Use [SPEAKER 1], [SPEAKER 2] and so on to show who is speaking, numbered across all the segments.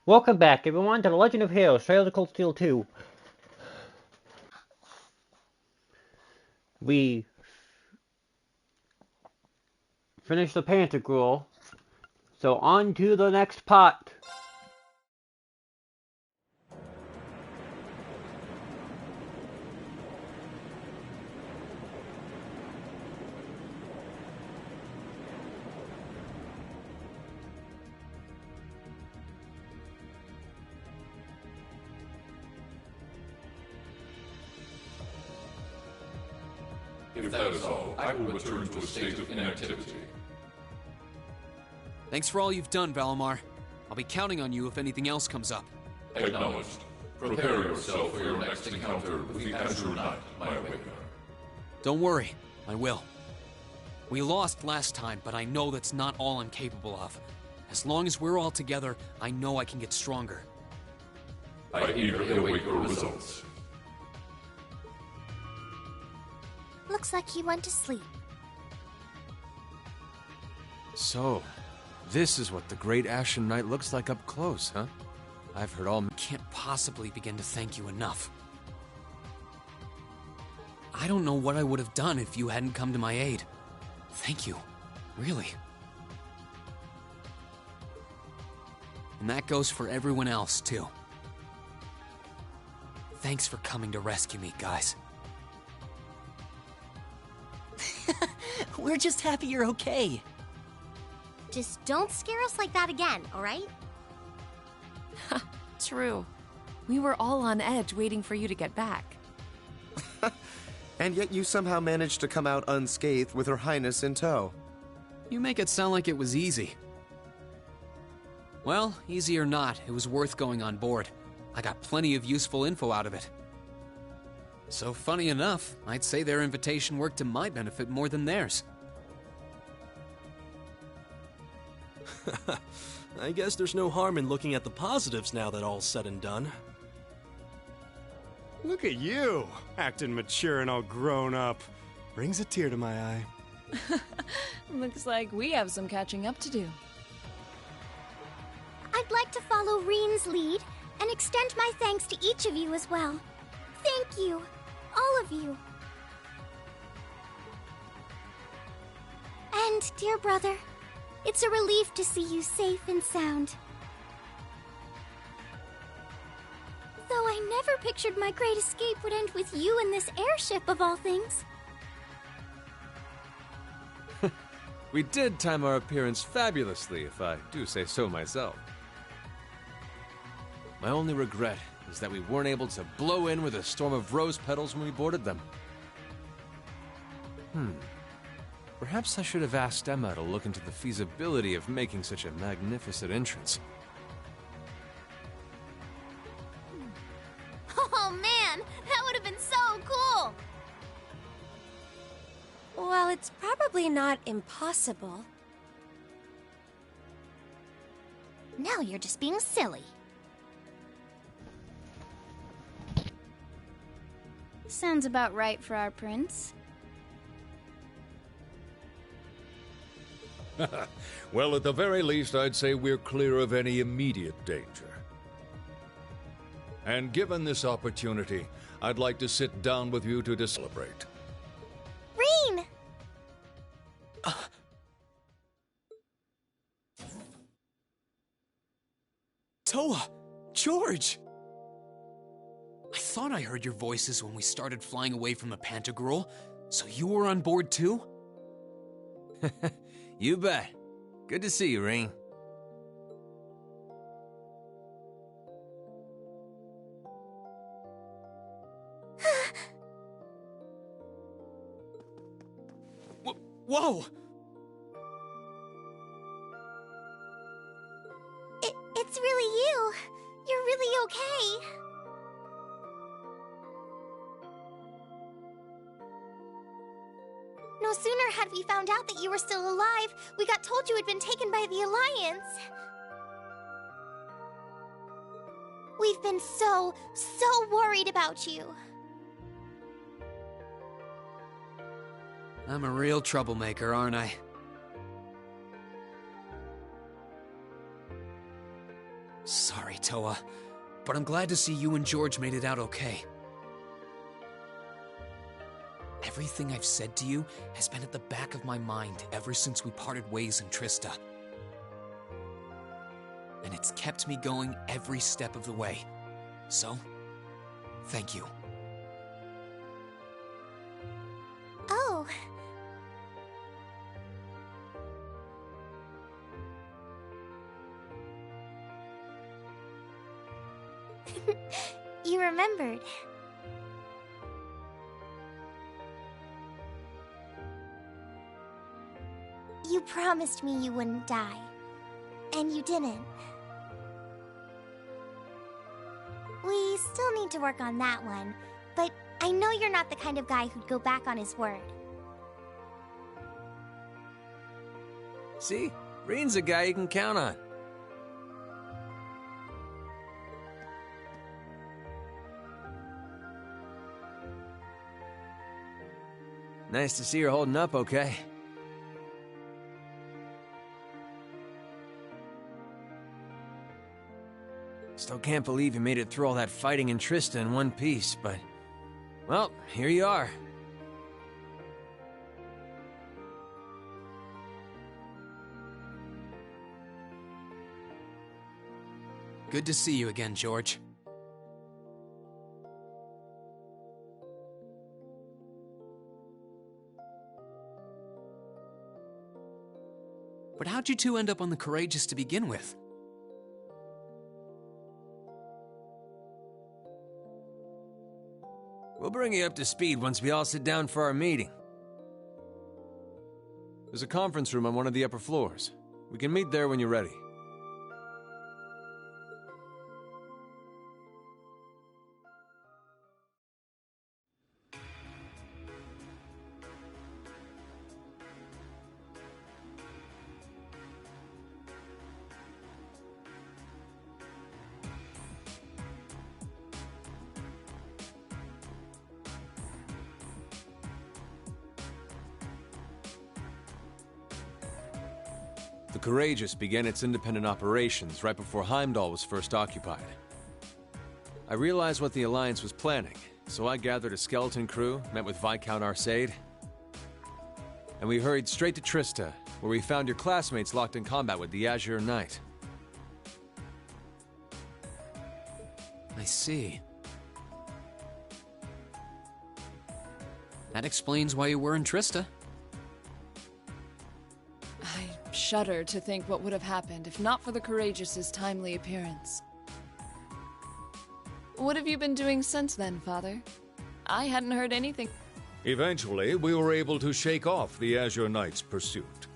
[SPEAKER 1] Welcome back, everyone, to The Legend of Heroes, Trails of Cold Steel 2. We finished the Panther Gruel, so on to the next pot.
[SPEAKER 2] If that is all, I will return to a state of inactivity.
[SPEAKER 3] Thanks for all you've done, Valimar. I'll be counting on you if anything else comes up.
[SPEAKER 2] Acknowledged. Prepare yourself for your next encounter with the Azure Knight, my awakener.
[SPEAKER 3] Don't worry, I will. We lost last time, but I know that's not all I'm capable of. As long as we're all together, I know I can get stronger.
[SPEAKER 2] I eagerly await your results.
[SPEAKER 4] Looks like he went to sleep.
[SPEAKER 5] So, this is what the Great Ashen Knight looks like up close, huh? I've heard all...
[SPEAKER 3] Can't possibly begin to thank you enough. I don't know what I would have done if you hadn't come to my aid. Thank you. Really. And that goes for everyone else, too. Thanks for coming to rescue me, guys.
[SPEAKER 6] We're just happy you're okay.
[SPEAKER 4] Just don't scare us like that again, alright?
[SPEAKER 7] True. We were all on edge waiting for you to get back.
[SPEAKER 8] And yet you somehow managed to come out unscathed with Her Highness in tow.
[SPEAKER 3] You make it sound like it was easy. Well, easy or not, it was worth going on board. I got plenty of useful info out of it. So funny enough, I'd say their invitation worked to my benefit more than theirs.
[SPEAKER 6] I guess there's no harm in looking at the positives now that all's said and done.
[SPEAKER 9] Look at you, acting mature and all grown up. Brings a tear to my eye.
[SPEAKER 7] Looks like we have some catching up to do.
[SPEAKER 4] I'd like to follow Reen's lead and extend my thanks to each of you as well. Thank you, all of you. And, dear brother, it's a relief to see you safe and sound. Though I never pictured my great escape would end with you in this airship of all things.
[SPEAKER 5] We did time our appearance fabulously, if I do say so myself. My only regret is that we weren't able to blow in with a storm of rose petals when we boarded them. Perhaps I should have asked Emma to look into the feasibility of making such a magnificent entrance.
[SPEAKER 4] Oh man, that would have been so cool! Well, it's probably not impossible. Now you're just being silly.
[SPEAKER 10] Sounds about right for our prince.
[SPEAKER 11] Well, at the very least, I'd say we're clear of any immediate danger. And given this opportunity, I'd like to sit down with you to celebrate.
[SPEAKER 4] Reen!
[SPEAKER 3] Toa! George! I thought I heard your voices when we started flying away from the Pantagruel, so you were on board too?
[SPEAKER 5] You bet. Good to see you, Reen.
[SPEAKER 3] Whoa!
[SPEAKER 4] It's really you. You're really okay. No sooner had we found out that you were still alive, we got told you had been taken by the Alliance. We've been so worried about you.
[SPEAKER 3] I'm a real troublemaker, aren't I? Sorry, Toa, but I'm glad to see you and George made it out okay. Everything I've said to you has been at the back of my mind ever since we parted ways in Trista. And it's kept me going every step of the way. So, thank you.
[SPEAKER 4] Oh. You remembered. You promised me you wouldn't die. And you didn't. We still need to work on that one, but I know you're not the kind of guy who'd go back on his word.
[SPEAKER 5] See? Reen's a guy you can count on. Nice to see you're holding up okay. Still can't believe you made it through all that fighting in Trista in one piece, but... well, here you are.
[SPEAKER 3] Good to see you again, George. But how'd you two end up on the Courageous to begin with?
[SPEAKER 5] We'll bring you up to speed once we all sit down for our meeting. There's a conference room on one of the upper floors. We can meet there when you're ready. The Courageous began its independent operations right before Heimdall was first occupied. I realized what the Alliance was planning, so I gathered a skeleton crew, met with Viscount Arcade, and we hurried straight to Trista, where we found your classmates locked in combat with the Azure Knight.
[SPEAKER 3] I see. That explains why you were in Trista.
[SPEAKER 7] I shudder to think what would have happened if not for the Courageous's timely appearance. What have you been doing since then, Father? I hadn't heard anything.
[SPEAKER 11] Eventually, we were able to shake off the Azure Knight's pursuit.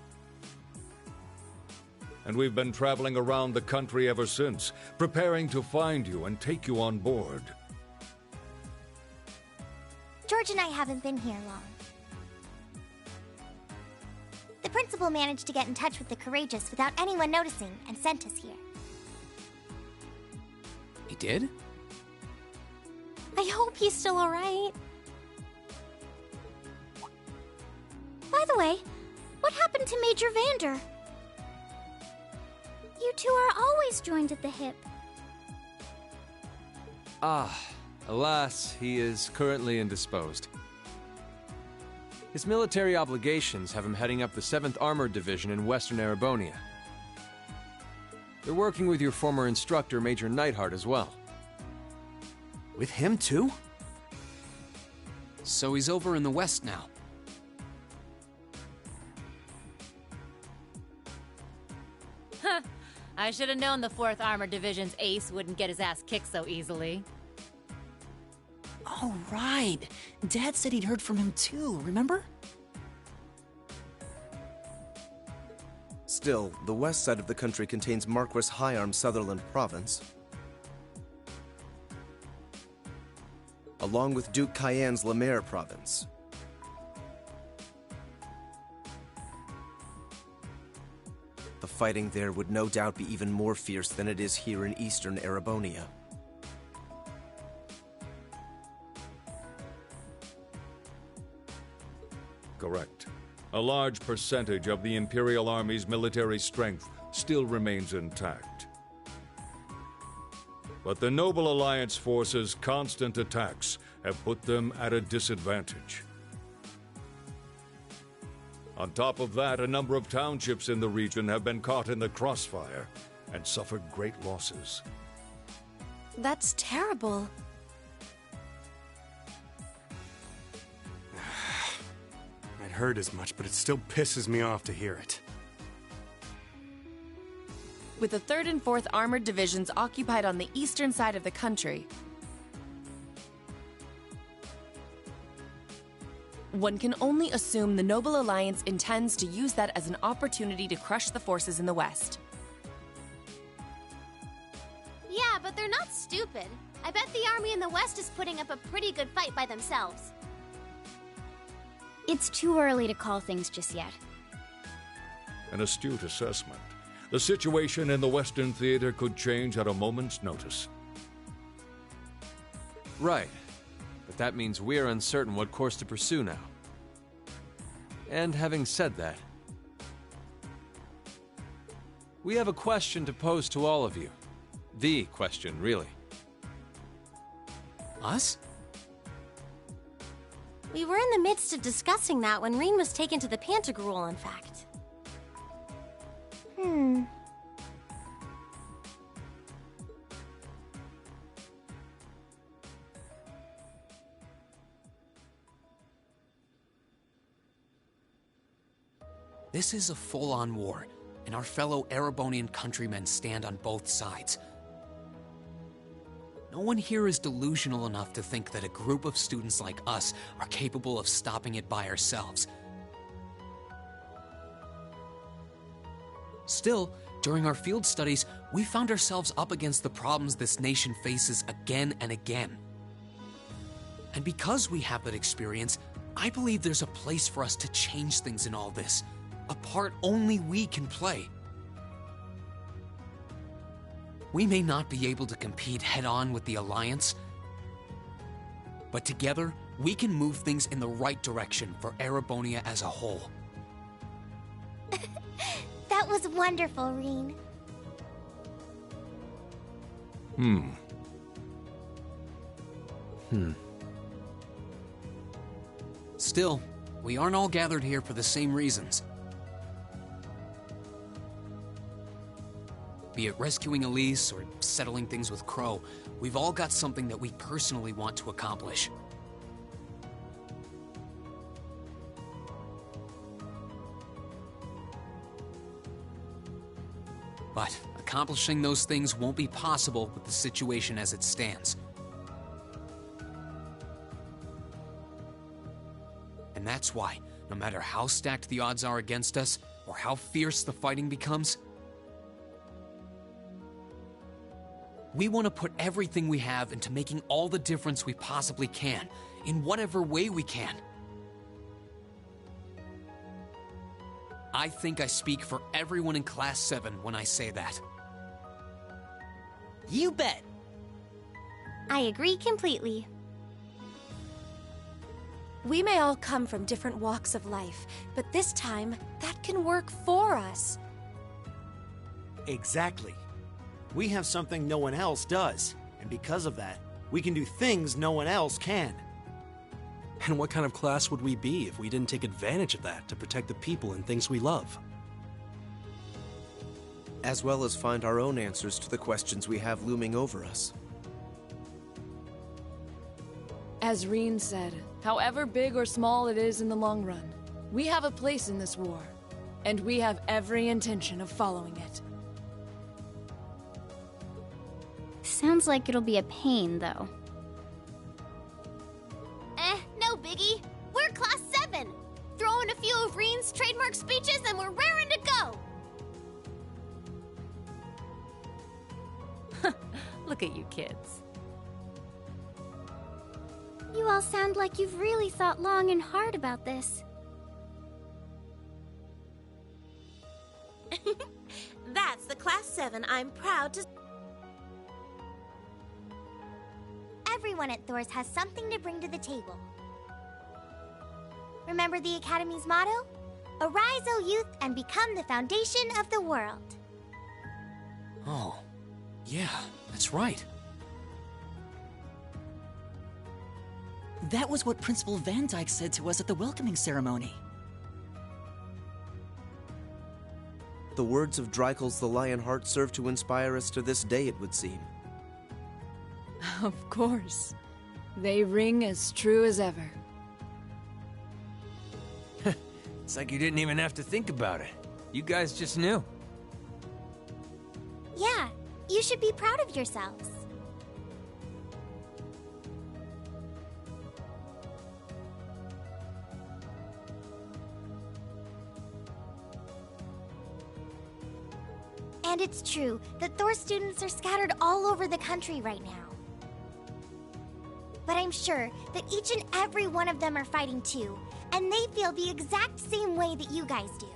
[SPEAKER 11] And we've been traveling around the country ever since, preparing to find you and take you on board.
[SPEAKER 4] George and I haven't been here long. The principal managed to get in touch with the Courageous without anyone noticing and sent us here.
[SPEAKER 3] He did?
[SPEAKER 4] I hope he's still alright. By the way, what happened to Major Vander? You two are always joined at the hip.
[SPEAKER 5] Alas, he is currently indisposed. His military obligations have him heading up the 7th Armored Division in Western Erebonia. They're working with your former instructor, Major Neidhart, as well.
[SPEAKER 3] With him too? So he's over in the west now.
[SPEAKER 12] Huh. I should have known the 4th Armored Division's ace wouldn't get his ass kicked so easily.
[SPEAKER 13] Oh, right. Dad said he'd heard from him too, remember?
[SPEAKER 8] Still, the west side of the country contains Marquis Hyarm Sutherland Province, along with Duke Cayenne's Lemaire Province. The fighting there would no doubt be even more fierce than it is here in eastern Erebonia.
[SPEAKER 11] Correct. A large percentage of the Imperial Army's military strength still remains intact. But the Noble Alliance forces' constant attacks have put them at a disadvantage. On top of that, a number of townships in the region have been caught in the crossfire and suffered great losses.
[SPEAKER 14] That's terrible.
[SPEAKER 9] I'd heard as much, but it still pisses me off to hear it.
[SPEAKER 14] With the 3rd and 4th Armored Divisions occupied on the eastern side of the country, one can only assume the Noble Alliance intends to use that as an opportunity to crush the forces in the west.
[SPEAKER 4] Yeah, but they're not stupid. I bet the army in the west is putting up a pretty good fight by themselves.
[SPEAKER 10] It's too early to call things just yet.
[SPEAKER 11] An astute assessment. The situation in the Western Theater could change at a moment's notice.
[SPEAKER 5] Right. But that means we're uncertain what course to pursue now. And having said that, we have a question to pose to all of you. The question, really.
[SPEAKER 3] Us?
[SPEAKER 14] We were in the midst of discussing that when Reen was taken to the Pantagruel, in fact.
[SPEAKER 3] This is a full-on war, and our fellow Erebonian countrymen stand on both sides. No one here is delusional enough to think that a group of students like us are capable of stopping it by ourselves. Still, during our field studies, we found ourselves up against the problems this nation faces again and again. And because we have that experience, I believe there's a place for us to change things in all this, a part only we can play. We may not be able to compete head-on with the Alliance, but together, we can move things in the right direction for Erebonia as a whole.
[SPEAKER 4] That was wonderful, Reen.
[SPEAKER 3] Still, we aren't all gathered here for the same reasons. Be it rescuing Elise or settling things with Crow, we've all got something that we personally want to accomplish. But accomplishing those things won't be possible with the situation as it stands. And that's why, no matter how stacked the odds are against us, or how fierce the fighting becomes, we want to put everything we have into making all the difference we possibly can, in whatever way we can. I think I speak for everyone in Class 7 when I say that.
[SPEAKER 13] You bet!
[SPEAKER 14] I agree completely. We may all come from different walks of life, but this time, that can work for us.
[SPEAKER 15] Exactly. We have something no one else does, and because of that, we can do things no one else can.
[SPEAKER 6] And what kind of class would we be if we didn't take advantage of that to protect the people and things we love?
[SPEAKER 8] As well as find our own answers to the questions we have looming over us.
[SPEAKER 7] As Reen said, however big or small it is in the long run, we have a place in this war, and we have every intention of following it.
[SPEAKER 10] Sounds like it'll be a pain, though.
[SPEAKER 4] No biggie. We're Class 7. Throw in a few of Reen's trademark speeches and we're raring to go.
[SPEAKER 12] Look at you kids.
[SPEAKER 4] You all sound like you've really thought long and hard about this.
[SPEAKER 14] That's the Class 7 I'm proud to...
[SPEAKER 4] Everyone at Thor's has something to bring to the table. Remember the Academy's motto? Arise, O youth, and become the foundation of the world.
[SPEAKER 3] Oh, yeah, that's right.
[SPEAKER 13] That was what Principal Van Dyke said to us at the welcoming ceremony.
[SPEAKER 8] The words of Dreikel's the Lionheart serve to inspire us to this day, it would seem.
[SPEAKER 7] Of course. They ring as true as ever.
[SPEAKER 5] It's like you didn't even have to think about it. You guys just knew.
[SPEAKER 4] Yeah, you should be proud of yourselves. And it's true that Thor students are scattered all over the country right now. But I'm sure that each and every one of them are fighting too, and they feel the exact same way that you guys do.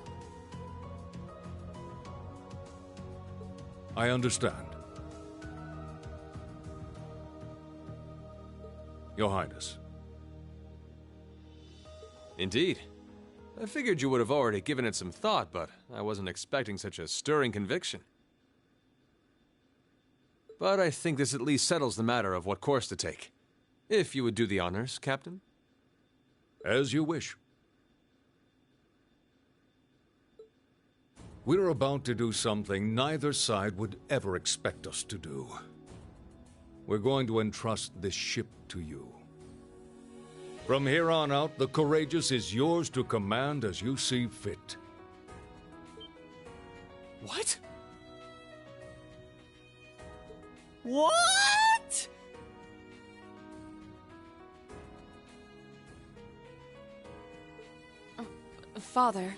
[SPEAKER 11] I understand. Your Highness.
[SPEAKER 5] Indeed. I figured you would have already given it some thought, but I wasn't expecting such a stirring conviction. But I think this at least settles the matter of what course to take. If you would do the honors, Captain.
[SPEAKER 11] As you wish. We're about to do something neither side would ever expect us to do. We're going to entrust this ship to you. From here on out, the Courageous is yours to command as you see fit.
[SPEAKER 13] What? What?
[SPEAKER 7] Father,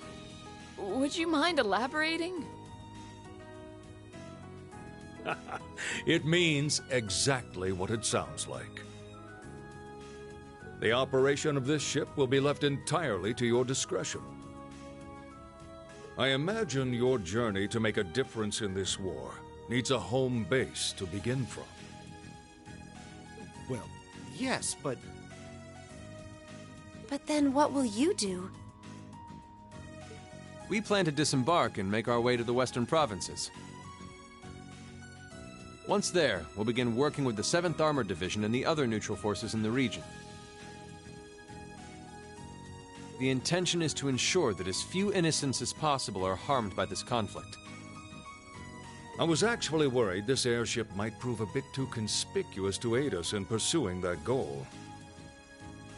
[SPEAKER 7] would you mind elaborating?
[SPEAKER 11] It means exactly what it sounds like. The operation of this ship will be left entirely to your discretion. I imagine your journey to make a difference in this war needs a home base to begin from.
[SPEAKER 15] Well, yes, but...
[SPEAKER 14] But then what will you do?
[SPEAKER 5] We plan to disembark and make our way to the western provinces. Once there, we'll begin working with the 7th Armored Division and the other neutral forces in the region. The intention is to ensure that as few innocents as possible are harmed by this conflict.
[SPEAKER 11] I was actually worried this airship might prove a bit too conspicuous to aid us in pursuing that goal.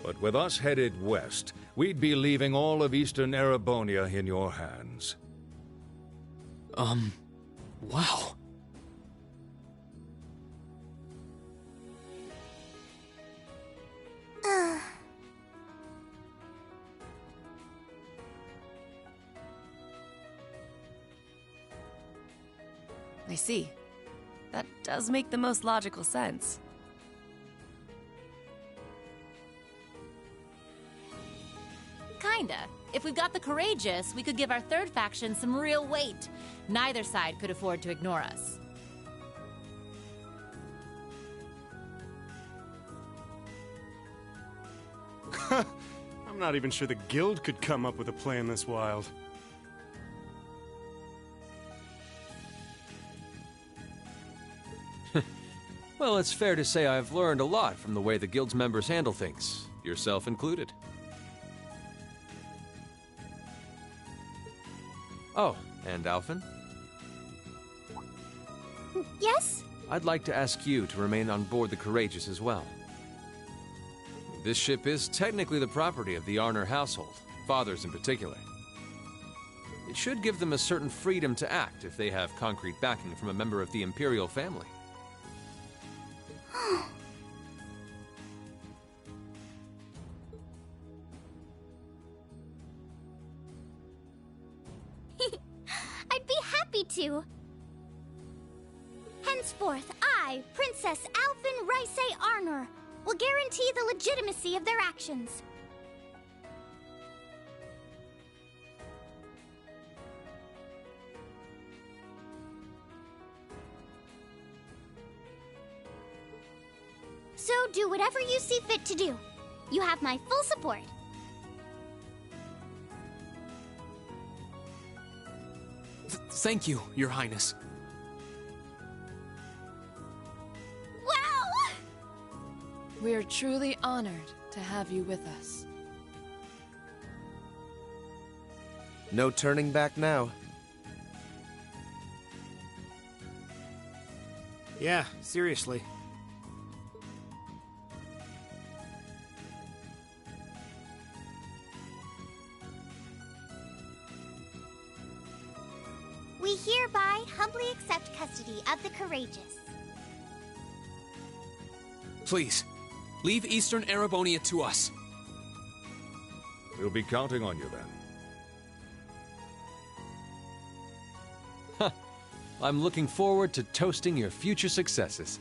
[SPEAKER 11] But with us headed west, we'd be leaving all of Eastern Erebonia in your hands.
[SPEAKER 3] Wow.
[SPEAKER 14] I see. That does make the most logical sense.
[SPEAKER 12] Kinda. If we've got the Courageous, we could give our third faction some real weight. Neither side could afford to ignore us.
[SPEAKER 9] I'm not even sure the Guild could come up with a plan this wild.
[SPEAKER 5] Well, it's fair to say I've learned a lot from the way the Guild's members handle things, yourself included. Oh, and Alphen?
[SPEAKER 4] Yes?
[SPEAKER 5] I'd like to ask you to remain on board the Courageous as well. This ship is technically the property of the Arner household, fathers in particular. It should give them a certain freedom to act if they have concrete backing from a member of the Imperial family.
[SPEAKER 4] I'd be happy to. Henceforth, I, Princess Alphen Raisay Arnor, will guarantee the legitimacy of their actions. So do whatever you see fit to do. You have my full support.
[SPEAKER 3] Thank you, Your Highness.
[SPEAKER 4] Wow!
[SPEAKER 7] We're truly honored to have you with us.
[SPEAKER 8] No turning back now.
[SPEAKER 15] Yeah, seriously.
[SPEAKER 4] We hereby humbly accept custody of the courageous.
[SPEAKER 3] Please, leave Eastern Erebonia to us.
[SPEAKER 11] We'll be counting on you then.
[SPEAKER 5] I'm looking forward to toasting your future successes.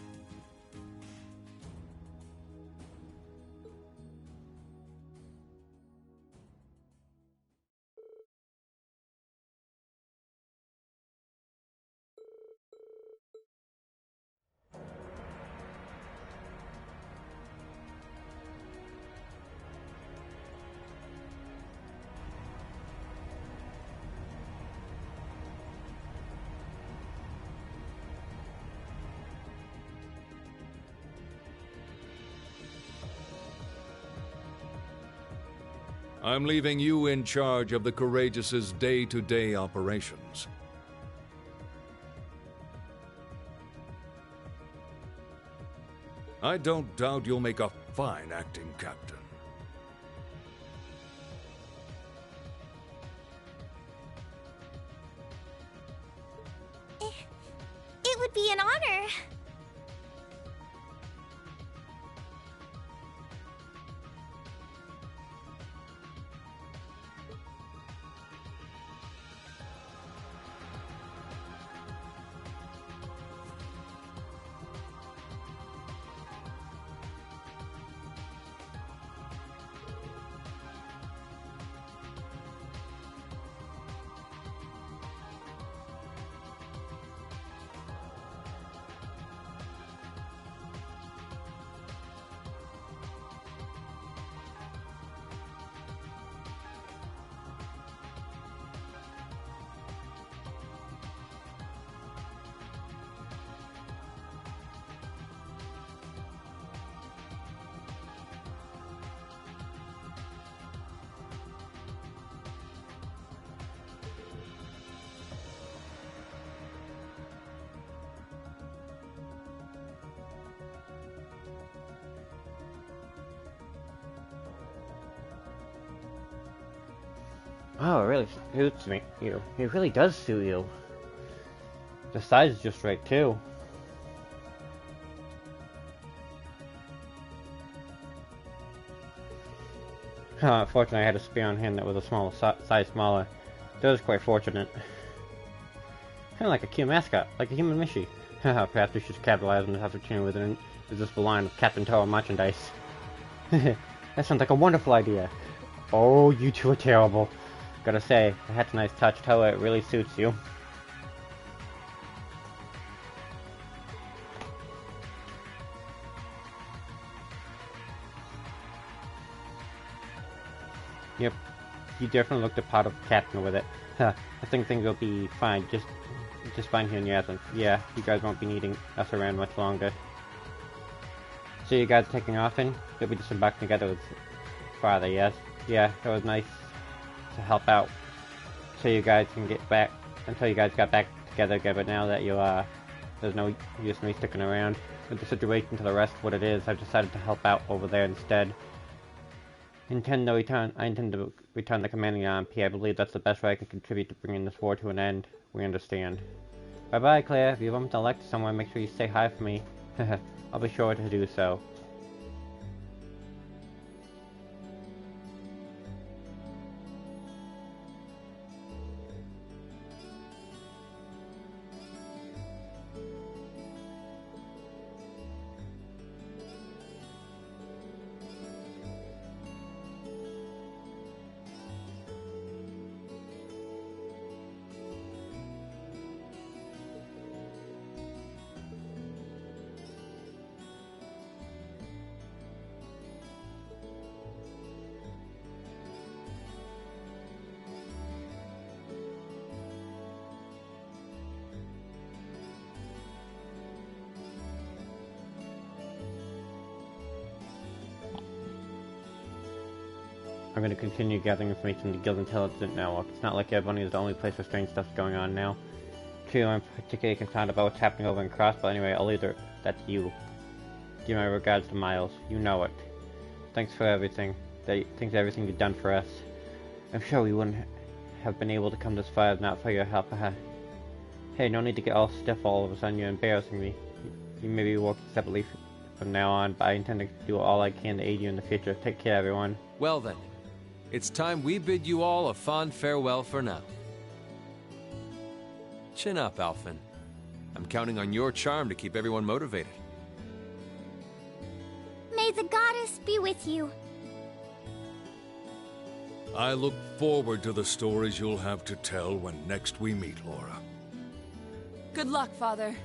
[SPEAKER 11] I'm leaving you in charge of the Courageous's day-to-day operations. I don't doubt you'll make a fine acting captain.
[SPEAKER 4] It would be an honor.
[SPEAKER 1] Oh, it really suits me. It really does suit you. The size is just right too. Fortunately, I had a spear on hand that was a size smaller. That was quite fortunate. Kind of like a cute mascot, like a human Mishi. Perhaps we should capitalize on this opportunity with an irresistible line of Captain Toa merchandise. That sounds like a wonderful idea. Oh, you two are terrible. Gotta say, the hat's a nice touch, Toa. It really suits you. Yep, you definitely looked the part of captain with it. I think things will be fine. Just fine here in Yasmin. Yeah, you guys won't be needing us around much longer. So you guys taking off in? You'll be disembarking together with Father, yes? Yeah, it was nice to help out. So you guys can get back, until you guys got back together again, but now that you there's no use in me sticking around. With the situation to the rest of what it is, I've decided to help out over there instead. I intend to return the commanding RMP. I believe that's the best way I can contribute to bringing this war to an end. We understand. Bye-bye, Claire. If you want to elect someone, make sure you say hi for me. I'll be sure to do so. going to continue gathering information from the Guild Intelligence Network. It's not like Ebony is the only place where strange stuff's going on now. True, I'm particularly concerned about what's happening over in Cross, but anyway, I'll leave that to you. Give my regards to Miles. You know it. Thanks for everything. Thanks for everything you've done for us. I'm sure we wouldn't have been able to come this far if not for your help. Hey, no need to get all stiff all of a sudden. You're embarrassing me. You may be working separately from now on, but I intend to do all I can to aid you in the future. Take care, everyone.
[SPEAKER 5] Well then, it's time we bid you all a fond farewell for now. Chin up, Alphen. I'm counting on your charm to keep everyone motivated.
[SPEAKER 4] May the goddess be with you.
[SPEAKER 11] I look forward to the stories you'll have to tell when next we meet, Laura.
[SPEAKER 7] Good luck, Father.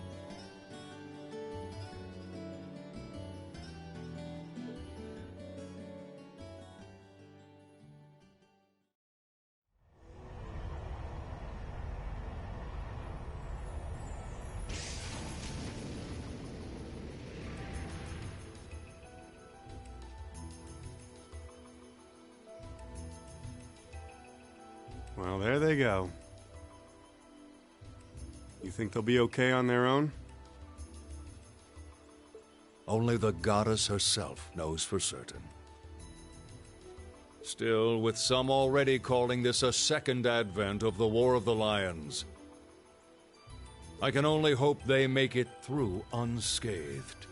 [SPEAKER 9] Well, there they go. You think they'll be okay on their own?
[SPEAKER 11] Only the goddess herself knows for certain. Still, with some already calling this a second advent of the War of the Lions, I can only hope they make it through unscathed.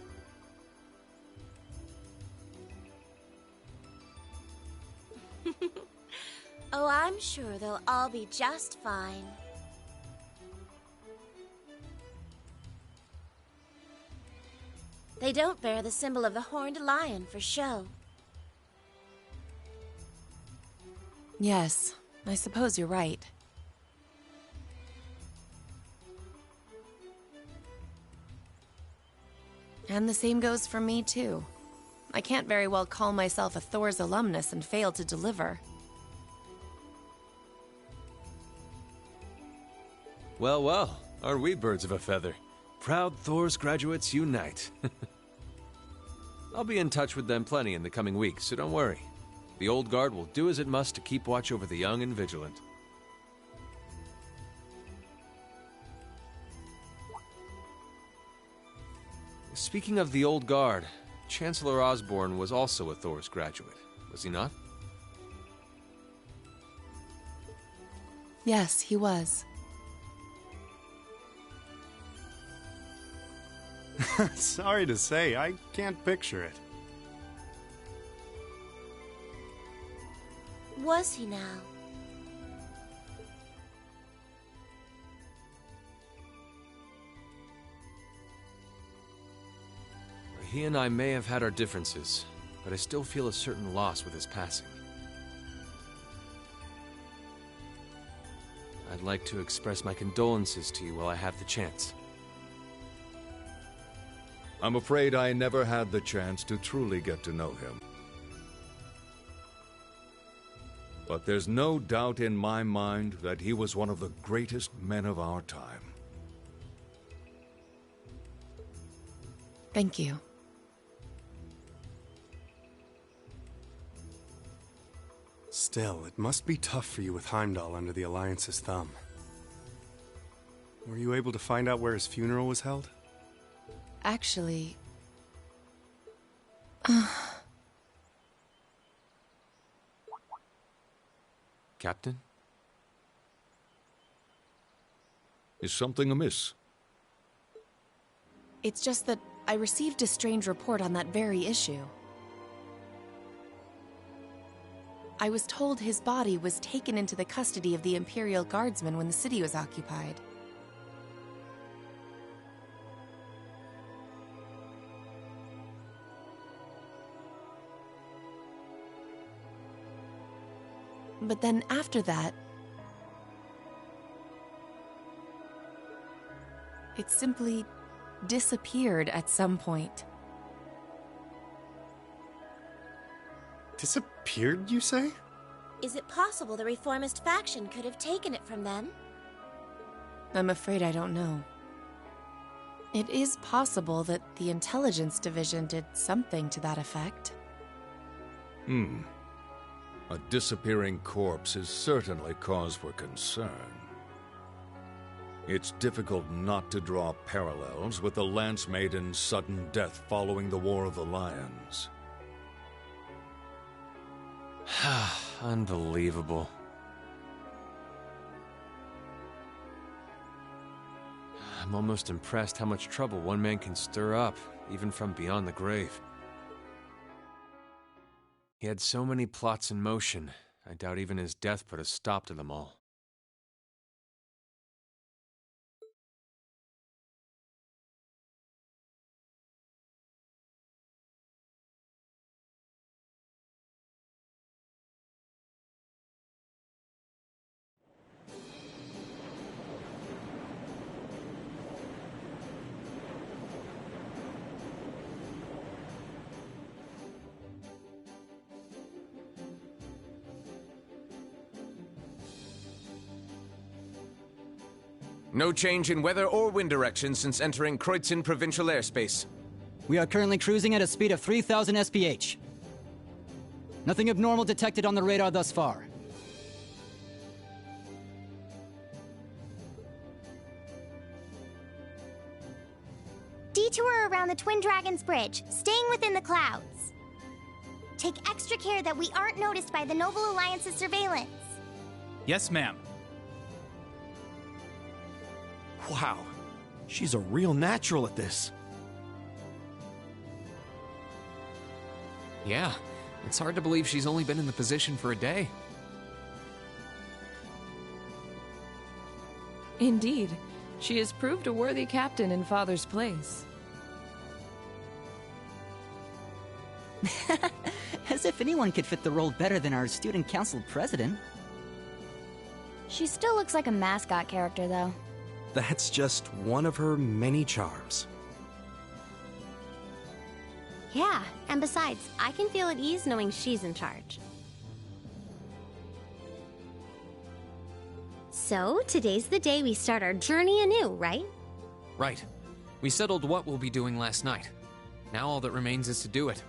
[SPEAKER 16] Oh, I'm sure they'll all be just fine. They don't bear the symbol of the horned lion for show.
[SPEAKER 14] Yes, I suppose you're right. And the same goes for me, too. I can't very well call myself a Thor's alumnus and fail to deliver.
[SPEAKER 5] Well, well, aren't we birds of a feather? Proud Thor's graduates unite. I'll be in touch with them plenty in the coming weeks, so don't worry. The old guard will do as it must to keep watch over the young and vigilant. Speaking of the old guard, Chancellor Osborne was also a Thor's graduate, was he not?
[SPEAKER 14] Yes, he was.
[SPEAKER 9] Sorry to say, I can't picture it.
[SPEAKER 16] Was he now?
[SPEAKER 5] He and I may have had our differences, but I still feel a certain loss with his passing. I'd like to express my condolences to you while I have the chance.
[SPEAKER 11] I'm afraid I never had the chance to truly get to know him. But there's no doubt in my mind that he was one of the greatest men of our time.
[SPEAKER 14] Thank you.
[SPEAKER 9] Still, it must be tough for you with Heimdall under the Alliance's thumb. Were you able to find out where his funeral was held?
[SPEAKER 14] Actually...
[SPEAKER 5] Captain?
[SPEAKER 11] Is something amiss?
[SPEAKER 14] It's just that I received a strange report on that very issue. I was told his body was taken into the custody of the Imperial Guardsmen when the city was occupied. But then after that, it simply disappeared at some point.
[SPEAKER 9] Disappeared, you say?
[SPEAKER 16] Is it possible the reformist faction could have taken it from them?
[SPEAKER 14] I'm afraid I don't know. It is possible that the intelligence division did something to that effect.
[SPEAKER 11] A disappearing corpse is certainly cause for concern. It's difficult not to draw parallels with the Lance Maiden's sudden death following the War of the Lions.
[SPEAKER 5] Unbelievable. I'm almost impressed how much trouble one man can stir up, even from beyond the grave. He had so many plots in motion, I doubt even his death put a stop to them all.
[SPEAKER 17] No change in weather or wind direction since entering Kreutzen provincial airspace.
[SPEAKER 18] We are currently cruising at a speed of 3,000 SPH. Nothing abnormal detected on the radar thus far.
[SPEAKER 4] Detour around the Twin Dragons Bridge, staying within the clouds. Take extra care that we aren't noticed by the Noble Alliance's surveillance.
[SPEAKER 19] Yes, ma'am.
[SPEAKER 15] Wow, she's a real natural at this.
[SPEAKER 3] Yeah, it's hard to believe she's only been in the position for a day.
[SPEAKER 7] Indeed, she has proved a worthy captain in Father's place.
[SPEAKER 18] As if anyone could fit the role better than our student council president.
[SPEAKER 10] She still looks like a mascot character, though.
[SPEAKER 6] That's just one of her many charms.
[SPEAKER 16] Yeah, and besides, I can feel at ease knowing she's in charge. So, today's the day we start our journey anew, right?
[SPEAKER 3] Right. We settled what we'll be doing last night. Now all that remains is to do it.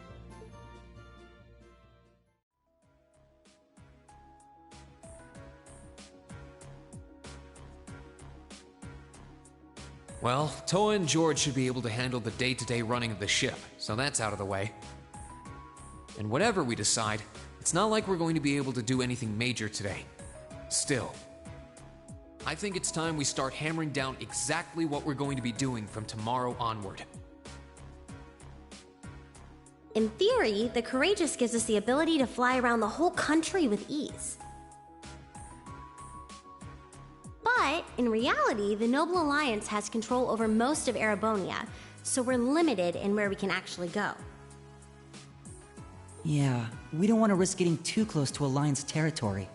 [SPEAKER 3] Well, Toa and George should be able to handle the day-to-day running of the ship, so that's out of the way. And whatever we decide, it's not like we're going to be able to do anything major today. Still, I think it's time we start hammering down exactly what we're going to be doing from tomorrow onward.
[SPEAKER 16] In theory, the Courageous gives us the ability to fly around the whole country with ease. But, in reality, the Noble Alliance has control over most of Erebonia, so we're limited in where we can actually go.
[SPEAKER 18] Yeah, we don't want to risk getting too close to Alliance territory.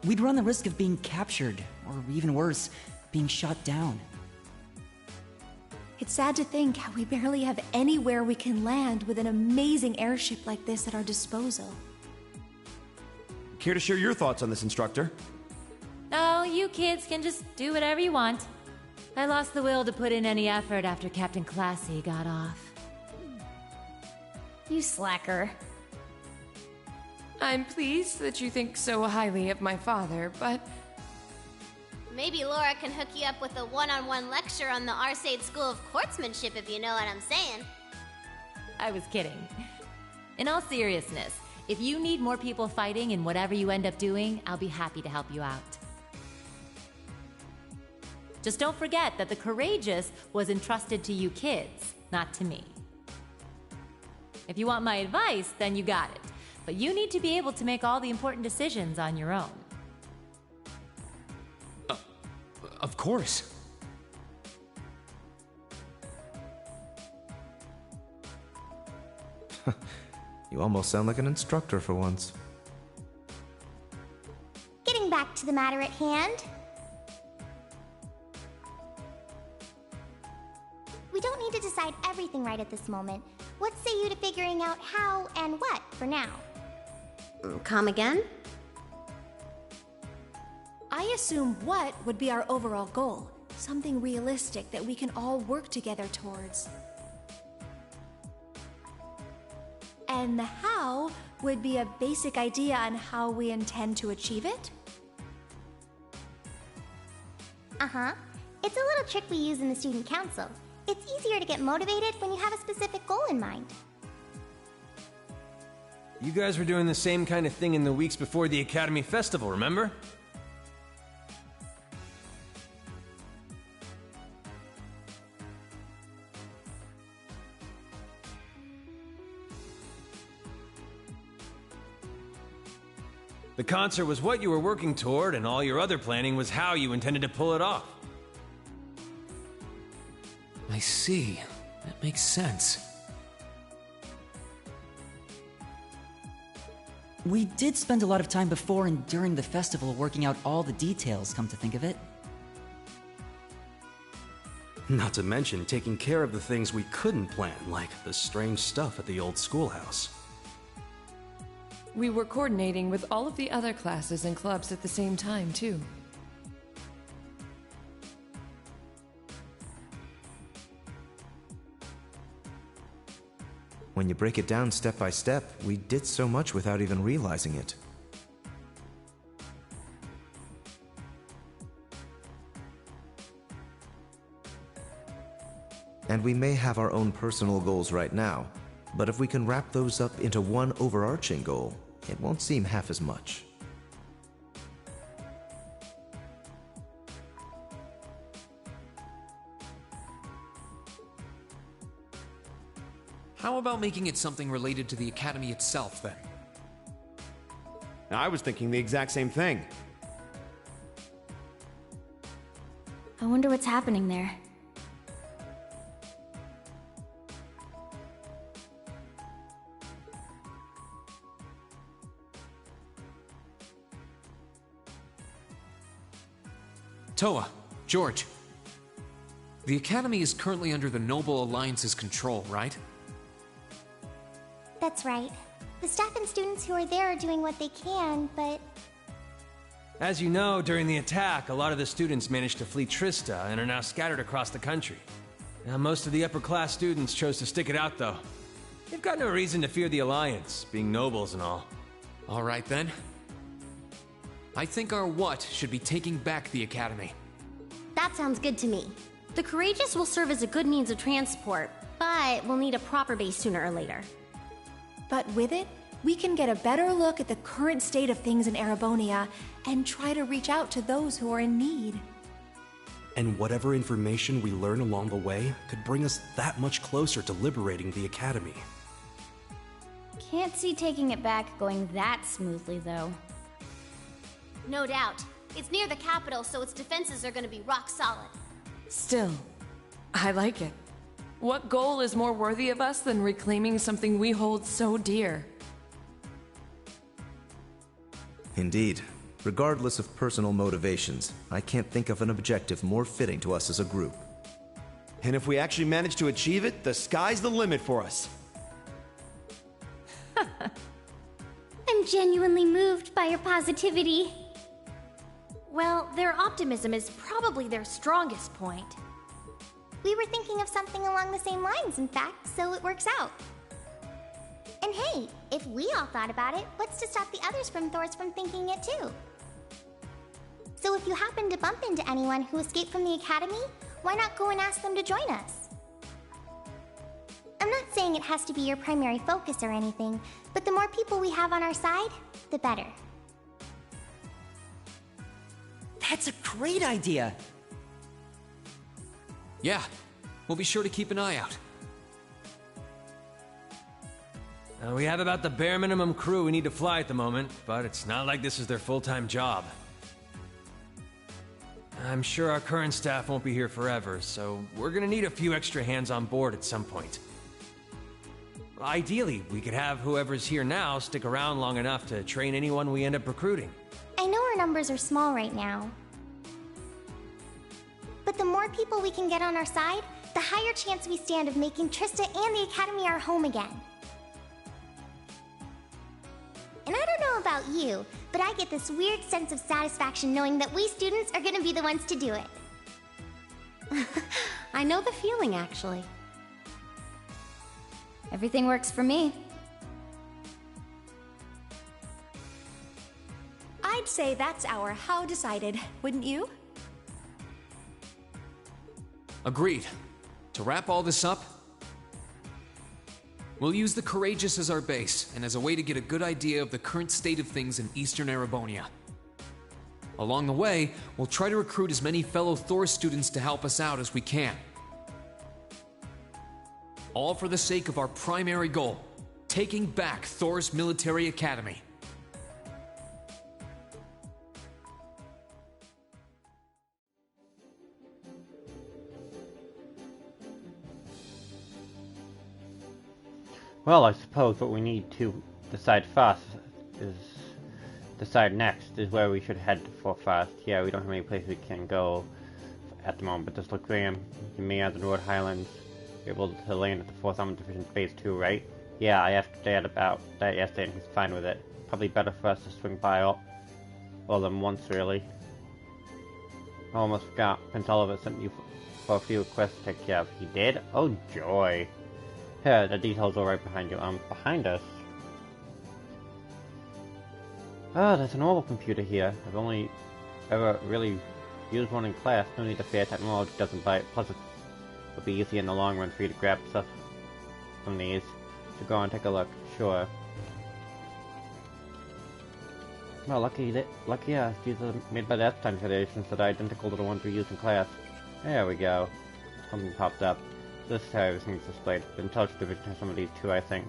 [SPEAKER 18] We'd run the risk of being captured, or even worse, being shot down.
[SPEAKER 20] It's sad to think how we barely have anywhere we can land with an amazing airship like this at our disposal.
[SPEAKER 15] Care to share your thoughts on this, instructor?
[SPEAKER 12] Oh, you kids can just do whatever you want. I lost the will to put in any effort after Captain Classy got off.
[SPEAKER 10] You slacker.
[SPEAKER 7] I'm pleased that you think so highly of my father, but...
[SPEAKER 16] Maybe Laura can hook you up with a one-on-one lecture on the Arcade School of Quartzmanship, if you know what I'm saying.
[SPEAKER 12] I was kidding. In all seriousness, if you need more people fighting in whatever you end up doing, I'll be happy to help you out. Just don't forget that the Courageous was entrusted to you kids, not to me. If you want my advice, then you got it. But you need to be able to make all the important decisions on your own.
[SPEAKER 3] Of course.
[SPEAKER 8] You almost sound like an instructor for once.
[SPEAKER 4] Getting back to the matter at hand. We don't need to decide everything right at this moment. What say you to figuring out how and what for now?
[SPEAKER 16] Come again?
[SPEAKER 20] I assume what would be our overall goal. Something realistic that we can all work together towards. And the how would be a basic idea on how we intend to achieve it?
[SPEAKER 4] Uh-huh. It's a little trick we use in the student council. It's easier to get motivated when you have a specific goal in mind.
[SPEAKER 17] You guys were doing the same kind of thing in the weeks before the Academy Festival, remember? The concert was what you were working toward, and all your other planning was how you intended to pull it off.
[SPEAKER 3] I see. That makes sense.
[SPEAKER 13] We did spend a lot of time before and during the festival working out all the details, come to think of it.
[SPEAKER 6] Not to mention taking care of the things we couldn't plan, like the strange stuff at the old schoolhouse.
[SPEAKER 7] We were coordinating with all of the other classes and clubs at the same time, too.
[SPEAKER 8] When you break it down step by step, we did so much without even realizing it. And we may have our own personal goals right now, but if we can wrap those up into one overarching goal, it won't seem half as much.
[SPEAKER 3] How about making it something related to the Academy itself, then?
[SPEAKER 15] I was thinking the exact same thing.
[SPEAKER 10] I wonder what's happening there.
[SPEAKER 3] Toa, George. The Academy is currently under the Noble Alliance's control, right?
[SPEAKER 4] That's right. The staff and students who are there are doing what they can, but...
[SPEAKER 17] As you know, during the attack, a lot of the students managed to flee Trista and are now scattered across the country. Now, most of the upper-class students chose to stick it out, though. They've got no reason to fear the Alliance, being nobles and all.
[SPEAKER 3] All right, then. I think our what should be taking back the Academy.
[SPEAKER 16] That sounds good to me. The Courageous will serve as a good means of transport, but we'll need a proper base sooner or later.
[SPEAKER 20] But with it, we can get a better look at the current state of things in Erebonia and try to reach out to those who are in need.
[SPEAKER 6] And whatever information we learn along the way could bring us that much closer to liberating the Academy.
[SPEAKER 10] Can't see taking it back going that smoothly, though.
[SPEAKER 16] No doubt. It's near the capital, so its defenses are gonna be rock solid.
[SPEAKER 7] Still, I like it. What goal is more worthy of us than reclaiming something we hold so dear?
[SPEAKER 8] Indeed. Regardless of personal motivations, I can't think of an objective more fitting to us as a group.
[SPEAKER 15] And if we actually manage to achieve it, the sky's the limit for us.
[SPEAKER 4] I'm genuinely moved by your positivity.
[SPEAKER 16] Well, their optimism is probably their strongest point.
[SPEAKER 4] We were thinking of something along the same lines, in fact, so it works out. And hey, if we all thought about it, what's to stop the others from thinking it too? So if you happen to bump into anyone who escaped from the Academy, why not go and ask them to join us? I'm not saying it has to be your primary focus or anything, but the more people we have on our side, the better.
[SPEAKER 13] That's a great idea!
[SPEAKER 3] Yeah, we'll be sure to keep an eye out.
[SPEAKER 17] We have about the bare minimum crew we need to fly at the moment, but it's not like this is their full-time job. I'm sure our current staff won't be here forever, so we're gonna need a few extra hands on board at some point. Ideally, we could have whoever's here now stick around long enough to train anyone we end up recruiting.
[SPEAKER 4] I know our numbers are small right now, but the more people we can get on our side, the higher chance we stand of making Trista and the Academy our home again. And I don't know about you, but I get this weird sense of satisfaction knowing that we students are gonna be the ones to do it.
[SPEAKER 16] I know the feeling, actually.
[SPEAKER 10] Everything works for me.
[SPEAKER 20] I'd say that's our how decided, wouldn't you?
[SPEAKER 3] Agreed. To wrap all this up, we'll use the Courageous as our base, and as a way to get a good idea of the current state of things in Eastern Erebonia. Along the way, we'll try to recruit as many fellow Thor students to help us out as we can. All for the sake of our primary goal, taking back Thor's military academy.
[SPEAKER 1] Well, I suppose what we need to decide first is next is where we should head for first. Yeah, we don't have any places we can go at the moment, but this looks Graham, you may have the North Highlands, able to land at the 4th Armored Division Phase 2, right? Yeah, I asked Dad about that yesterday and he's fine with it. Probably better for us to swing by all of them once, really. I almost forgot, Prince Oliver sent you for a few requests to take care of. He did? Oh joy! Yeah, the details are right behind you. Behind us? Oh, there's a normal computer here. I've only ever really used one in class. No need to fear technology doesn't bite. Plus, it'll be easy in the long run for you to grab stuff from these. So go and take a look. Sure. Well, lucky us. These are made by the Epstein Foundation, so they're identical to the ones we used in class. There we go. Something popped up. This is how everything's displayed. The Intelligence Division has some of these too, I think.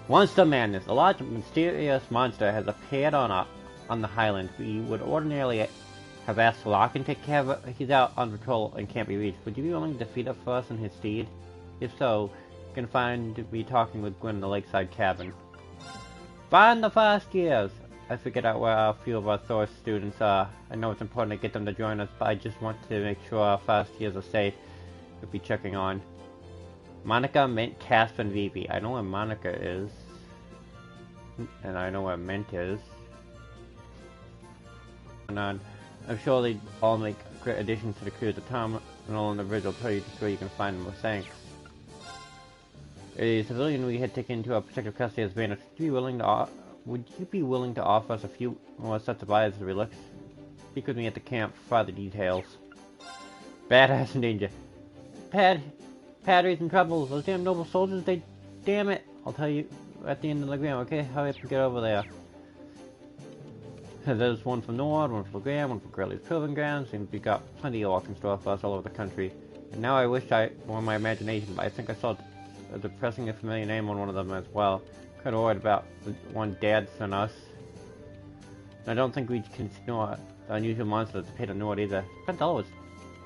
[SPEAKER 1] Monster Madness. A large mysterious monster has appeared on the Highlands. We would ordinarily have asked Larkin to take care of it. He's out on patrol and can't be reached. Would you be willing to defeat it for us and his steed? If so, you can find me talking with Gwen in the lakeside cabin. Find the first years! I figured out where a few of our Thor students are. I know it's important to get them to join us, but I just want to make sure our first years are safe. We'll be checking on Monica, Mint, Casp, and Vivi. I know where Monica is. And I know where Mint is. And I'm sure they all make great additions to the crew at the time, and all individual tell you just where you can find them with thanks. A civilian we had taken into our protective custody has vanished. Would you be willing to offer us a few more sets of eyes as relics? Speak with me at the camp for further details. Badass in danger. Paddy's in trouble. Those damn noble soldiers, damn it. I'll tell you at the end of the gram, okay? Hurry up and get over there. There's one for Nord, one for Graham, one for Gurley's Proving Grounds, and we got plenty of walk in store for us all over the country. And now I wish I were my imagination, but I think I saw a depressing and familiar name on one of them as well. Kinda worried about the one Dad sent us. And I don't think we can ignore the unusual monster that's paid to Nord either. Prince Oliver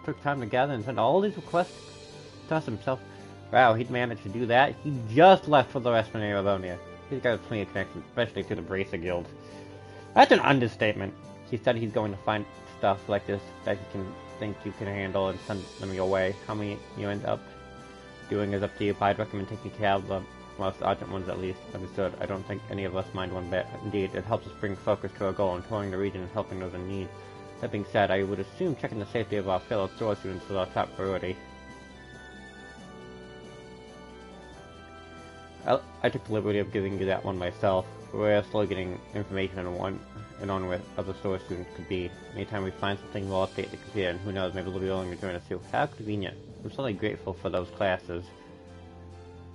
[SPEAKER 1] took time to gather and send all these requests to us himself. Wow, he'd managed to do that. He just left for the rest of Erebonia. He's got plenty of connections, especially to the Bracer Guild. That's an understatement. He said he's going to find stuff like this that he can think you can handle and send them your way. How many you end up doing is up to you, but I'd recommend taking care of the most urgent ones at least. Understood. I don't think any of us mind one bit. Indeed, it helps us bring focus to our goal and touring the region and helping those in need. That being said, I would assume checking the safety of our fellow Thor students is our top priority. I took the liberty of giving you that one myself. We're still getting information on where other Thor students could be. Anytime we find something, we'll update the computer, and who knows, maybe they'll be willing to join us too. How convenient. I'm certainly grateful for those classes.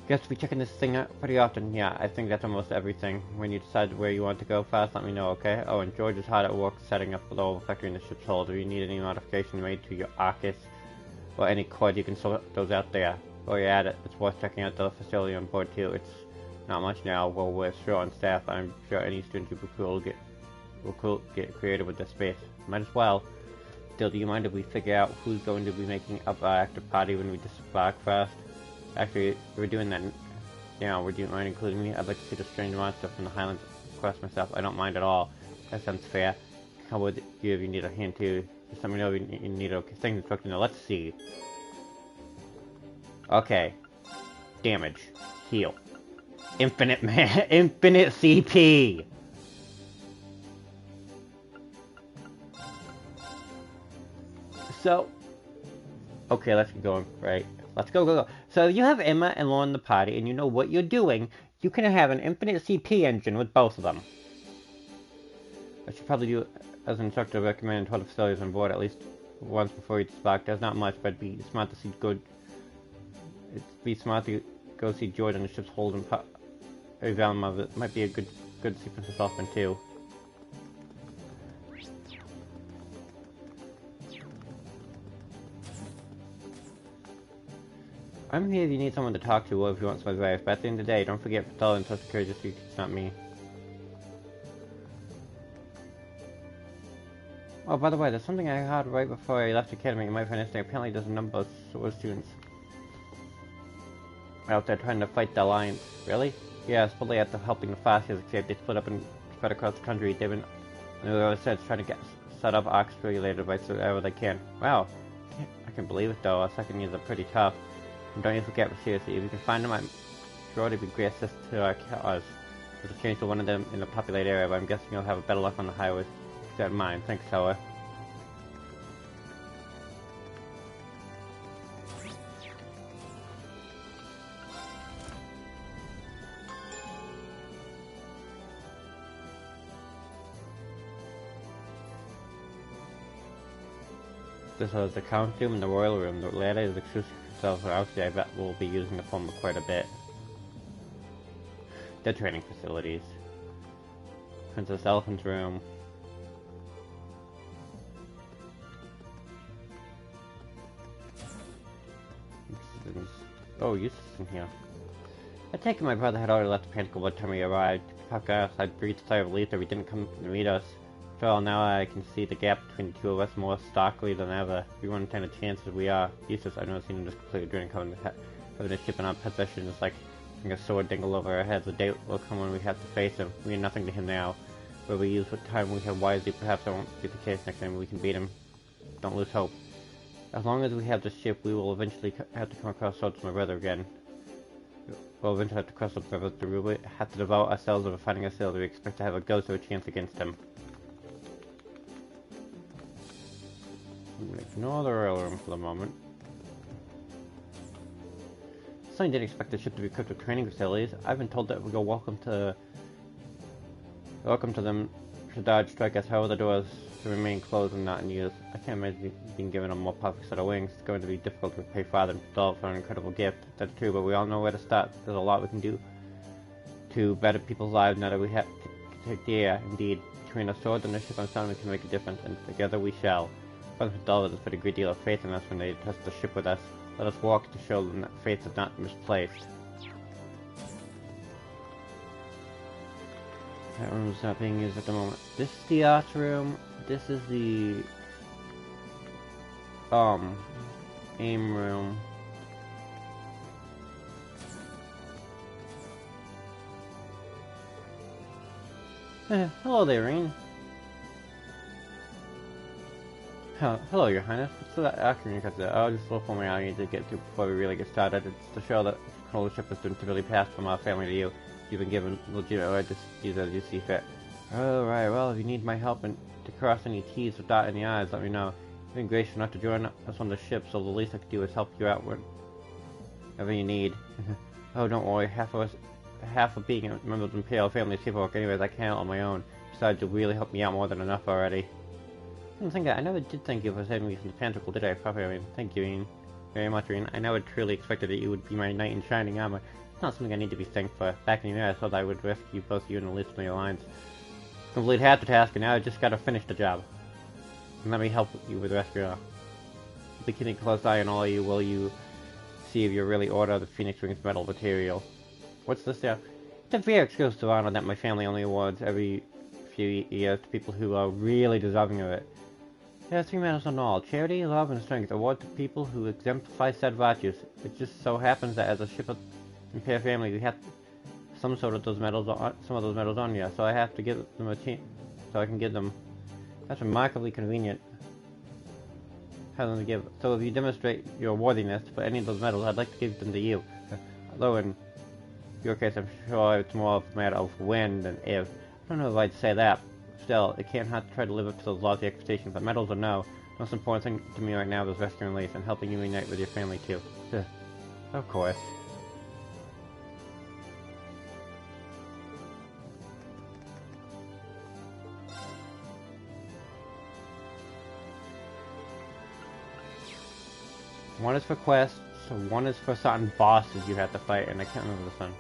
[SPEAKER 1] Guess we'll be checking this thing out pretty often. Yeah, I think that's almost everything. When you decide where you want to go fast, let me know, okay? Oh, and George is hard at work setting up the little factory in the ship's hold. If you need any modification made to your Arcus or any cord, you can sort those out there. While you're at it, it's worth checking out the facility on board too. It's not much now, well, we're short on staff. I'm sure any student will get creative with this space. Might as well. Still, do you mind if we figure out who's going to be making up our active party when we disembark first? Actually, we're doing that now. Would you mind including me? I'd like to see the strange monster from the Highlands quest myself. I don't mind at all. That sounds fair. How would you if you need a hand too? Just let me know if you need a thing to talk to. Now, let's see. Okay. Damage. Heal. Infinite CP! So, okay, let's get going, right? Let's go. So you have Emma and Lauren in the party, and you know what you're doing. You can have an infinite CP engine with both of them. I should probably do, as an instructor, recommend 12 facilities on board at least once before each spark. There's not much, but it'd be smart to see good. It'd be smart to go see George on the ship's hold and evaluate of it. Might be a good sequence of Southman too. I'm here if you need someone to talk to or if you want some advice, but at the end of the day, don't forget Patel and Social Security just it's not me. Oh, by the way, there's something I heard right before I left the academy. You might find interesting. Apparently there's a number of SWORD students out there trying to fight the Alliance. Really? Yeah, supposedly after helping the Fascists escape, they split up and spread across the country. They've been, on the other side, trying to get set up Ox-regulated devices wherever they can. Wow. I can believe it though. Our second years are pretty tough. And don't you forget, but seriously, if you can find them, I'm sure they'd be great assist to our cause. There's a change to one of them in the populated area, but I'm guessing you'll have a better luck on the highways. Keep that in mind. Thanks, Hella. This has the council room and the royal room. The latter is exclusive for itself, but obviously I bet we'll be using the former quite a bit. The training facilities. Princess Elephant's room. Oh, Eustace in here. I take it my brother had already left the Pentacle by the time we arrived. Fuck us, I breathed a sigh of relief that he didn't come to meet us. Well, now I can see the gap between the two of us more starkly than ever. We won't stand a chance as we are. Eustace, I've never seen him just completely drink, having a ship in our possession is like having a sword dangle over our heads. The day will come when we have to face him. We are nothing to him now. Where we use what time we have wisely, perhaps that won't be the case next time we can beat him. Don't lose hope. As long as we have this ship, we will eventually have to come across swords with my brother again. We'll eventually have to cross the river to we have to devote ourselves over finding a sailor. We expect to have a ghost of a chance against him. Ignore the royal room for the moment. Certainly didn't expect the ship to be equipped with training facilities. I've been told that we go welcome to them to dodge strike us. However, the doors to remain closed and not in use. I can't imagine being given a more perfect set of wings. It's going to be difficult to repay Father and Adolf for an incredible gift. That's true, but we all know where to start. There's a lot we can do to better people's lives now that we have to take the air. Indeed, between a sword and a ship, I'm certain we can make a difference, and together we shall. Father Adolf has put a great deal of faith in us when they trust the ship with us. Let us walk to show them that faith is not misplaced. That room's not being used at the moment. This is the arts room. This is the aim room. Hello there, Rain. Hello, Your Highness. What's that acronym you got there? Oh, just a little formality I need to get to before we really get started. It's to show that controllership has been typically passed from our family to you. You've been given legitimate right to use it as you see fit. Oh, right. Well, if you need my help and to cross any T's or dot any I's, let me know. You've been gracious enough to join us on the ship, so the least I can do is help you out whenever you need. Oh, don't worry. Half of being a member of the Imperial family is paperwork anyways. I can't on my own. Besides, you'll really help me out more than enough already. I never did thank you for saving me from the Pentacle, did I? Probably, thank you, Ian. Very much, Ian. I never truly expected that you would be my knight in shining armor. It's not something I need to be thanked for. Back in the year, I thought I would rescue both you and the least of my alliance. Complete half the task, and now I just gotta finish the job. And let me help you with the rest of your... I'll be keeping a close eye on all of you while you see if you really order the Phoenix Wings metal material. What's this there? It's a very exclusive honor that my family only awards every few years to people who are really deserving of it. There are 3 medals on all: charity, love, and strength, award to people who exemplify said virtues. It just so happens that as a ship of Imperial family, we have some of those medals on you, so I have to give them a chance, so I can give them. That's remarkably convenient. Have them to give. So if you demonstrate your worthiness to put any of those medals, I'd like to give them to you. Although in your case, I'm sure it's more of a matter of when than if. I don't know if I'd say that. Still, it can't hurt to try to live up to those lofty expectations, but medals or no, the most important thing to me right now is rescuing Elise and helping you unite with your family too. Of course. One is for quests, one is for certain bosses you have to fight, and I can't remember this one.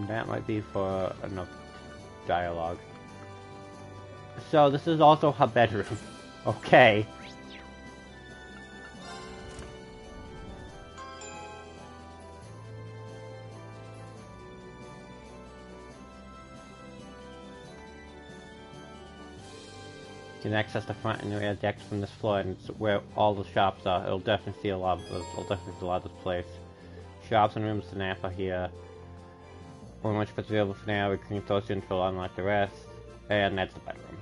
[SPEAKER 1] That might be for enough dialogue. So this is also her bedroom. Okay. You can access the front and rear decks from this floor, and it's where all the shops are. It'll definitely see a lot of this. It'll definitely see a lot of this place. Shops and rooms to nap are here. Only much what's available for now. We can throw students will unlock the rest, and that's the bedroom.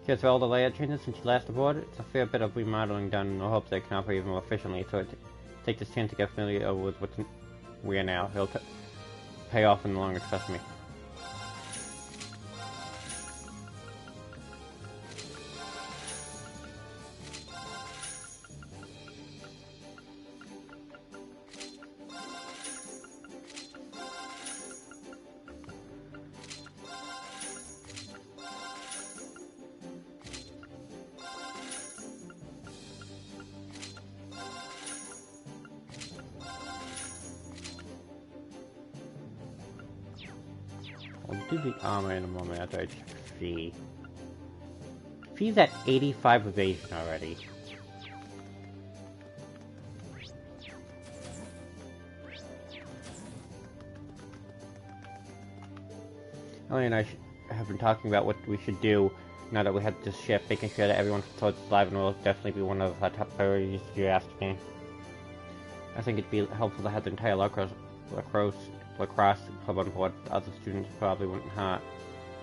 [SPEAKER 1] Here's where all the layout changes since you last aboard. It's a fair bit of remodeling done in the hopes they can operate even more efficiently. So take this chance to get familiar with what's we are now. It'll pay off in the long run, trust me. I'll do the armor in a moment after I check Fee. Fee's at 85 evasion already. Ellie and I have been talking about what we should do now that we have this ship, making sure that everyone's thoughts alive and will definitely be one of our top priorities if you ask me. I think it'd be helpful to have the entire lacrosse club on board. The other students probably wouldn't hurt.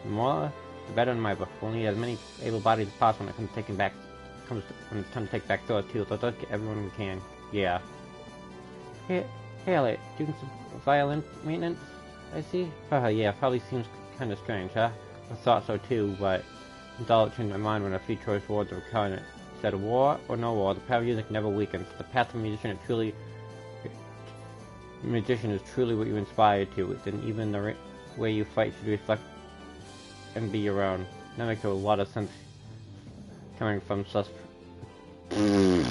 [SPEAKER 1] The more, the better in my book. We'll need as many able bodies as possible when it when it's time to take back Thor too. So let's get everyone we can. Yeah. Hey, Elliot, doing some violin maintenance? I see. Yeah, probably seems kind of strange, huh? I thought so too, but it's all changed my mind when a few choice words were recurring. Instead of war or no war, the power of music never weakens. The path of a musician is truly what you inspire to. Then even the way you fight should reflect and be your own. That makes a lot of sense coming from such. I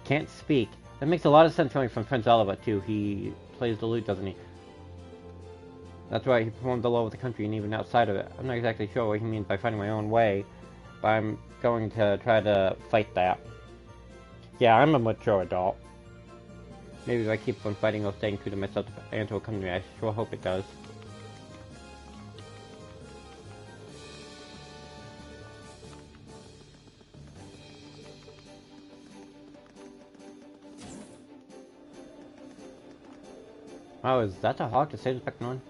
[SPEAKER 1] can't speak. That makes a lot of sense coming from Prince Oliver too. He plays the lute, doesn't he? That's right, he performed all over the country and even outside of it. I'm not exactly sure what he means by finding my own way, but I'm going to try to fight that. Yeah, I'm a mature adult. Maybe if I keep on fighting, I'll stay true to myself. The answer will come to me. I sure hope it does. Oh, is that a hawk to say respect no one?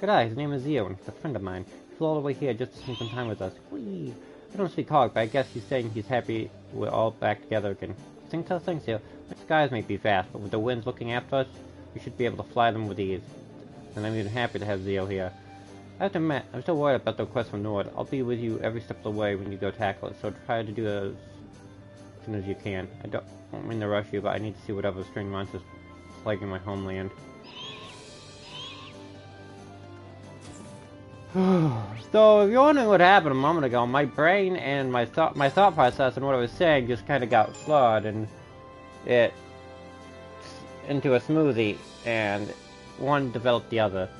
[SPEAKER 1] Good eye, his name is Zio, and he's a friend of mine. He flew all the way here just to spend some time with us. Whee! I don't speak hawk, but I guess he's saying he's happy we're all back together again. Think so, thanks, Zio. The skies may be fast, but with the winds looking after us, we should be able to fly them with ease. And I'm even happy to have Zio here. I have to admit, I'm still worried about the request from Nord. I'll be with you every step of the way when you go tackle it, so try to do it as soon as you can. I don't mean to rush you, but I need to see whatever strange monsters plaguing my homeland. So, if you're wondering what happened a moment ago, my brain and my thought process and what I was saying just kind of got flawed, and it into a smoothie, and one developed the other.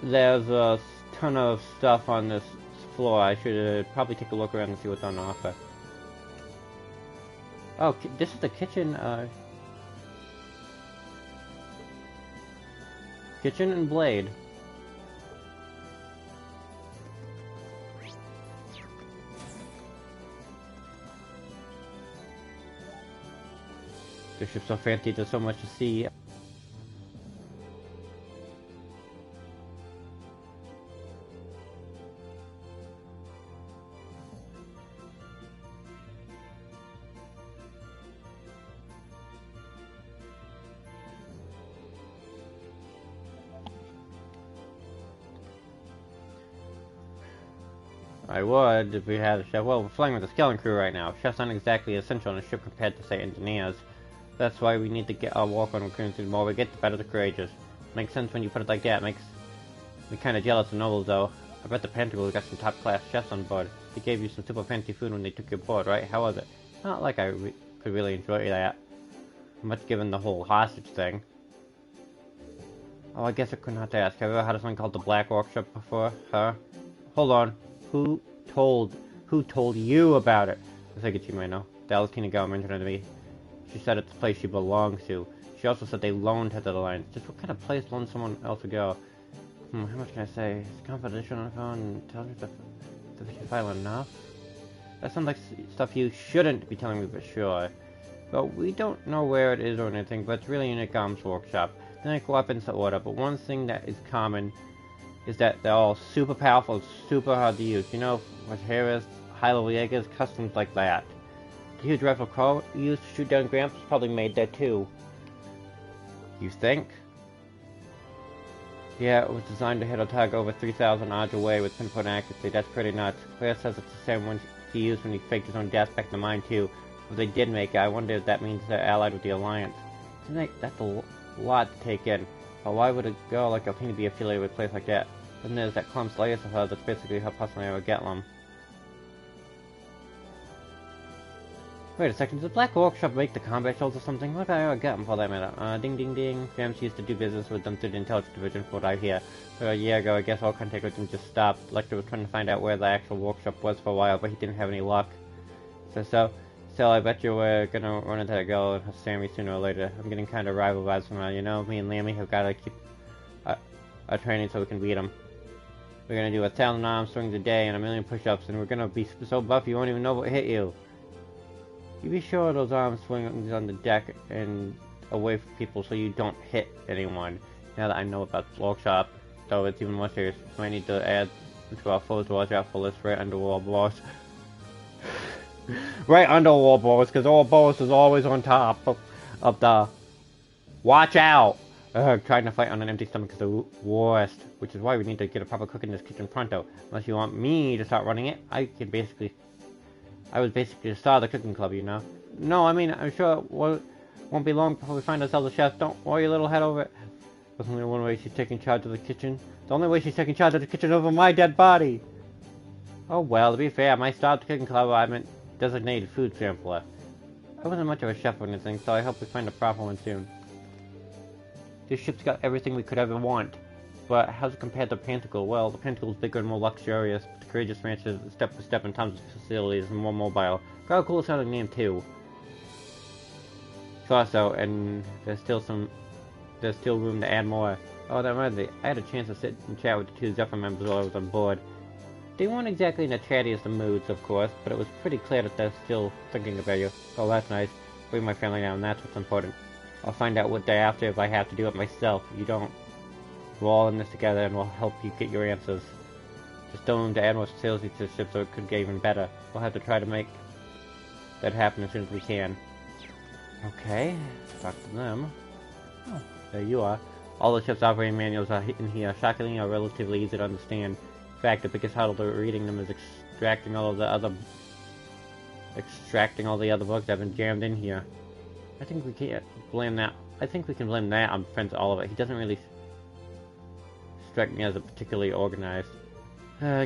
[SPEAKER 1] There's a ton of stuff on this floor. I should probably take a look around and see what's on offer. Oh, this is the kitchen. Kitchen and blade. The ship's so fancy, there's so much to see. I would if we had a chef. Well, we're flying with a skeleton crew right now. Chefs aren't exactly essential on a ship compared to, say, engineers. That's why we need to get our walk on recruiting. The more we get, the better the courageous. Makes sense when you put it like that. Makes me kind of jealous of Nobles, though. I bet the Pentacle got some top-class chefs on board. They gave you some super fancy food when they took your board, right? How was it? Not like I could really enjoy that. Much given the whole hostage thing. Oh, I guess I couldn't have to ask. Have you ever had something called the Black Workshop before? Huh? Hold on. Who told you about it? I think you might know. The Alatina girl mentioned it to me. She said it's the place she belongs to. She also said they loaned her to the Alliance. Just what kind of place loaned someone else to go? How much can I say? Is competition on the phone and tell me stuff that we should file enough? That sounds like stuff you shouldn't be telling me for sure. But we don't know where it is or anything, but it's really in a arms workshop. They make weapons to order, but one thing that is common is that they're all super powerful and super hard to use. You know, with Harris, high-level Jaegers, customs like that. The huge rifle Crow used to shoot down Gramps was probably made there too. You think? Yeah, it was designed to hit a target over 3,000 odds away with pinpoint accuracy. That's pretty nuts. Claire says it's the same one he used when he faked his own death back in the mine too. If they did make it, I wonder if that means they're allied with the Alliance. That's a lot to take in. But why would a girl like Alpina be affiliated with a place like that? Then there's that Clump Slayers of hers that's basically her personal area Getlam. Wait a second, does the Black Workshop make the combat shells or something? What about Getlam for that matter? Ding ding ding. James used to do business with them through the Intelligence Division from what I hear. A year ago, I guess all contact with them just stopped. Lecter was trying to find out where the actual workshop was for a while, but he didn't have any luck. So I bet you we're gonna run into that girl and her Sammy sooner or later. I'm getting kind of rival vibes from her, you know? Me and Lammy have gotta keep our training so we can beat them. We're gonna do 1,000 arm swings a day and 1,000,000 push-ups, and we're gonna be so buff you won't even know what hit you. You be sure those arm swings on the deck and away from people so you don't hit anyone. Now that I know about the workshop, though it's even more serious, we might need to add to our foes to watch out for list right under wall blows. Right under wall blows, because all blows is always on top of the... Watch out! Trying to fight on an empty stomach is the worst, which is why we need to get a proper cook in this kitchen pronto. Unless you want me to start running it, I was basically the star of the cooking club, you know? No, I mean, I'm sure it won't be long before we find ourselves a chef. Don't worry your little head over it. There's only one way she's taking charge of the kitchen. The only way she's taking charge of the kitchen over my dead body! Oh well, to be fair, my star of the cooking club, I meant designated food sampler. I wasn't much of a chef or anything, so I hope we find a proper one soon. This ship's got everything we could ever want. But how's it compared to the Pentacle? Well, the Pentacle's bigger and more luxurious, but the Courageous Ranch is step by step in terms of facilities and more mobile. Got a cool sounding name too. Thought so, and there's still room to add more. Oh, that reminds me, I had a chance to sit and chat with the 2 Zephyr members while I was on board. They weren't exactly in the chattiest of moods, of course, but it was pretty clear that they're still thinking about you. Oh, that's nice. Bring my family down, that's what's important. I'll find out what day after if I have to do it myself. You don't. We're all in this together and we'll help you get your answers. There's still room to add more facilities to the ship so it could get even better. We'll have to try to make that happen as soon as we can. Okay, talk to them. Oh, there you are. All the ship's operating manuals are in here. Shockingly are relatively easy to understand. In fact, the biggest hurdle to reading them is extracting all the other books that have been jammed in here. I think we can't blame that. I think we can blame that on Prince Oliver. He doesn't really strike me as a particularly organized.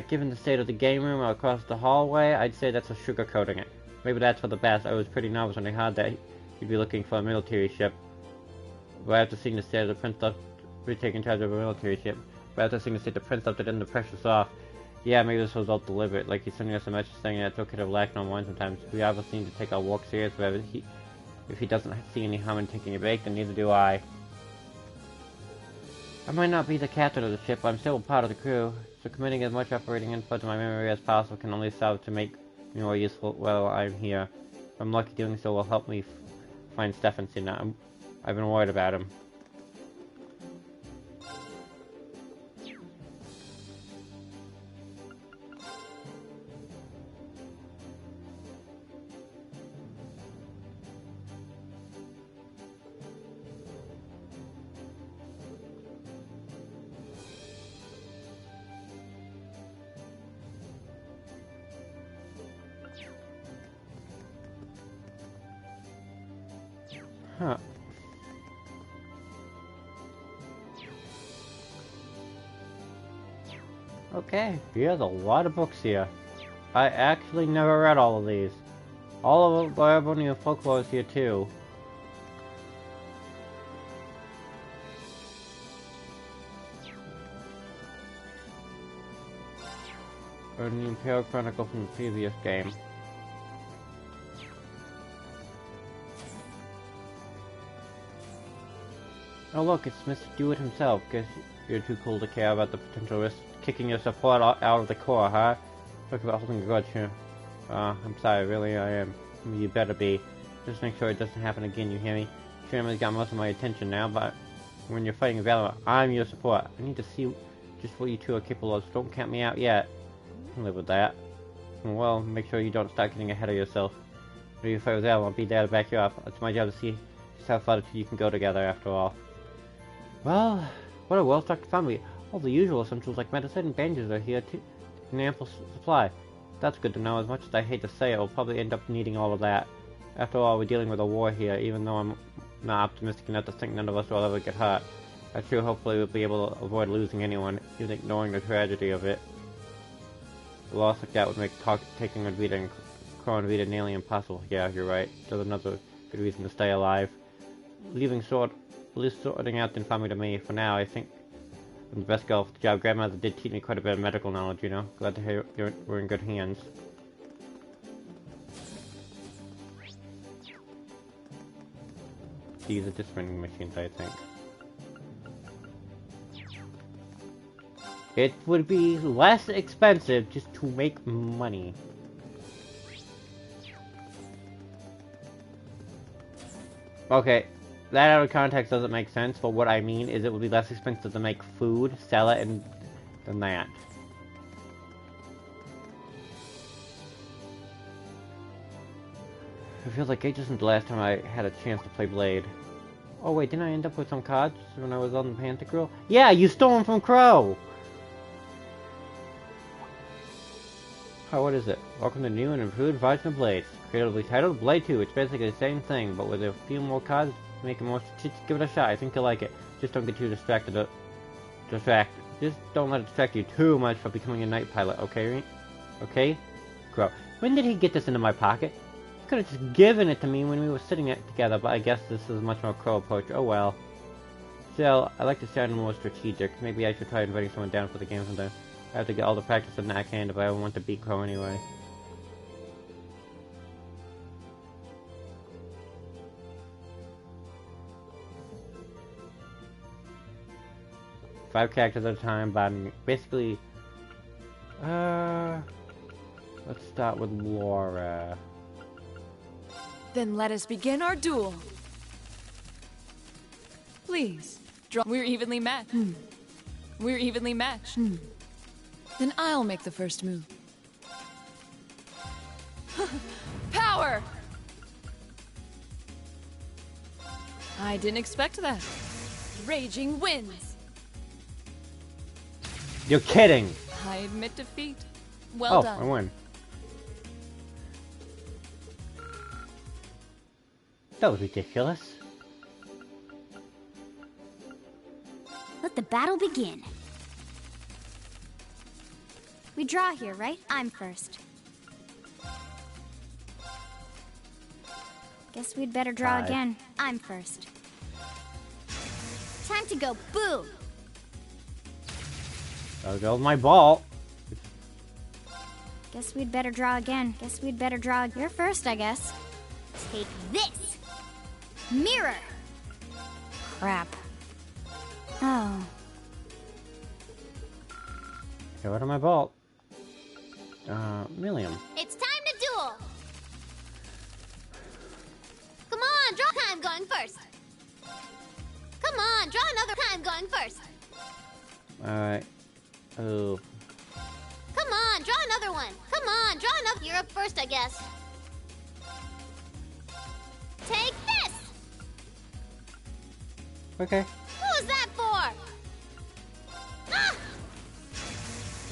[SPEAKER 1] Given the state of the game room across the hallway, I'd say that's a sugarcoating it. Maybe that's for the best. I was pretty nervous when I heard that he'd be looking for a military ship. But after seeing the state of the Prince left, we're taking charge of a military ship. But after seeing the state the Prince left it in, the pressure's off. Yeah, maybe this was all deliberate. Like he's sending us a message saying that it's okay to relax on one sometimes. We obviously need to take our walk serious, but if he doesn't see any harm in taking a break, then neither do I. I might not be the captain of the ship, but I'm still a part of the crew, so committing as much operating input to my memory as possible can only serve to make me more useful while I'm here. If I'm lucky, doing so will help me find Stefan soon. I've been worried about him. Huh. Okay, here's a lot of books here. I actually never read all of these. All of the Erebonian folklore is here too. And the Imperial Chronicle from the previous game. Oh look, it's Mr. Do-It himself. Guess you're too cool to care about the potential risk kicking your support out of the core, huh? Talk about holding a grudge here. I'm sorry, really I am. You better be. Just make sure it doesn't happen again, you hear me? Family's got most of my attention now, but when you're fighting Valor, I'm your support. I need to see just what you two are capable of, so don't count me out yet. I can live with that. Well, make sure you don't start getting ahead of yourself. If you fight with Valor, I'll be there to back you up. It's my job to see just how far you can go together, after all. Well, what a well-stocked family. All the usual essentials like medicine and bandages are here too, in ample supply. That's good to know. As much as I hate to say it, we'll probably end up needing all of that. After all, we're dealing with a war here, even though I'm not optimistic enough to think none of us will ever get hurt. I sure hopefully we'll be able to avoid losing anyone, even ignoring the tragedy of it. A loss like that would make taking Advita and Crown Vita nearly impossible. Yeah, you're right. There's another good reason to stay alive. Leaving sorting out the infamy to me. For now, I think I'm the best girl for the job. Grandmother did teach me quite a bit of medical knowledge, you know. Glad to hear we're in good hands. These are just vending machines, I think. It would be less expensive just to make money. Okay, that out of context doesn't make sense, but what I mean is it would be less expensive to make food, sell it, and than that. It feels like ages since the last time I had a chance to play Blade. Oh wait, didn't I end up with some cards when I was on the Panther Grill? Yeah, you stole them from Crow! Oh, what is it? Welcome to new and improved version of Blade. Creatively titled Blade 2. It's basically the same thing, but with a few more cards to make it more strategic. Give it a shot. I think you'll like it. Just don't get too distracted. Just don't let it distract you too much from becoming a night pilot, okay? Okay? Crow. When did he get this into my pocket? He could have just given it to me when we were sitting together, but I guess this is a much more Crow approach. Oh well. Still, I like to sound more strategic. Maybe I should try inviting someone down for the game sometime. I have to get all the practice in that hand if I want to beat Crow anyway. Five characters at a time, but basically... let's start with Laura.
[SPEAKER 7] Then let us begin our duel. Please, draw. We're evenly matched. We're evenly matched. Then I'll make the first move. Power! I didn't expect that. Raging winds.
[SPEAKER 1] You're kidding!
[SPEAKER 7] I admit defeat. Well done.
[SPEAKER 1] I win. That was ridiculous.
[SPEAKER 10] Let the battle begin. We draw here, right? I'm first. Guess we'd better draw again. I'm first. Time to go boom!
[SPEAKER 1] There goes my ball.
[SPEAKER 10] Guess we'd better draw again. Guess we'd better draw. You're first, I guess. Take this! Mirror! Crap. Oh.
[SPEAKER 1] Get rid of my ball. Milliam.
[SPEAKER 4] It's time to duel! Come on, draw time going first! Come on, draw another time going first!
[SPEAKER 1] Alright. Oh.
[SPEAKER 4] Come on, draw another one! Come on, draw another. You're up first, I guess. Take this!
[SPEAKER 1] Okay.
[SPEAKER 4] What was that for? Ah!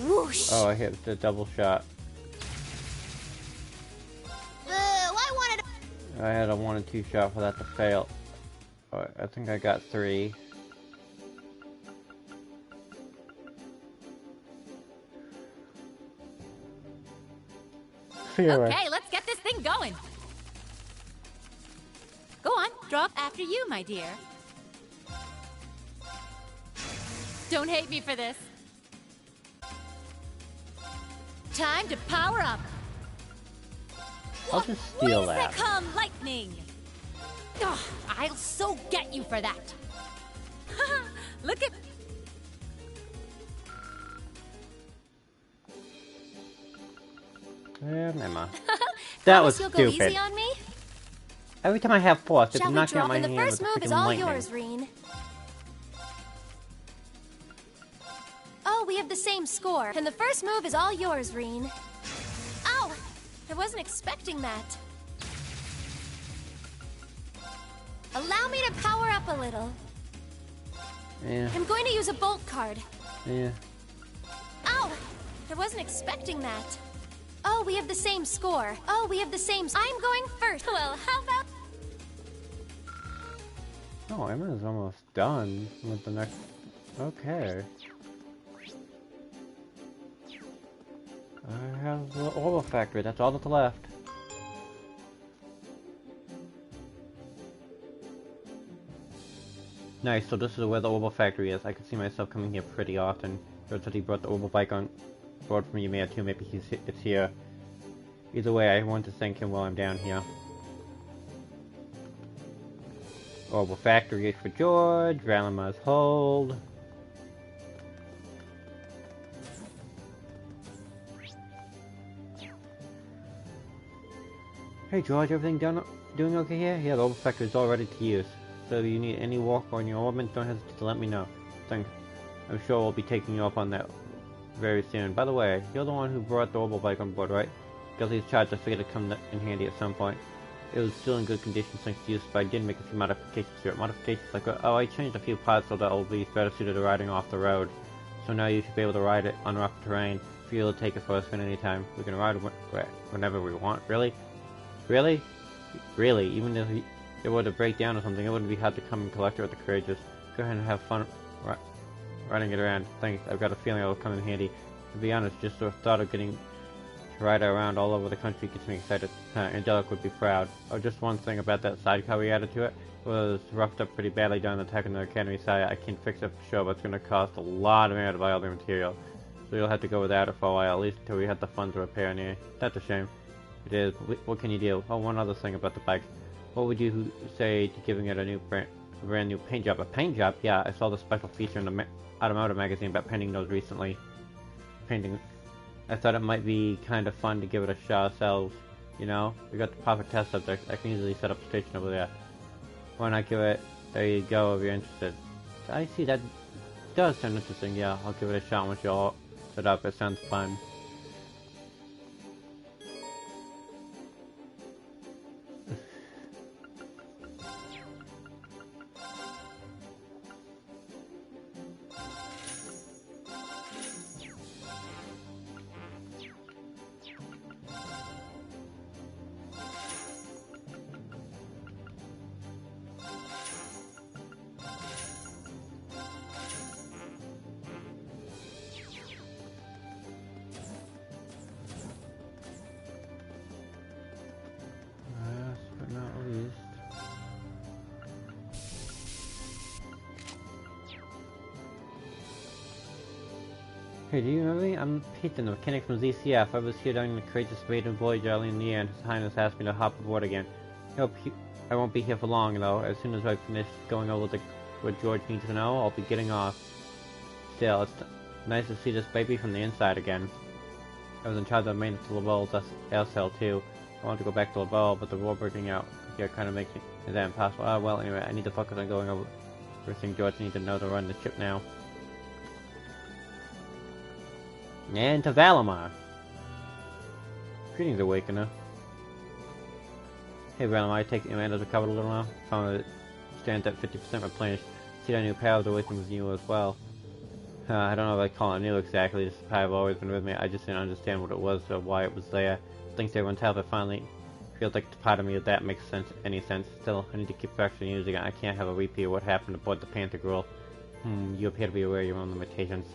[SPEAKER 4] Whoosh!
[SPEAKER 1] Oh, I hit the double shot.
[SPEAKER 4] I wanted.
[SPEAKER 1] I had a 1 and 2 shot for that to fail. I think I got 3.
[SPEAKER 12] Okay, let's get this thing going. Go on, draw after you, my dear. Don't hate me for this. Time to power up.
[SPEAKER 1] I'll just steal that.
[SPEAKER 12] Come, lightning! Ugh, I'll so get you for that. Look at...
[SPEAKER 1] Never. That was
[SPEAKER 20] you'll
[SPEAKER 1] stupid.
[SPEAKER 20] go easy on me?
[SPEAKER 1] Every time I have force, it's
[SPEAKER 20] Shall we
[SPEAKER 1] knocking out
[SPEAKER 20] drop
[SPEAKER 1] my
[SPEAKER 20] in?
[SPEAKER 1] hand
[SPEAKER 20] The
[SPEAKER 1] with
[SPEAKER 20] first
[SPEAKER 1] the
[SPEAKER 20] move is
[SPEAKER 1] freaking
[SPEAKER 20] all
[SPEAKER 1] lightning.
[SPEAKER 20] yours, Reen. Oh, we have the same score. And the first move is all yours, Reen. Ow! I wasn't expecting that. Allow me to power up a little.
[SPEAKER 1] Yeah.
[SPEAKER 20] I'm going to use a bolt card.
[SPEAKER 1] Yeah.
[SPEAKER 20] Ow! I wasn't expecting that. Oh, we have the same score. Oh, we have the same... I'm going first. Well, how about...
[SPEAKER 1] Oh, Emma's almost done with the next... Okay. I have the oil factory, that's all that's left. Nice, so this is where the orbital factory is. I could see myself coming here pretty often. George said he brought the orbital bike on board for me, you may have too, maybe it's here. Either way, I want to thank him while I'm down here. Orbital factory is for George, Valama's hold. Hey George, everything doing okay here? Yeah, the orbital factory is all ready to use. So if you need any walk on your orbit, don't hesitate to let me know. Thanks. I'm sure we'll be taking you up on that very soon. By the way, you're the one who brought the orbital bike on board, right? Guilty's charge, I figured it'd come in handy at some point. It was still in good condition thanks to use, but I did make a few modifications to it. Modifications like, oh, I changed a few parts so that it'll be better suited to riding off the road. So now you should be able to ride it on rough terrain. Feel to take it for us at any time. We can ride whenever we want. Really? Really? Really? Even if it were to break down or something, it wouldn't be hard to come and collect it with the courageous. Go ahead and have fun riding it around. Thanks. I've got a feeling it'll come in handy. To be honest, just the thought of getting to ride it around all over the country gets me excited. Angelic would be proud. Oh, just one thing about that sidecar we added to it. It was roughed up pretty badly during the attack on the Academy side. I can't fix it for sure, but it's going to cost a lot of money to buy all the material. So you'll have to go without it for a while, at least until we have the funds to repair it. That's a shame. It is. What can you do? Oh, one other thing about the bike. What would you say to giving it a brand new paint job? A paint job? Yeah, I saw the special feature in the Automotive magazine about painting those recently. I thought it might be kind of fun to give it a shot ourselves. You know, we got the perfect test subject. I can easily set up a station over there. Why not give it? There you go if you're interested. I see that does sound interesting. Yeah, I'll give it a shot once you're all set up. It sounds fun. Hey, do you remember me? I'm Peyton, the mechanic from ZCF. I was here during the courageous maiden voyage early in the year, and His Highness asked me to hop aboard again. I won't be here for long, though. As soon as I finish going over what George needs to know, I'll be getting off. Still, it's nice to see this baby from the inside again. I was in charge of maintenance to Lavelle's air cell, too. I wanted to go back to Lavelle, but the war breaking out here kind of makes that impossible. Well, anyway, I need to focus on going over everything George needs to know to run the ship now. And to Valamar. Greetings, Awakener. Hey, Valamar, I take it Amanda's recovered a little now? Found that it stands at 50% replenished. See that new power of the Awakener was new as well. I don't know if I call it new exactly, this power has always been with me. I just didn't understand what it was or why it was there. Thanks to everyone's help, I finally feels like part of me that makes any sense. Still, I need to keep practicing using it. I can't have a repeat of what happened aboard the Panther Gruel. You appear to be aware of your own limitations.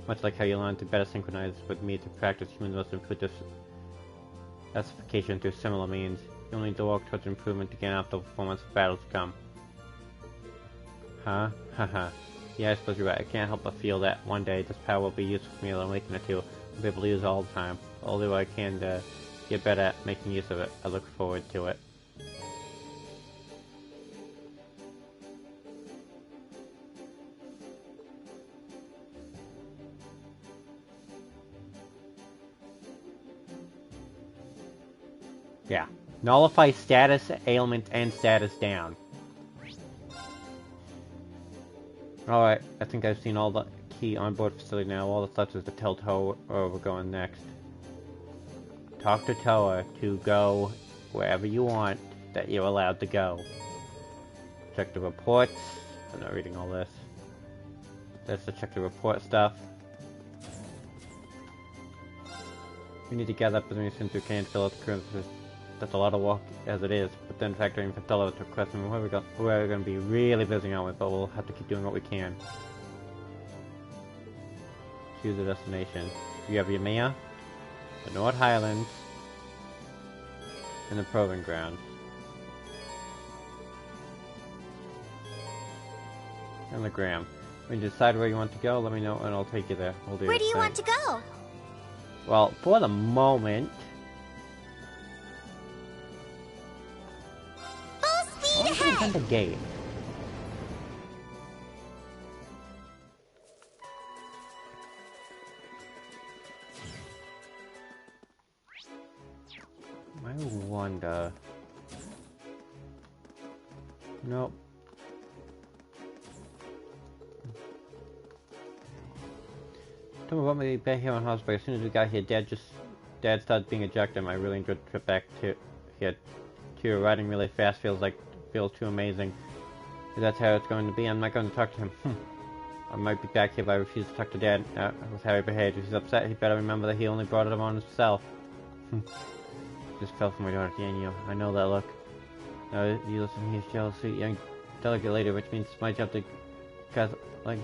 [SPEAKER 1] Much like how you learned to better synchronize with me to practice human wisdom through classification through similar means. You'll need to work towards improvement again after the performance of battles come. Huh? Haha. Yeah, I suppose you're right. I can't help but feel that one day this power will be useful for me to awaken it to. I'll be able to use it all the time. I'll do what I can to get better at making use of it. I look forward to it. Yeah. Nullify status, ailment, and status down. Alright, I think I've seen all the key onboard facility now. All that's left is to tell Toa where we're going next. Talk to Toa to go wherever you want that you're allowed to go. Check the reports. I'm not reading all this. That's to check the report stuff. We need to gather up as many students as we can to fill out the crew. That's a lot of work as it is, but then factoring Fantella to request who we're going to be really busy out with, but we'll have to keep doing what we can. Choose a destination. You have Yamea, the North Highlands, and the Proving Ground. And the Graham. When you decide where you want to go, let me know and I'll take you there. We'll do
[SPEAKER 4] Where do you want to go?
[SPEAKER 1] Well, for the moment...
[SPEAKER 4] Full speed ahead!
[SPEAKER 1] Open the gate. I wonder... Nope. Don't about me back here on Hospital. As soon as we got here, Dad started being ejected. I really enjoyed the trip back to here. Riding really fast feels too amazing. If that's how it's going to be, I'm not going to talk to him. I might be back here, but I refuse to talk to Dad with how he behaved. If he's upset, he better remember that he only brought it on himself. Just fell for my daughter, Daniel. I know that look. Now, you listen, he's jealous, sweet, young, delicate lady, which means it's my job to get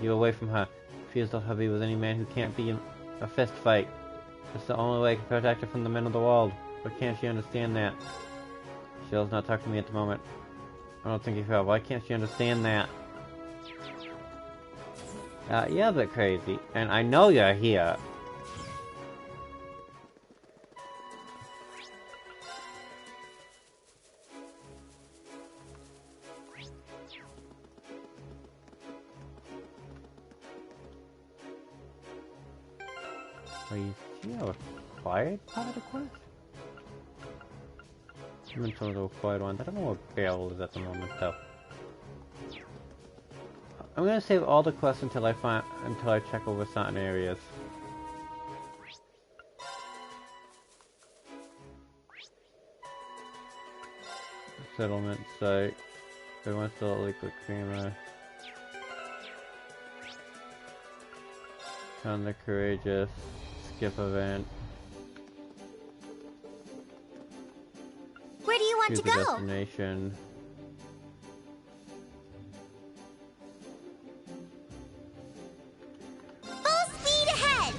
[SPEAKER 1] you away from her. Feels so heavy with any man who can't be in a fist fight. It's the only way I can protect her from the men of the world. But can't she understand that? She does not talk to me at the moment. I don't think you will. Why can't she understand that? You're a bit crazy. And I know you're here. Are you a required part of the quest? I'm into the required one. I don't know what barrel is at the moment though. I'm gonna save all the quests until I check over certain areas. Settlement site. Everyone's still at Liquid Creamer. Con the Courageous. Skip event.
[SPEAKER 4] Where do you want to go?
[SPEAKER 1] Destination.
[SPEAKER 4] Full speed ahead!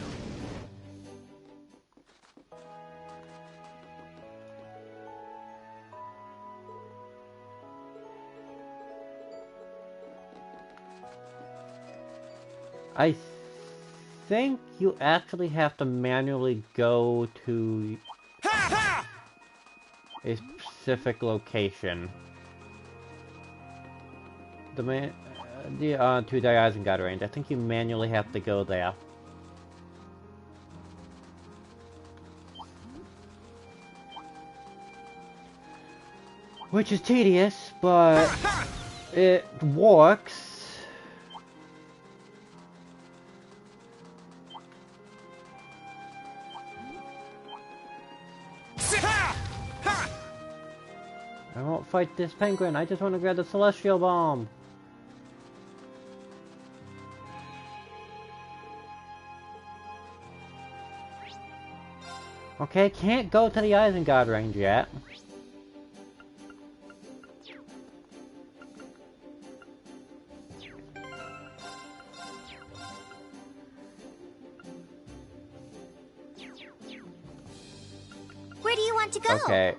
[SPEAKER 1] I think you actually have to manually go to a specific location. To the Isengard range. I think you manually have to go there. Which is tedious, but it works. I won't fight this penguin, I just want to grab the Celestial Bomb! Okay, can't go to the Isengard range yet.
[SPEAKER 4] Where do you want to go?
[SPEAKER 1] Okay,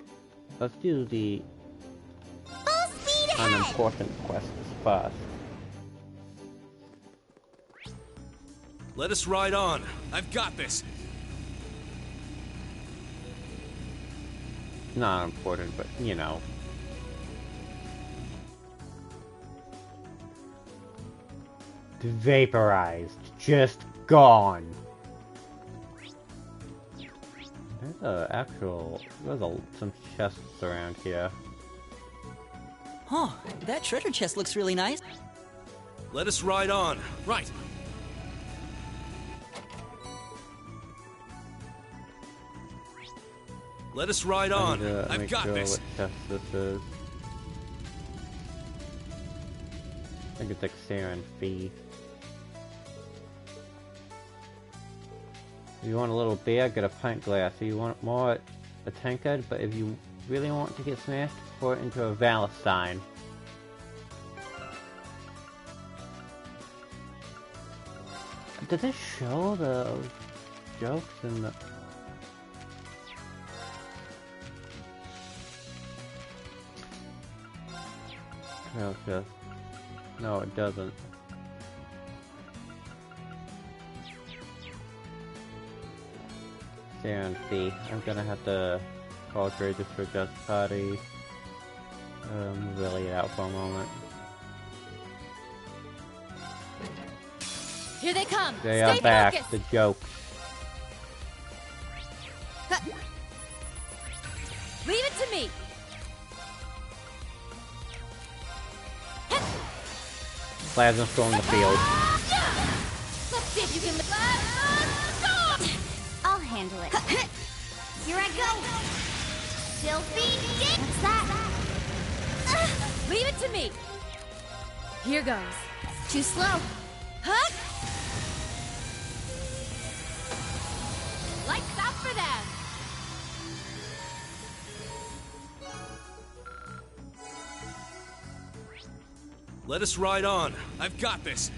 [SPEAKER 1] let's do the
[SPEAKER 4] Full speed ahead!
[SPEAKER 1] unimportant quests first.
[SPEAKER 5] Let us ride on. I've got this.
[SPEAKER 1] Not important, but you know. Vaporized. Just gone. There's some chests around here.
[SPEAKER 18] Huh, that treasure chest looks really nice.
[SPEAKER 5] Let us ride on. Right. Let us ride on. I've got this.
[SPEAKER 1] What chest this is. I think it's like Sarah and Fee. If you want a little beer, get a pint glass. If you want more, a tankard. But if you really want to get smashed, pour it into a Valentine. Did this show the jokes in the... No, it doesn't. Sarah and Fee. I'm gonna have to call Courageous for Just Party. Really it out for a moment.
[SPEAKER 20] Here they come!
[SPEAKER 1] They
[SPEAKER 20] Stay
[SPEAKER 1] are back,
[SPEAKER 20] focused.
[SPEAKER 1] the jokes.
[SPEAKER 20] Leave it to me!
[SPEAKER 1] Plasma storm the field.
[SPEAKER 20] Let's see if you can...
[SPEAKER 4] I'll handle it. Here I go! Sylphie, what's that?
[SPEAKER 20] Leave it to me! Here goes.
[SPEAKER 4] Too slow.
[SPEAKER 20] Huh? Lights out for them!
[SPEAKER 5] Let us ride on. I've got this.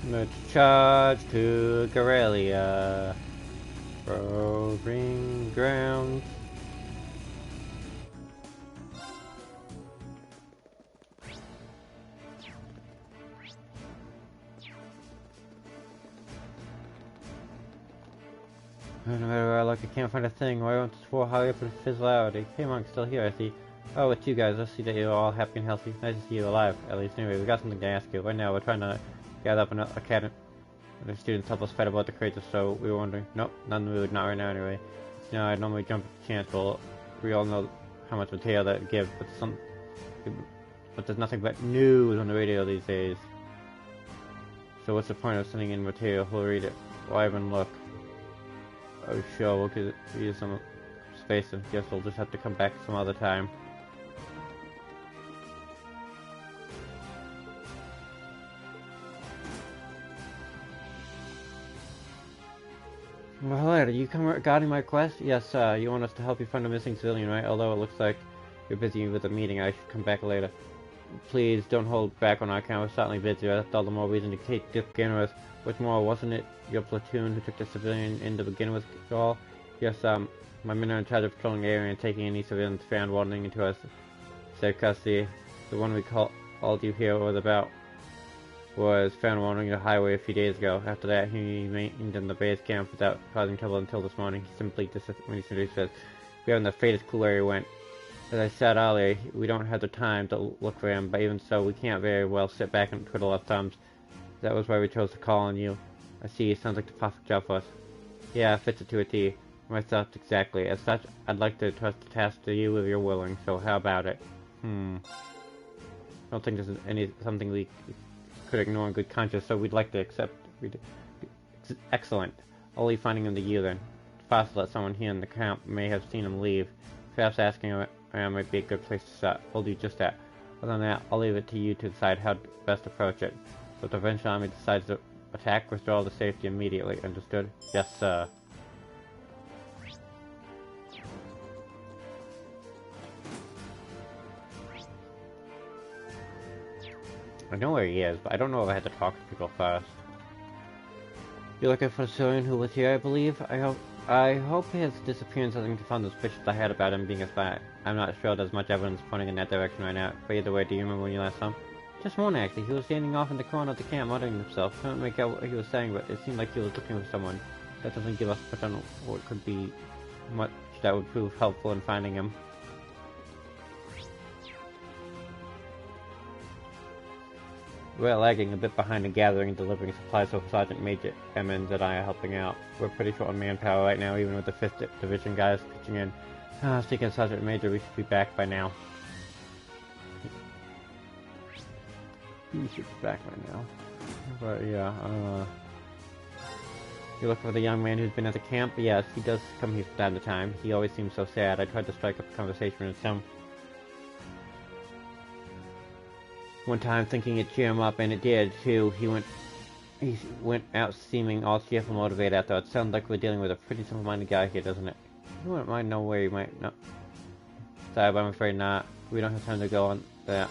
[SPEAKER 1] Let's charge to Corellia. Proving grounds. No matter where I look, I can't find a thing. Why won't this war hurry up and fizzle out? Hey, Monk's still here, I see. Oh, it's you guys. Let's see that you're all happy and healthy. Nice to see you alive, at least. Anyway, we got something to ask you. Right now, we're trying to gather up an academy. The students help us fight about the creators, so we were wondering. Nope, not in the mood. Not right now, anyway. You know, I normally jump at the chance. Well, we all know how much material that give, but there's nothing but news on the radio these days. So what's the point of sending in material? Who'll read it? Why even look? Oh, sure, we could use some space, and guess we'll just have to come back some other time. Well, hello, you come regarding my quest? Yes, you want us to help you find a missing civilian, right? Although it looks like you're busy with a meeting, I should come back later. Please, don't hold back on our account, we're certainly busy, that's all the more reason to take to begin with. What's more, wasn't it your platoon who took the civilian in to begin with, all? Yes, my men are in charge of patrolling the area and taking any civilians found wandering into us. Said custody. The one we called you here was found wandering the highway a few days ago. After that, he remained in the base camp without causing trouble until this morning. He simply says, we haven't the faintest clue where he went. As I said earlier, we don't have the time to look for him, but even so, we can't very well sit back and twiddle our thumbs. That was why we chose to call on you. I see, it sounds like the perfect job for us. Yeah, it fits it to a T. My thoughts exactly. As such, I'd like to trust the task to you if you're willing, so how about it? I don't think this is something we could ignore in good conscience, so we'd like to accept. Excellent. I'll leave finding him to you then. It's possible that someone here in the camp may have seen him leave. Perhaps asking around might be a good place to start. We'll do just that. Other than that, I'll leave it to you to decide how to best approach it. So if the provincial army decides to attack, restore the safety immediately. Understood? Yes, sir. I know where he is, but I don't know if I had to talk to people first. You're looking for the civilian who was here, I believe? I hope his disappearance hasn't confirmed the suspicions I had about him being a spy. I'm not sure there's much evidence pointing in that direction right now, but either way, do you remember when you last saw him? Just one, actually. He was standing off in the corner of the camp, muttering to himself. Couldn't make out what he was saying, but it seemed like he was looking for someone. That doesn't give us potential what could be much that would prove helpful in finding him. We're lagging a bit behind in gathering and delivering supplies, so Sergeant Major Emmons and I are helping out. We're pretty short on manpower right now, even with the 5th Division guys pitching in. Speaking of Sergeant Major, we should be back by now. He should be back by now. But yeah, you're looking for the young man who's been at the camp? Yes, he does come here from time to time. He always seems so sad. I tried to strike up a conversation with him one time, thinking it'd cheer him up, and it did too. He went out seeming all cheerful, motivated after. It sounds like we're dealing with a pretty simple-minded guy here, doesn't it? You wouldn't mind no way you might know. Sorry, but I'm afraid not. We don't have time to go on that.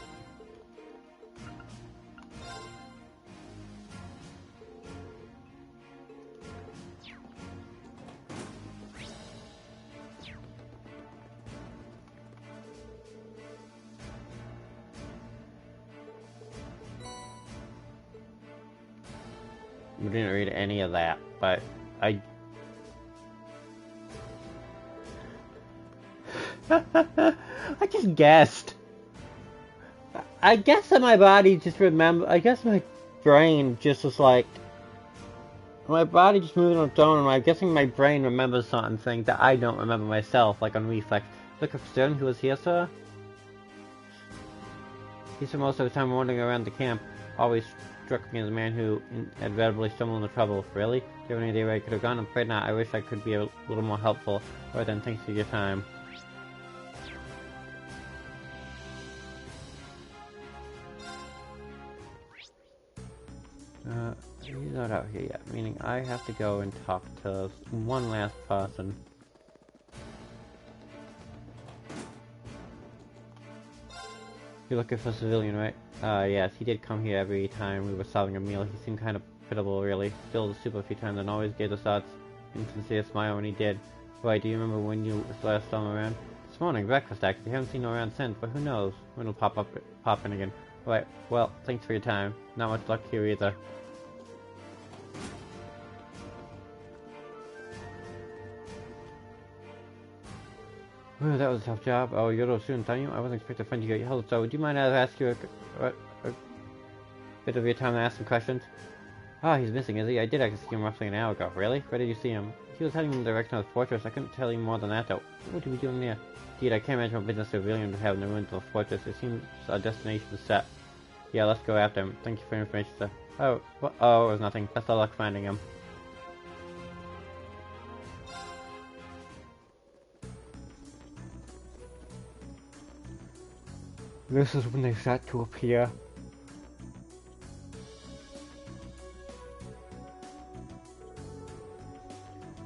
[SPEAKER 1] We didn't read any of that, but I just guessed. I guess that my body just I guess my brain just was like, my body just moving on its own, and I'm guessing my brain remembers certain things that I don't remember myself, like on reflex. Look at Stern, who was here, sir? He spent most of the time wandering around the camp, always struck me as a man who inevitably stumbled into trouble. Really? Do you have any idea where I could have gone? I'm afraid not. I wish I could be a little more helpful. Alright then, thanks for your time. He's not out here yet, meaning I have to go and talk to one last person. You're looking for a civilian, right? Yes, he did come here every time we were serving a meal. He seemed kind of pitiable, really. Spilled the soup a few times and always gave us an insincere smile when he did. Why, do you remember when you last saw him around? This morning, breakfast, actually. Haven't seen him around since, but who knows when he'll pop in again. Right, well, thanks for your time. Not much luck here either. Ooh, that was a tough job. Oh, you're those students, aren't you? I wasn't expecting to find you here. Hello, so would you mind I ask you a bit of your time to ask some questions? Ah, he's missing, is he? I did actually see him roughly an hour ago. Really? Where did you see him? He was heading in the direction of the fortress. I couldn't tell you more than that, though. What would he be doing there? Indeed, I can't imagine what business a civilian would have in the ruins of the fortress. It seems our destination is set. Yeah, let's go after him. Thank you for your information, sir. Oh, oh, it was nothing. Best of luck finding him. This is when they start to appear.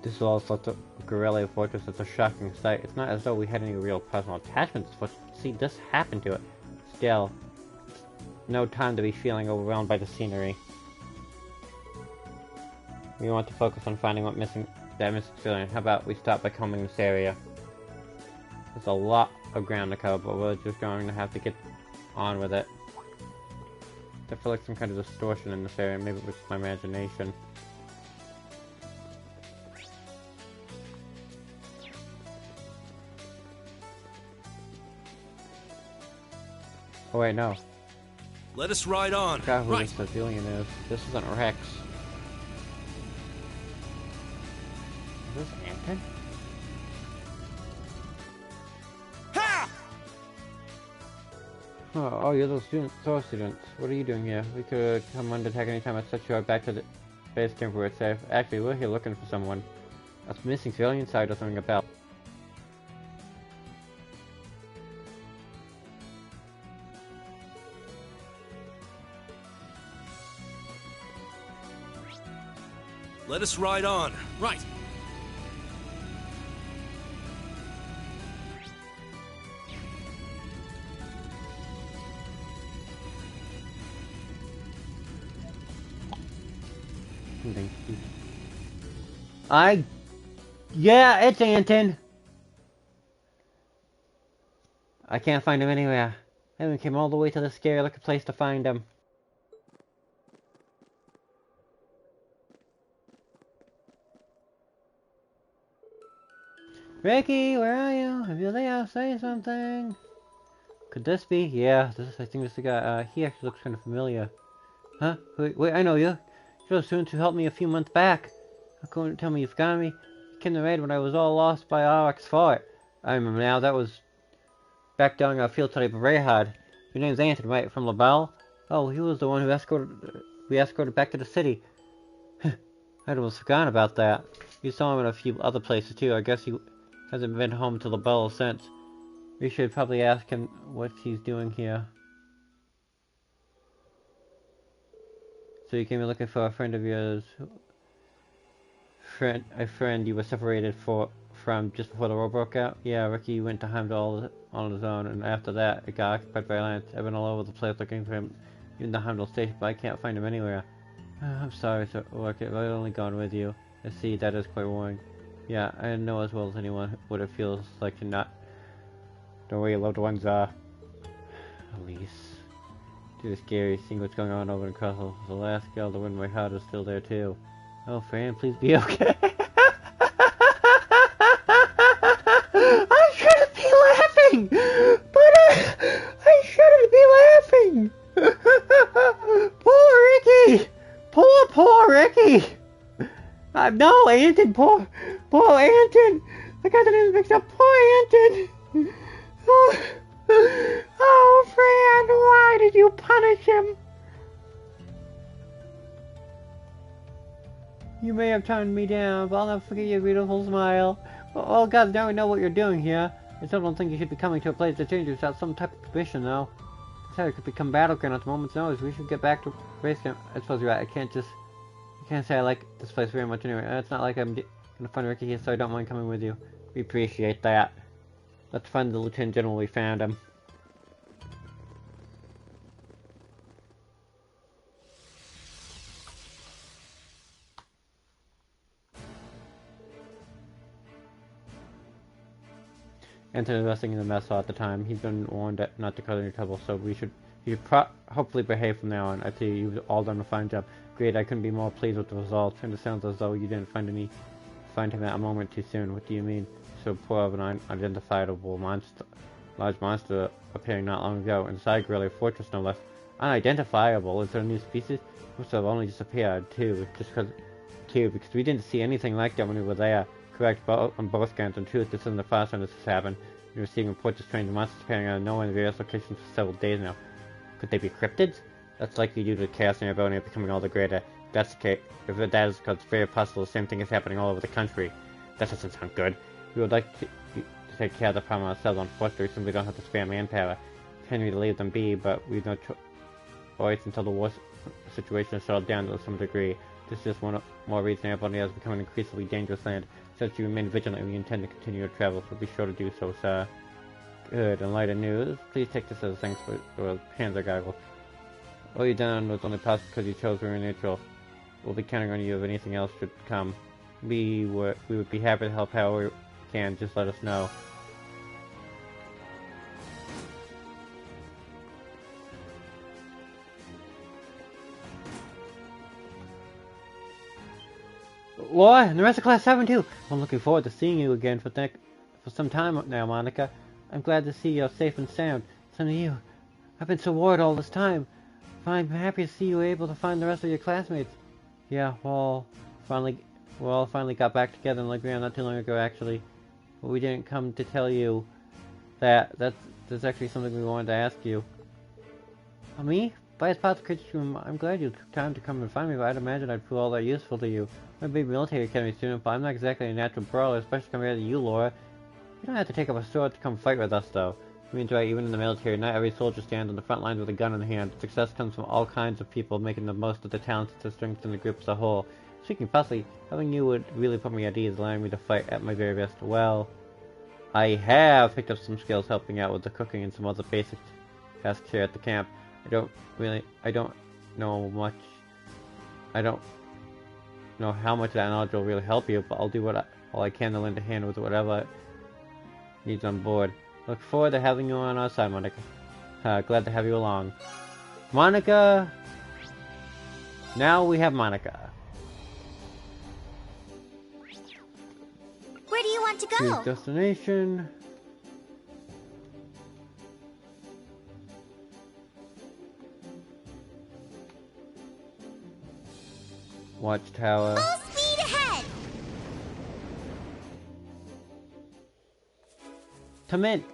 [SPEAKER 1] This is all sorts of guerrilla fortress. It's a shocking sight. It's not as though we had any real personal attachments to see this happen to it. Still, no time to be feeling overwhelmed by the scenery. We want to focus on finding that missing civilian. How about we start by combing this area? There's a lot of ground to cover, but we're just going to have to get on with it. I feel like some kind of distortion in this area. Maybe it was my imagination. Oh wait, no.
[SPEAKER 9] Let us ride on.
[SPEAKER 1] I forgot who this civilian is. This isn't Rex. Is this Anton? Oh, you're those students, What are you doing here? We could come under attack anytime. I set you right back to the base camp where it's safe. Actually, we're here looking for someone. A missing civilian side or something about.
[SPEAKER 9] Let us ride on.
[SPEAKER 17] Right.
[SPEAKER 1] Yeah, it's Anton. I can't find him anywhere. I even came all the way to the scary looking place to find him. Ricky, where are you? If you're there, say something. Could this be? Yeah, I think this guy, he actually looks kind of familiar. Huh? Wait, I know you. You're the student who helped me a few months back. How come you tell me you forgot me? You came to raid when I was all lost by RX Fort. I remember now, that was back during our field study of Rayhard. Your name's Anton, right? From LaBelle? Oh, he was the one who we escorted back to the city. I'd almost forgotten about that. You saw him in a few other places too. I guess he hasn't been home to LaBelle since. We should probably ask him what he's doing here. So you came looking for a friend of yours. A friend you were separated from just before the war broke out? Yeah, Ricky went to Heimdall on his own, and after that, it got occupied by Lance. I've been all over the place looking for him, even the Heimdall station, but I can't find him anywhere. I'm sorry, sir. Look, I've only gone with you. I see, that is quite worrying. Yeah, I know as well as anyone what it feels like to not know where your loved ones are. Elise. Too scary seeing what's going on over in Castle. The last girl to win my heart is still there too. Oh, Fran, please be okay. I shouldn't be laughing! But I shouldn't be laughing! Poor Ricky! Poor Ricky! No, Anton, poor Anton! I got the names mixed up. Poor Anton! Oh, Fran, why did you punish him? You may have turned me down, but I'll never forget your beautiful smile. Well, God, now we know what you're doing here. I still don't think you should be coming to a place that changes without some type of permission, though. I said it could become battleground at the moment's notice. We should get back to base camp. I suppose you're right. I can't say I like this place very much anyway. It's not like I'm gonna find Ricky here, so I don't mind coming with you. We appreciate that. Let's find the Lieutenant General. We found him. Anton is resting in the mess hall at the time. He's been warned not to cause any trouble, so he should hopefully behave from now on. I tell you, you've all done a fine job. Great, I couldn't be more pleased with the results. And it sounds as though you didn't find him at a moment too soon. What do you mean? So poor of an unidentifiable large monster appearing not long ago inside Gorilla Fortress, no less. Unidentifiable? Is there a new species? Must have only just appeared too, because we didn't see anything like that when we were there. Correct, on both counts. In truth, this isn't the first time this has happened. We're receiving reports of strange monsters appearing out of nowhere in various locations for several days now. Could they be cryptids? That's likely due to the chaos and ability becoming all the greater. That's the case. If that is because it's very possible the same thing is happening all over the country. That doesn't sound good. We would like to take care of the problem ourselves. Unfortunately, we simply don't have to spare manpower. Henry to leave them be, but we've no choice until the war situation is settled down to some degree. This is just one more reason Airborne has become an increasingly dangerous land. Since you remain vigilant, we intend to continue your travels, so be sure to do so, sir. Good. In light of news, please take this as thanks for Panzer goggles. All you done was only possible because you chose to remain neutral. We'll be counting on you if anything else should come. We would be happy to help however we can. Just let us know. Laura, and the rest of Class 7 too. I'm looking forward to seeing you again for some time now, Monica. I'm glad to see you're safe and sound. Same to you. I've been so worried all this time. I'm happy to see you able to find the rest of your classmates. Yeah, we all finally got back together in Legrand not too long ago, actually. But we didn't come to tell you that. That's actually something we wanted to ask you. Me? By its path I'm glad you took time to come and find me, but I'd imagine I'd prove all that useful to you. I'm a big military academy student, but I'm not exactly a natural brawler, especially compared to you, Laura. You don't have to take up a sword to come fight with us, though. I mean, right, even in the military, not every soldier stands on the front lines with a gun in hand. Success comes from all kinds of people making the most of the talents to strengthen the group as a whole. Speaking personally, having you would really put me at ease, allowing me to fight at my very best. Well, I have picked up some skills helping out with the cooking and some other basic tasks here at the camp. I don't know much. I don't know how much that knowledge will really help you, but I'll do all I can to lend a hand with whatever needs on board. Look forward to having you on our side, Monica. Glad to have you along. Monica! Now we have Monica.
[SPEAKER 4] Where do you want to
[SPEAKER 1] Choose
[SPEAKER 4] go?
[SPEAKER 1] destination. Watchtower.
[SPEAKER 4] Full speed ahead!
[SPEAKER 1] To Mint,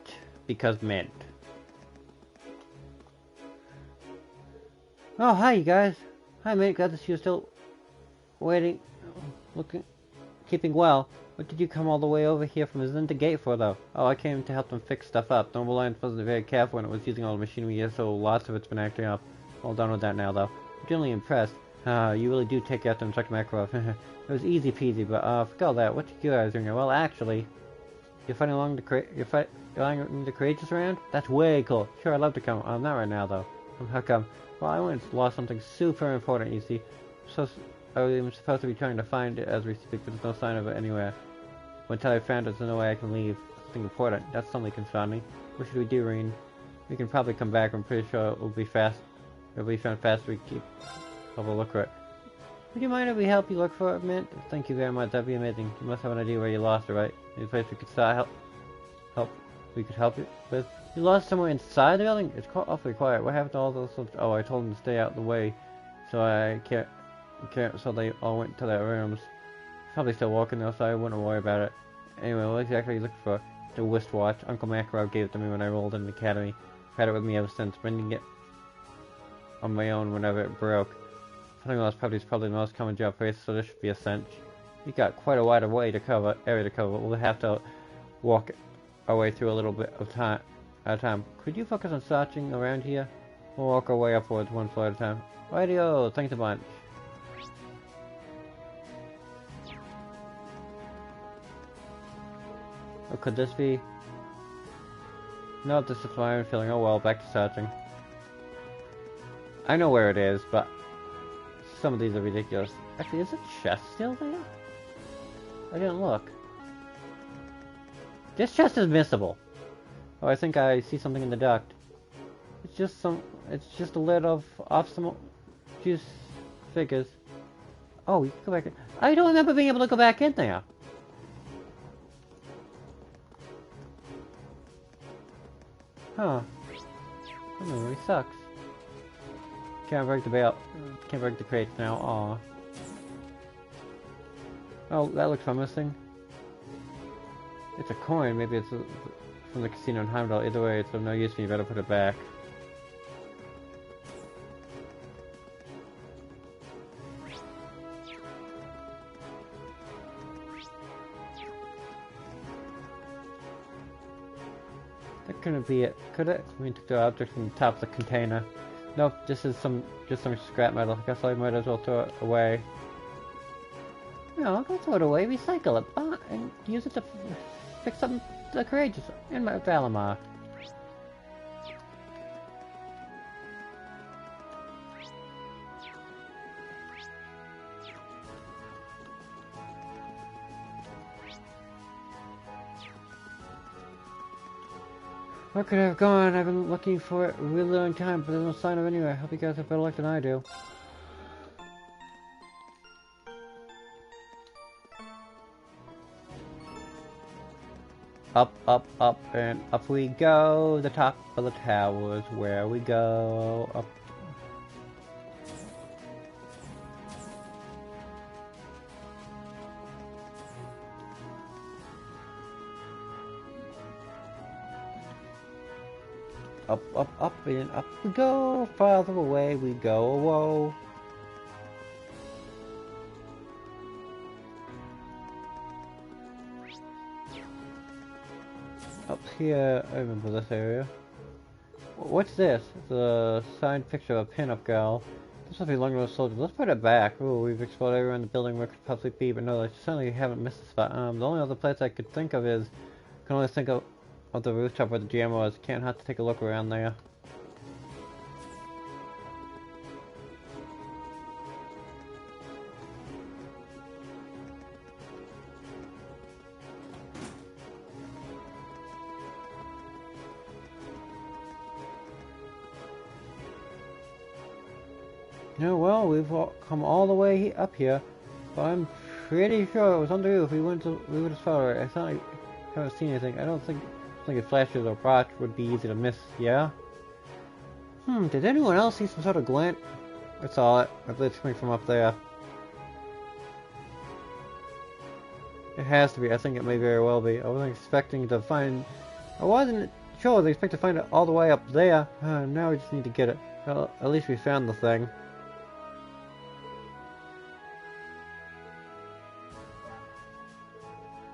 [SPEAKER 1] because Mint. Oh, hi, you guys. Hi, Mint. Glad to see you're still waiting, keeping well. What did you come all the way over here from Zinta Gate for, though? Oh, I came to help them fix stuff up. Noble Alliance wasn't very careful when it was using all the machinery here, so lots of it's been acting up. All done with that now, though. I'm generally impressed. You really do take after Inspector Makarov. It was easy peasy, but forget all that. What you guys doing here? Well, actually, you're fighting along the courageous around? That's way cool. Sure, I'd love to come. Not right now, though. How come? Well, I once lost something super important, you see. So I'm supposed to be trying to find it as we speak, but there's no sign of it anywhere. Until I found it, there's no way I can leave. Something important. That's something concerning. What should we do, Reen? We can probably come back. I'm pretty sure it will be fast. It'll be found fast. We keep have a look for it. Would you mind if we help you look for it, Mint? Thank you very much. That'd be amazing. You must have an idea where you lost it, right? Any place we could start we could help you with? You lost somewhere inside the building? It's awfully quiet. What happened to all those? Oh, I told them to stay out of the way, so I can't. So they all went to their rooms. Probably still walking though, so I wouldn't worry about it. Anyway, what exactly are you looking for? The wristwatch. Uncle Makarov gave it to me when I rolled in the academy. I've had it with me ever since, bringing it on my own whenever it broke. Something else is probably the most common job place, so this should be a cinch. We got quite a wide area to cover. We'll have to walk our way through a little bit of time at a time. Could you focus on searching around here? We'll walk our way upwards one floor at a time. Rightio, thanks a bunch. Or could this be? No, this is why I'm feeling. Oh well, back to searching. I know where it is, but some of these are ridiculous. Actually, is the chest still there? I didn't look. This chest is missable. Oh, I think I see something in the duct. It's just a lid of some juice figures. Oh, you can go back in. I don't remember being able to go back in there. Huh. That really sucks. Can't break the belt. Can't break the crates now. Aw. Oh, that looks promising. It's a coin. Maybe it's from the casino in Heimdall. Either way, it's of no use to me. You better put it back. That couldn't be it, could it? We took the object from the top of the container. Nope, just some scrap metal. I guess I might as well throw it away. No, don't throw it away. Recycle it, and use it to fix something the courageous in my Valimar. Where could I have gone? I've been looking for it a really long time, but there's no sign of it anywhere. I hope you guys have better luck than I do. Up, up, up, and up we go. The top of the tower is where we go. Up. Up, up, up, and up we go. Farther away we go. Whoa. Up here, I remember this area. What's this? It's a signed picture of a pin-up gal. This must be Long Road Soldiers. Let's put it back. Ooh, we've explored everywhere in the building where it could possibly be, but no, I certainly haven't missed a spot. The only other place I could think of is, I can only think of the rooftop where the GM was. Can't have to take a look around there. Yeah, well, we've come all the way up here, but I'm pretty sure it was on the roof. We would have saw it. I thought I haven't seen anything. I don't think if flashes or rocks would be easy to miss. Yeah. Did anyone else see some sort of glint? I saw it. I believe it's coming from up there. It has to be. I think it may very well be. I wasn't expecting to find... I wasn't sure I was expecting to find it all the way up there. Now we just need to get it. Well, at least we found the thing.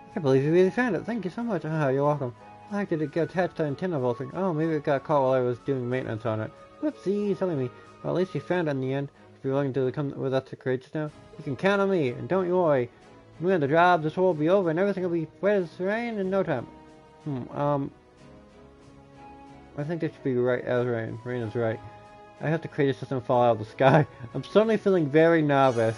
[SPEAKER 1] I can't believe you really found it. Thank you so much. You're welcome. How did it get attached to the antenna vaulting? Oh, maybe it got caught while I was doing maintenance on it. Whoopsie, silly me. Well, at least you found it in the end. If you're willing to come with us to Courageous now, you can count on me, and don't you worry. When we on the job, this war will be over, and everything will be wet as rain in no time. I think that should be right as rain. Rain is right. I have to create a system fall out of the sky. I'm suddenly feeling very nervous.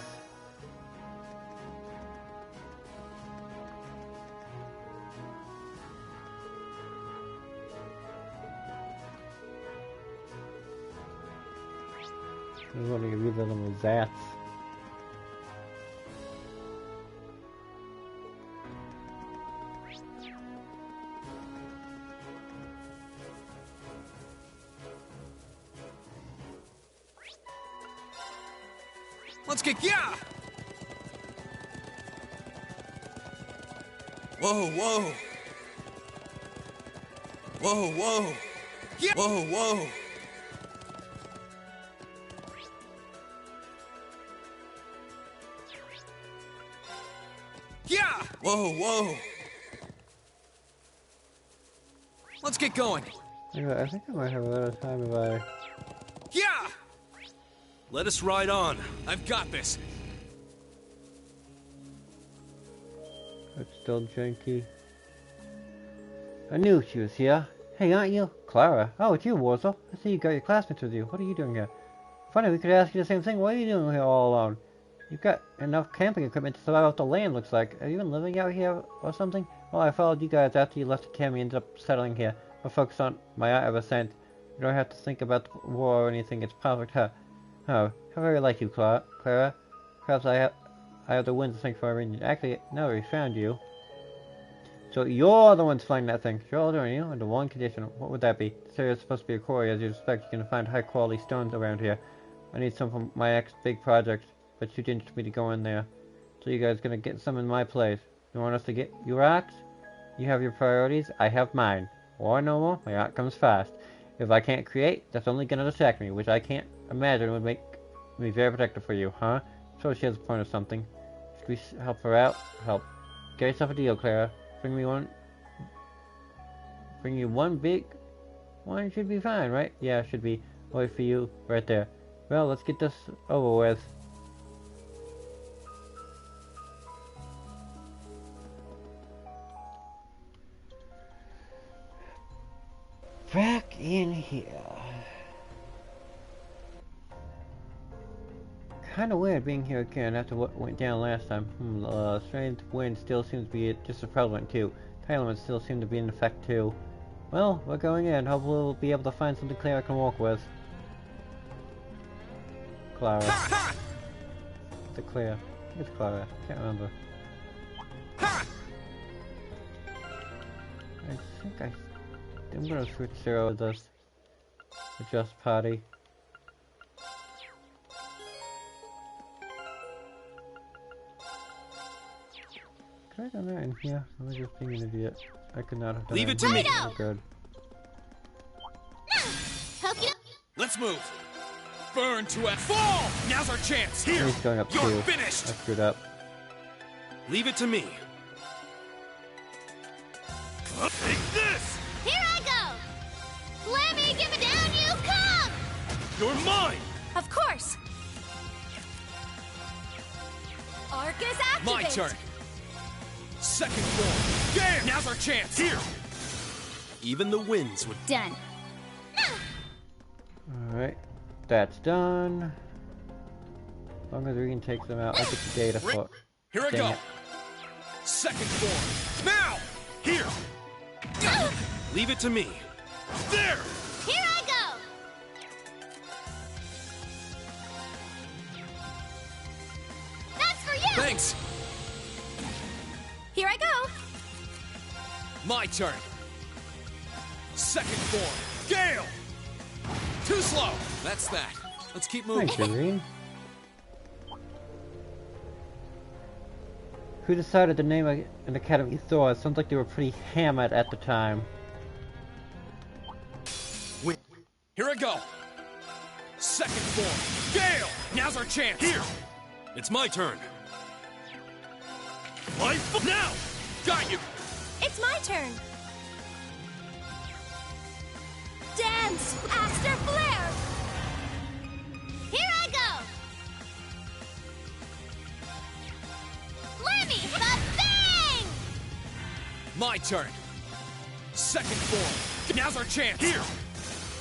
[SPEAKER 1] I want to get rid of them with zats.
[SPEAKER 5] Let's get yeah! Whoa, whoa. Whoa, whoa. Yeah. Whoa, whoa. Yeah! Whoa, whoa. Let's get going.
[SPEAKER 1] Anyway, I think I might have a little time if I...
[SPEAKER 5] Yeah! Let us ride on. I've got this.
[SPEAKER 1] It's still janky. I knew she was here. Hey, aren't you? Clara. Oh, it's you, Warzel. I see you got your classmates with you. What are you doing here? Funny, we could ask you the same thing. What are you doing here all alone? You've got enough camping equipment to survive off the land, looks like. Are you even living out here or something? Well, I followed you guys after you left the camp and ended up settling here. I'll focus on my art ever since. You don't have to think about the war or anything. It's perfect, huh? Oh, how very like you, Clara. Perhaps I have the wind to thank for our reunion. Actually, no, we found you. So you're the ones flying that thing. Sure, doing you under one condition. What would that be? Say it's supposed to be a quarry, as you'd expect. You can find high quality stones around here. I need some for my next big project, but you didn't want me to go in there. So you guys gonna get some in my place. You want us to get you rocks? You have your priorities, I have mine. War no more, my art comes fast. If I can't create, that's only gonna distract me, which I can't imagine would make me very protective for you, huh? So she has a point of something. Should we help her out? Help. Get yourself a deal, Clara. Bring you one big one should be fine, right? Yeah, should be. Wait for you right there. Well, let's get this over with. Back in here. Kinda weird being here again after what went down last time. Strange wind still seems to be just as prevalent too. Tide elements still seem to be in effect too. Well, we're going in. Hopefully we'll be able to find something Clara can walk with. Clara. The Clara. I think it's Clara. Can't remember. I think I'm gonna switch Zero with this. Adjust party. Could I done that in here? I was just being an idiot. I could not have done
[SPEAKER 5] Leave it to me!
[SPEAKER 1] Good.
[SPEAKER 5] Let's move! Burn to a fall! Now's our chance! Here!
[SPEAKER 1] He's going up
[SPEAKER 5] You're
[SPEAKER 1] too.
[SPEAKER 5] finished!
[SPEAKER 1] I screwed up.
[SPEAKER 5] Leave it to me. Take this!
[SPEAKER 20] Here I go! Let me give it down, you come!
[SPEAKER 5] You're mine!
[SPEAKER 20] Of course! Arc is activated!
[SPEAKER 5] My turn! Second form! Damn! Now's our chance! Here! Even the winds would...
[SPEAKER 20] Done.
[SPEAKER 1] Alright. That's done. As long as we can take them out, I'll get the data for...
[SPEAKER 5] Here I go! Second form! Now! Here! Leave it to me. There!
[SPEAKER 20] Here I go!
[SPEAKER 3] Thanks!
[SPEAKER 20] Here I go!
[SPEAKER 3] My turn. Second form. Gale! Too slow! That's that. Let's keep moving.
[SPEAKER 1] Thanks, Irene. Who decided to name an academy Thor? It sounds like they were pretty hammered at the time.
[SPEAKER 3] Here I go. Second form. Gale! Now's our chance.
[SPEAKER 17] Here! It's my turn.
[SPEAKER 3] Now! Got you!
[SPEAKER 20] It's my turn! Dance! Aster Flare! Here I go! Lemmy! The Bang!
[SPEAKER 3] My turn. Second form. Now's our chance.
[SPEAKER 17] Here!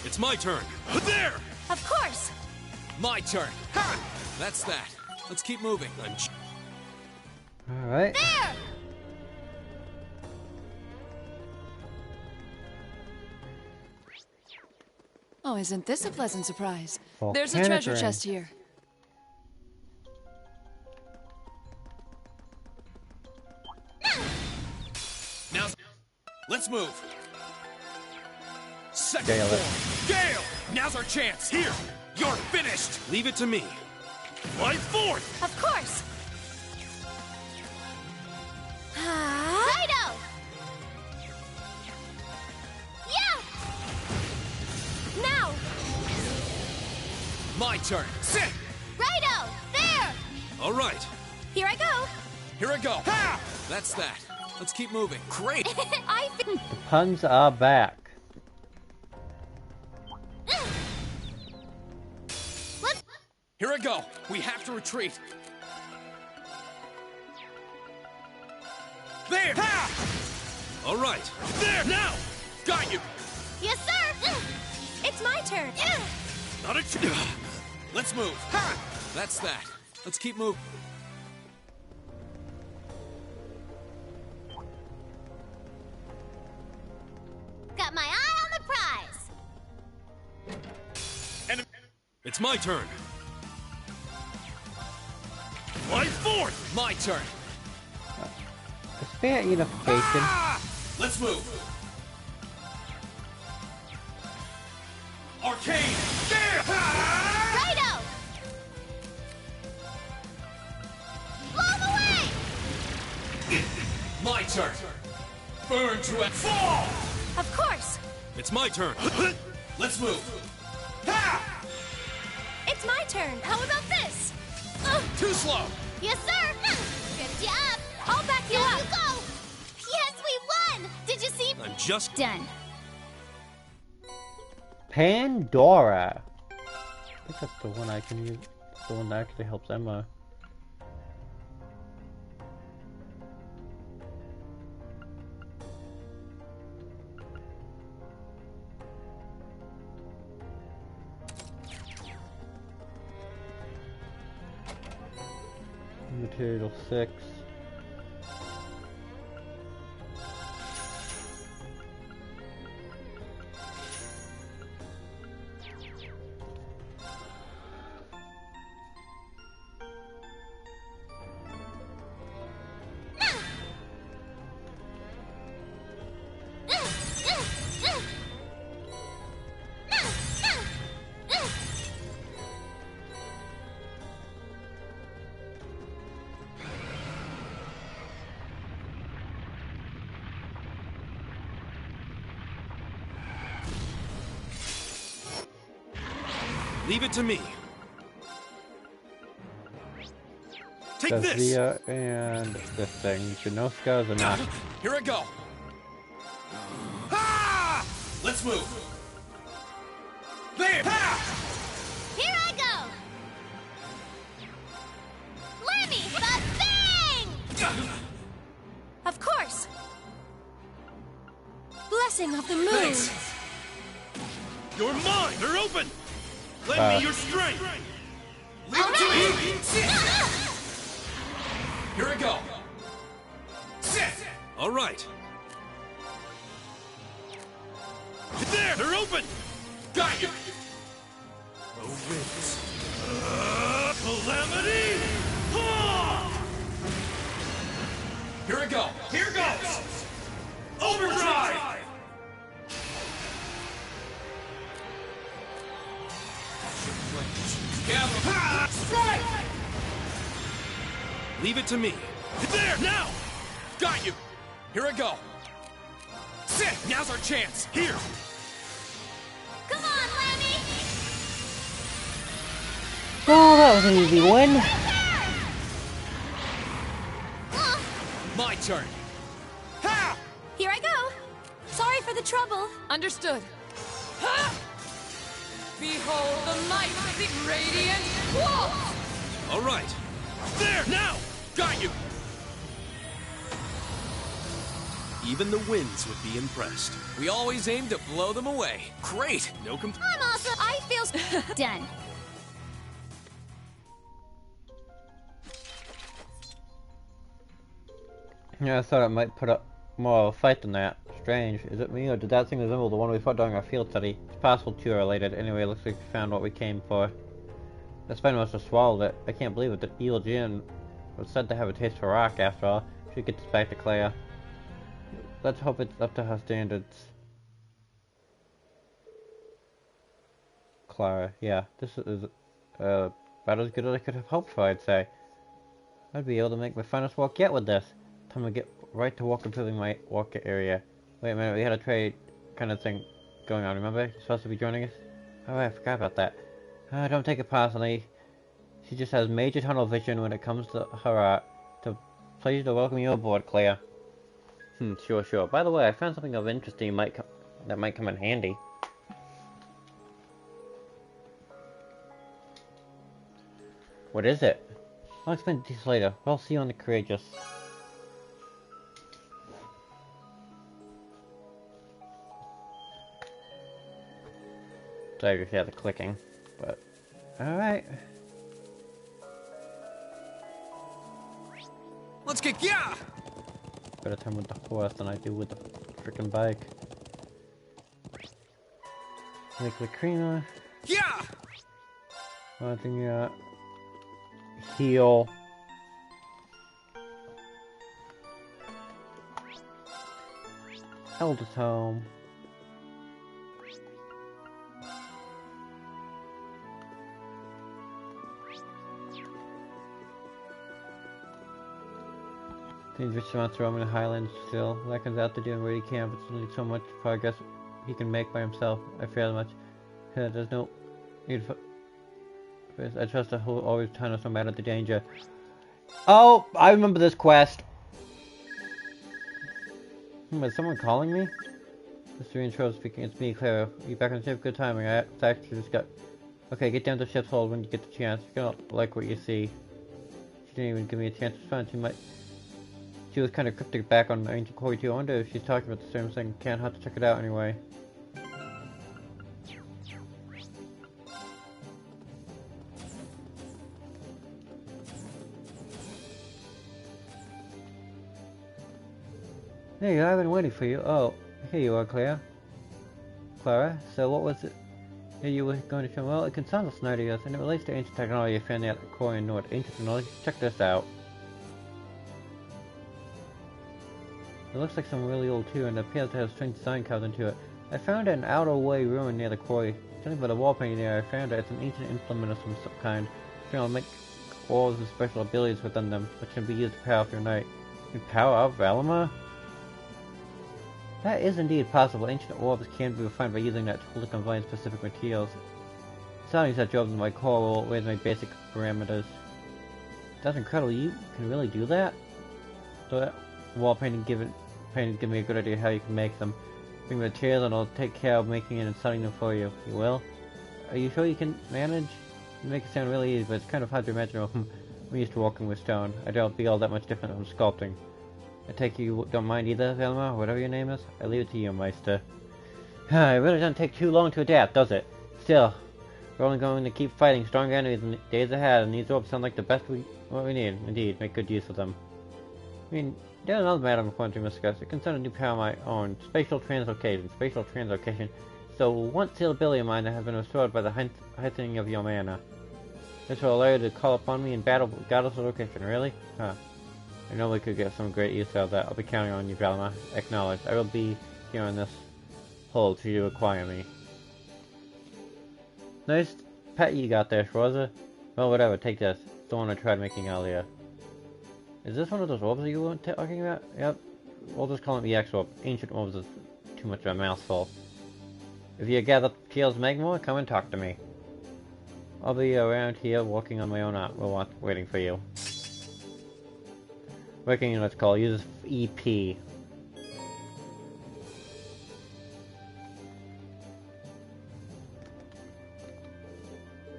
[SPEAKER 17] It's my turn.
[SPEAKER 3] There!
[SPEAKER 20] Of course!
[SPEAKER 3] My turn. Ha! That's that. Let's keep moving.
[SPEAKER 1] Alright.
[SPEAKER 20] There!
[SPEAKER 7] Oh, isn't this a pleasant surprise?
[SPEAKER 1] Volcanic
[SPEAKER 7] There's a treasure
[SPEAKER 1] ring.
[SPEAKER 7] chest here.
[SPEAKER 3] Now, let's move. Second
[SPEAKER 1] Gale it.
[SPEAKER 3] form. Gale! Now's our chance. Here! You're finished!
[SPEAKER 17] Leave it to me.
[SPEAKER 3] My fourth!
[SPEAKER 20] Of course! Righto! Yeah! Now!
[SPEAKER 3] My turn. Sit!
[SPEAKER 20] Righto! There!
[SPEAKER 17] All right.
[SPEAKER 20] Here I go!
[SPEAKER 3] Here I go. Ha! That's that. Let's keep moving. Great!
[SPEAKER 1] The puns are back.
[SPEAKER 3] Here I go. We have to retreat. There! Ha!
[SPEAKER 17] All right.
[SPEAKER 3] There! Now! Got you!
[SPEAKER 20] Yes, sir! It's my turn!
[SPEAKER 3] Not a Let's move. Ha! That's that. Let's keep moving.
[SPEAKER 20] Got my eye on the prize!
[SPEAKER 3] And
[SPEAKER 17] It's my turn.
[SPEAKER 3] my fourth! My turn.
[SPEAKER 1] Is there unification?
[SPEAKER 3] Let's move. Arcane! There!
[SPEAKER 20] Righto! Blow away!
[SPEAKER 3] My turn. Burn to a fall!
[SPEAKER 20] Of course!
[SPEAKER 17] It's my turn.
[SPEAKER 3] Let's move.
[SPEAKER 20] It's my turn! How about this?
[SPEAKER 3] Too slow!
[SPEAKER 20] Yes, sir! Good job! I'll back you up! You go! Yes, we won! Did you see?
[SPEAKER 17] I'm just
[SPEAKER 20] done.
[SPEAKER 1] Pandora. I think that's the one I can use. The one that actually helps Emma. Material 6.
[SPEAKER 17] leave it to me. Take this.
[SPEAKER 1] Via and this thing. Janoska is enough.
[SPEAKER 3] Here I go. Ha! Let's move. There. Ha!
[SPEAKER 20] Here I go! Lemmy, the bang! Of course! Blessing of the moon!
[SPEAKER 3] Thanks.
[SPEAKER 17] You're mine! They're open! Lend me your strength!
[SPEAKER 3] Leave it to me! Here I go. Sit!
[SPEAKER 17] All right. There! They're open!
[SPEAKER 3] Got you!
[SPEAKER 17] The winds. Calamity! Ha! Leave it to me. There, now! Got you! Here I go. Sick! Now's our chance. Here!
[SPEAKER 20] Come on, Lemmy!
[SPEAKER 1] Oh, that was an easy win.
[SPEAKER 17] My turn.
[SPEAKER 20] Ha! Here I go. Sorry for the trouble.
[SPEAKER 7] Understood. Ha! Behold the might of the Radiant Wolf!
[SPEAKER 17] All right. There, now! Got you!
[SPEAKER 6] Even the winds would be impressed.
[SPEAKER 5] We always aim to blow them away. Great! No
[SPEAKER 20] I'm also. I feel. Done.
[SPEAKER 1] Yeah, I thought it might put up more of a fight than that. Strange. Is it me, or did that thing resemble the one we fought during our field study? It's possible two are related. Anyway, it looks like we found what we came for. The spider must have swallowed it. I can't believe it. The evil Jin was said to have a taste for rock, after all. We should get this back to Clea. Let's hope it's up to her standards. Clara, yeah, this is about as good as I could have hoped for, I'd say. I'd be able to make my finest walk yet with this. Time to get right to walking through my walk area. Wait a minute, we had a trade kind of thing going on, remember? You're supposed to be joining us? Oh, I forgot about that. Don't take it personally. She just has major tunnel vision when it comes to her art. To pleasure to welcome you aboard, Claire. Sure. By the way, I found something of interest that might come in handy. What is it? I'll explain it to you later. I'll see you on the Courageous. Sorry if you had the clicking, but alright.
[SPEAKER 5] Let's get yeah!
[SPEAKER 1] Better time with the horse than I do with the frickin' bike. Make the creamer.
[SPEAKER 5] Yeah!
[SPEAKER 1] Wanting heal. Elder's home. Things rich amounts roaming the highlands still. Lackens out to do in where he can, but there's only so much progress he can make by himself. I fear much. There's no need for this. I trust that he'll always turn us no matter the danger. Oh, I remember this quest. Is someone calling me? Mr. Intro speaking. It's me, Clara. Are you back on the ship? Good timing. I actually just got. Okay, get down to ship's hold when you get the chance. You're gonna like what you see. She didn't even give me a chance to respond. She was kind of cryptic back on Ancient Quarry too. I wonder if she's talking about the same thing. Can't have to check it out anyway. Hey, I've been waiting for you. Oh, here you are, Clara. So what was it you were going to show? Well, it concerns us nerdy, and it relates to ancient technology found out at the Quarry in North. Ancient technology? Check this out. It looks like some really old too, and it appears to have strange design carved into it. I found an out-of-way ruin near the quarry. Something about a wall painting there. I found it. It's an ancient implement of some kind. It'll make orbs with special abilities within them, which can be used to power up your night. You power up Valimar? That is indeed possible. Ancient orbs can be refined by using that tool to combine specific materials. Sounding such orbs in my core will raise my basic parameters. That's incredible. You can really do that? So that wall painting give me a good idea how you can make them. Bring the materials and I'll take care of making it and selling them for you. You will? Are you sure you can manage? You make it sound really easy, but it's kind of hard to imagine. I'm used to working with stone. I don't be all that much different from sculpting. I take you don't mind either, Valimar, or whatever your name is? I leave it to you, Meister. It really doesn't take too long to adapt, does it? Still, we're only going to keep fighting stronger enemies in the days ahead, and these orbs sound like the best what we need. Indeed, make good use of them. I mean, there's another matter I'm going to discuss. It concerns a new power of my own. Spatial translocation. Spatial translocation. So, one sealed ability of mine that has been restored by the heightening of your mana. This will allow you to call upon me in battle regardless of location. Really? Huh. I know we could get some great use out of that. I'll be counting on you, Valimar. Acknowledged. I will be here on this hold till you acquire me. Nice pet you got there, Schwarzer. Well, whatever. Take this. It's the one I tried making earlier. Is this one of those orbs you were talking about? Yep. We'll just call it the X-Orb. Ancient orbs is too much of a mouthful. If you gather Keel's Magmore, come and talk to me. I'll be around here walking on my own art, waiting for you. Working unit's call uses EP.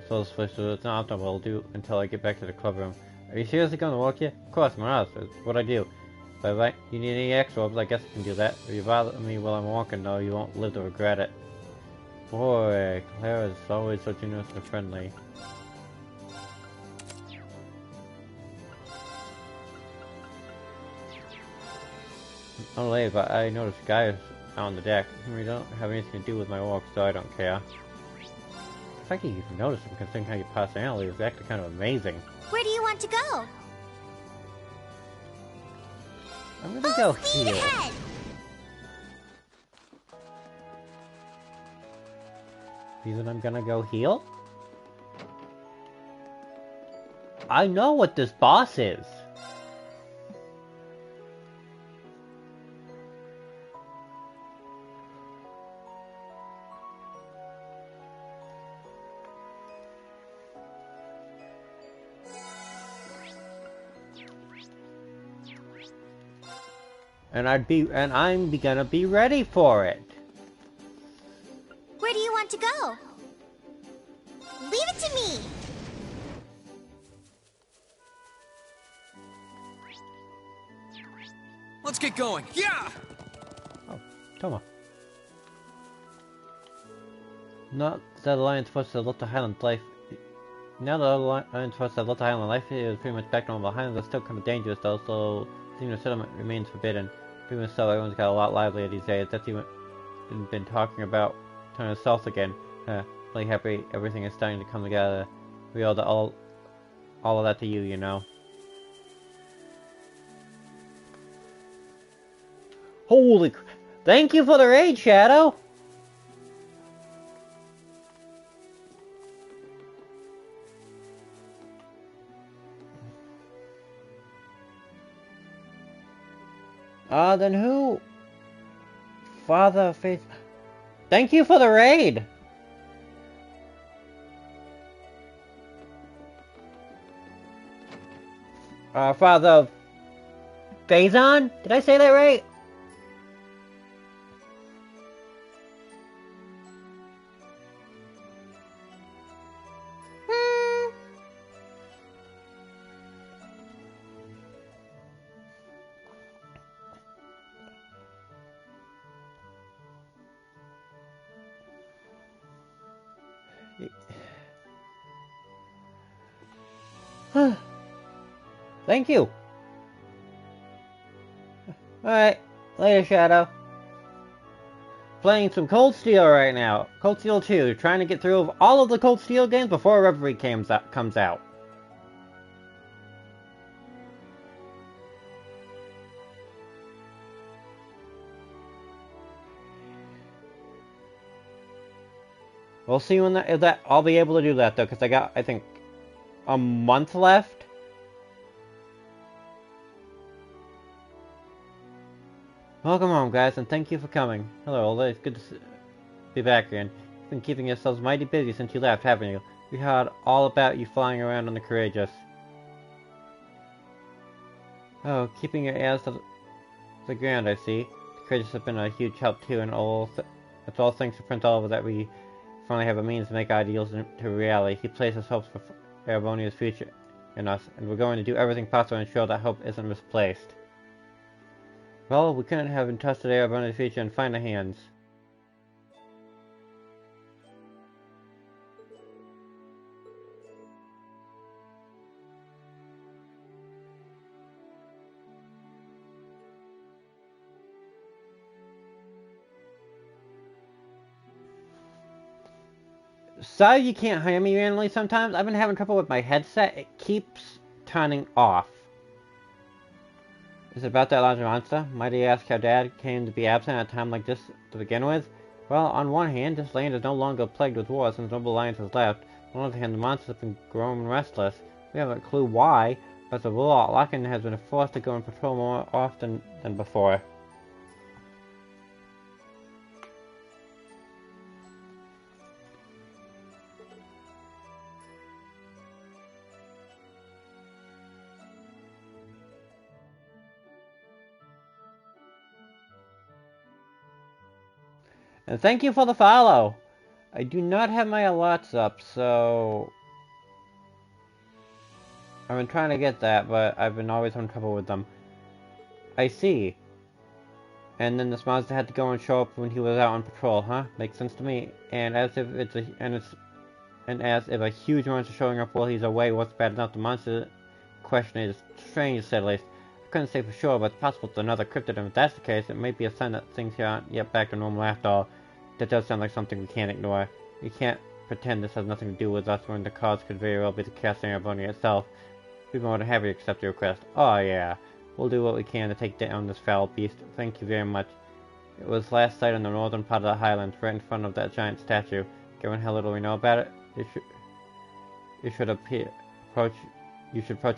[SPEAKER 1] So this place is not optimal. I'll do until I get back to the club room. Are you seriously going to walk here? Of course, Morales. What I do. But right, you need any X-Orbs, I guess I can do that. If you bother me while I'm walking, though, you won't live to regret it. Boy, Claire is always so generous and friendly. I'm late, but I noticed guys out on the deck. We don't have anything to do with my walk, so I don't care. The fact that you even noticed them, considering how your personality is actually kind of amazing.
[SPEAKER 4] Where do you want to go?
[SPEAKER 1] I'm gonna go here. Reason I'm gonna go heal? I know what this boss is. And I'm gonna be ready for it.
[SPEAKER 4] Where do you want to go? Leave it to me!
[SPEAKER 3] Let's get going. Yeah!
[SPEAKER 1] Oh, Toma. Not that Alliance forces have left the Highland life. Now that Alliance forces have left the Highland life, it is pretty much back to normal. The Highlands are still kind of dangerous though, so the settlement remains forbidden. Pretty much so, everyone's got a lot livelier these days. That's even been talking about turning south again. Really happy everything is starting to come together. We owe all of that to you, you know. Holy cr- Thank you for the raid, Shadow! Then who? Father of Faith. Thank you for the raid! Father of Phazon? Did I say that right? Thank you. Alright, later, Shadow. Playing some Cold Steel right now. Cold Steel 2, trying to get through all of the Cold Steel games before Reverie comes out. We'll see when that I'll be able to do that though, because I got, I think, a month left. Welcome home, guys, and thank you for coming. Hello, Ola. It's good to be back again. You've been keeping yourselves mighty busy since you left, haven't you? We heard all about you flying around on the Courageous. Oh, keeping your ears to the ground, I see. The Courageous have been a huge help too, and it's all thanks to Prince Oliver that we finally have a means to make ideals into reality. He places hopes for Erebonia's future in us, and we're going to do everything possible to ensure that hope isn't misplaced. Well, we couldn't have entrusted Erebonia's future in finer hands. Sorry you can't hear me randomly sometimes. I've been having trouble with my headset. It keeps turning off. Is it about that large monster? Might I ask how Dad came to be absent at a time like this to begin with? Well, on one hand, this land is no longer plagued with war since Noble Alliance has left. On the other hand, the monsters have been growing restless. We haven't a clue why. As a rule, Larkin has been forced to go on patrol more often than before. And thank you for the follow! I do not have my alerts up, so... I've been trying to get that, but I've been always having trouble with them. I see. And then this monster had to go and show up when he was out on patrol, huh? Makes sense to me. And as if as if a huge monster showing up while he's away was bad enough, the monster question is strange, to say the least. I couldn't say for sure, but it's possible it's another cryptid, and if that's the case, it may be a sign that things here aren't yet back to normal after all. That does sound like something we can't ignore. We can't pretend this has nothing to do with us when the cause could very well be the casting of Bonnie itself. We'd be more than happy to accept your request. Oh yeah, we'll do what we can to take down this foul beast. Thank you very much. It was last sighted in the northern part of the highlands, right in front of that giant statue. Given how little we know about it, you should approach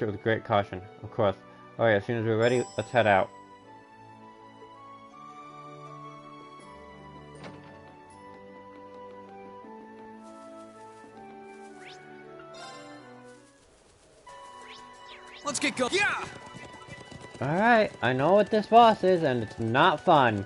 [SPEAKER 1] it with great caution. Of course. Alright, as soon as we're ready, let's head out.
[SPEAKER 17] Let's get going. Yeah!
[SPEAKER 1] Alright, I know what this boss is, and it's not fun.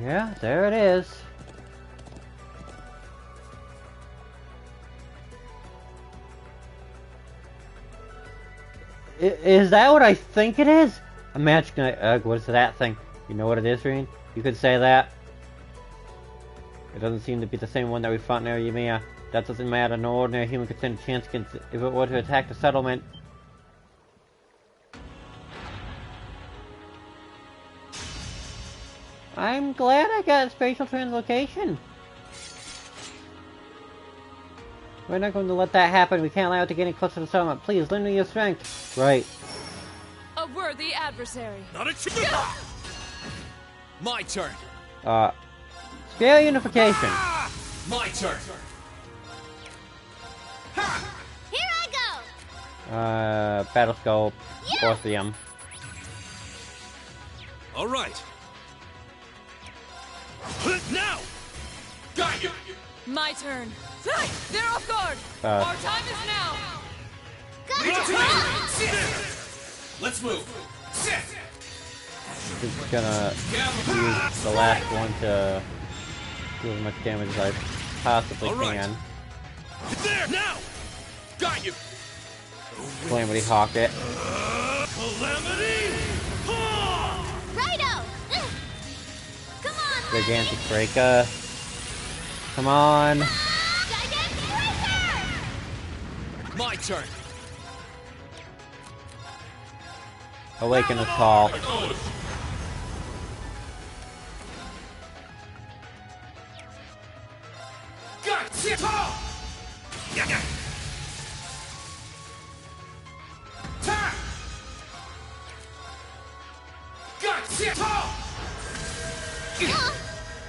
[SPEAKER 1] Yeah, there it is. Is that what I think it is? A magic knife. What is that thing? You know what it is, Reen? You could say that. It doesn't seem to be the same one that we fought near Yamiya. That doesn't matter. No ordinary human could stand a chance against it if it were to attack the settlement. I'm glad I got spatial translocation. We're not going to let that happen. We can't allow it to get any closer to the settlement. Please, lend me your strength. Right.
[SPEAKER 7] A worthy adversary.
[SPEAKER 17] Not a My turn.
[SPEAKER 1] Scale unification.
[SPEAKER 17] My turn.
[SPEAKER 20] Here I go.
[SPEAKER 1] Battle scope. Orpheum.
[SPEAKER 17] All right. Now. Got you.
[SPEAKER 7] My turn. They're off guard. Our time is now.
[SPEAKER 17] Let's move.
[SPEAKER 1] Just gonna use the last one to do as much damage as I possibly can.
[SPEAKER 17] There now. Got you.
[SPEAKER 1] Calamity Hawk it.
[SPEAKER 17] Calamity.
[SPEAKER 20] Righto. Come on.
[SPEAKER 1] Gigantic Breaker. Come on.
[SPEAKER 17] My turn.
[SPEAKER 1] Awaken is call.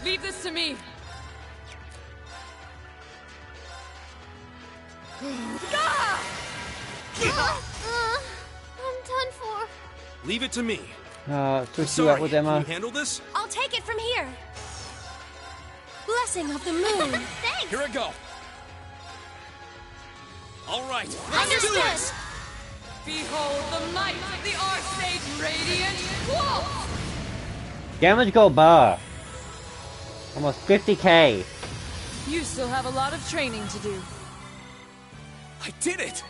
[SPEAKER 7] Leave this to me.
[SPEAKER 20] I'm done for.
[SPEAKER 9] Leave it to me.
[SPEAKER 1] Switch you out with Emma.
[SPEAKER 9] Can you handle this?
[SPEAKER 20] I'll take it from here. Blessing of the moon. Thanks.
[SPEAKER 17] Here I go. All right.
[SPEAKER 20] Understood.
[SPEAKER 7] Behold the might of the Archsage Radiant Quote.
[SPEAKER 1] Damage go bar. Almost 50k.
[SPEAKER 7] You still have a lot of training to do.
[SPEAKER 17] I did it.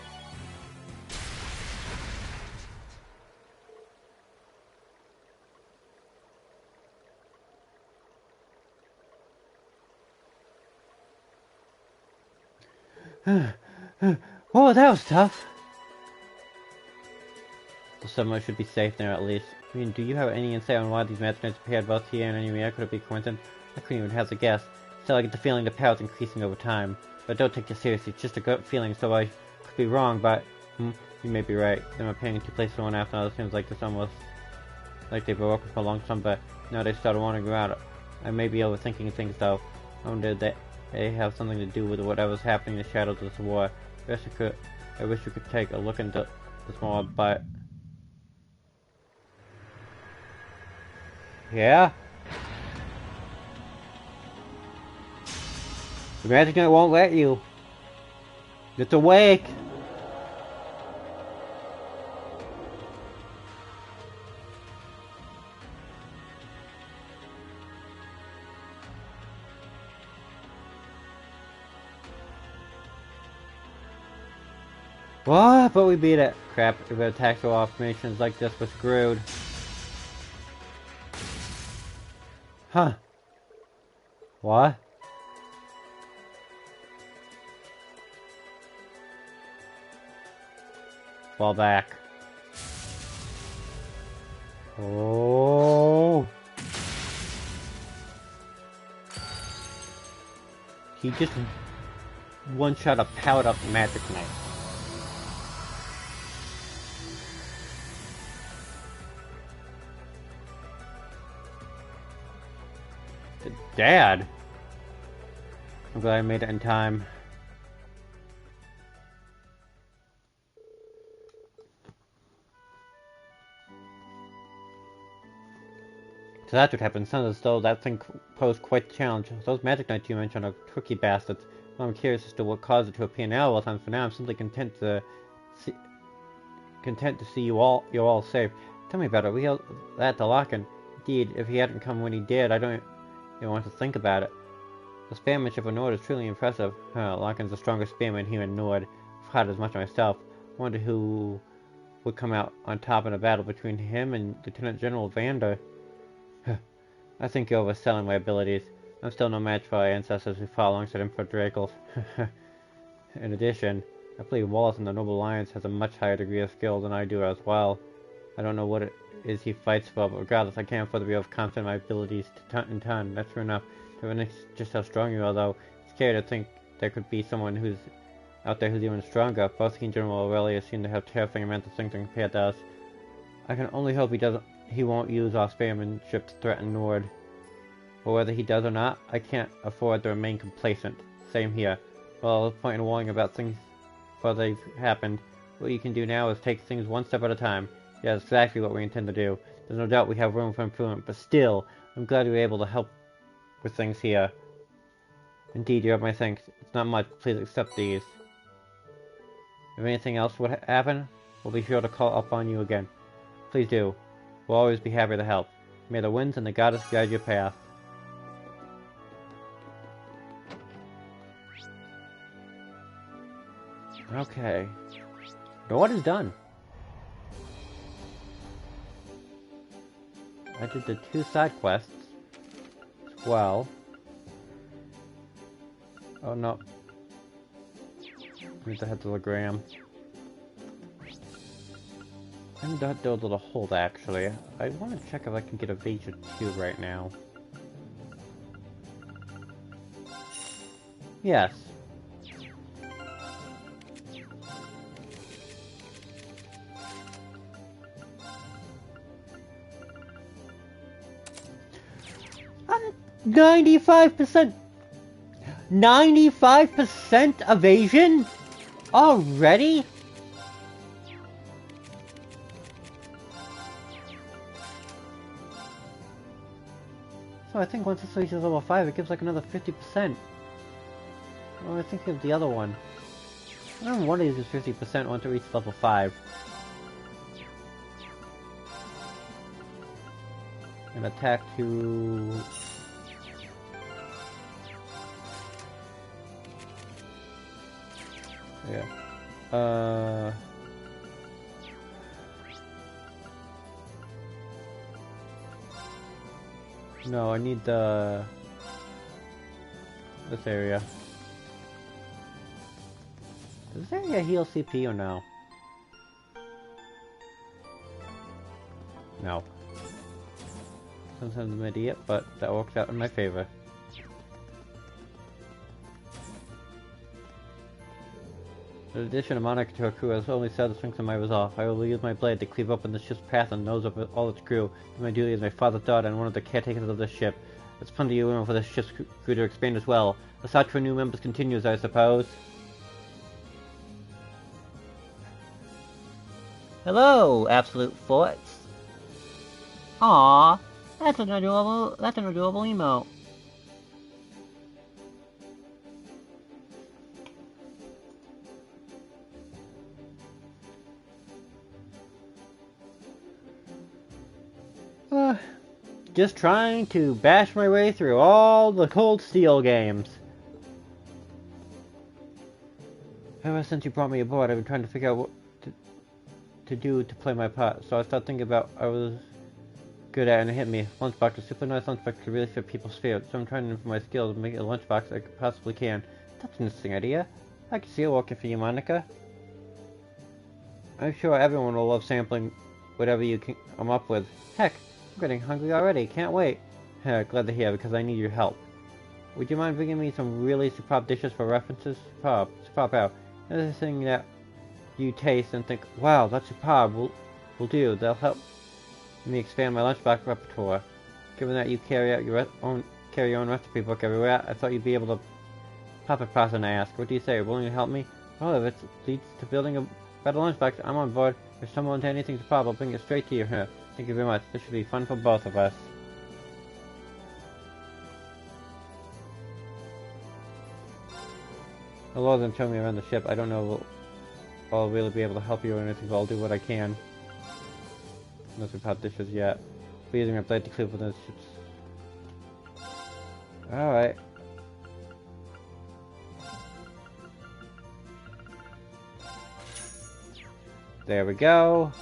[SPEAKER 1] Oh, that was tough. The summer should be safe there at least. I mean, do you have any insight on why these magic knights appeared both here and anywhere? Could it be coincidence? I couldn't even hazard a guess. Still, I get the feeling the power is increasing over time. But don't take it seriously, it's just a gut feeling, so I could be wrong, but... You may be right. Them appearing to place one after another seems like this almost like they've been working for a long time, but now they started wandering around. I may be overthinking things though. I wonder that they have something to do with whatever's happening in the shadows of this war. I wish we could take a look into this more, but... Yeah? The magic knight won't let you. It's awake! What? But we beat it. Crap, if it attacks all formations like this, we're screwed. Huh. What? Fall back. Oh. He just one-shot a powered up magic knight. Dad! I'm glad I made it in time. So that's what happened. Sounds as though that thing posed quite the challenge. Those magic knights you mentioned are tricky bastards. Well, I'm curious as to what caused it to appear now. Well, for now, I'm simply content to see you're all safe. Tell me about it. We held that to Larkin. Indeed, if he hadn't come when he did, I don't even want to think about it. The spearmanship of Nord is truly impressive. Larkin's the strongest spearman here in Nord. I've fought as much myself. I wonder who would come out on top in a battle between him and Lieutenant General Vander. I think you're overselling my abilities. I'm still no match for our ancestors who fought alongside Emperor Dracul. In addition, I believe Wallace in the Noble Alliance has a much higher degree of skill than I do as well. I don't know what it is he fights for, but regardless, I can't afford to be confident in my abilities to ton and ton. That's true enough. To witness just how strong you are, though, it's scary to think there could be someone who's out there who's even stronger. Both he and General Aurelius seem to have terrifying amounts of strength compared to us. I can only hope he won't use our spearmanship to threaten Nord. But whether he does or not, I can't afford to remain complacent. Same here. Well, the point in worrying about things before they've happened. What you can do now is take things one step at a time. Yeah, that's exactly what we intend to do. There's no doubt we have room for improvement, but still, I'm glad we were able to help with things here. Indeed, you have my thanks. It's not much. Please accept these. If anything else would happen, we'll be sure to call up on you again. Please do. We'll always be happy to help. May the winds and the goddess guide your path. Okay. Nord is done. I did the 2 side quests as well. Oh no. I need to head to the Gram. I need to do a little hold actually. I want to check if I can get a Evasion 2 right now. Yes. I'm 95%. 95% evasion? Already? So I think once this reaches level 5, it gives like another 50%. Oh, I think of the other one. I don't want to use this 50% once it reaches level 5. And attack to... Yeah. No, I need the... this area. Does this area heal CP or no? No. Sometimes I'm an idiot, but that works out in my favor. The addition of Monica to our crew has only set the strength of my resolve. I will use my blade to cleave open the ship's path and nose of all its crew. My duty as my father's daughter and one of the caretakers of this ship. There's plenty of room for this ship's crew to expand as well. The search for new members continues, I suppose. Hello, Absolute Forts. Aww, that's an adorable emote. Just trying to bash my way through all the Cold Steel games. Ever since you brought me aboard, I've been trying to figure out what to do to play my part. So I started thinking about what I was good at, and it hit me. Lunchbox, a super nice lunchbox could really fit people's spirits. So I'm trying to improve my skills and make it a lunchbox I possibly can. That's an interesting idea. I can see it working for you, Monica. I'm sure everyone will love sampling whatever you come up with. Heck, I'm getting hungry already. Can't wait. Glad to hear, because I need your help. Would you mind bringing me some really superb dishes for references? Superb how? Anything that you taste and think, wow, that's superb, will do. They'll help me expand my lunchbox repertoire. Given that you carry your own recipe book everywhere, I thought you'd be able to pop a person and ask. What do you say? Willing to help me? Well, if it leads to building a better lunchbox, I'm on board. If someone to anything to pop, I'll bring it straight to you. Thank you very much. This should be fun for both of us. The Lord didn't show me around the ship. I don't know if I'll really be able to help you or anything, but I'll do what I can. No superb dishes yet. We're using my blade to cleave with those ships. Alright. There we go.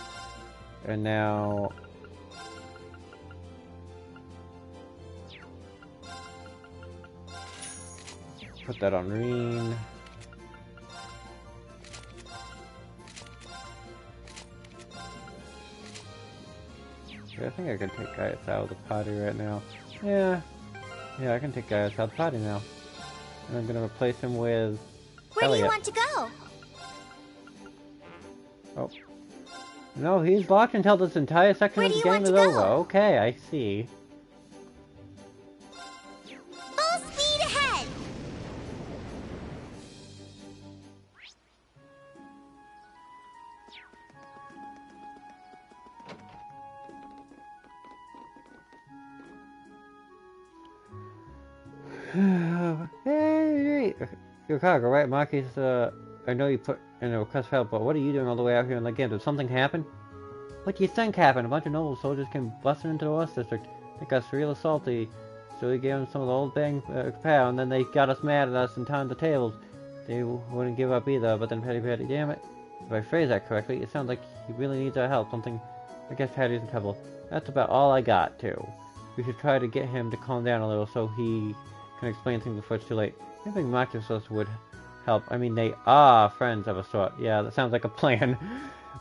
[SPEAKER 1] And now... put that on Reen. I think I can take Gaius out of the party right now. Yeah, I can take Gaius out of the party now. And I'm gonna replace him with
[SPEAKER 4] Where
[SPEAKER 1] Elliot.
[SPEAKER 4] do you want to go?
[SPEAKER 1] Oh. No, he's locked until this entire section of the game is over. Okay, I see.
[SPEAKER 4] Full speed ahead!
[SPEAKER 1] Hey, your cargo, right? Marcus, I know you put in a request for help, but what are you doing all the way out here in the game? Did something happen? What do you think happened? A bunch of noble soldiers came busting into the West District. They got us real salty, so we gave them some of the old bang pow, and then they got us mad at us and turned the tables. They wouldn't give up either, but then Patty, damn it. If I phrase that correctly, it sounds like he really needs our help. I guess Patty's in trouble. That's about all I got, too. We should try to get him to calm down a little so he can explain things before it's too late. I think Marcus would help. I mean, they are friends of a sort. Yeah, that sounds like a plan.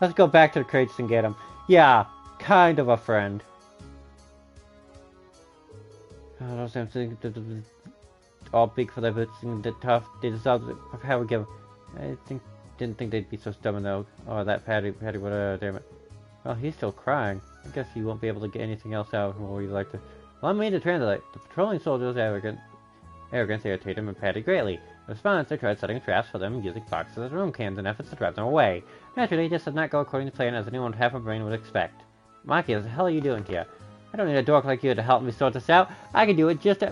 [SPEAKER 1] Let's go back to the crates and get him. Yeah, kind of a friend. Oh, those damn things, all big for their boots and the tough. They deserve how we give them. Didn't think they'd be so stubborn though. Oh, that Patty, whatever, damn it. Well, he's still crying. I guess he won't be able to get anything else out from what we'd like to. Allow me to translate. The patrolling soldiers' arrogance irritated him and Patty greatly. In response, they tried setting traps for them using boxes as room cans in efforts to drive them away. Naturally, this did not go according to plan as anyone with half a brain would expect. Maki, what the hell are you doing here? I don't need a dork like you to help me sort this out. I can do it just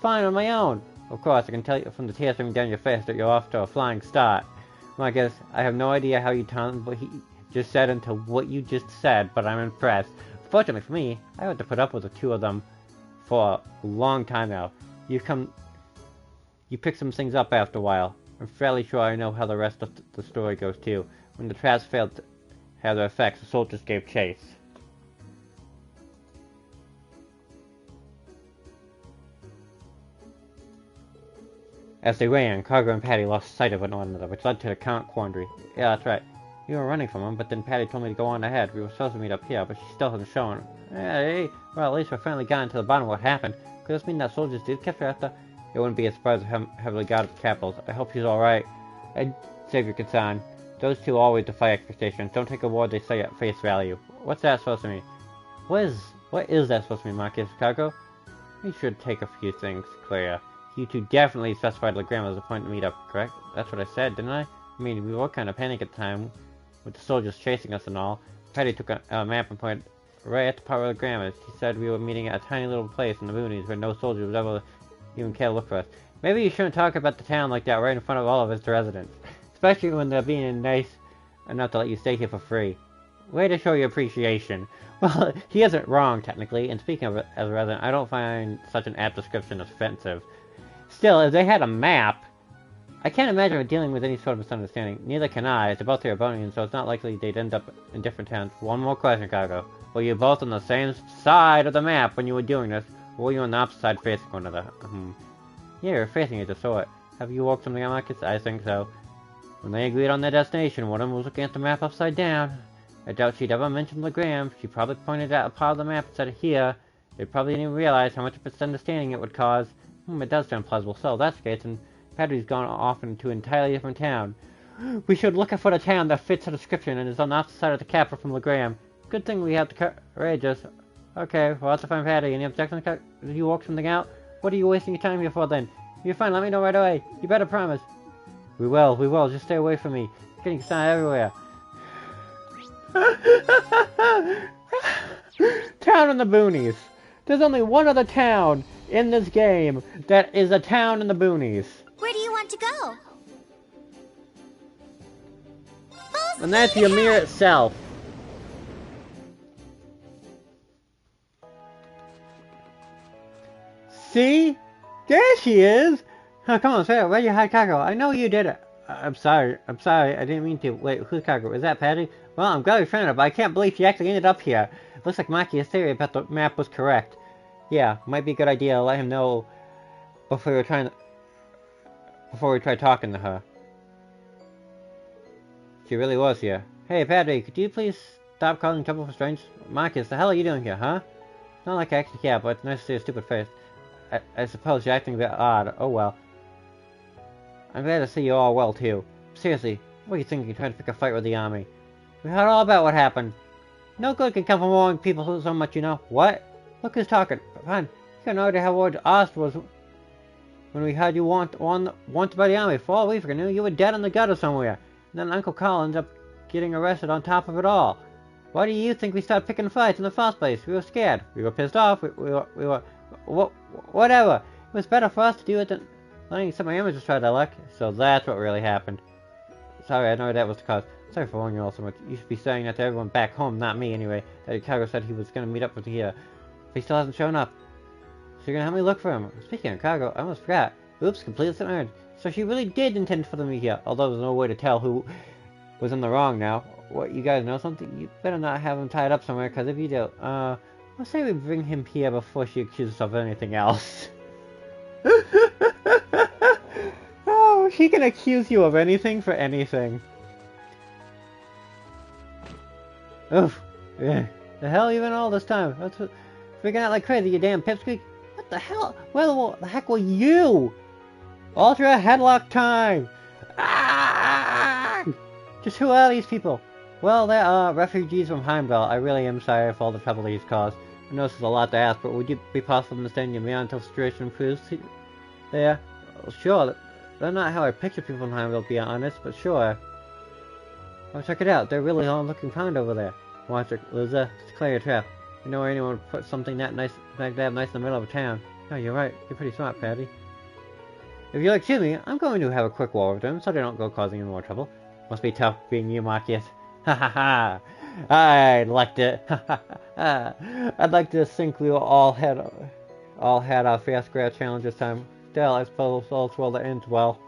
[SPEAKER 1] fine on my own. Of course, I can tell you from the tears streaming down your face that you're off to a flying start. Maki, I have no idea how you turned what he just said into what you just said, but I'm impressed. Fortunately for me, I had to put up with the two of them for a long time now. You pick some things up after a while. I'm fairly sure I know how the rest of the story goes too. When the traps failed to have their effects, the soldiers gave chase. As they ran, Cargo and Patty lost sight of one another, which led to the current quandary. Yeah, that's right. We were running from him, but then Patty told me to go on ahead. We were supposed to meet up here, but she still hasn't shown. Hey, well, at least we finally got to the bottom of what happened. Could this mean that soldiers did capture Esther? It wouldn't be a surprise if heavily guarded capitals. I hope she's alright. I Save your concern. Those two always defy expectations. Don't take a word they say at face value. What's that supposed to mean? What is that supposed to mean, Marcus? Chicago? We should take a few things clear. You two definitely specified Legram as a point to meet up, correct? That's what I said, didn't I? I mean, we were kind of panicked at the time, with the soldiers chasing us and all. Petty took a map and pointed right at the part where Legram is. He said we were meeting at a tiny little place in the boonies where no soldier would ever even care to look for us. Maybe you shouldn't talk about the town like that right in front of all of its residents. Especially when they're being nice enough to let you stay here for free. Way to show your appreciation. Well, he isn't wrong, technically, and speaking of it as a resident, I don't find such an apt description offensive. Still, if they had a map, I can't imagine it dealing with any sort of misunderstanding. Neither can I. They're both Erebonians, so it's not likely they'd end up in different towns. One more question, Cargo. Were you both on the same side of the map when you were doing this, or were you on the opposite side facing one another? Yeah, you're facing it, just saw it. Have you worked something out, Marcus? I think so. When they agreed on their destination, one of them was looking at the map upside down. I doubt she'd ever mentioned Legram. She probably pointed out a part of the map and said here. They probably didn't even realize how much of a misunderstanding it would cause. It does sound plausible. So, that's the case, and Paddy's gone off into an entirely different town. We should look for a town that fits the description and is on the opposite side of the capital from Legram. Good thing we have the courageous. Okay, we'll have to find Paddy. Any objections? Did you work something out? What are you wasting your time here for then? You're fine, let me know right away. You better promise. We will. Just stay away from me. It's getting sun everywhere. Town in the boonies. There's only one other town in this game that is a town in the boonies.
[SPEAKER 4] Where do you want to go?
[SPEAKER 1] And that's Ymir itself. See? There she is! Oh, come on, say it. Where'd you hide Kago? I know you did it. I'm sorry. I didn't mean to. Wait, who's Kago? Is that Patty? Well, I'm glad we found her, but I can't believe she actually ended up here. Looks like Maki's theory about the map was correct. Yeah, might be a good idea to let him know before we try talking to her. She really was here. Hey, Patty, could you please stop causing trouble for strangers? Marcus, the hell are you doing here, huh? Not like I actually care, but it's nice to see a stupid face. I suppose you're acting a bit odd. Oh well. I'm glad to see you all well, too. Seriously, what are you thinking trying to pick a fight with the army? We heard all about what happened. No good can come from warning people so much, you know. What? Look who's talking. Fine. You got no idea how worried Oz was when we heard you wanted by the army. For all we freaking knew, you were dead in the gutter somewhere. And then Uncle Carl ended up getting arrested on top of it all. Why do you think we started picking fights in the first place? We were scared. We were pissed off. We were... Whatever. It was better for us to do it than letting some amateurs try their luck. So that's what really happened. Sorry, I know that was the cause. Sorry for warning you all so much. You should be saying that to everyone back home, not me anyway. That Cargo said he was going to meet up with you here. But he still hasn't shown up. So you're going to help me look for him. Speaking of Cargo, I almost forgot. Oops, completely submerged. So she really did intend for them to meet here. Although there's no way to tell who was in the wrong now. What, you guys know something? You better not have him tied up somewhere, because if you do, let's say we bring him here before she accuses us of anything else. Oh, she can accuse you of anything for anything. Oof. Yeah. The hell even all this time? That's what, freaking out like crazy, you damn pipsqueak. What the hell? Where the heck were you? Ultra headlock time! Ah! Just who are these people? Well, they are refugees from Heimdall. I really am sorry for all the trouble he's caused. I know this is a lot to ask, but would you be possible to understand your man until the situation improves? There? Well, sure. They're not how I picture people in Heimdall, to be honest, but sure. Oh, check it out. They're really all looking fine over there. Watch it, loser. Just clear your trap. You know where anyone would put something that nice, like that nice in the middle of town. Oh, you're right. You're pretty smart, Patty. If you'll excuse me, I'm going to have a quick war with them so they don't go causing any more trouble. Must be tough being you, Marcus. Ha ha ha! I'd like to. I'd like to think we all had our fair square challenge this time. Still, I suppose all's well that ends well.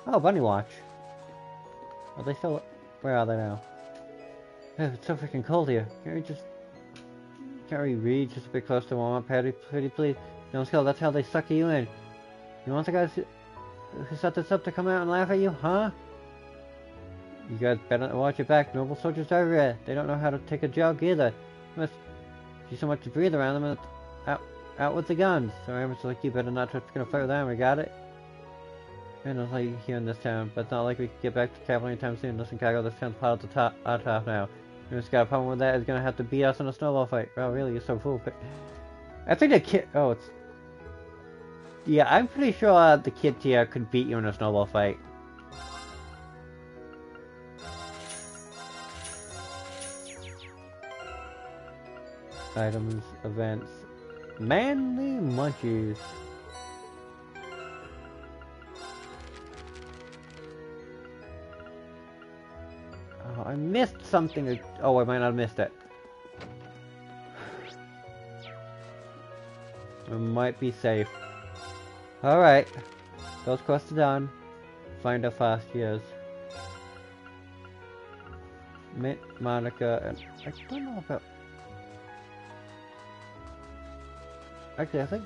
[SPEAKER 1] Oh, Bunny Watch. Are they still? Where are they now? It's so freaking cold here. Can't we read just a bit closer to warm up, Patty? Pretty please. No skill. That's how they sucker you in. You want the guys who set this up to come out and laugh at you, huh? You guys better watch your back. Noble soldiers everywhere. They don't know how to take a jog either. Must be so much to breathe around them. And out with the guns. So amateurs like you better not try to fight with them. We got it. And it's like here in this town, but it's not like we can get back to capital anytime soon. Listen, Chicago, this town's piled to our top now. And it's got a problem with that, it's gonna have to beat us in a snowball fight. Oh, really? You're so fool. But I think the kid. Oh, it's. Yeah, I'm pretty sure the kids here could beat you in a snowball fight. Items, events, manly munchies. Oh, I missed something. Oh, I might not have missed it. It might be safe. Alright. Those quests are done. Find our fast years. Mint, Monica, and I don't know about... Actually, I think...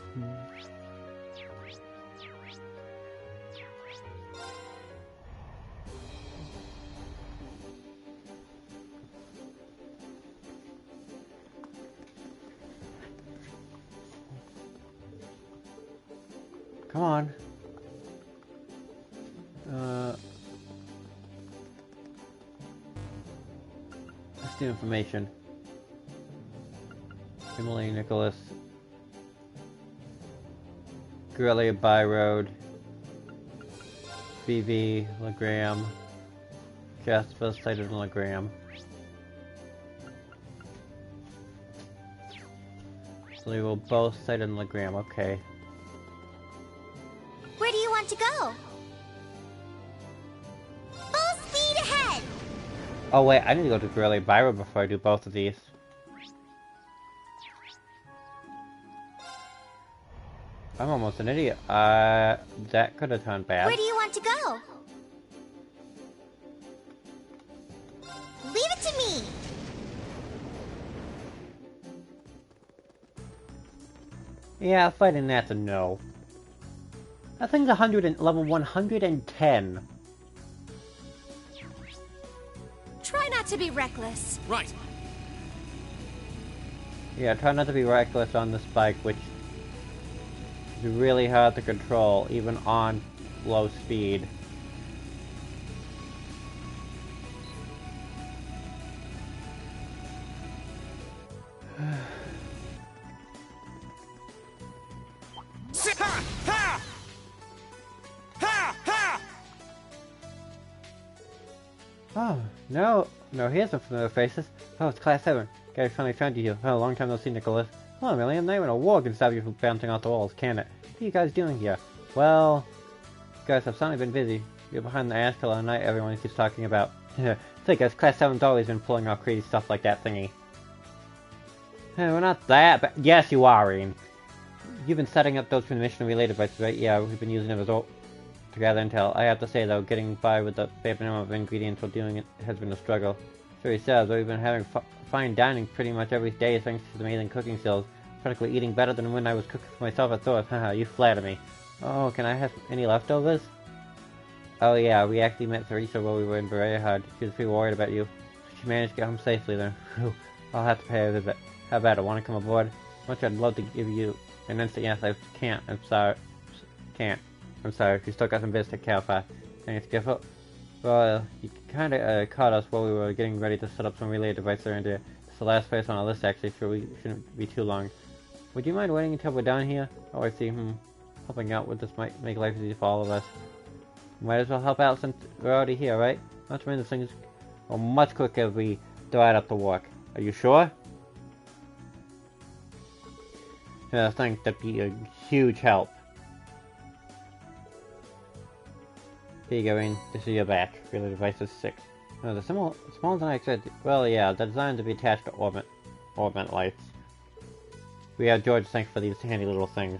[SPEAKER 1] Come on. Let's do information. Emily, Nicholas. Gurley, By Road. BB, Legram. Jasper, cited in Legram. So they will both cite in Legram, okay.
[SPEAKER 4] Where do you want to go? Full speed ahead!
[SPEAKER 1] Oh wait, I need to go to Gurley Byro before I do both of these. I'm almost an idiot. That could have turned bad.
[SPEAKER 4] Where do you want to go? Leave it to me!
[SPEAKER 1] Yeah, fighting that's a no. That thing's level 110.
[SPEAKER 20] Try not to be reckless.
[SPEAKER 3] Right.
[SPEAKER 1] Yeah, try not to be reckless on this bike, which is really hard to control, even on low speed. Oh, no here's some familiar faces. Oh, it's Class 7. Guys finally found you here. Oh, long time no see, Nicholas. Oh, really? Not even a war can stop you from bouncing off the walls, can it? What are you guys doing here? Well, you guys have certainly been busy. You're behind the ash killer night everyone keeps talking about. I think as Class 7's always been pulling off crazy stuff like that thingy. Hey, we're not that bad. Yes, you are, Ian. You've been setting up those mission-related devices, right? Yeah, we've been using them as all to gather intel. I have to say, though, getting by with the bare minimum of ingredients while doing it has been a struggle. Sure he says, but we've been having fine dining pretty much every day thanks to the amazing cooking skills. Practically eating better than when I was cooking for myself at Thor's. Haha, you flatter me. Oh, can I have any leftovers? Oh yeah, we actually met Theresa while we were in Berehard. She was pretty worried about you. She managed to get home safely then. Whew. I'll have to pay her a visit. How about it? Want to come aboard? Much I'd love to give you an instant yes. I can't. I'm sorry. Can't. I'm sorry. You still got some business to care for. Thanks, Gifford. Well, you kinda caught us while we were getting ready to set up some relay devices around here. It's the last place on our list actually, so we shouldn't be too long. Would you mind waiting until we're down here? Oh, I see. Helping out with this might make life easy for all of us. Might as well help out since we're already here, right? Not to mention this thing's much quicker if we divide up the work. Are you sure? Yeah, I think that'd be a huge help. Here you go, Ian. This is your batch. Relay devices 6. No, they're smaller than I expected. Well, yeah, they're designed to be attached to orbit lights. We have George to thank for these handy little things.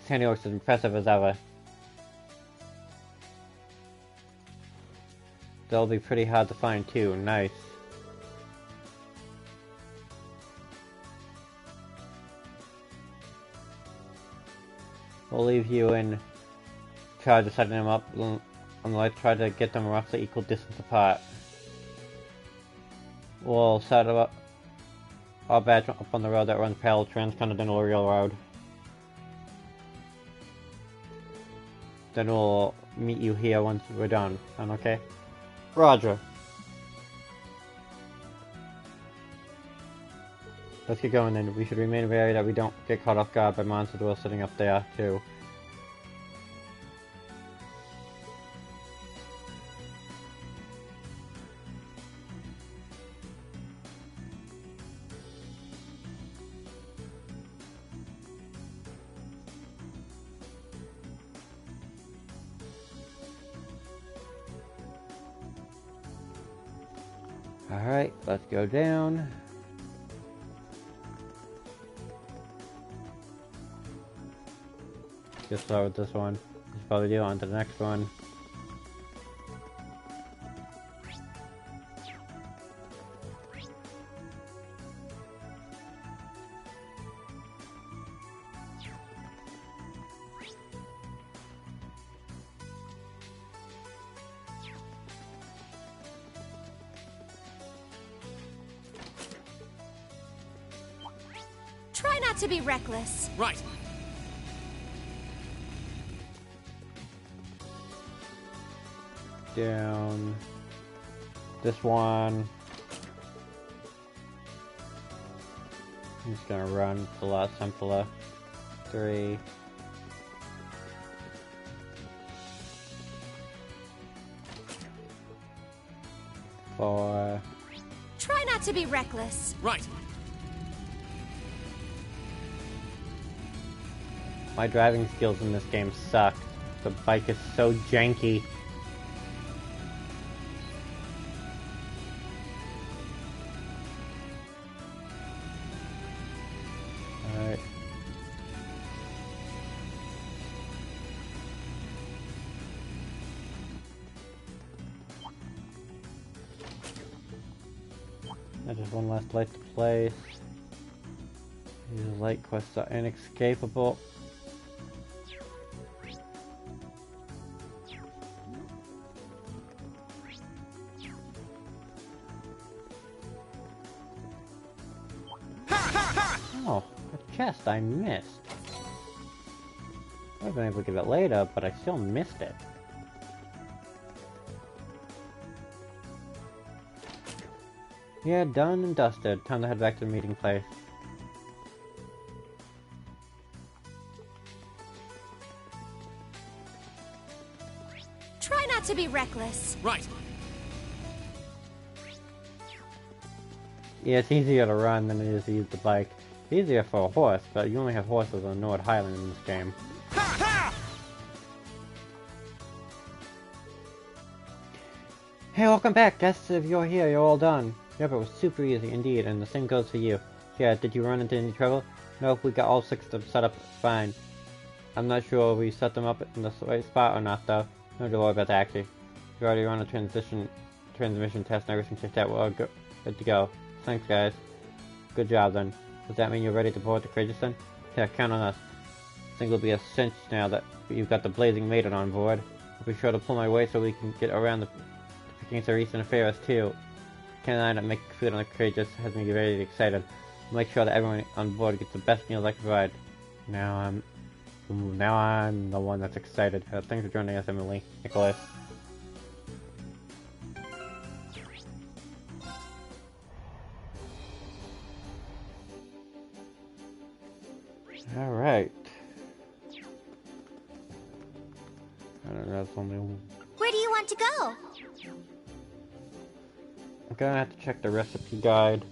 [SPEAKER 1] This handiwork's as impressive as ever. They'll be pretty hard to find too. Nice. We'll leave you in charge of setting them up, and let's try to get them roughly equal distance apart. We'll set them up. I'll batch up on the road that runs parallel Transcontinental Railroad. Then we'll meet you here once we're done. Sound okay? Roger. Let's get going then. We should remain wary that we don't get caught off guard by monsters while sitting up there, too. Alright, let's go down. Just start with this one. Just probably do on to the next one.
[SPEAKER 20] Try not to be reckless.
[SPEAKER 3] Right.
[SPEAKER 1] Down. This one. I'm just gonna run. It's a lot simpler. 3. 4.
[SPEAKER 20] Try not to be reckless.
[SPEAKER 3] Right.
[SPEAKER 1] My driving skills in this game suck. The bike is so janky. Alright. There's just one last light to place. These light quests are inescapable. Oh, a chest I missed. I would have been able to get it later, but I still missed it. Yeah, done and dusted. Time to head back to the meeting place.
[SPEAKER 20] Try not to be reckless.
[SPEAKER 3] Right.
[SPEAKER 1] Yeah, it's easier to run than it is to use the bike. It's easier for a horse, but you only have horses on Nord Highland in this game. Hey, welcome back, guests. If you're here, you're all done. Yep, it was super easy indeed, and the same goes for you. Yeah, did you run into any trouble? Nope, we got all 6 of them set up fine. I'm not sure we set them up in the right spot or not, though. No need to worry about that, actually. We already run a transmission test and everything checked out. We're all good to go. Thanks, guys. Good job, then. Does that mean you're ready to board the Courageous, then? Yeah, count on us. I think it'll be a cinch now that you've got the Blazing Maiden on board. I'll be sure to pull my weight so we can get around the against our Eastern Affairs, too. Ken and I that make food on the Courageous has me very excited. I'll make sure that everyone on board gets the best meals I can provide. Now I'm the one that's excited. Thanks for joining us, Emily. Nicholas. Alright. I don't know, that's only...
[SPEAKER 4] Where do you want to go?
[SPEAKER 1] I'm gonna have to check the recipe guide.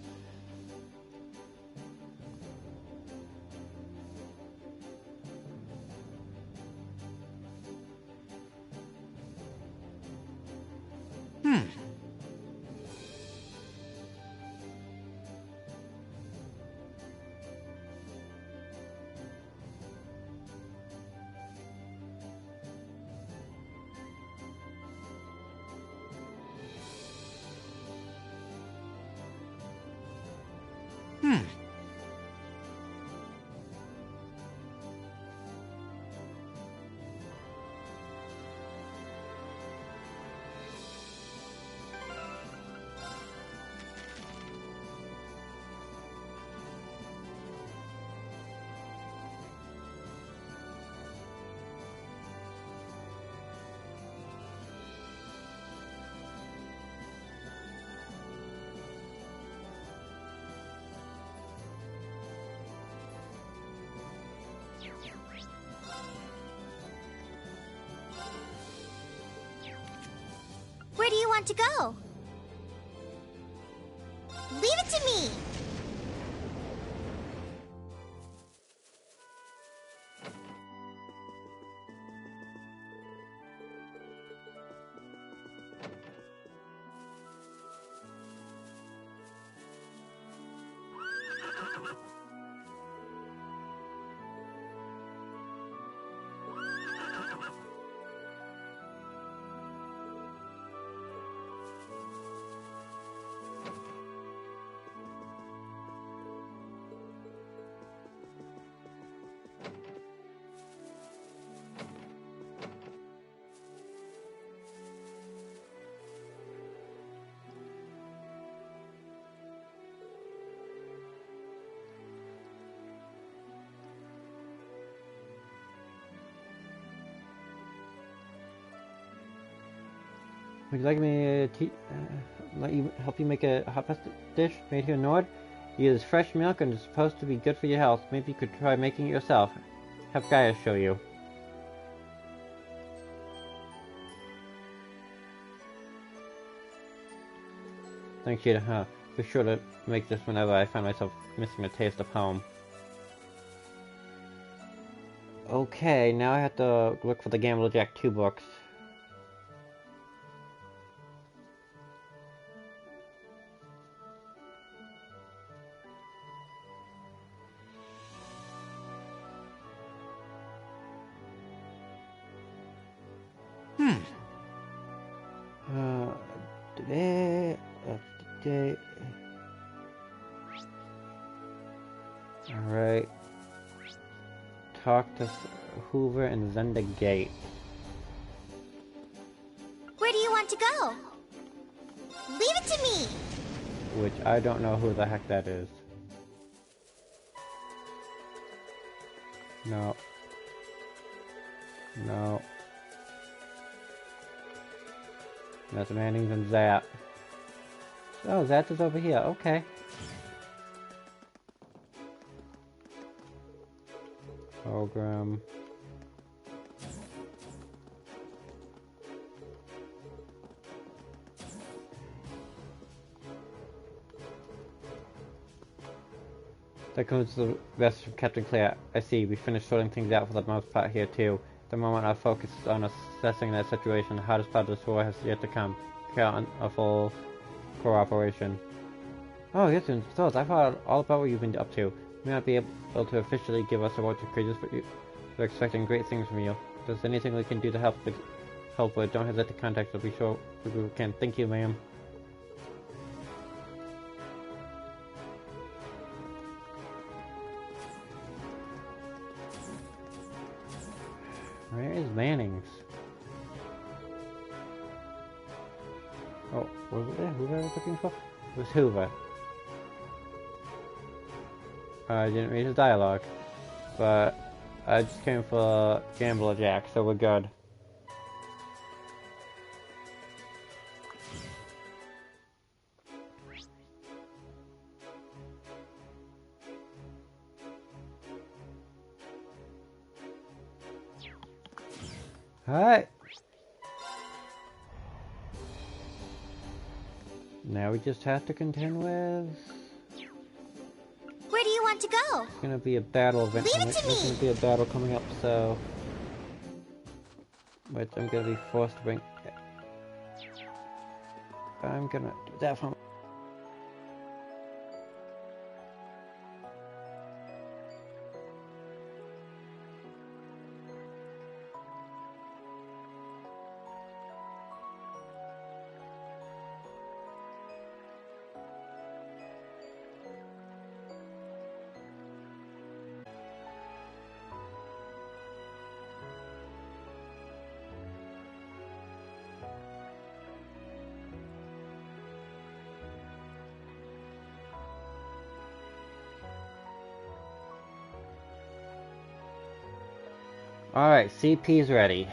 [SPEAKER 4] do you want to go? Leave it to me!
[SPEAKER 1] Would you like me to help you make a hot pasta dish made here in Nord? It uses fresh milk and is supposed to be good for your health. Maybe you could try making it yourself. Have Gaia show you. Thanks, Sheeta. Be sure to make this whenever I find myself missing a taste of home. Okay, now I have to look for the Gamble Jack 2 books. Today. Alright. Talk to Hoover and Zenda Gate.
[SPEAKER 4] Where do you want to go? Leave it to me!
[SPEAKER 1] Which I don't know who the heck that is. No. No. That's Mannings and Zap. Oh, Zap is over here. Okay. Program. That concludes the rest of Captain Claire. I see. We finished sorting things out for the most part here too. At the moment, our focus is on assessing that situation. The hardest part of this war has yet to come. Carry out a full cooperation. Oh, yes, and so I've heard all about what you've been up to. You may not be able to officially give us a vote to creators, but we're expecting great things from you. If there's anything we can do to help with, don't hesitate to contact us. We'll be sure we can. Thank you, ma'am. Where is Mannings? Oh, was it Hoover I was looking for? It was Hoover. I didn't read his dialogue, but I just came for Gambler Jack, so we're good. Alright. Now we just have to contend with...
[SPEAKER 4] Where do you want to go?
[SPEAKER 1] It's gonna be a battle event. There's gonna be a battle coming up, so... Which I'm gonna be forced to bring... I'm gonna do that for... Alright, CP's ready.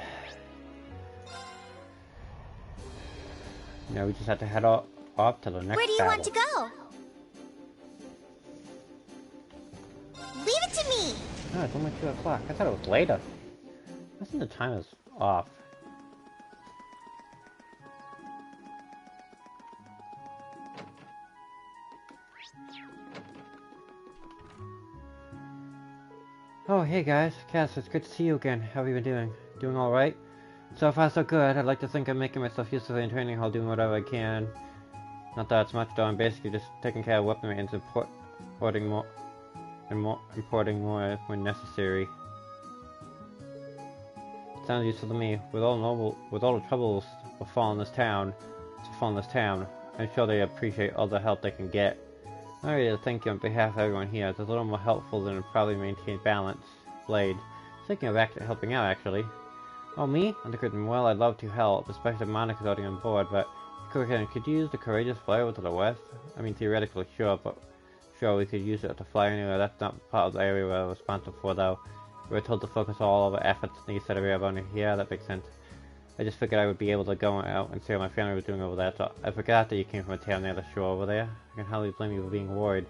[SPEAKER 1] Now we just have to head off to the next battle.
[SPEAKER 4] Where do you want to go? Leave it to me!
[SPEAKER 1] Oh, it's only 2 o'clock. I thought it was later. Listen, the time is off. Oh, hey guys. Cass, it's good to see you again. How have you been doing? Doing alright? So far so good. I'd like to think I'm making myself useful in training hall, doing whatever I can. Not that it's much though, I'm basically just taking care of weapon maintenance and importing more when necessary. Sounds useful to me. With all the troubles befalling this town, I'm sure they appreciate all the help they can get. I really thank you on behalf of everyone here. It's a little more helpful than probably maintain balance. Blade. Thinking of helping out, actually. Oh, me? Well, I'd love to help, especially if Monica's already on board, but... Could you use the courageous flyover to the west? I mean, theoretically, sure, but... Sure, we could use it to fly anywhere. That's not part of the area we're responsible for, though. We were told to focus all of our efforts in the east side of Erebony. Yeah, that makes sense. I just figured I would be able to go out and see what my family was doing over there, so I forgot that you came from a town near the shore over there. I can hardly blame you for being worried.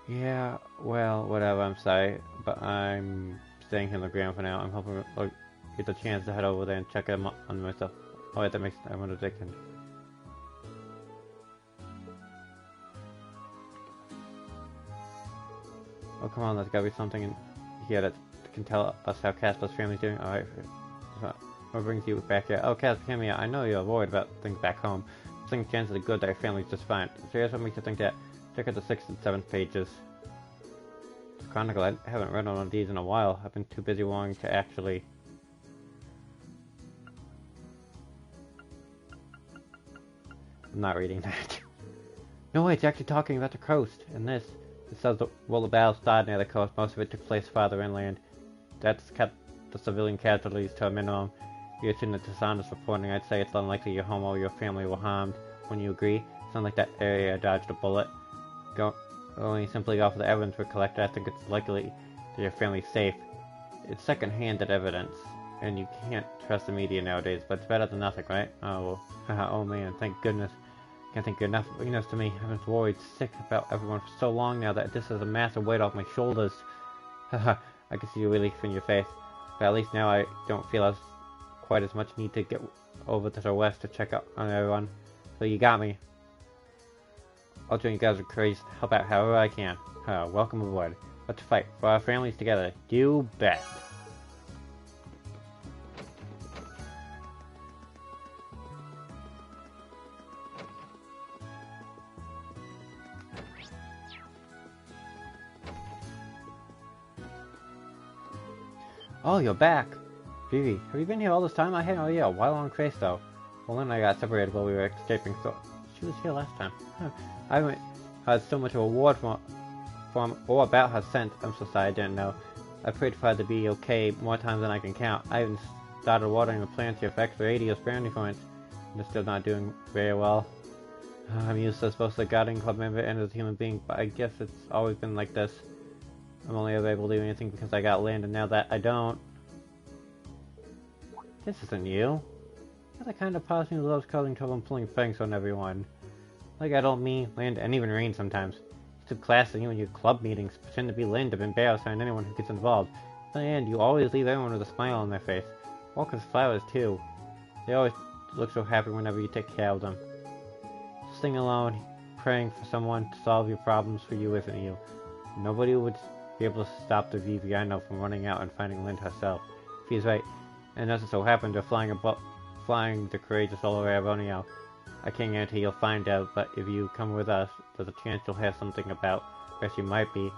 [SPEAKER 1] Yeah, well, whatever, I'm sorry, but I'm staying here on the ground for now. I'm hoping I'll get the chance to head over there and check them on myself. Oh wait, that makes sense. I wonder if they can... Oh, come on, there's gotta be something in here that can tell us how Casper's family's doing. Alright, what brings you back here? Oh, Casper, hear me out. I know you're worried about things back home. I think chances are good that your family's just fine. So here's what makes you think that. Check out the 6th and 7th pages. Chronicle, I haven't read one of these in a while. I've been too busy wanting to actually... I'm not reading that. No way, it's actually talking about the coast. And this. It says that while the battle started near the coast, most of it took place farther inland. That's kept the civilian casualties to a minimum. You're seeing the dishonest reporting. I'd say it's unlikely your home or your family were harmed. When you agree, sounds like that area dodged a bullet. Only simply off the evidence we collected, I think it's likely that your family's safe. It's second-hand evidence, and you can't trust the media nowadays, but it's better than nothing, right? Oh, well. Oh man, thank goodness. Can't think enough to me. I've been worried sick about everyone for so long now that this is a massive weight off my shoulders. Haha, I can see the relief in your face. But at least now I don't feel quite as much need to get over to the west to check up on everyone. So you got me. I'll join you guys with courage to help out however I can. Welcome aboard. Let's fight for our families together. You bet. Oh, you're back! Vivi, have you been here all this time? I had no idea. Why long face though? Well, then I got separated while we were escaping, so... She was here last time. I haven't had so much reward from or about her since. I'm so sorry I didn't know. I prayed for her to be okay more times than I can count. I even started watering the plants here for extra 80 brownie points. They're still not doing very well. I'm useless, both as a Guardian Club member and as a human being, but I guess it's always been like this. I'm only ever able to do anything because I got land, and now that I don't... This isn't you. You're the kind of person who loves causing trouble and pulling pranks on everyone. Like adult me, Land, and even Rain sometimes. You took class and you and your club meetings pretend to be Land to embarrass her and anyone who gets involved. In the end, you always leave everyone with a smile on their face. Walker's flowers, too. They always look so happy whenever you take care of them. Sitting alone, praying for someone to solve your problems for you isn't you. Nobody would be able to stop the Vivi I know from running out and finding Lind herself. If he's right, and doesn't so happen to flying the courageous all over Avonio. I can't guarantee you'll find out, but if you come with us, there's a chance you'll have something about. Guess you might be.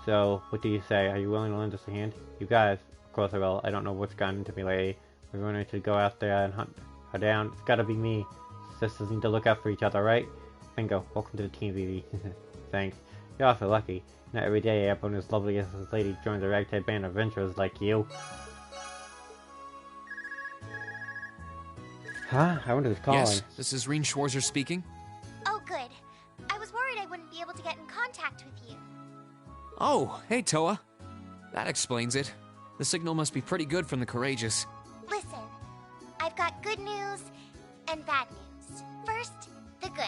[SPEAKER 1] So, what do you say? Are you willing to lend us a hand? You guys, of course I will. I don't know what's gotten into me lately. We're going to go out there and hunt her down. It's gotta be me. Sisters need to look out for each other, right? Bingo. Welcome to the team, Vivi. Thanks. You're also lucky. Not every day Abonio's loveliest lady joins a ragtag band of adventurers like you. Huh? I wonder who's calling.
[SPEAKER 3] Yes, this is Reen Schwarzer speaking.
[SPEAKER 4] Oh, good. I was worried I wouldn't be able to get in contact with you.
[SPEAKER 3] Oh, hey, Toa. That explains it. The signal must be pretty good from the Courageous.
[SPEAKER 4] Listen, I've got good news and bad news. First, the good.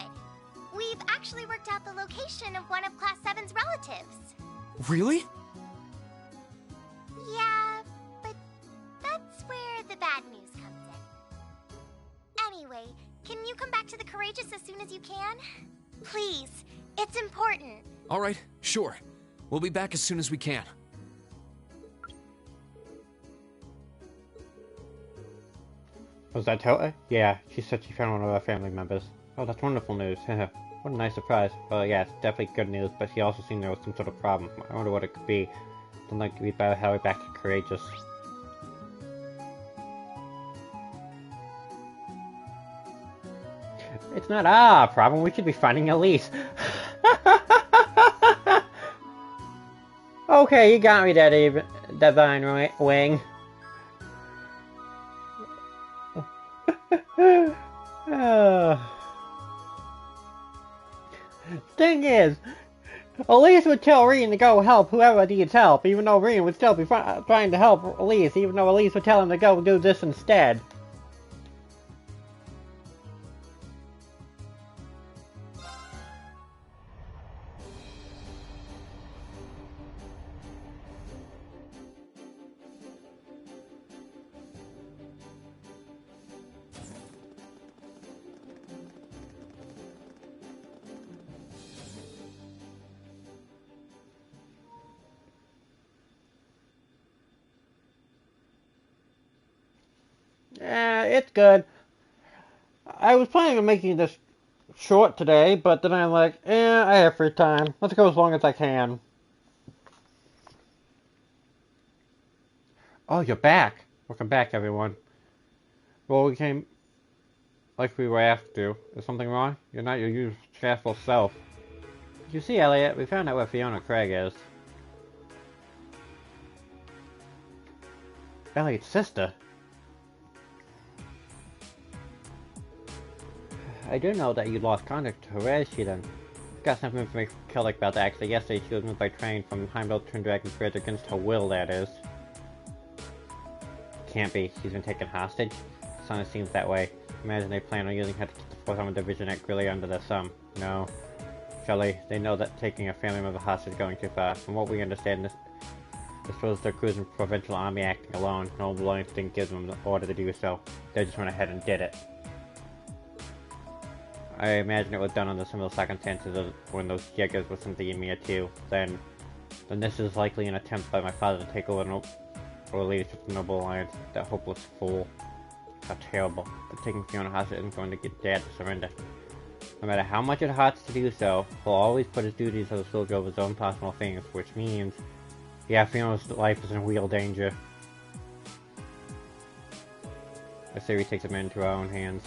[SPEAKER 4] We've actually worked out the location of one of Class 7's relatives.
[SPEAKER 3] Really?
[SPEAKER 4] Yeah, but that's where the bad news comes in. Anyway, can you come back to the Courageous as soon as you can? Please, it's important.
[SPEAKER 3] All right, sure. We'll be back as soon as we can.
[SPEAKER 1] Was that Tota? Yeah, she said she found one of our family members. Oh, that's wonderful news. What a nice surprise. Well, yeah, it's definitely good news, but she also seemed there was some sort of problem. I wonder what it could be. Don't like we'd better hurry back to Courageous. It's not our problem. We should be finding Elise. Okay, you got me, Divine Wing. Thing is, Elise would tell Reen to go help whoever needs help, even though Reen would still be trying to help Elise, even though Elise would tell him to go do this instead. It's good. I was planning on making this short today, but then I'm like, I have free time. Let's go as long as I can. Oh, you're back. Welcome back, everyone. Well, we came like we were asked to. Is something wrong? You're not your usual cheerful self. You see, Elliot, we found out where Fiona Craig is. Elliot's sister? I do know that you lost contact to her. Where is she then? Got some information from Kellic about that. Actually, yesterday she was moved by train from Heimdall to Dragon's Bridge against her will, that is. Can't be. She's been taken hostage? It seems that way. Imagine they plan on using her to keep the 4th Armor Division at Grilly under their thumb. No. Shelley, they know that taking a family member hostage is going too far. From what we understand, this was their cruising provincial army acting alone. No alliance didn't give them the order to do so. They just went ahead and did it. I imagine it was done under similar circumstances of when those Jaegers were sent to Ymir too. Then this is likely an attempt by my father to take over leadership of the Noble Alliance. That hopeless fool. How terrible. But taking Fiona hostage isn't going to get Dad to surrender. No matter how much it hurts to do so, he'll always put his duties as a soldier over his own personal things, which means, yeah, Fiona's life is in real danger. I say we take the men into our own hands.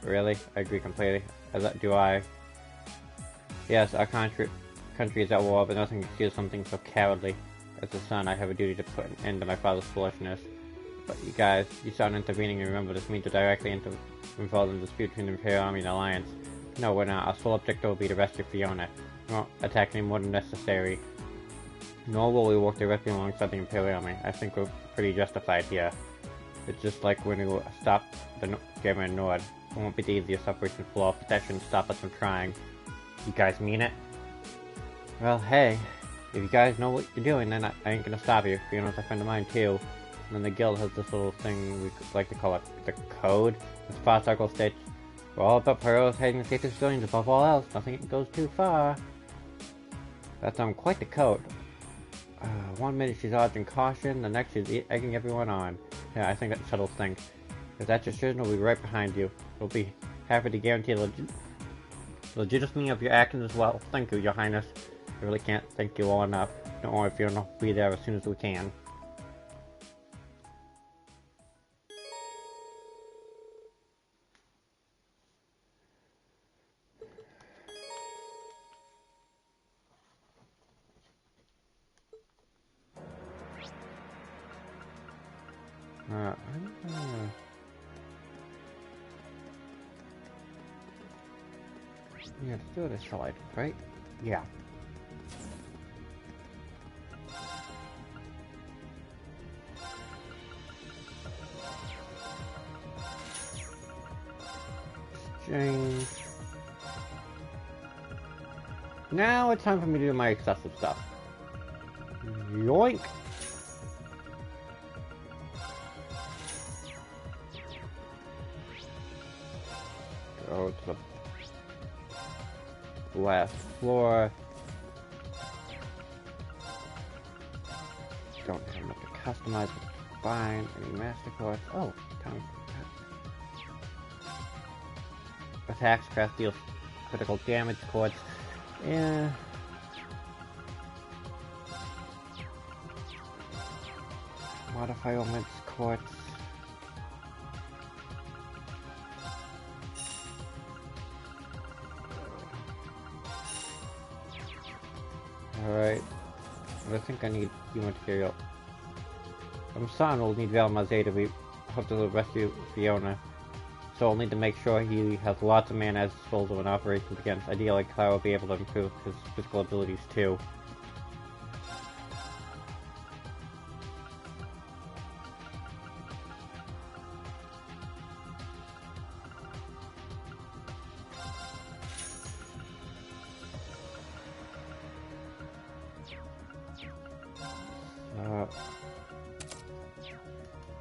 [SPEAKER 1] Really? I agree completely. As do I. Yes, our country is at war, but nothing excuses something so cowardly. As a son, I have a duty to put an end to my father's foolishness. But you guys, you start intervening and remember this means to directly involve in the dispute between the Imperial Army and the Alliance. No, we're not. Our sole objective will be to rescue Fiona. We won't attack any more than necessary. Nor will we work directly alongside the Imperial Army. I think we're pretty justified here. It's just like when we stopped the German Nord. It won't be the easiest operation to pull off, but that shouldn't stop us from trying. You guys mean it? Well, hey, if you guys know what you're doing, then I ain't gonna stop you. Fiona's a friend of mine too. And then the guild has this little thing we like to call it the code. This fast article states, we're all about prioritizing the safety of civilians above all else. Nothing goes too far. That's quite the code. 1 minute she's dodging caution, the next she's egging everyone on. Yeah, I think that settles things. If that's your decision, we'll be right behind you. We'll be happy to guarantee the legitimacy of your actions as well. Thank you, Your Highness. I really can't thank you all enough. Don't worry, Fiona will be there as soon as we can. Yeah, let's do this slide, right? Yeah. Exchange. Now it's time for me to do my excessive stuff. Yoink! Go to the last floor. Don't have enough to customize, but fine. Any master cards? Oh, time. attacks, craft deals critical damage, quartz. Yeah. Modify elements, quartz. Alright. I think I need human material. San will need Velma's aid if we hope to rescue Fiona. So we'll need to make sure he has lots of mana at his disposal when operation begins. Ideally, Cloud will be able to improve his physical abilities too.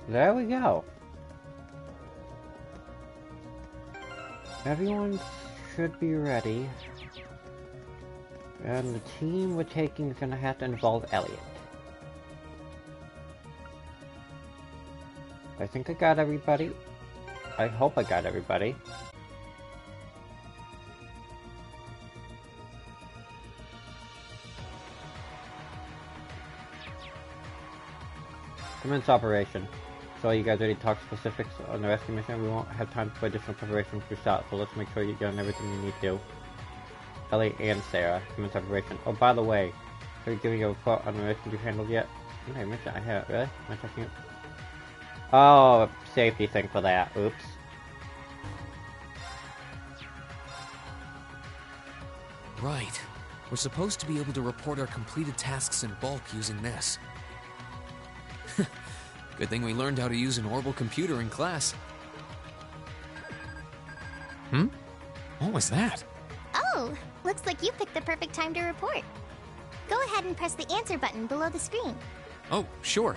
[SPEAKER 1] There we go. Everyone should be ready. And the team we're taking is gonna have to involve Elliot. I think I got everybody. I hope I got everybody. Commence operation. So you guys already talked specifics on the rescue mission. We won't have time for additional preparation for start, so let's make sure you've done everything you need to. Ellie and Sarah, commence operation. Oh, by the way, are you giving a report on the mission you handled yet? I mentioned I have. Really? Am I checking it? Oh, safety thing for that. Oops.
[SPEAKER 3] Right. We're supposed to be able to report our completed tasks in bulk using this. Good thing we learned how to use an orbital computer in class. What was that?
[SPEAKER 4] Oh, looks like you picked the perfect time to report. Go ahead and press the answer button below the screen.
[SPEAKER 3] Oh, sure.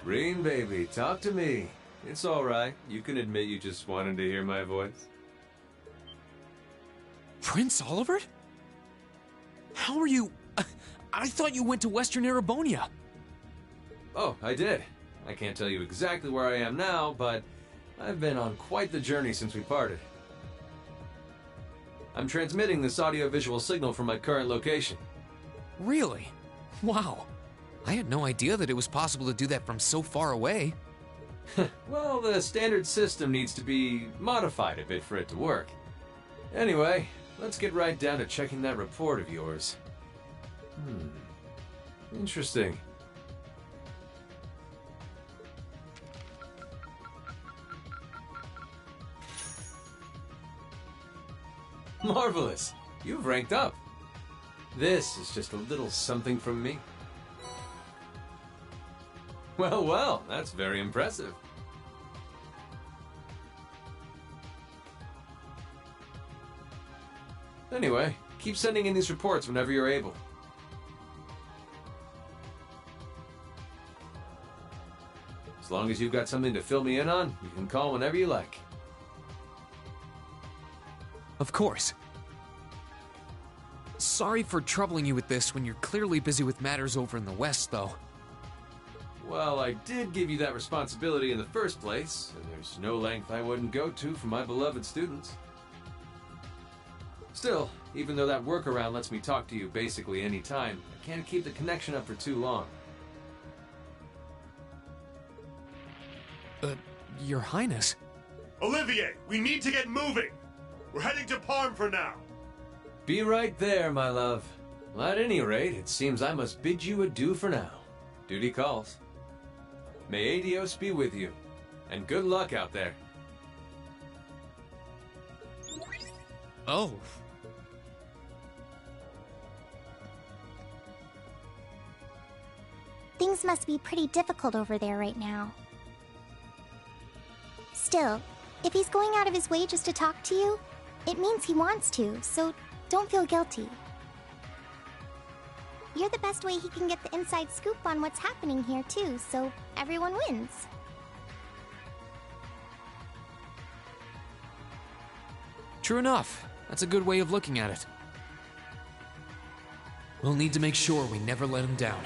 [SPEAKER 5] Green baby, talk to me. It's alright. You can admit you just wanted to hear my voice.
[SPEAKER 3] Prince Olivert? How are you... I thought you went to Western Erebonia.
[SPEAKER 5] Oh, I did. I can't tell you exactly where I am now, but I've been on quite the journey since we parted. I'm transmitting this audio-visual signal from my current location.
[SPEAKER 3] Really? Wow. I had no idea that it was possible to do that from so far away.
[SPEAKER 5] Well, the standard system needs to be modified a bit for it to work. Anyway, let's get right down to checking that report of yours. Interesting. Marvelous! You've ranked up. This is just a little something from me. Well, well, that's very impressive. Anyway, keep sending in these reports whenever you're able. As long as you've got something to fill me in on, you can call whenever you like.
[SPEAKER 3] Of course. Sorry for troubling you with this when you're clearly busy with matters over in the West, though.
[SPEAKER 5] Well, I did give you that responsibility in the first place, and there's no length I wouldn't go to for my beloved students. Still, even though that workaround lets me talk to you basically any time, I can't keep the connection up for too long.
[SPEAKER 3] Your Highness.
[SPEAKER 9] Olivier, we need to get moving! We're heading to Parm for now!
[SPEAKER 5] Be right there, my love. Well, at any rate, it seems I must bid you adieu for now. Duty calls. May Adios be with you, and good luck out there.
[SPEAKER 3] Oh.
[SPEAKER 4] Things must be pretty difficult over there right now. Still, if he's going out of his way just to talk to you, it means he wants to, so don't feel guilty. You're the best way he can get the inside scoop on what's happening here too, so everyone wins.
[SPEAKER 3] True enough. That's a good way of looking at it. We'll need to make sure we never let him down.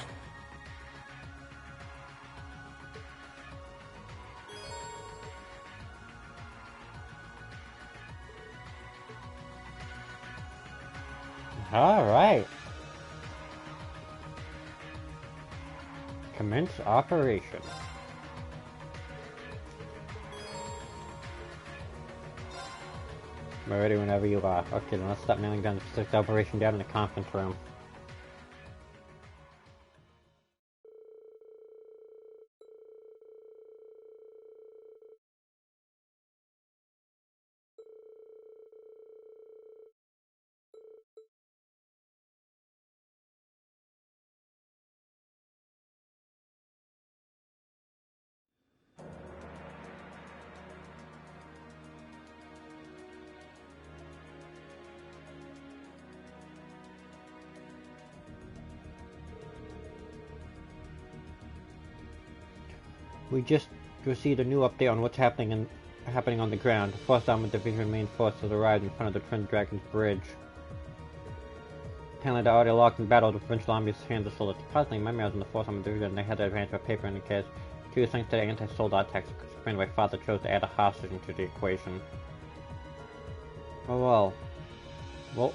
[SPEAKER 1] Alright. Commence operation. I'm ready whenever you are. Okay, then let's start nailing down the specific operation down in the conference room. We just received a new update on what's happening on the ground. The 4th Armored Division main force has arrived in front of the Twin Dragons Bridge. Apparently they're already locked in battle with the provincial army's hands are solid. Surprisingly, my was in the 4th Armored Division and they had the advantage of paper indicators. Due thanks to the anti-soldat tax explained why Father chose to add a hostage into the equation. Oh well, we'll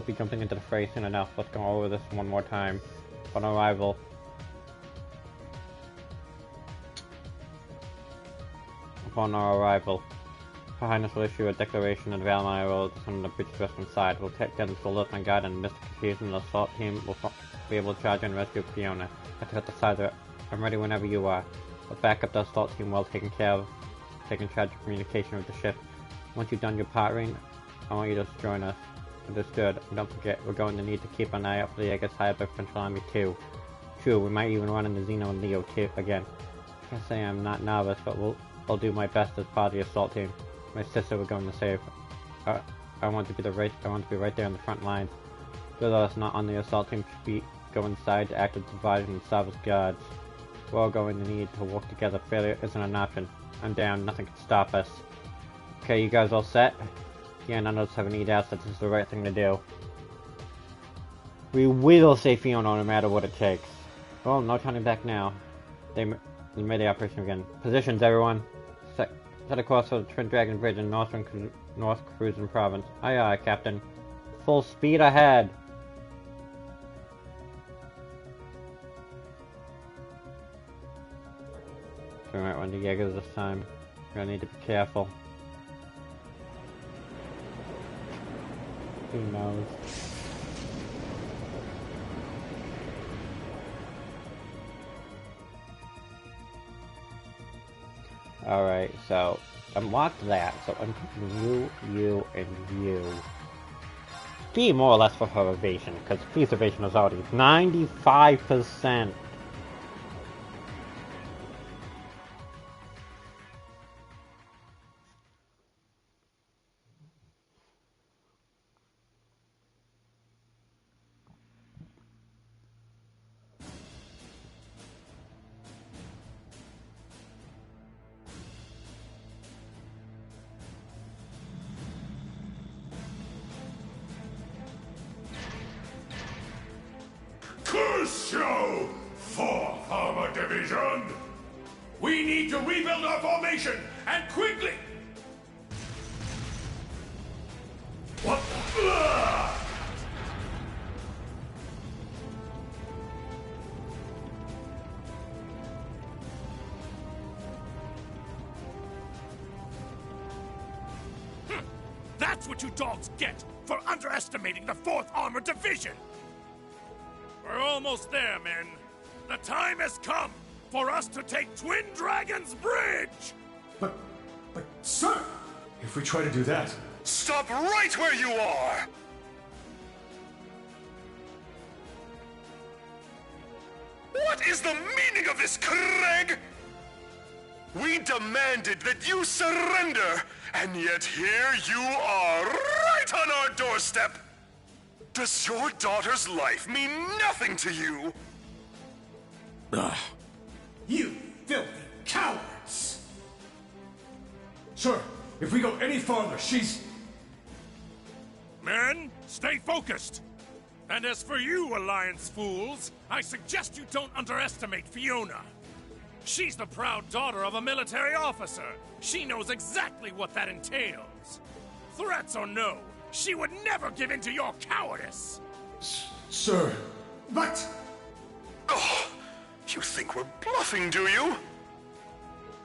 [SPEAKER 1] be jumping into the fray soon enough. Let's go over this one more time. On arrival. Upon our arrival, Her Highness will issue a declaration and Valmire will descend on the bridge's western side. We'll take down the Soldat and Guard and Mr. Confusion. The assault team will be able to charge and rescue Fiona. I have to decide that I'm ready whenever you are. We'll back up the assault team well taken care of, taking charge of communication with the ship. Once you've done your part, Rain, I want you to join us. Understood. And don't forget, we're going to need to keep an eye out for the Aegis hired by French Army too. True, we might even run into Xeno and Leo too again. I can't say I'm not nervous, but I'll do my best as part of the assault team. My sister we're going to save. I want to be right there on the front lines. Those of us not on the assault team should go inside to act as dividers and serve as guards. We're all going to need to work together. Failure isn't an option. I'm down. Nothing can stop us. Okay, you guys all set? Yeah, none of us have any doubts that this is the right thing to do. We will save Fiona no matter what it takes. Well, no turning back now. They made the operation again. Positions, everyone. Set a course for the Twin Dragon Bridge in North Cruisin Province. Aye aye, Captain. Full speed ahead! We might run the Jaegers this time. We're gonna need to be careful. Who knows? Alright, so unlock that. So unpick you, and you. Be more or less for her evasion, because police evasion is already 95%.
[SPEAKER 2] Show, 4th Armored Division! We need to rebuild our formation, and quickly! What the...
[SPEAKER 21] That's what you dogs get for underestimating the 4th Armored Division! We're almost there, men. The time has come for us to take Twin Dragons Bridge!
[SPEAKER 22] But, sir, if we try to do that...
[SPEAKER 2] Stop right where you are! What is the meaning of this, Craig? We demanded that you surrender, and yet here you are, right on our doorstep! Does your daughter's life mean nothing to you?
[SPEAKER 22] Ugh. You filthy cowards! Sir, if we go any farther, she's...
[SPEAKER 21] Men, stay focused! And as for you, Alliance fools, I suggest you don't underestimate Fiona. She's the proud daughter of a military officer. She knows exactly what that entails. Threats or no, She would never give in to your cowardice!
[SPEAKER 22] Sir,
[SPEAKER 2] But... Oh, you think we're bluffing, do you?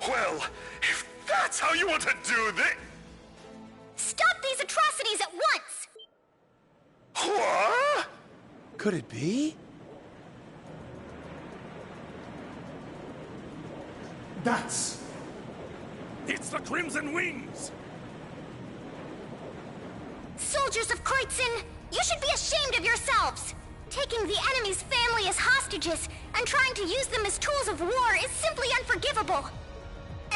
[SPEAKER 2] Well, if that's how you want to do this...
[SPEAKER 4] Stop these atrocities at once!
[SPEAKER 2] What?
[SPEAKER 15] Could it be?
[SPEAKER 22] that's...
[SPEAKER 21] It's the Crimson Wings!
[SPEAKER 4] Soldiers of Kreutzen, you should be ashamed of yourselves! Taking the enemy's family as hostages and trying to use them as tools of war is simply unforgivable.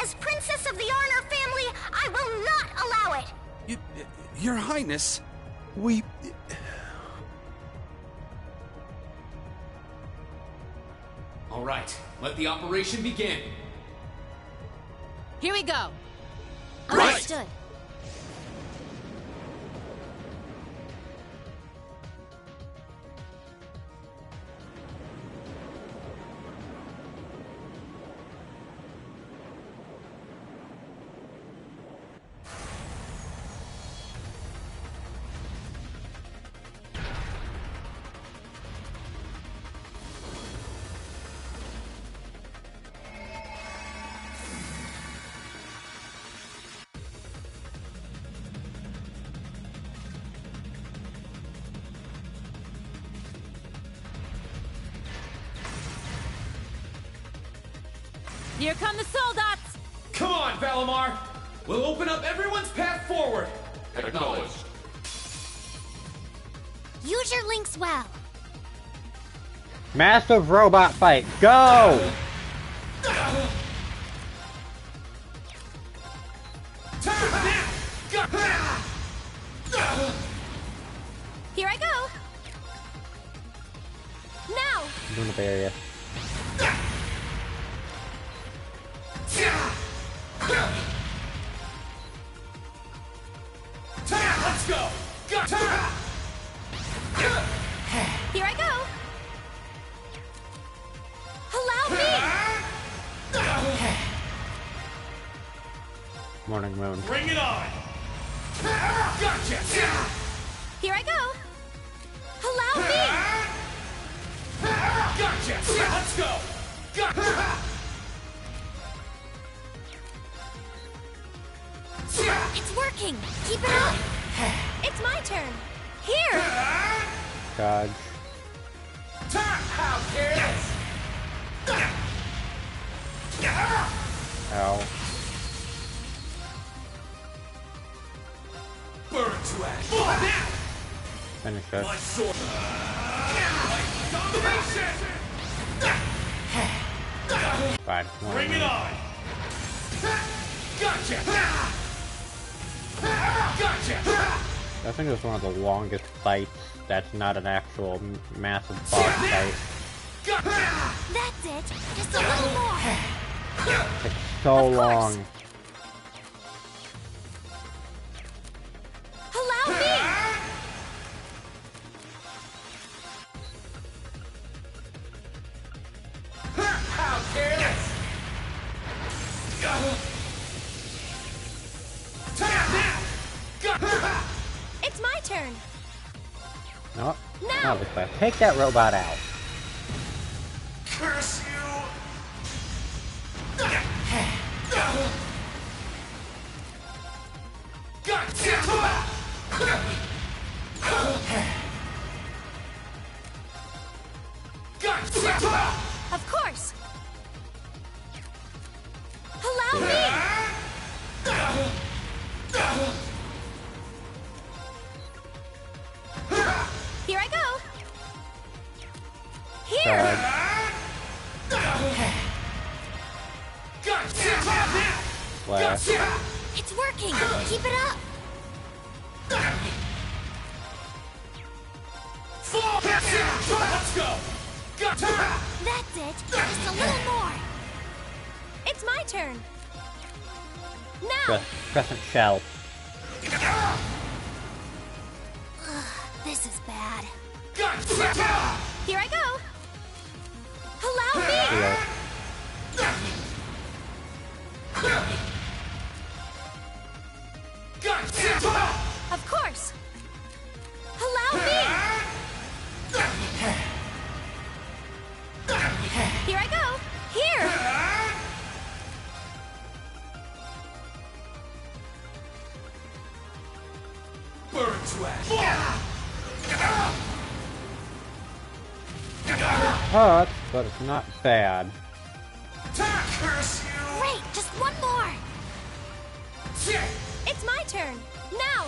[SPEAKER 4] As Princess of the Arnor family, I will not allow it!
[SPEAKER 11] Your Highness, we...
[SPEAKER 3] All right, let the operation begin.
[SPEAKER 7] Here we go.
[SPEAKER 20] Understood.
[SPEAKER 7] Here come the soldats!
[SPEAKER 3] Come on, Valimar! We'll open up everyone's path forward! Acknowledged.
[SPEAKER 4] Use your links well.
[SPEAKER 1] Massive robot fight, go!
[SPEAKER 20] Here I go! Now!
[SPEAKER 1] Doing the barrier.
[SPEAKER 3] Let's go!
[SPEAKER 20] Here I go! Allow me!
[SPEAKER 1] Morning moon.
[SPEAKER 21] Bring it on! Gotcha!
[SPEAKER 20] Here I go! Allow me!
[SPEAKER 3] Gotcha! Let's go!
[SPEAKER 20] It's working! Keep it up! It's my turn! Here!
[SPEAKER 1] God.
[SPEAKER 3] How careless!
[SPEAKER 1] Ow.
[SPEAKER 3] Burn to ash!
[SPEAKER 1] Finish it.
[SPEAKER 3] My sword! Domination!
[SPEAKER 1] Fine.
[SPEAKER 21] Bring it on!
[SPEAKER 3] Gotcha! Gotcha!
[SPEAKER 1] I think it's one of the longest fights that's not an actual massive boss fight.
[SPEAKER 4] That's it. Just a little more.
[SPEAKER 1] It's so long.
[SPEAKER 20] Allow me!
[SPEAKER 3] How careless!
[SPEAKER 20] It's my turn!
[SPEAKER 1] No.
[SPEAKER 20] Now.
[SPEAKER 1] Not this way. Take that robot out.
[SPEAKER 21] Curse you!
[SPEAKER 20] Of course! Allow me! Here I go! Here!
[SPEAKER 1] Flash.
[SPEAKER 20] It's working! Keep it up!
[SPEAKER 3] Let's go!
[SPEAKER 20] That's it! Just a little more! It's my turn! Now!
[SPEAKER 1] Crescent shell.
[SPEAKER 20] This is bad. Here I go! Allow me! Of course!
[SPEAKER 22] Burn to ash!
[SPEAKER 1] Hurts, but it's not bad.
[SPEAKER 22] Curse you!
[SPEAKER 20] Great, just one more. It's my turn. Now.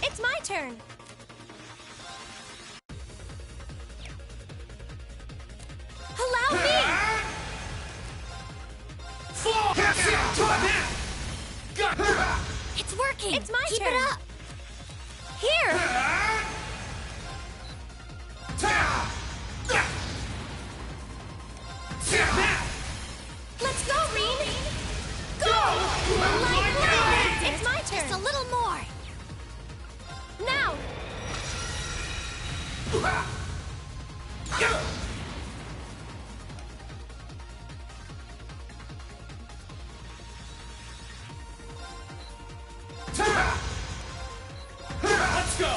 [SPEAKER 20] It's my turn. Allow me. It's working. It's my turn. Keep it up. Here. Let's go, Reen. Go. It's my turn. Just a little more. Now.
[SPEAKER 22] Let's go!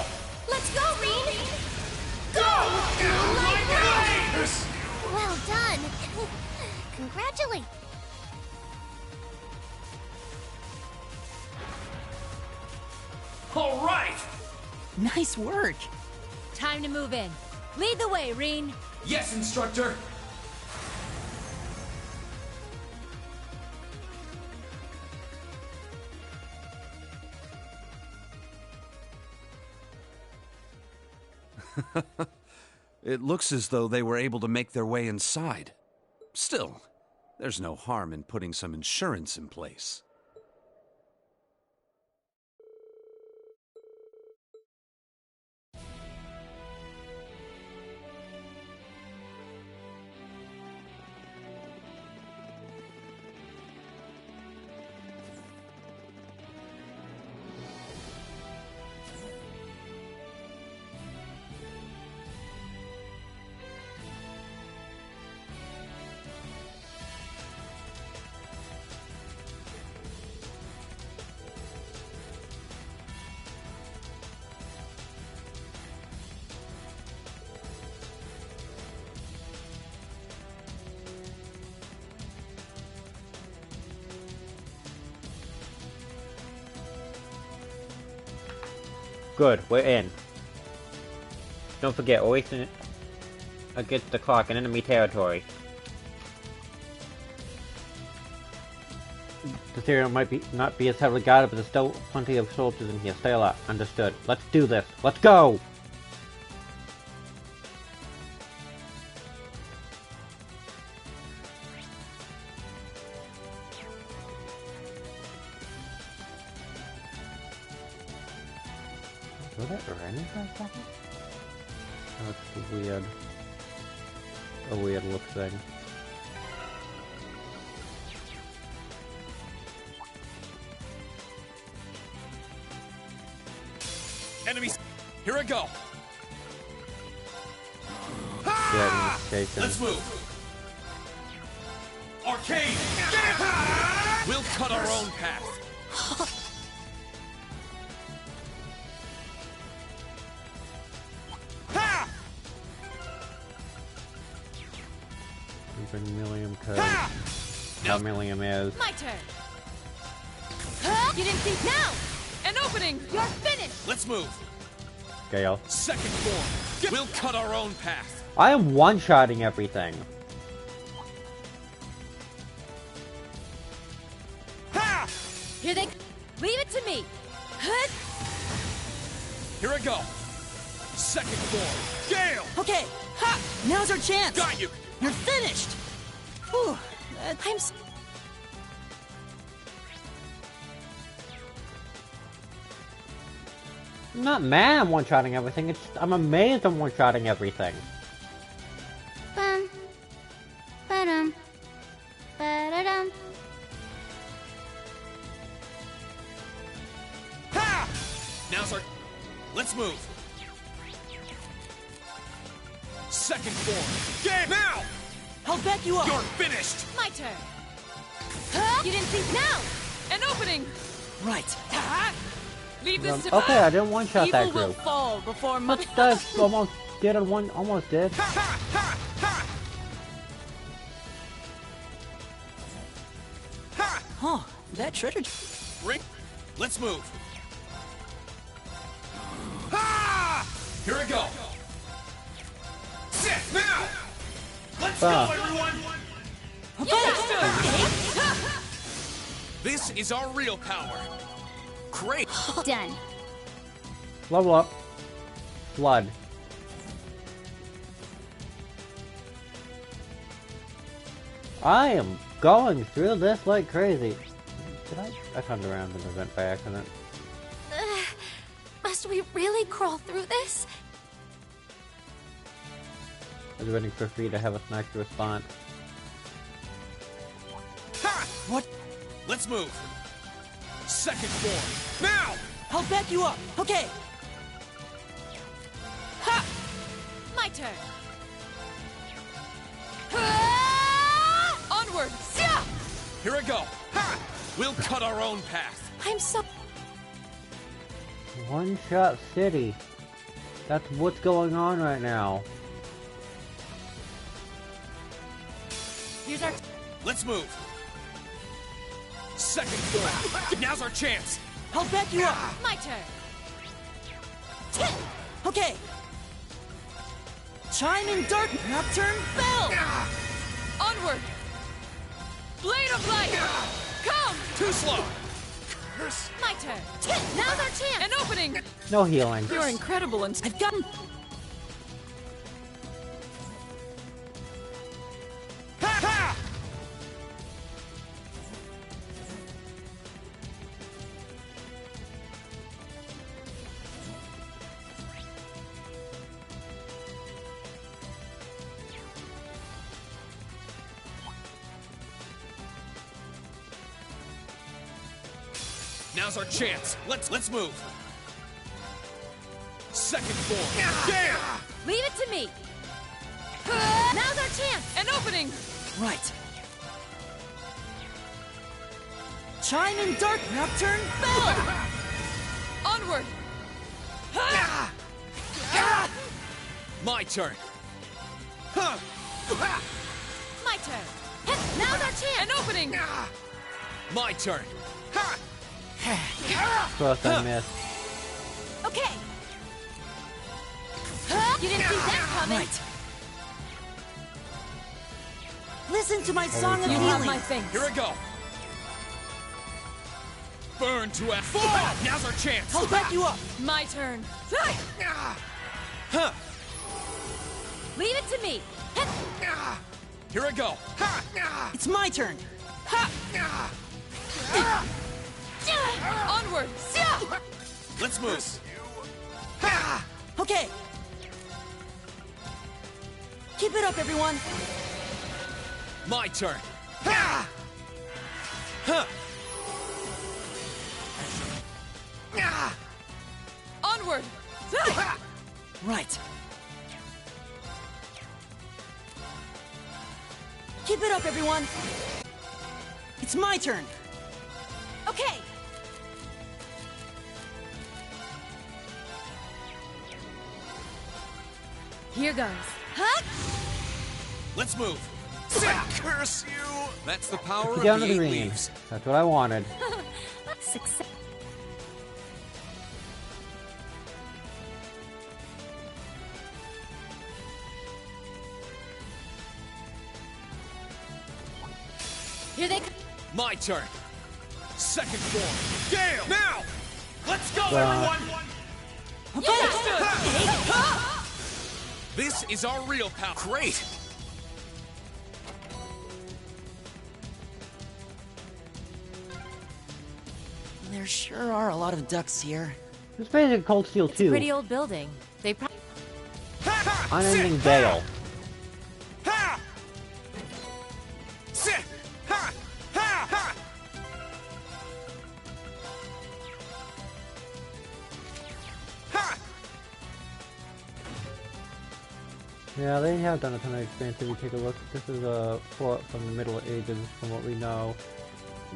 [SPEAKER 20] Let's go, Reen. Go. Well done. Congratulations.
[SPEAKER 22] All right!
[SPEAKER 13] Nice work.
[SPEAKER 12] Time to move in. Lead the way, Reen.
[SPEAKER 22] Yes, instructor!
[SPEAKER 11] It looks as though they were able to make their way inside. Still, there's no harm in putting some insurance in place.
[SPEAKER 1] Good, we're in. Don't forget, always against the clock in enemy territory. The area might not be as heavily guarded, but there's still plenty of soldiers in here. Stay alert. Understood. Let's do this. Let's go! Was that raining for a second? That's weird. A weird look thing.
[SPEAKER 21] Enemies! Here I go!
[SPEAKER 1] Yeah,
[SPEAKER 21] let's move! Arcade! We'll cut our own path!
[SPEAKER 1] Million code. How Million is.
[SPEAKER 20] My turn. You didn't think now.
[SPEAKER 7] An opening.
[SPEAKER 20] You're finished.
[SPEAKER 21] Let's move.
[SPEAKER 1] Gale.
[SPEAKER 21] Second form. We'll cut our own path.
[SPEAKER 1] I am one-shotting everything.
[SPEAKER 12] Here they... Leave it to me.
[SPEAKER 21] Here I go. Second form. Gale!
[SPEAKER 13] Okay. Ha! Now's our chance.
[SPEAKER 21] Got you.
[SPEAKER 13] You're finished. Whew.
[SPEAKER 1] I'm not mad I'm one-shotting everything, it's just, I'm amazed I'm one-shotting everything.
[SPEAKER 10] Bum. Ba-dum. Ba-da-dum.
[SPEAKER 21] Ha! Now's our... Let's move. Second form. Game now!
[SPEAKER 13] I'll back you up.
[SPEAKER 21] You're finished.
[SPEAKER 20] My turn.
[SPEAKER 12] You didn't think now.
[SPEAKER 7] An opening.
[SPEAKER 13] Right.
[SPEAKER 7] Leave this to
[SPEAKER 1] Okay, I didn't one-shot that
[SPEAKER 7] Evil will
[SPEAKER 1] group.
[SPEAKER 7] fall before
[SPEAKER 1] That's almost did on one, almost did.
[SPEAKER 13] Huh, that treasure...
[SPEAKER 11] Ring. Let's move. Here we go. Sit now. Let's go, everyone. This is our real power. Great.
[SPEAKER 10] Done.
[SPEAKER 1] Level up. Flood. I am going through this like crazy. Did I turned around in the event by accident.
[SPEAKER 20] Must we really crawl through this?
[SPEAKER 1] I was waiting for Free to have a snack to respond.
[SPEAKER 11] What? Let's move. Second form. Now!
[SPEAKER 13] I'll back you up. Okay.
[SPEAKER 7] Ha! My turn. Onward. Yeah!
[SPEAKER 11] Here we go. Ha! We'll cut our own path.
[SPEAKER 20] I'm so...
[SPEAKER 1] One-shot city. That's what's going on right now.
[SPEAKER 12] Here's our...
[SPEAKER 11] Let's move. Second form. Now's our chance.
[SPEAKER 13] I'll back you up.
[SPEAKER 7] My turn.
[SPEAKER 13] Okay. Chime in dark nocturne bell.
[SPEAKER 7] Onward. Blade of light. Come.
[SPEAKER 11] Too slow.
[SPEAKER 7] My turn. Now's our chance. An opening.
[SPEAKER 1] No healing.
[SPEAKER 7] You're incredible and
[SPEAKER 13] I've gotten...
[SPEAKER 11] Now's our chance. Let's move. Second form. Damn!
[SPEAKER 7] leave it to me. Now's our chance. An opening.
[SPEAKER 13] Right. Chime in dark nocturne bell.
[SPEAKER 7] Onward.
[SPEAKER 11] My turn.
[SPEAKER 7] My turn. Now's our chance. An opening.
[SPEAKER 11] My turn.
[SPEAKER 1] First I missed.
[SPEAKER 7] Okay. You didn't see that coming.
[SPEAKER 13] Right. Listen to my song of
[SPEAKER 7] You
[SPEAKER 13] healing.
[SPEAKER 7] have my things.
[SPEAKER 11] Here we go. Burn to F4. Now's our chance.
[SPEAKER 13] I'll back you up.
[SPEAKER 7] My turn. Leave it to me.
[SPEAKER 11] Here we go.
[SPEAKER 13] It's my turn.
[SPEAKER 7] Onward.
[SPEAKER 11] Let's move.
[SPEAKER 13] Okay. Keep it up, everyone.
[SPEAKER 11] My turn.
[SPEAKER 7] Onward.
[SPEAKER 13] Right. Keep it up, everyone. It's my turn.
[SPEAKER 7] Okay. Here goes.
[SPEAKER 11] Let's move. Curse you! That's the power
[SPEAKER 1] Get down
[SPEAKER 11] of
[SPEAKER 1] to
[SPEAKER 11] the
[SPEAKER 1] the
[SPEAKER 11] eight
[SPEAKER 1] ring.
[SPEAKER 11] leaves.
[SPEAKER 1] That's what I wanted.
[SPEAKER 20] Success.
[SPEAKER 7] Here they come.
[SPEAKER 11] My turn. Second form. Gale! Now! Let's go,
[SPEAKER 1] Wow.
[SPEAKER 11] everyone!
[SPEAKER 7] Okay.
[SPEAKER 11] This is our real power. Great!
[SPEAKER 13] There sure are a lot of ducks here.
[SPEAKER 1] It's basically Cold Steel 2.
[SPEAKER 12] Pretty old building. They probably...
[SPEAKER 1] Unending Gale. Yeah, they have done a ton of expansion. If you take a look, this is a fort from the Middle Ages, from what we know.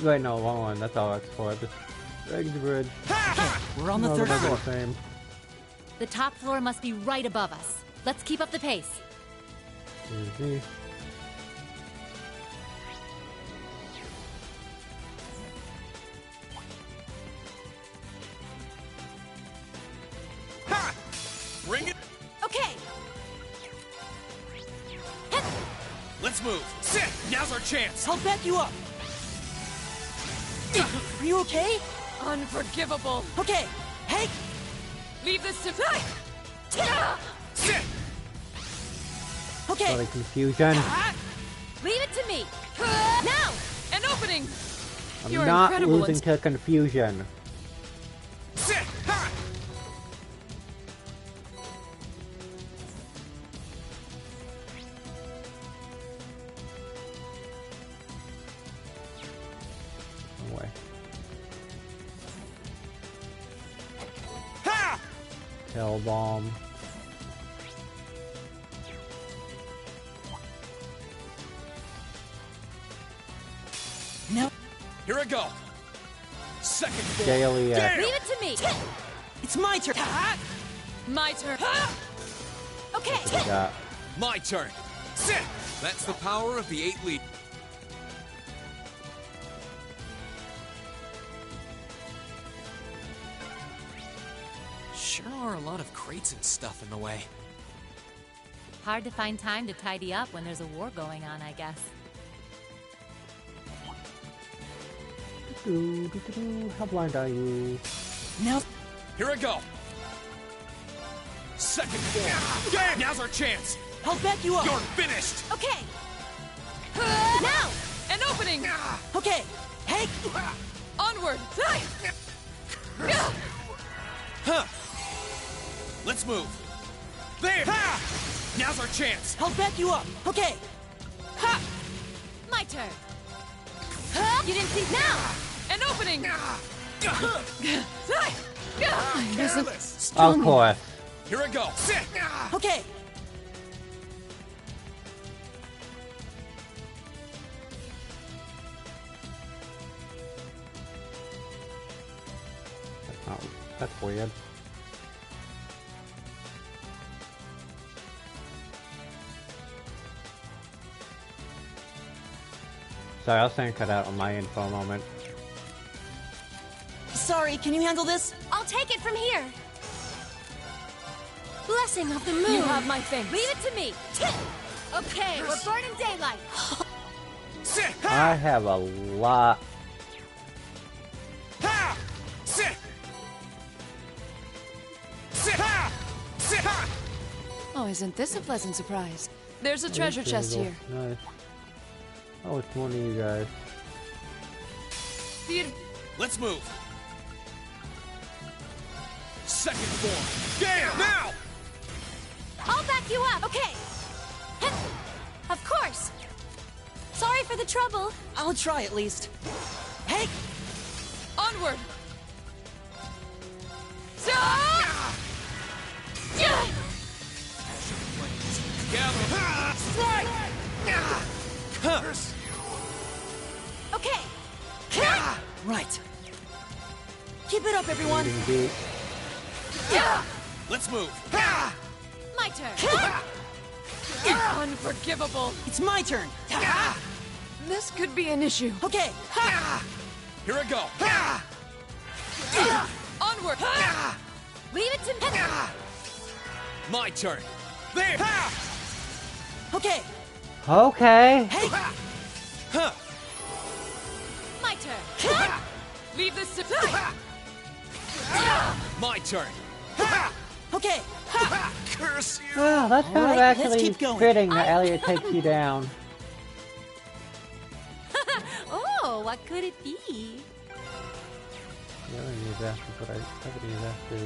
[SPEAKER 1] Wait, no, wrong one. That's our export. Just Dragon's Bridge.
[SPEAKER 13] We're on the
[SPEAKER 1] No,
[SPEAKER 13] third
[SPEAKER 1] they're
[SPEAKER 13] floor.
[SPEAKER 1] the same.
[SPEAKER 12] The top floor must be right above us. Let's keep up the pace.
[SPEAKER 1] Easy.
[SPEAKER 21] Ha! Bring it.
[SPEAKER 7] Okay.
[SPEAKER 21] Let's move. Sit. Now's our chance.
[SPEAKER 13] I'll back you up. Are you okay?
[SPEAKER 7] Unforgivable.
[SPEAKER 13] Okay. Hey!
[SPEAKER 7] Leave this to...
[SPEAKER 21] Sit.
[SPEAKER 13] Okay.
[SPEAKER 1] Lot of confusion.
[SPEAKER 7] Leave it to me. Now! An opening!
[SPEAKER 1] I'm
[SPEAKER 7] You're
[SPEAKER 1] not
[SPEAKER 7] incredible
[SPEAKER 1] losing to confusion.
[SPEAKER 21] Sit. Ha!
[SPEAKER 1] No way.
[SPEAKER 21] Ha!
[SPEAKER 1] Tail bomb.
[SPEAKER 13] No.
[SPEAKER 21] Here I go. Second form.
[SPEAKER 1] Daily
[SPEAKER 21] Damn!
[SPEAKER 7] Leave it to me.
[SPEAKER 13] It's my turn.
[SPEAKER 7] My turn. Okay.
[SPEAKER 1] What we got?
[SPEAKER 21] My turn. Sit. That's the power of the 8 lead.
[SPEAKER 3] Sure are a lot of crates and stuff in the way.
[SPEAKER 12] Hard to find time to tidy up when there's a war going on, I guess.
[SPEAKER 1] How blind are you?
[SPEAKER 13] Now.
[SPEAKER 21] Here I go. Second form. Damn! Now's our chance.
[SPEAKER 13] I'll back you up.
[SPEAKER 21] You're finished.
[SPEAKER 7] Okay. Now! An opening!
[SPEAKER 13] Okay. Hey!
[SPEAKER 7] Onward!
[SPEAKER 21] Huh. Let's move. There! Ha! Now's our chance.
[SPEAKER 13] I'll back you up. Okay.
[SPEAKER 7] Ha! My turn. You didn't think now! An opening!
[SPEAKER 21] Careless.
[SPEAKER 1] Of course.
[SPEAKER 21] Here I go. Sit.
[SPEAKER 13] Okay.
[SPEAKER 1] That's weird. Sorry, I was saying cut out on my end for a moment.
[SPEAKER 13] Sorry, can you handle this?
[SPEAKER 20] I'll take it from here. Blessing of the moon.
[SPEAKER 7] You have my thing.
[SPEAKER 20] Leave it to me. Okay, we're burning daylight.
[SPEAKER 21] Sit.
[SPEAKER 1] I have a lot.
[SPEAKER 21] Ha! Sit. Sit. Ha! Sit. Ha!
[SPEAKER 7] Oh, isn't this a pleasant surprise? There's a treasure chest here.
[SPEAKER 1] Nice. Oh, it's one of you guys.
[SPEAKER 21] Let's move. Second form. Damn! Now!
[SPEAKER 20] I'll back you up. Okay. Of course. Sorry for the trouble.
[SPEAKER 13] I'll try at least. Hey!
[SPEAKER 7] Onward!
[SPEAKER 21] Gather.
[SPEAKER 20] Strike! Okay.
[SPEAKER 13] Right. Keep it up, everyone.
[SPEAKER 21] Let's move.
[SPEAKER 20] My turn.
[SPEAKER 7] Unforgivable.
[SPEAKER 13] It's my turn.
[SPEAKER 7] This could be an issue.
[SPEAKER 13] Okay.
[SPEAKER 21] Here I go.
[SPEAKER 7] Onward!
[SPEAKER 20] Leave it to me.
[SPEAKER 21] My turn. There.
[SPEAKER 13] Okay.
[SPEAKER 1] Okay.
[SPEAKER 13] Hey!
[SPEAKER 21] Huh.
[SPEAKER 20] My turn.
[SPEAKER 7] Leave this to...
[SPEAKER 21] My turn.
[SPEAKER 13] Okay.
[SPEAKER 21] Curse you.
[SPEAKER 1] Well, that's kind of
[SPEAKER 13] Alright, let's
[SPEAKER 1] actually
[SPEAKER 13] keep going.
[SPEAKER 1] fitting that Elliot takes you down.
[SPEAKER 12] Oh, what could it be?
[SPEAKER 1] The other new vest is what everything is after.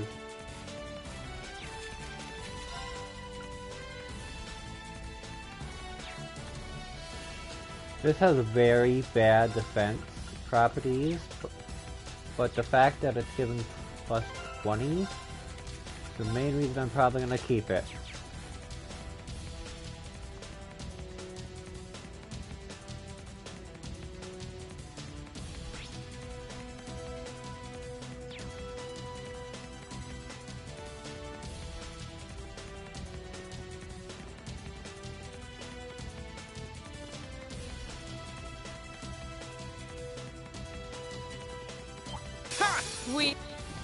[SPEAKER 1] This has very bad defense properties, but the fact that it's given plus 20 is the main reason I'm probably going to keep it.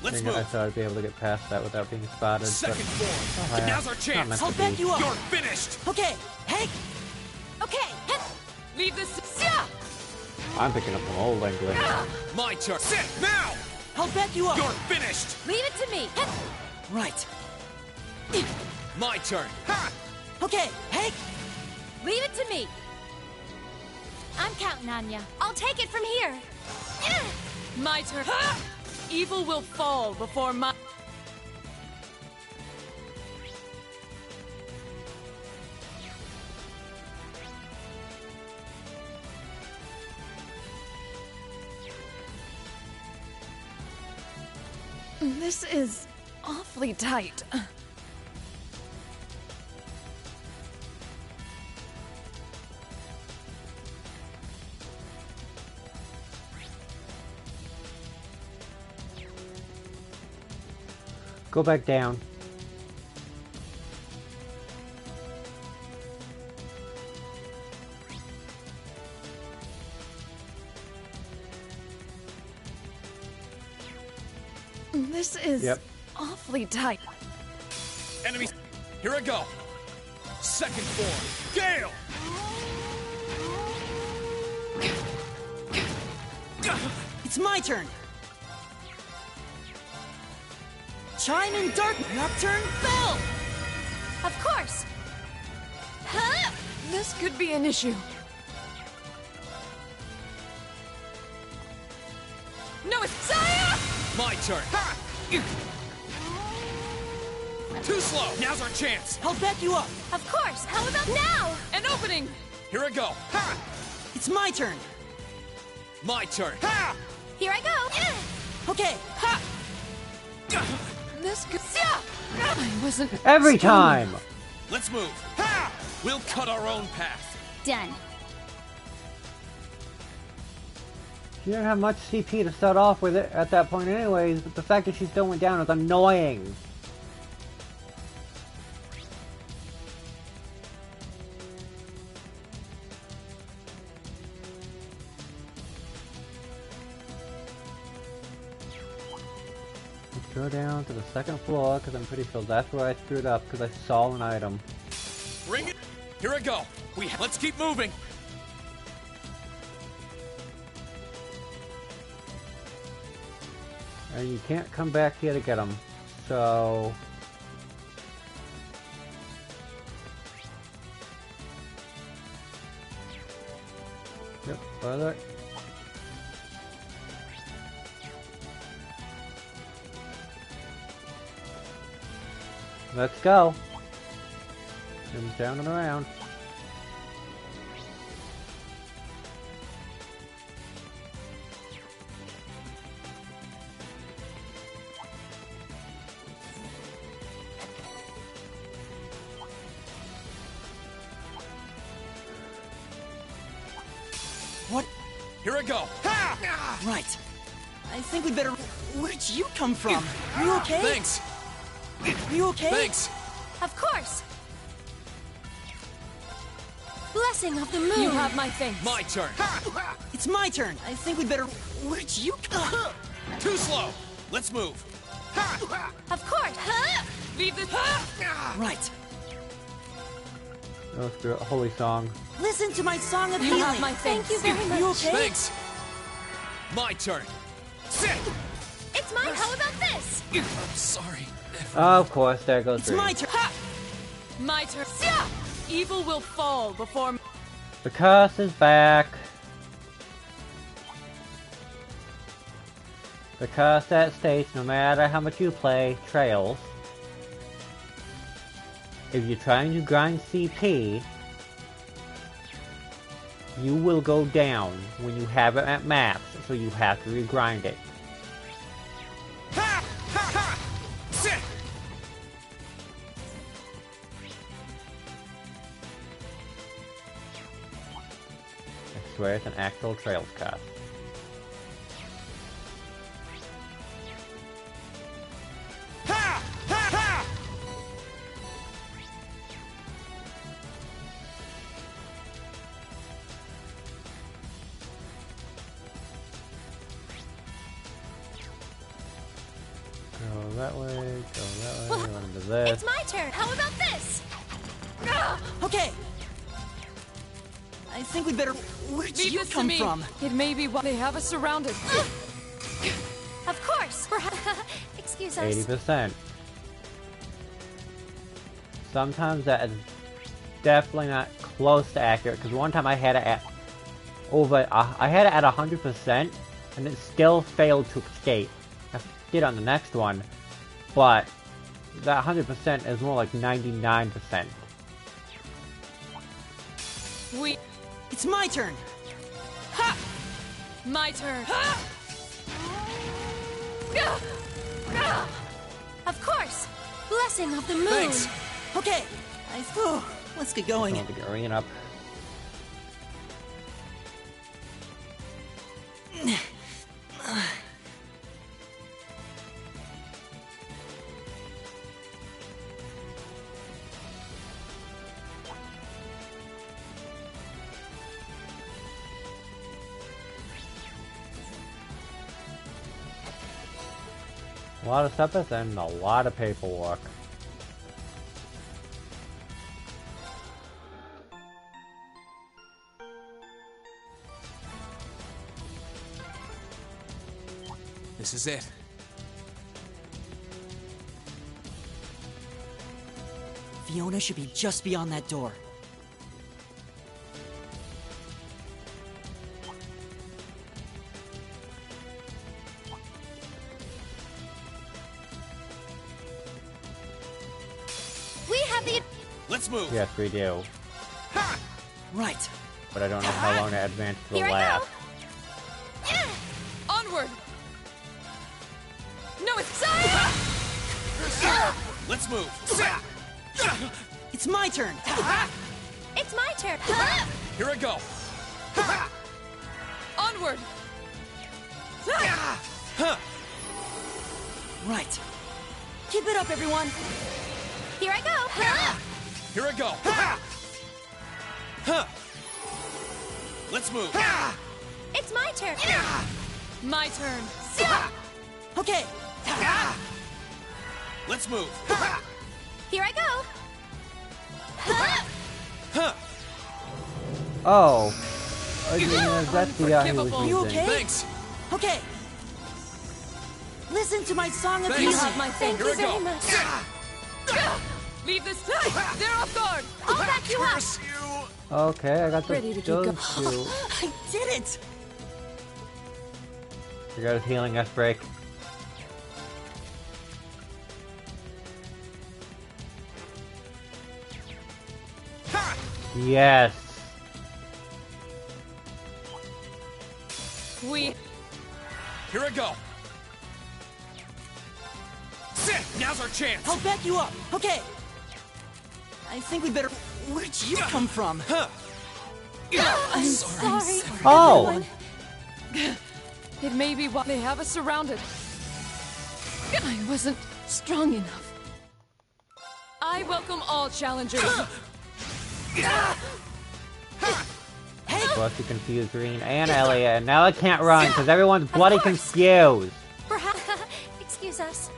[SPEAKER 21] Let's
[SPEAKER 1] I
[SPEAKER 21] move.
[SPEAKER 1] thought I'd be able to get past that without being spotted.
[SPEAKER 21] Second
[SPEAKER 1] but,
[SPEAKER 21] floor. Now's our chance.
[SPEAKER 18] I'll back you up.
[SPEAKER 21] You're finished.
[SPEAKER 18] Okay, hey!
[SPEAKER 7] Okay, leave this.
[SPEAKER 1] I'm picking up some old English.
[SPEAKER 21] My turn. Sit now.
[SPEAKER 18] I'll back you up.
[SPEAKER 21] You're finished.
[SPEAKER 7] Leave it to me.
[SPEAKER 18] Right.
[SPEAKER 21] My turn.
[SPEAKER 18] Okay, hey!
[SPEAKER 7] Leave it to me.
[SPEAKER 20] I'm counting on ya. I'll take it from here.
[SPEAKER 7] My turn. Evil will fall before my. This is awfully tight.
[SPEAKER 1] Go back down.
[SPEAKER 7] This is
[SPEAKER 1] Yep.
[SPEAKER 7] awfully tight.
[SPEAKER 21] Enemies. Here I go. Second floor. Gale.
[SPEAKER 18] It's my turn. Chime in dark. Nocturne Bell.
[SPEAKER 20] Of course.
[SPEAKER 7] Huh? This could be an issue. No, it's Saya!
[SPEAKER 21] My turn. Too slow. Now's our chance.
[SPEAKER 18] I'll back you up.
[SPEAKER 20] Of course. How about now?
[SPEAKER 7] An opening.
[SPEAKER 21] Here I go.
[SPEAKER 18] It's my turn.
[SPEAKER 21] My turn.
[SPEAKER 20] Here I go.
[SPEAKER 18] Okay.
[SPEAKER 7] Ha! This could. I wasn't.
[SPEAKER 1] Every time!
[SPEAKER 21] Let's move. We'll cut our own path.
[SPEAKER 10] Done.
[SPEAKER 1] She didn't have much CP to start off with it at that point anyways, but the fact that she still went down is annoying. Let's go down to the second floor, because I'm pretty sure that's where I screwed up, because I saw an item.
[SPEAKER 21] Bring it. Here I go. Let's keep moving.
[SPEAKER 1] And you can't come back here to get them, so... Yep, further. Let's go. And down and around.
[SPEAKER 18] What?
[SPEAKER 21] Here I go.
[SPEAKER 18] Right. I think we'd better. Where'd you come from? Are you okay?
[SPEAKER 21] Thanks.
[SPEAKER 18] Are you okay?
[SPEAKER 21] Thanks.
[SPEAKER 20] Of course. Blessing of the moon.
[SPEAKER 7] You have my thanks.
[SPEAKER 21] My turn.
[SPEAKER 18] It's my turn. I think we'd better. Where'd you come?
[SPEAKER 21] Too slow. Let's move.
[SPEAKER 20] Of course.
[SPEAKER 7] Leave this.
[SPEAKER 18] Right.
[SPEAKER 1] Oh, screw it. Holy song.
[SPEAKER 18] Listen to my song of
[SPEAKER 7] You
[SPEAKER 18] healing.
[SPEAKER 7] have my thanks.
[SPEAKER 20] Thank you very much.
[SPEAKER 18] You okay?
[SPEAKER 21] Thanks. My turn. Sit.
[SPEAKER 20] It's mine. How about this?
[SPEAKER 21] I'm sorry.
[SPEAKER 1] Of course, there goes
[SPEAKER 18] It's
[SPEAKER 1] Reed.
[SPEAKER 18] my turn.
[SPEAKER 7] My turn. Evil will fall before.
[SPEAKER 1] The curse is back. The curse that states no matter how much you play Trails, if you're trying to grind CP, you will go down when you have it at max, so you have to regrind it.
[SPEAKER 21] Sit.
[SPEAKER 1] I swear it's an actual Trails curse. that way, go that way, run into this.
[SPEAKER 20] It's my turn. How about this?
[SPEAKER 13] Okay. I think we'd better. Where'd
[SPEAKER 7] Leave
[SPEAKER 13] you
[SPEAKER 7] this to
[SPEAKER 13] come
[SPEAKER 7] me.
[SPEAKER 13] from?
[SPEAKER 7] It may be what they have us surrounded.
[SPEAKER 20] Of course. Excuse us.
[SPEAKER 1] 80%. Sometimes that is definitely not close to accurate, because one time I had it at I had it at 100%, and it still failed to escape. I did it on the next one, but that 100% is more like 99%.
[SPEAKER 13] It's my turn.
[SPEAKER 7] Ha! My turn.
[SPEAKER 20] Of course. Blessing of the moon.
[SPEAKER 13] Thanks. Okay. Let's get going.
[SPEAKER 1] I'll get Orion up. A lot of steps and a lot of paperwork.
[SPEAKER 3] This is it.
[SPEAKER 13] Fiona should be just beyond that door.
[SPEAKER 20] We have the.
[SPEAKER 11] Let's move.
[SPEAKER 1] Yes, we do.
[SPEAKER 13] Right.
[SPEAKER 1] But I don't know how long that advance will
[SPEAKER 20] Here I
[SPEAKER 1] last.
[SPEAKER 20] go.
[SPEAKER 7] Onward. No, it's
[SPEAKER 11] Let's move.
[SPEAKER 13] It's my turn.
[SPEAKER 20] It's my turn.
[SPEAKER 11] Here I go.
[SPEAKER 7] onward.
[SPEAKER 13] Right. Keep it up, everyone.
[SPEAKER 20] Here I go.
[SPEAKER 11] Here I go. Let's move.
[SPEAKER 20] It's my turn.
[SPEAKER 7] My turn.
[SPEAKER 13] Okay.
[SPEAKER 11] Let's move.
[SPEAKER 20] Here I go.
[SPEAKER 1] Oh. That's the guy who was
[SPEAKER 13] Are you
[SPEAKER 1] using.
[SPEAKER 13] okay?
[SPEAKER 11] Thanks.
[SPEAKER 13] Okay. Listen to my song of
[SPEAKER 11] Thanks.
[SPEAKER 7] You
[SPEAKER 13] healing.
[SPEAKER 7] have my
[SPEAKER 20] Thank
[SPEAKER 7] thanks.
[SPEAKER 20] you
[SPEAKER 11] Here I
[SPEAKER 20] very
[SPEAKER 11] go.
[SPEAKER 20] much.
[SPEAKER 7] Leave this. They're off guard.
[SPEAKER 20] I'll back you up.
[SPEAKER 11] Curse you.
[SPEAKER 1] Okay, I got
[SPEAKER 7] Ready to
[SPEAKER 1] those
[SPEAKER 7] keep
[SPEAKER 1] two.
[SPEAKER 13] I did it.
[SPEAKER 1] I got his healing S break. Yes.
[SPEAKER 7] We.
[SPEAKER 11] Here I go. Sit. Now's our chance.
[SPEAKER 13] I'll back you up. Okay. I think we'd better. Where'd you come from?
[SPEAKER 20] I'm sorry.
[SPEAKER 1] Oh.
[SPEAKER 7] It may be what they have us surrounded. I wasn't strong enough. I welcome all challengers.
[SPEAKER 1] Plus, you confused Green and Elliot, and now I can't run because everyone's bloody confused.
[SPEAKER 20] Perhaps. Excuse us.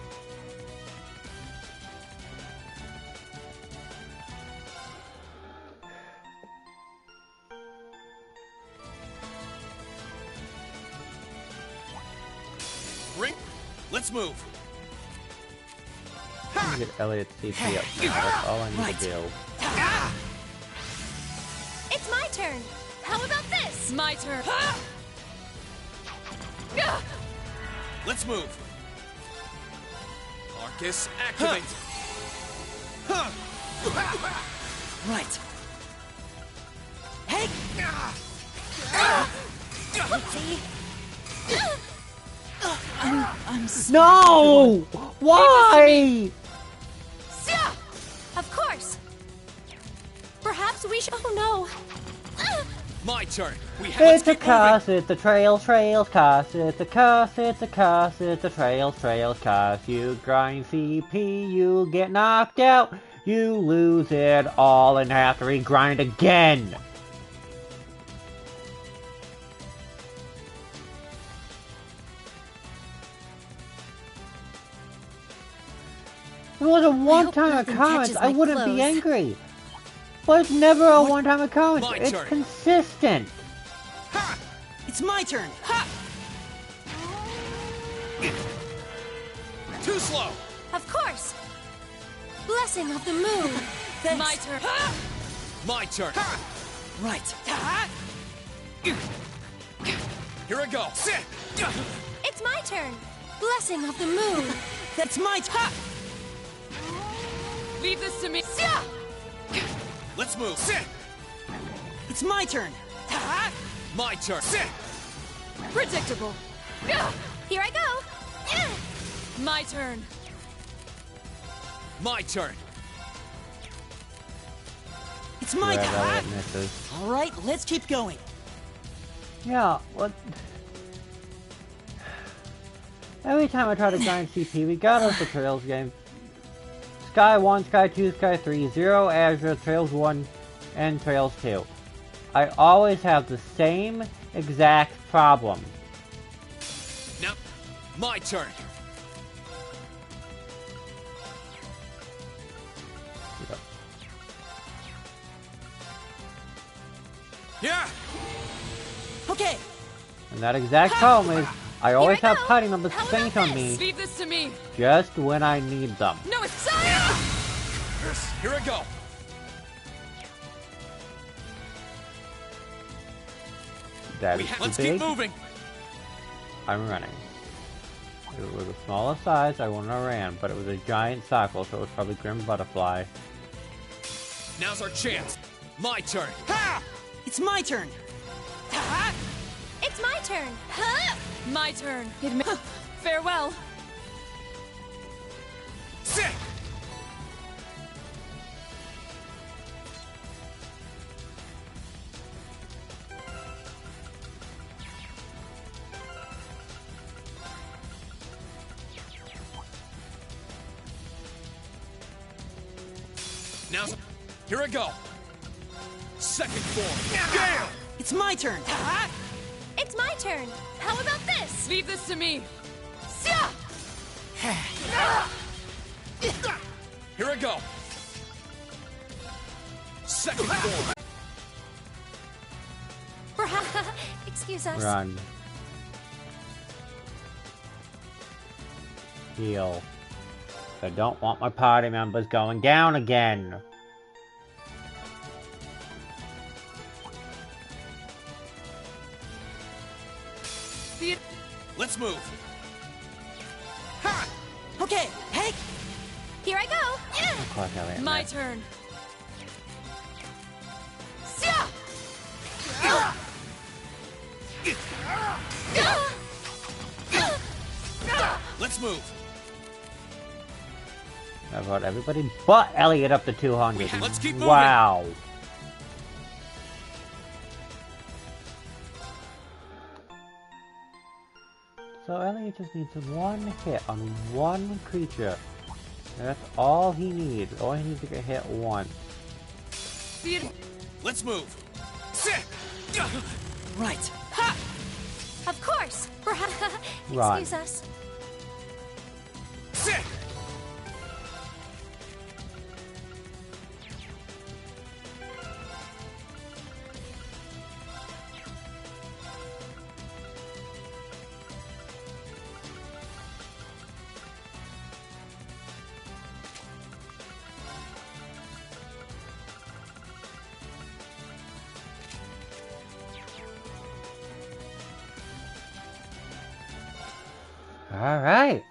[SPEAKER 11] Ring. Let's move.
[SPEAKER 1] Let me get Elliot's CP up now. That's all I need to do.
[SPEAKER 20] It's my turn. How about this?
[SPEAKER 7] My turn.
[SPEAKER 11] Let's move. Arcus, activate.
[SPEAKER 13] Right. Hey. I'm
[SPEAKER 1] No! Why?
[SPEAKER 20] Of course. Perhaps we should. Oh no.
[SPEAKER 11] My turn. We have.
[SPEAKER 1] It's a curse, it's a trails curse, it's a curse, it's a curse, it's a trails curse. You grind CP, you get knocked out, you lose it all and have to regrind again. If it was a one-time
[SPEAKER 10] nothing
[SPEAKER 1] occurrence,
[SPEAKER 10] catches
[SPEAKER 1] I
[SPEAKER 10] my
[SPEAKER 1] wouldn't be
[SPEAKER 10] clothes.
[SPEAKER 1] angry. But it's never a one-time occurrence.
[SPEAKER 17] My
[SPEAKER 1] It's
[SPEAKER 17] turn.
[SPEAKER 1] consistent.
[SPEAKER 13] It's my turn.
[SPEAKER 17] Too slow.
[SPEAKER 20] Of course. Blessing of the moon.
[SPEAKER 13] Thanks.
[SPEAKER 7] My turn.
[SPEAKER 17] My turn.
[SPEAKER 13] Right.
[SPEAKER 17] Here I go.
[SPEAKER 20] It's my turn. Blessing of the moon.
[SPEAKER 13] That's my turn.
[SPEAKER 7] Leave this to me.
[SPEAKER 17] Let's move.
[SPEAKER 13] It's my turn.
[SPEAKER 17] My turn.
[SPEAKER 7] Predictable.
[SPEAKER 20] Here I go.
[SPEAKER 7] My turn.
[SPEAKER 17] My turn.
[SPEAKER 13] It's my
[SPEAKER 1] Wherever
[SPEAKER 13] turn.
[SPEAKER 1] it misses.
[SPEAKER 13] All right, let's keep going.
[SPEAKER 1] Yeah, what? Every time I try to grind CP, regardless of Trails game, Sky 1, Sky 2, Sky 3, Zero, Azure, Trails 1, and Trails 2. I always have the same exact problem.
[SPEAKER 17] Now, my turn. Yeah.
[SPEAKER 13] Okay.
[SPEAKER 1] And that exact problem is, I always have party members
[SPEAKER 7] How
[SPEAKER 1] faint
[SPEAKER 7] about
[SPEAKER 1] on me
[SPEAKER 7] this? Leave this to me.
[SPEAKER 1] just when I need them.
[SPEAKER 7] No, it's
[SPEAKER 17] Here I go.
[SPEAKER 1] That is
[SPEAKER 17] Let's
[SPEAKER 1] too
[SPEAKER 17] keep
[SPEAKER 1] big.
[SPEAKER 17] moving.
[SPEAKER 1] I'm running. If it was a smaller size, I wouldn't have ran, but it was a giant circle, so it was probably Grim Butterfly.
[SPEAKER 17] Now's our chance. My turn.
[SPEAKER 13] It's my turn.
[SPEAKER 20] It's my turn.
[SPEAKER 7] my turn. Farewell.
[SPEAKER 17] Sit. Now, here I go. Second form. Gale!
[SPEAKER 13] It's my turn.
[SPEAKER 20] It's my turn. How about this?
[SPEAKER 7] Leave this to me.
[SPEAKER 17] Here I go. Second form.
[SPEAKER 20] Excuse us.
[SPEAKER 1] Run. Heal. I don't want my party members going down again.
[SPEAKER 17] Let's move.
[SPEAKER 13] Okay, hey.
[SPEAKER 20] Here I go.
[SPEAKER 1] Of course I went
[SPEAKER 7] My
[SPEAKER 1] there.
[SPEAKER 7] turn.
[SPEAKER 17] Let's move.
[SPEAKER 1] I brought everybody but Elliot up to 200.
[SPEAKER 17] Let's keep moving.
[SPEAKER 1] Wow. So Elliot just needs one hit on one creature. That's all he needs. All he needs to get hit once.
[SPEAKER 17] Let's move. Sit.
[SPEAKER 13] Right.
[SPEAKER 20] Of course.
[SPEAKER 1] Run.
[SPEAKER 20] Excuse us.
[SPEAKER 17] Sit.
[SPEAKER 1] All right.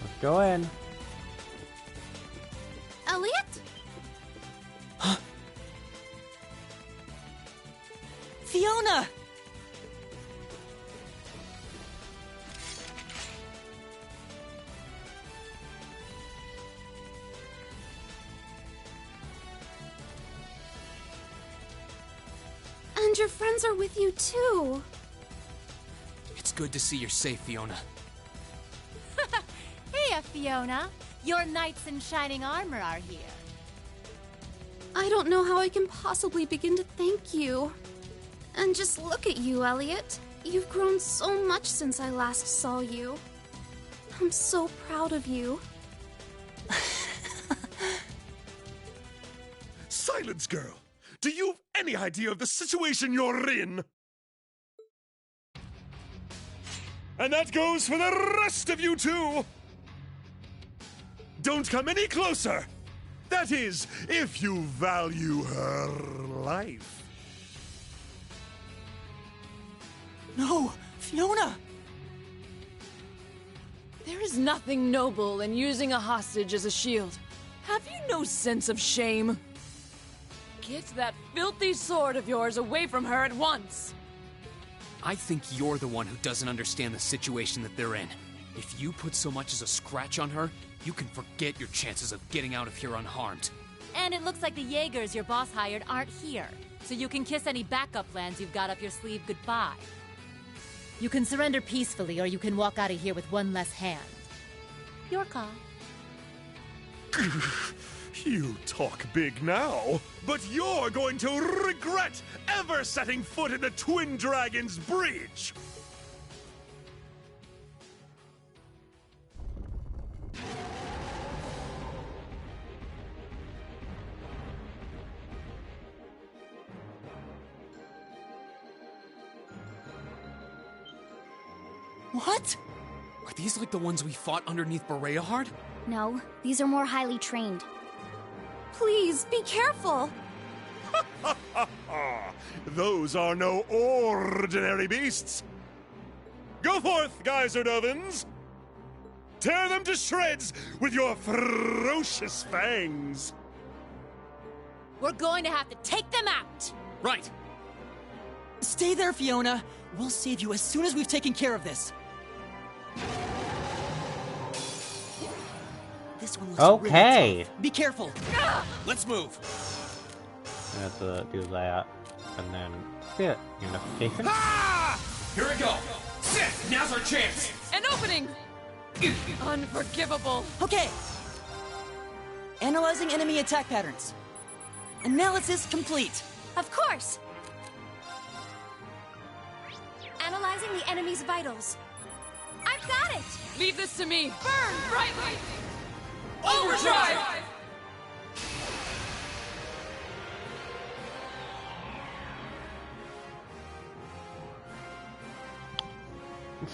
[SPEAKER 1] Let's go in.
[SPEAKER 20] Elliot?
[SPEAKER 13] Fiona!
[SPEAKER 20] And your friends are with you too.
[SPEAKER 3] It's good to see you're safe, Fiona.
[SPEAKER 12] Hey, Fiona. Your knights in shining armor are here.
[SPEAKER 20] I don't know how I can possibly begin to thank you.
[SPEAKER 14] And just look at you, Elliot. You've grown so much since I last saw you. I'm so proud of you.
[SPEAKER 2] Silence, girl! Do you have any idea of the situation you're in? And that goes for the rest of you too! Don't come any closer! That is, if you value her life.
[SPEAKER 7] No, Fiona! There is nothing noble in using a hostage as a shield. Have you no sense of shame? Get that filthy sword of yours away from her at once!
[SPEAKER 3] I think you're the one who doesn't understand the situation that they're in. If you put so much as a scratch on her, you can forget your chances of getting out of here unharmed.
[SPEAKER 12] And it looks like the Jaegers your boss hired aren't here, so you can kiss any backup plans you've got up your sleeve goodbye. You can surrender peacefully, or you can walk out of here with one less hand. Your call.
[SPEAKER 2] You talk big now, but you're going to regret ever setting foot in the Twin Dragons Bridge!
[SPEAKER 3] What? Are these like the ones we fought underneath Bereahard?
[SPEAKER 10] No, these are more highly trained.
[SPEAKER 14] Please, be careful!
[SPEAKER 2] Those are no ordinary beasts! Go forth, Geyserdovens! Tear them to shreds with your ferocious fangs!
[SPEAKER 12] We're going to have to take them out!
[SPEAKER 3] Right!
[SPEAKER 18] Stay there, Fiona! We'll save you as soon as we've taken care of this. This one looks
[SPEAKER 1] Okay.
[SPEAKER 18] really tough. Be careful!
[SPEAKER 3] Let's move!
[SPEAKER 1] I have to do that. And then hit unification.
[SPEAKER 17] Ah! Here we go! Sit! Now's our chance!
[SPEAKER 7] An opening! Unforgivable!
[SPEAKER 18] Okay! Analyzing enemy attack patterns. Analysis complete.
[SPEAKER 20] Of course! Analyzing the enemy's vitals. I've got it!
[SPEAKER 7] Leave this to me! Burn brightly!
[SPEAKER 17] Overdrive!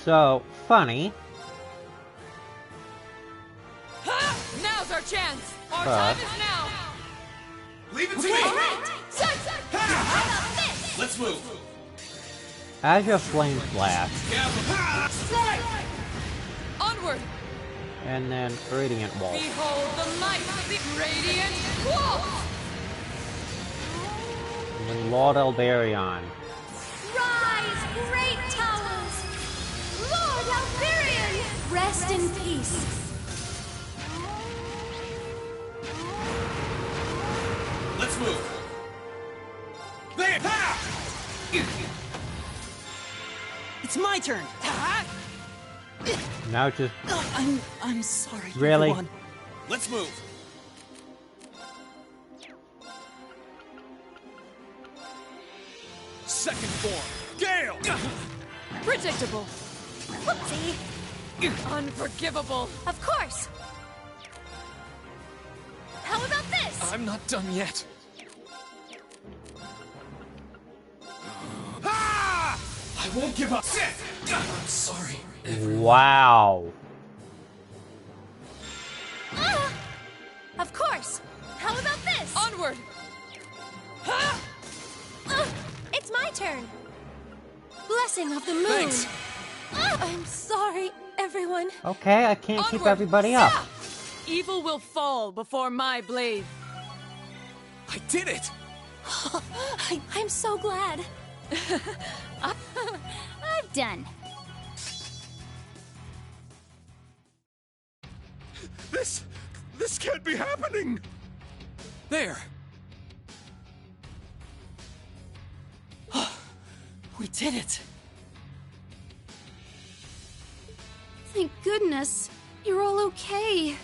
[SPEAKER 1] So, funny.
[SPEAKER 7] Ha! Now's our chance! Our
[SPEAKER 1] But-
[SPEAKER 7] time is now!
[SPEAKER 17] Leave it to me!
[SPEAKER 20] All right! Set! How about this?
[SPEAKER 17] Let's move!
[SPEAKER 1] As your flames blast,
[SPEAKER 7] Onward!
[SPEAKER 1] and then radiant wall.
[SPEAKER 7] Behold the might of the Radiant Quote!
[SPEAKER 1] And then Lord Elberion.
[SPEAKER 20] Rise, great towers! Lord Alberion! Rest in peace.
[SPEAKER 17] Let's move! There!
[SPEAKER 18] It's my turn.
[SPEAKER 1] Now just
[SPEAKER 18] I'm sorry.
[SPEAKER 1] Really?
[SPEAKER 18] everyone.
[SPEAKER 17] Let's move! Second form! Gale!
[SPEAKER 7] Predictable!
[SPEAKER 20] Whoopsie!
[SPEAKER 7] Unforgivable!
[SPEAKER 20] Of course! How about this?
[SPEAKER 3] I'm not done yet.
[SPEAKER 17] Ah! I won't give up! Sit!
[SPEAKER 3] I'm sorry.
[SPEAKER 1] wow.
[SPEAKER 20] Of course! How about this?
[SPEAKER 7] Onward!
[SPEAKER 20] It's my turn! Blessing of the moon!
[SPEAKER 3] Thanks.
[SPEAKER 20] I'm sorry, everyone.
[SPEAKER 1] Okay, I can't keep
[SPEAKER 7] Onward!
[SPEAKER 1] everybody up.
[SPEAKER 7] Evil will fall before my blade.
[SPEAKER 3] I did it!
[SPEAKER 20] I'm so glad.
[SPEAKER 10] I'm done.
[SPEAKER 2] This can't be happening!
[SPEAKER 3] There!
[SPEAKER 18] We did it.
[SPEAKER 14] Thank goodness. You're all okay.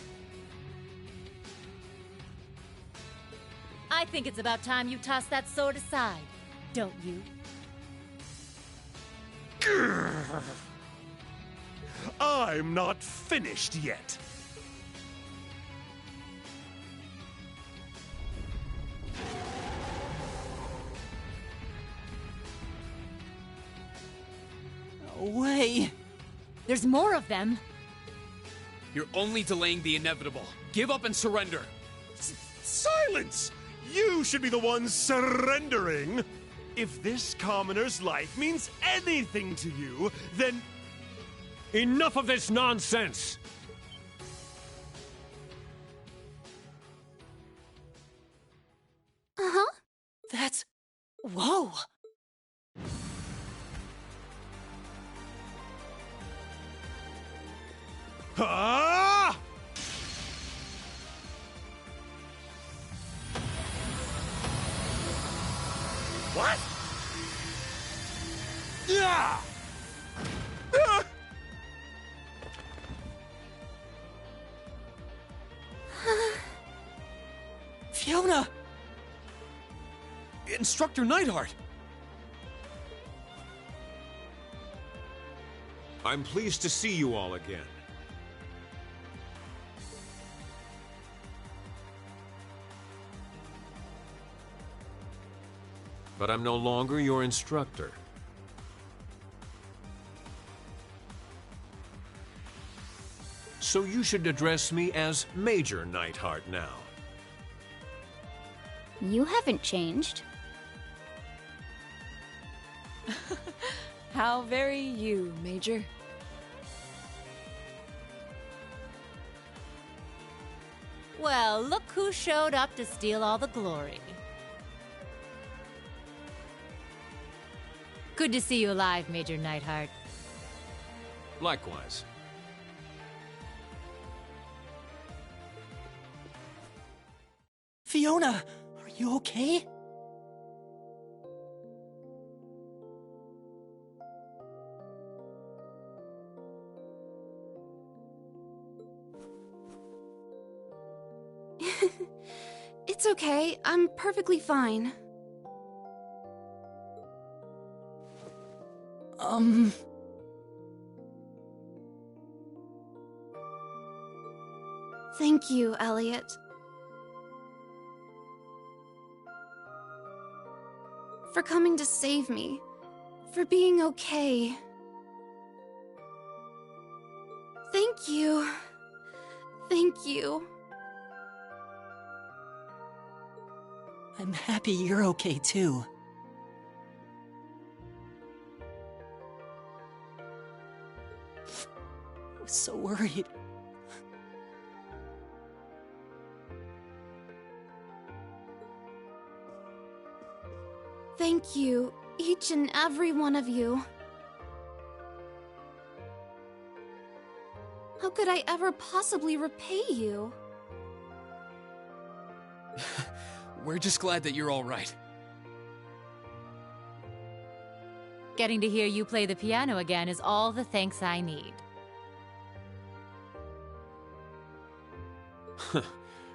[SPEAKER 12] I think it's about time you toss that sword aside, don't you?
[SPEAKER 21] I'm not finished yet.
[SPEAKER 13] No way!
[SPEAKER 7] There's more of them.
[SPEAKER 3] You're only delaying the inevitable. Give up and surrender.
[SPEAKER 21] Silence! You should be the one surrendering. If this commoner's life means anything to you, then...
[SPEAKER 22] Enough of this nonsense!
[SPEAKER 14] Uh-huh.
[SPEAKER 13] That's... Whoa!
[SPEAKER 21] Ah! What? Yeah! Ah!
[SPEAKER 13] Fiona!
[SPEAKER 3] Instructor Neidhart!
[SPEAKER 8] I'm pleased to see you all again. But I'm no longer your instructor. So you should address me as Major Neidhart now.
[SPEAKER 10] You haven't changed.
[SPEAKER 7] How very you, Major.
[SPEAKER 12] Well, look who showed up to steal all the glory. Good to see you alive, Major Neidhart.
[SPEAKER 8] Likewise.
[SPEAKER 13] Fiona! Are you okay?
[SPEAKER 14] It's okay. I'm perfectly fine. Thank you, Elliot. For coming to save me. For being okay. Thank you. Thank you.
[SPEAKER 13] I'm happy you're okay too. I was so worried.
[SPEAKER 14] Thank you, each and every one of you. How could I ever possibly repay you?
[SPEAKER 3] We're just glad that you're all right.
[SPEAKER 12] Getting to hear you play the piano again is all the thanks I need.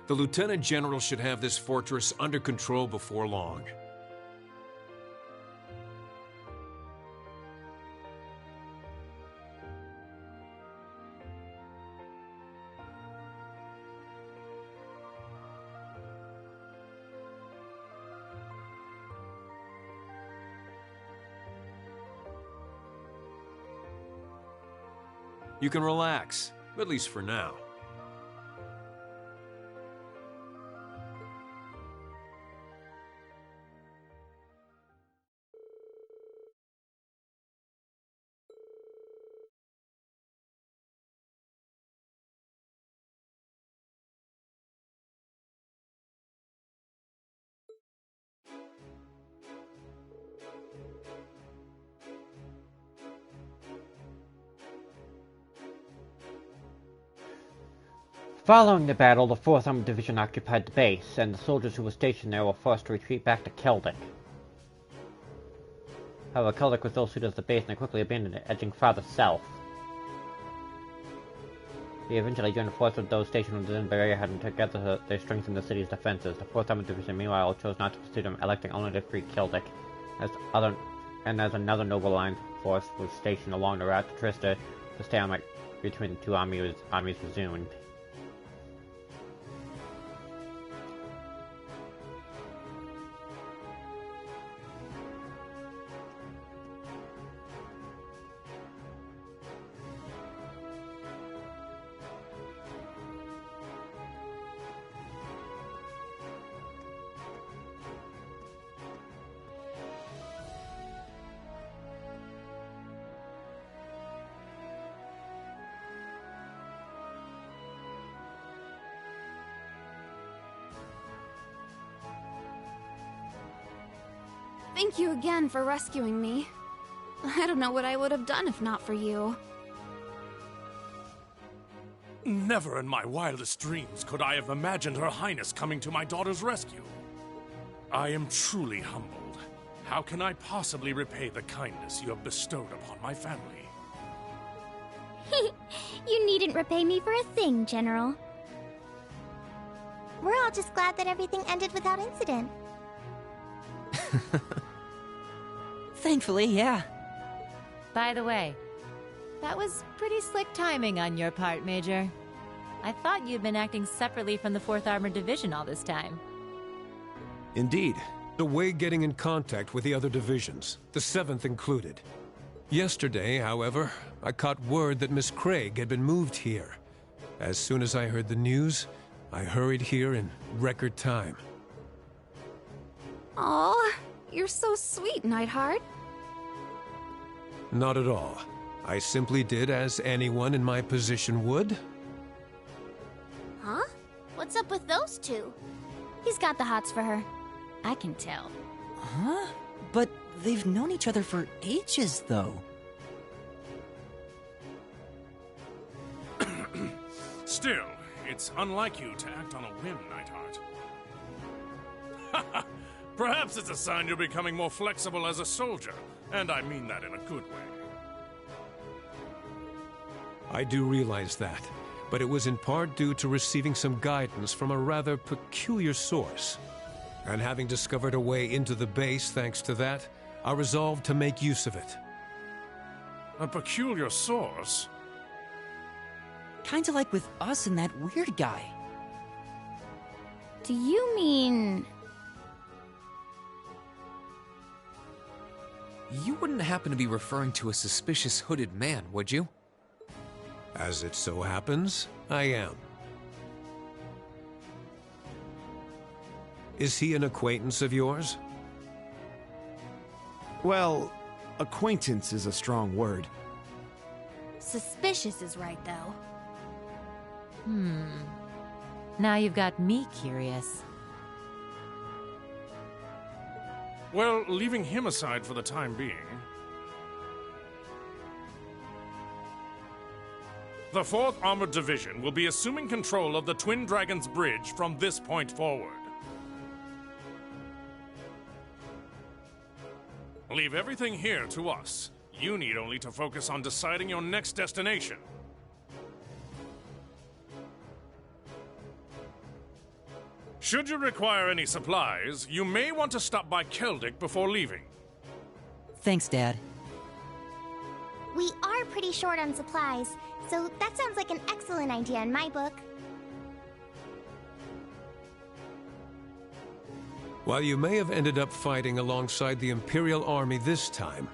[SPEAKER 8] The Lieutenant General should have this fortress under control before long. You can relax, at least for now.
[SPEAKER 1] Following the battle, the 4th Armored Division occupied the base, and the soldiers who were stationed there were forced to retreat back to Keldic. However, Keldic was ill-suited as the base and they quickly abandoned it, edging farther south. They eventually joined the force of those stationed within the area, and together they strengthened the city's defenses. The 4th Armored Division, meanwhile, chose not to pursue them, electing only to free Keldic, as other and as another Noble Alliance force was stationed along the route to Trista, the stalemate between the two armies resumed.
[SPEAKER 14] Thank you again for rescuing me. I don't know what I would have done if not for you.
[SPEAKER 21] Never in my wildest dreams could I have imagined Her Highness coming to my daughter's rescue. I am truly humbled. How can I possibly repay the kindness you have bestowed upon my family?
[SPEAKER 4] You needn't repay me for a thing, General. We're all just glad that everything ended without incident.
[SPEAKER 13] Thankfully, yeah.
[SPEAKER 12] By the way, that was pretty slick timing on your part, Major. I thought you'd been acting separately from the 4th Armored Division all this time.
[SPEAKER 8] Indeed. A way getting in contact with the other divisions, the 7th included. Yesterday, however, I caught word that Miss Craig had been moved here. As soon as I heard the news, I hurried here in record time.
[SPEAKER 14] Aw, you're so sweet, Nightheart.
[SPEAKER 8] Not at all. I simply did as anyone in my position would.
[SPEAKER 4] Huh? What's up with those two?
[SPEAKER 10] He's got the hots for her. I can tell.
[SPEAKER 13] Huh? But they've known each other for ages, though.
[SPEAKER 21] Still, it's unlike you to act on a whim, Nightheart. Perhaps it's a sign you're becoming more flexible as a soldier, and I mean that in a good way.
[SPEAKER 8] I do realize that, but it was in part due to receiving some guidance from a rather peculiar source. And having discovered a way into the base thanks to that, I resolved to make use of it.
[SPEAKER 21] A peculiar source?
[SPEAKER 13] Kinda like with us and that weird guy.
[SPEAKER 10] Do you mean...
[SPEAKER 3] You wouldn't happen to be referring to a suspicious hooded man, would you?
[SPEAKER 8] As it so happens, I am. Is he an acquaintance of yours?
[SPEAKER 15] Well, acquaintance is a strong word.
[SPEAKER 10] Suspicious is right, though.
[SPEAKER 12] Now you've got me curious.
[SPEAKER 21] Well, leaving him aside for the time being, the 4th Armored Division will be assuming control of the Twin Dragons Bridge from this point forward. Leave everything here to us. You need only to focus on deciding your next destination. Should you require any supplies, you may want to stop by Keldic before leaving.
[SPEAKER 13] Thanks, Dad.
[SPEAKER 4] We are pretty short on supplies, so that sounds like an excellent idea in my book.
[SPEAKER 8] While you may have ended up fighting alongside the Imperial Army this time,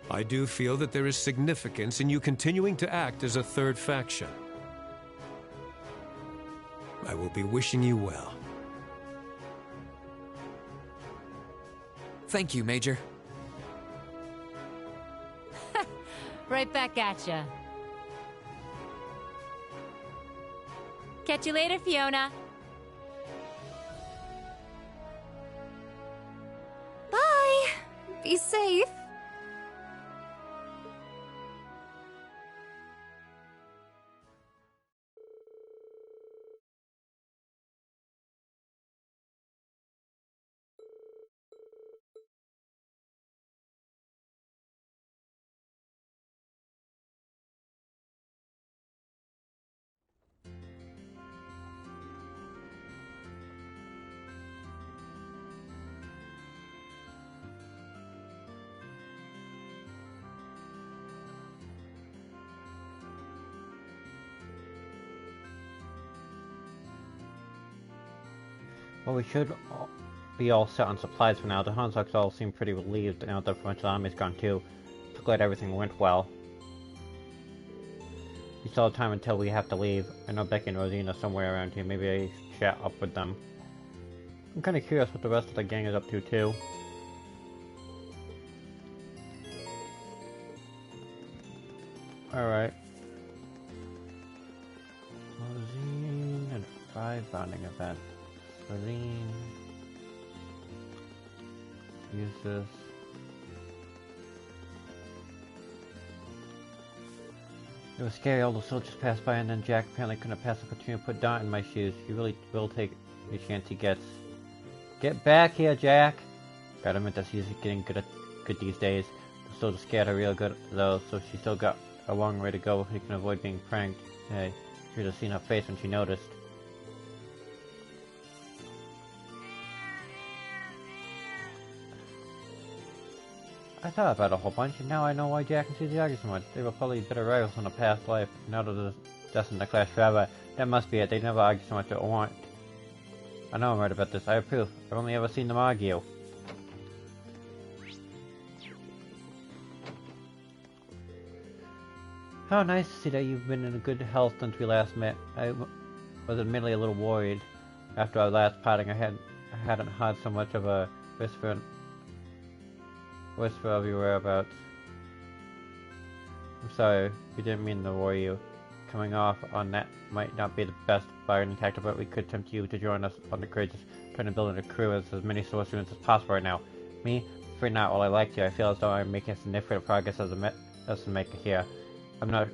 [SPEAKER 8] I do feel that there is significance in you continuing to act as a third faction. I will be wishing you well.
[SPEAKER 3] Thank you, Major.
[SPEAKER 12] Right back at ya. Catch you later, Fiona.
[SPEAKER 14] Bye! Be safe.
[SPEAKER 1] Well, we should be all set on supplies for now. The Hanzoks all seem pretty relieved now that the French army's gone too. So glad everything went well. We still have time until we have to leave. I know Becky and Rosine are somewhere around here. Maybe I chat up with them. I'm kind of curious what the rest of the gang is up to too. Alright. Rosine and 5 bonding events. Rosine. Use this. It was scary, all the soldiers passed by, and then Jack apparently couldn't pass the opportunity to put Dot in my shoes. He really will take the chance he gets. Get back here, Jack! Gotta admit that she's getting good these days. The soldiers scared her real good, though, so she still got a long way to go if he can avoid being pranked. Hey, you should have seen her face when she noticed. I thought about it a whole bunch, and now I know why Jack and Susie argue so much. They were probably bitter rivals in a past life. Now that they're destined to clash forever, that must be it. They never argue so much at once. I know I'm right about this. I have proof. I've only ever seen them argue. How nice to see that you've been in good health since we last met. I was admittedly a little worried. After our last parting, I hadn't heard so much of a whisper of your whereabouts. I'm sorry, we didn't mean to worry you. Coming off on that might not be the best bargaining tactic, but we could tempt you to join us on the courageous trying to build a crew as many source students as possible right now. Me? Afraid not. While I like you, I feel as though I'm making significant progress as a maker here. I'm not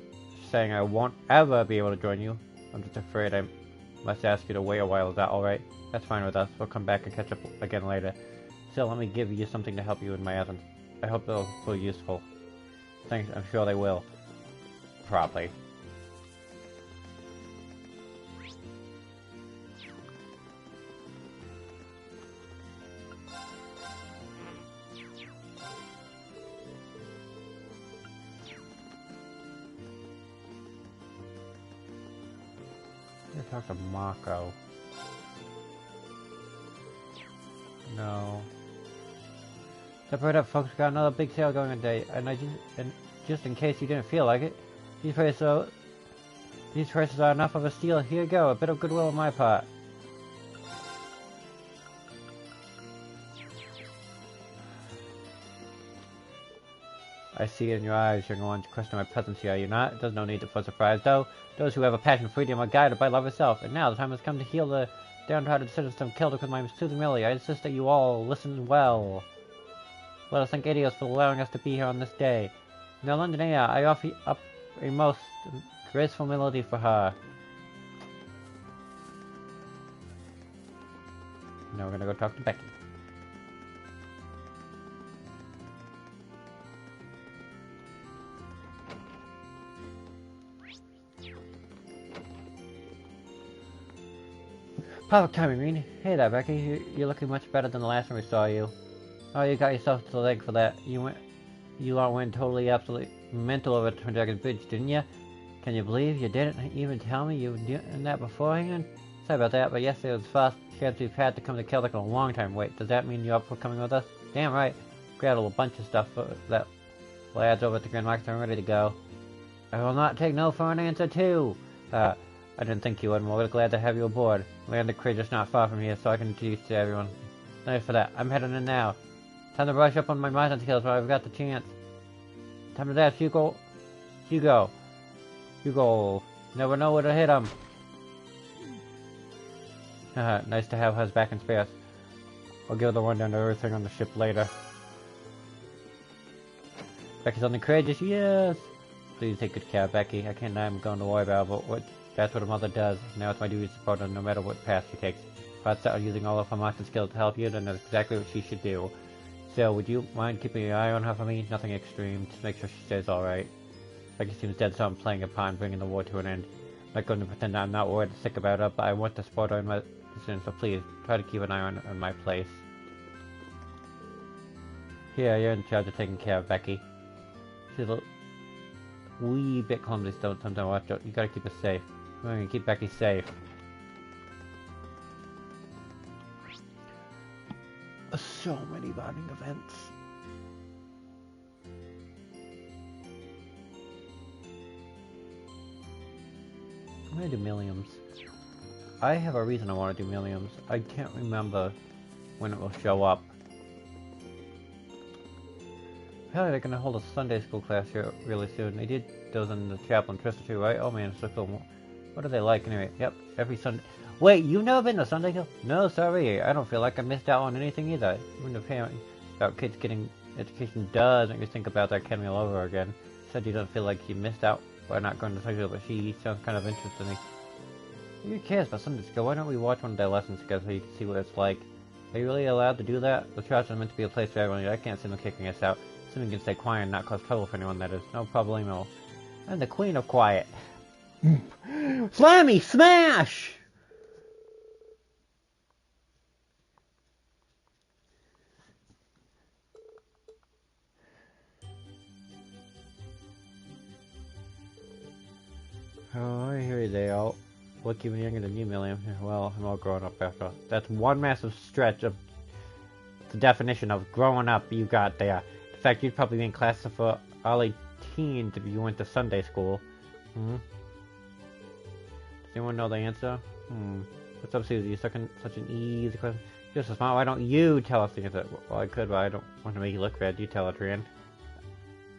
[SPEAKER 1] saying I won't ever be able to join you. I'm just afraid I must ask you to wait a while. Is that alright? That's fine with us. We'll come back and catch up again later. Still, let me give you something to help you in my absence. I hope they'll feel useful. Thanks, I'm sure they will. Probably. Let's talk to Mako. No. Separate up, folks. We got another big sale going today, and just in case you didn't feel like it, these prices are enough of a steal. Here you go, a bit of goodwill on my part. I see it in your eyes. You're going to question my presence here, are you not? There's no need for surprise, though. Those who have a passion for freedom are guided by love itself, and now the time has come to heal the downtrodden citizens killed with my soothing melody. I insist that you all listen well. Let us thank Adios for allowing us to be here on this day. Now, Londonea, I offer up a most graceful melody for her. Now we're gonna go talk to Becky. Perfect timing, Reen. Hey there, Becky. You're looking much better than the last time we saw you. Oh, you got yourself to the leg for that. You all went totally, absolutely mental over Twin Dragon Bridge, didn't you? Can you believe you didn't even tell me you were doing that beforehand? Sorry about that, but yesterday was the first chance we've had to come to Celtic in a long time. Wait, does that mean you're up for coming with us? Damn right. Grabbed a bunch of stuff that lads over at the Grand Market are ready to go. I will not take no for an answer too. I didn't think you would, and we're glad to have you aboard. Land of Courage is not far from here, so I can introduce you to everyone. Thanks for that. I'm heading in now. Time to brush up on my Martian skills while I've got the chance. Time to dash, Hugo. Hugo. Never know where to hit him. Nice to have us back in space. I'll give the rundown to everything on the ship later. Becky's on the courageous, yes! Please take good care of Becky. I can't deny I'm going to worry about her, but that's what a mother does. Now it's my duty to support her no matter what path she takes. If I start using all of her Martian skills to help you, then that's exactly what she should do. So, would you mind keeping an eye on her for me? Nothing extreme, just make sure she stays alright. Becky seems dead, so I'm playing a part in bringing the war to an end. I'm not going to pretend I'm not worried or sick about her, but I want to support her in my decision, so please, try to keep an eye on my place. Here, you're in charge of taking care of Becky. She's a wee bit clumsy still, sometimes watch out. You gotta keep her safe. We're gonna keep Becky safe. so many bonding events. I'm gonna do Milliums. I have a reason I want to do Milliums. I can't remember when it will show up. Apparently they're gonna hold a Sunday school class here really soon. They did those in the chapel in Trista too, right? Oh man, it's so cool. What are they like anyway? Yep, every Sunday. Wait, you've never been to Sunday school? No, sorry. I don't feel like I missed out on anything either. Even the parent about kids getting education does make me think about that academy all over again. Said you don't feel like you missed out by not going to Sunday school, but she sounds kind of interested in me. Who cares about Sunday school? Why don't we watch one of their lessons together so you can see what it's like? Are you really allowed to do that? The church is meant to be a place for everyone. I can't see them kicking us out. Assuming you can stay quiet and not cause trouble for anyone, that is. No problemo. I'm the queen of quiet. Slammy smash! Oh, here they are. Look even younger than you, Milliam. Well, I'm all grown up after. That's one massive stretch of the definition of growing up you got there. In fact, you'd probably be in class for early teens if you went to Sunday school. Does anyone know the answer? What's up, Susie? Such an easy question. You're so smart. Why don't you tell us the answer? Well, I could, but I don't want to make you look bad. You tell it, Rand.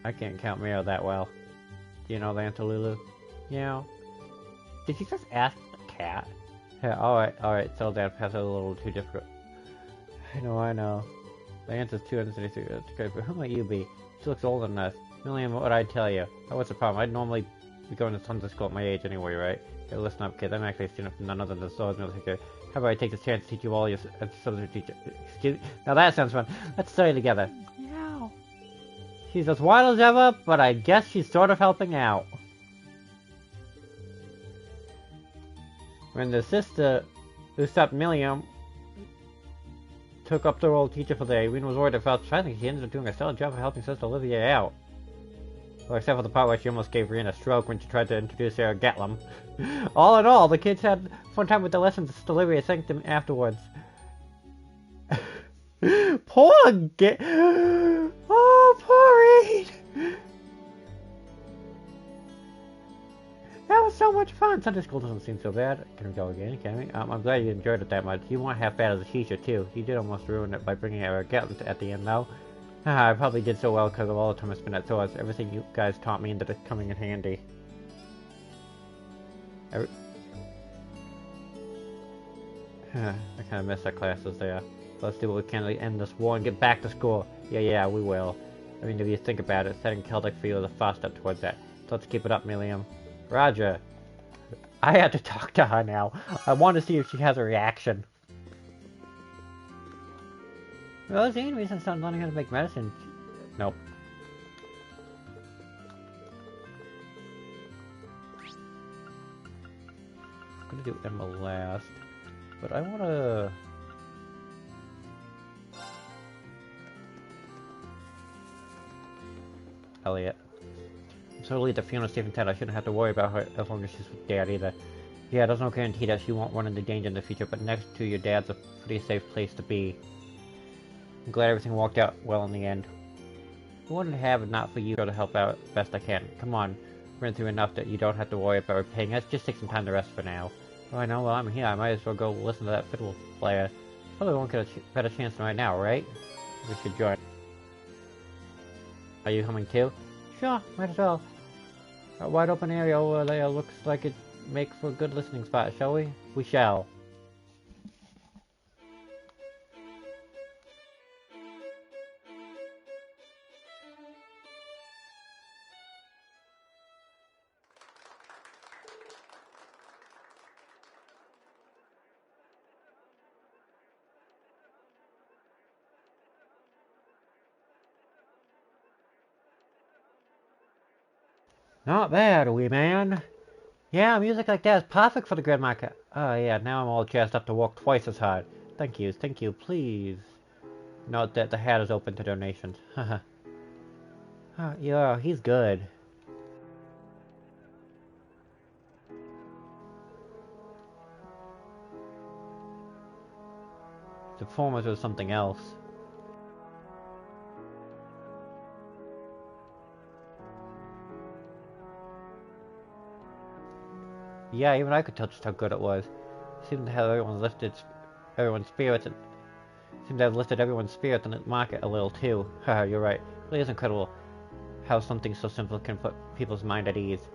[SPEAKER 1] I can't count Mayo that well. Do you know the answer, Lulu? Yeah. Did you just ask the cat? Yeah, alright, settle down. Pass it a little too difficult. I know. The answer's 263. That's great, but who might you be? She looks older than us. Milliam, what would I tell you? Oh, what's the problem? I'd normally be going to Sunday school at my age anyway, right? Hey, listen up, kids. I'm actually a student from none other than the Swords Military. How about I take this chance to teach you all your subject teacher? Excuse me? Now that sounds fun. Let's study together. Yeah. She's as wild as ever, but I guess she's sort of helping out. When the sister who stopped Milliam took up the role of teacher for the day, Irene was worried about finding she ended up doing a stellar job of helping Sister Olivia out. Well, except for the part where she almost gave Irene a stroke when she tried to introduce Sarah Gatlum. All in all, the kids had fun time with the lessons. Sister Olivia thanked them afterwards. Poor Oh, poor Irene! That was so much fun! Sunday school doesn't seem so bad. Can we go again, can we? I'm glad you enjoyed it that much. You weren't half bad as a teacher, too. You did almost ruin it by bringing Sarah Gatlum at the end, though. I probably did so well because of all the time I spent at Swords. Everything you guys taught me ended up coming in handy. I kind of miss our classes there. So let's do what we can to end this war and get back to school. Yeah, we will. I mean, if you think about it, setting Celtic for you is a fast step towards that. So let's keep it up, Milliam. Roger. I have to talk to her now. I want to see if she has a reaction. Well, is the only reason I'm learning how to make medicine. Nope. I'm gonna do Emma last, but I wanna. Elliot. I'm so relieved that Fiona's safe and Ted. I shouldn't have to worry about her as long as she's with Dad either. Yeah, there's no guarantee that she won't run into danger in the future, but next to your dad's a pretty safe place to be. I'm glad everything worked out well in the end. I wouldn't have it not for you to help out best I can. Come on, we've been through enough that you don't have to worry about repaying us. Just take some time to rest for now. Oh, I know, well, I'm here. I might as well go listen to that fiddle player. Probably won't get a better chance than right now, right? We should join. Are you coming too? Sure, might as well. A wide open area over there looks like it makes for a good listening spot, shall we? We shall. Not bad, wee man. Yeah, music like that is perfect for the Grand Market. Oh yeah, now I'm all jazzed up to work twice as hard. Thank you, please. Note that the hat is open to donations. Haha. Yeah, he's good. The performance was something else. Yeah, even I could tell just how good it was. It seemed to have everyone's spirits, and seemed to have lifted everyone's spirits in the market a little too. Haha, you're right. It really is incredible how something so simple can put people's mind at ease.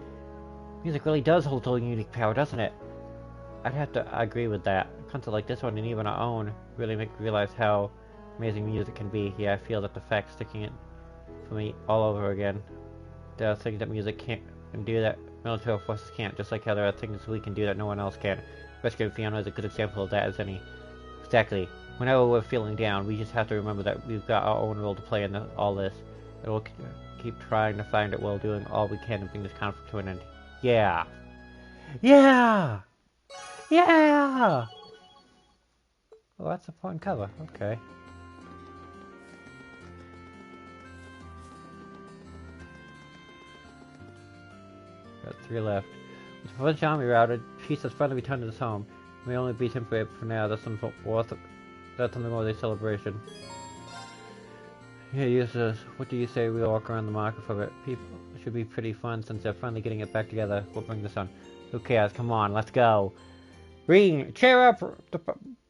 [SPEAKER 1] Music really does hold a unique power, doesn't it? I'd have to agree with that. A concert like this one, and even our own, really make me realize how amazing music can be. Yeah, I feel that the fact sticking it for me all over again. There are things that music can't do that military forces can't, just like how there are things we can do that no one else can. Rescuing Fiona is a good example of that as any. Exactly. Whenever we're feeling down, we just have to remember that we've got our own role to play in all this. And we'll keep trying to find it while doing all we can to bring this conflict to an end. Yeah! Yeah! Yeah! Oh, that's a fun cover. Okay. Got 3 left. With the French army routed, peace has finally returned to his home. It may only be temporary, but for now, that's something worth a celebration. Here, use this. What do you say we walk around the market for it? People should be pretty fun since they're finally getting it back together. We'll bring this on. Who cares? Come on, let's go. Reen, cheer up!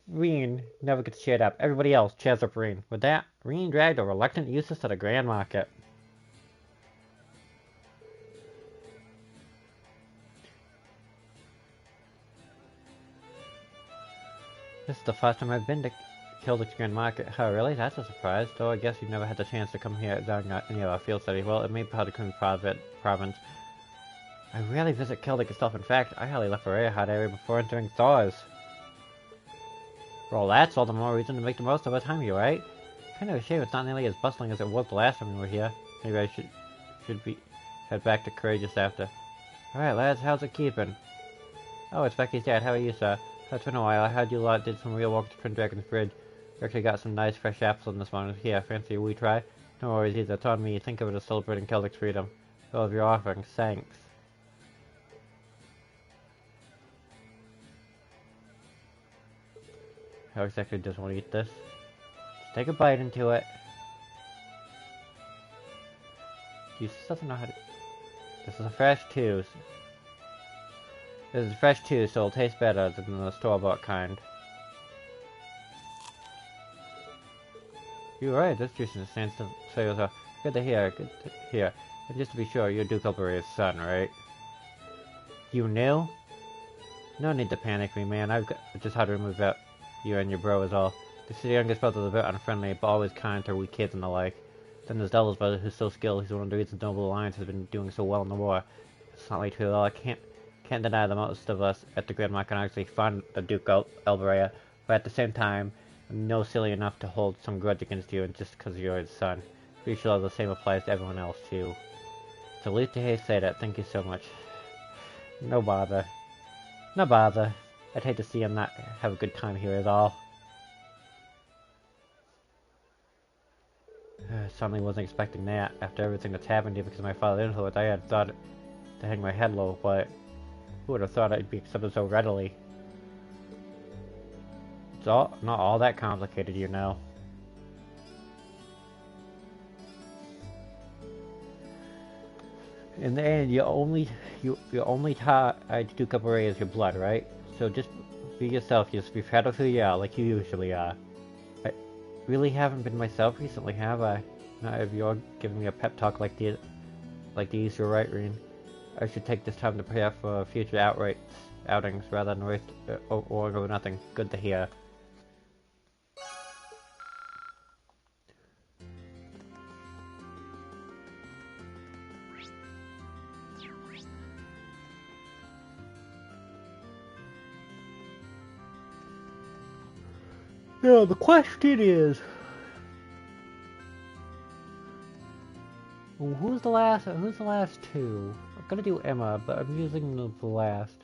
[SPEAKER 1] Reen never gets cheered up. Everybody else cheers up Reen. With that, Reen dragged a reluctant Eustace to the Grand Market. This is the first time I've been to Kildik's Grand Market. Oh, really? That's a surprise. Though I guess you've never had the chance to come here during any of our field study. Well, it may be part of the province. I rarely visit Kildik itself. In fact, I hardly left Area Hard area before entering Thor's. Well, that's all the more reason to make the most of our time here, right? Kind of a shame it's not nearly as bustling as it was the last time we were here. Maybe I should head back to Courageous after. Alright, lads, how's it keeping? Oh, it's Becky's dad. How are you, sir? It's been a while. I heard you lot did some real work to Twin Dragon's Bridge. We actually got some nice fresh apples on this one. Here, fancy a wee try? No worries either. It's on me. Think of it as celebrating Kildik's freedom. All of your offerings. Thanks. How exactly does one eat this? Just take a bite into it. Jesus doesn't know how to... This is a fresh too. This is fresh too, so it'll taste better than the store-bought kind. You're right, this juice is stands to say yourself. Good to hear, good to hear. And just to be sure, you're Duke Elberia's son, right? You knew? No need to panic me, man. I've just had to remove that. You and your bro is all. The youngest brother's a bit unfriendly, but always kind to weak kids and the like. Then there's Devil's brother, who's so skilled. He's one of the reasons Noble Alliance has been doing so well in the war. It's not like too well. I can't deny that most of us at the Grand Mark can actually fund the Duke Elberia, but at the same time, I'm no silly enough to hold some grudge against you just because you're his son. Pretty sure the same applies to everyone else too. So leave to say that. Thank you so much. No bother. No bother. I'd hate to see him not have a good time here at all. Certainly wasn't expecting that after everything that's happened here because of my father's influence. I had thought to hang my head low, but who would have thought I'd be accepted so readily? It's not all that complicated, you know. In the end, you only tie Duke Elberia as your blood, right? So just be yourself. Just be proud of who you are, like you usually are. I really haven't been myself recently, have I? Not if you're giving me a pep talk like these. You're right, Reen. I should take this time to prepare for future outings rather than waste or go nothing. Good to hear. Now the question is, who's the last two? I'm gonna do Emma, but I'm using the last.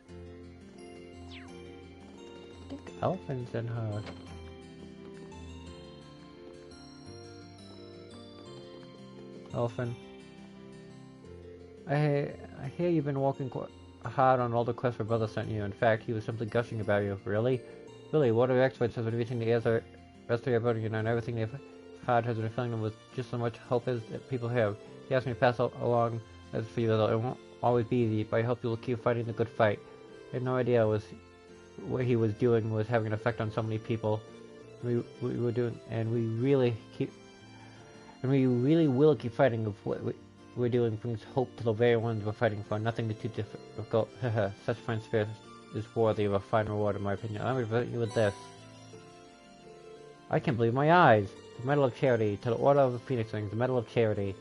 [SPEAKER 1] I think Elfin's in her. Elfin. I hear you've been working quite hard on all the quests my brother sent you. In fact, he was simply gushing about you. Really? Really, what are experts have been reaching the rest of your voting, and everything they've had has been filling them with just as much hope as people have. He asked me to pass along as for you, though it won't always be easy, but I hope you'll keep fighting the good fight. had no idea what he was doing was having an effect on so many people. We were doing, and we really will keep fighting. If what we're doing brings hope to the very ones we're fighting for. Nothing is too difficult. Such fine spirit is worthy of a fine reward, in my opinion. I'm reverting you with this. I can't believe my eyes. The Medal of Charity to the Order of the Phoenix Wings. The Medal of Charity.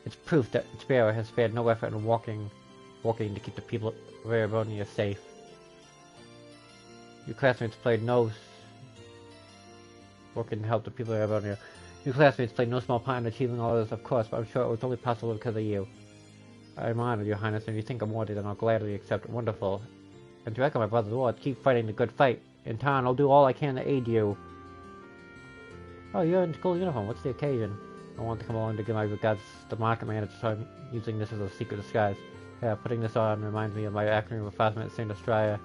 [SPEAKER 1] It's proof that its bearer has spared no effort in walking to keep the people of Erebonia safe. Your classmates played no working to help the people of Erebonia. Your classmates played no small part in achieving all this, of course, but I'm sure it was only possible because of you. I'm honored, Your Highness, and if you think I'm worthy, then I'll gladly accept it. Wonderful. And to echo my brother's words, keep fighting the good fight. In turn, I'll do all I can to aid you. Oh, you're in school uniform. What's the occasion? I want to come along to give my regards to the market manager, so I'm using this as a secret disguise. Yeah, putting this on reminds me of my acting reinforcement at St. Australia.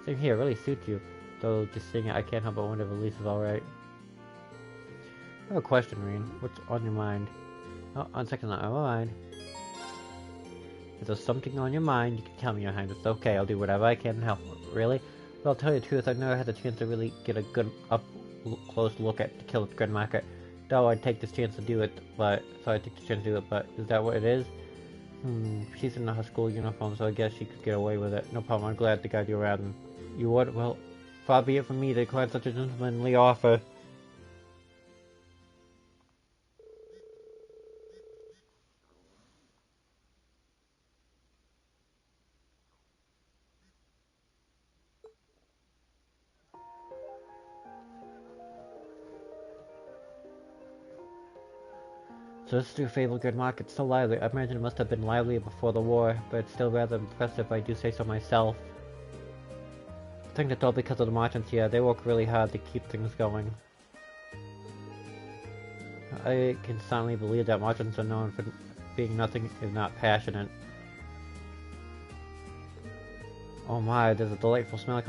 [SPEAKER 1] Same here, really suits you. Though just seeing it, I can't help but wonder if Elise is alright. I have a question, Reen. What's on your mind? Oh, on second thought, my mind. If there's something on your mind, you can tell me, Your Highness. It's okay, I'll do whatever I can to help. Really? Well, I'll tell you the truth, I've never had the chance to really get a good close look at the Kill at the Grand Market. Though I'd take this chance to do it, but is that what it is? She's in her school uniform, so I guess she could get away with it. No problem, I'm glad to guide you around. And you would? Well, far be it from me to decline such a gentlemanly offer. So this is your fabled good market, so lively. I imagine it must have been lively before the war, but it's still rather impressive if I do say so myself. I think that's all because of the merchants here. They work really hard to keep things going. I can certainly believe that merchants are known for being nothing if not passionate. Oh my, there's a delightful smell.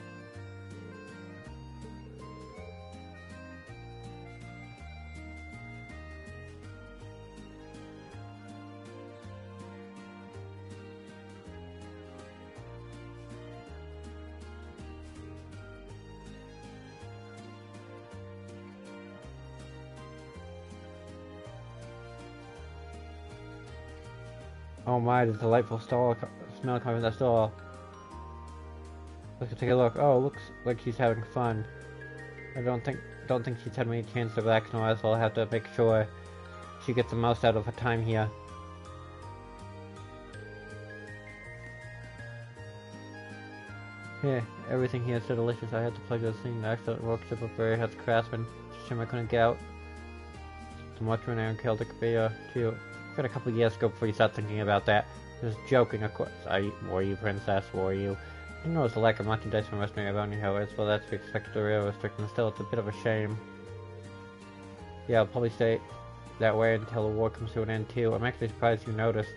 [SPEAKER 1] Oh my, there's a delightful smell coming from that store. Let's take a look. Oh, looks like she's having fun. I don't think she's had many chances to relax in a while, so I'll have to make sure she gets the most out of her time here. Yeah, everything here is so delicious. I had the pleasure of seeing the excellent workshop of various craftsmen. It's a shame I couldn't get out to much when Aaron killed the too. Got a couple of years ago before you start thinking about that. Just joking, of course. Were you, princess? Were you? You notice the lack of merchandise from Western Erebonia, however, well that's to be expected to real restriction. Still, it's a bit of a shame. Yeah, I'll probably stay that way until the war comes to an end too. I'm actually surprised you noticed.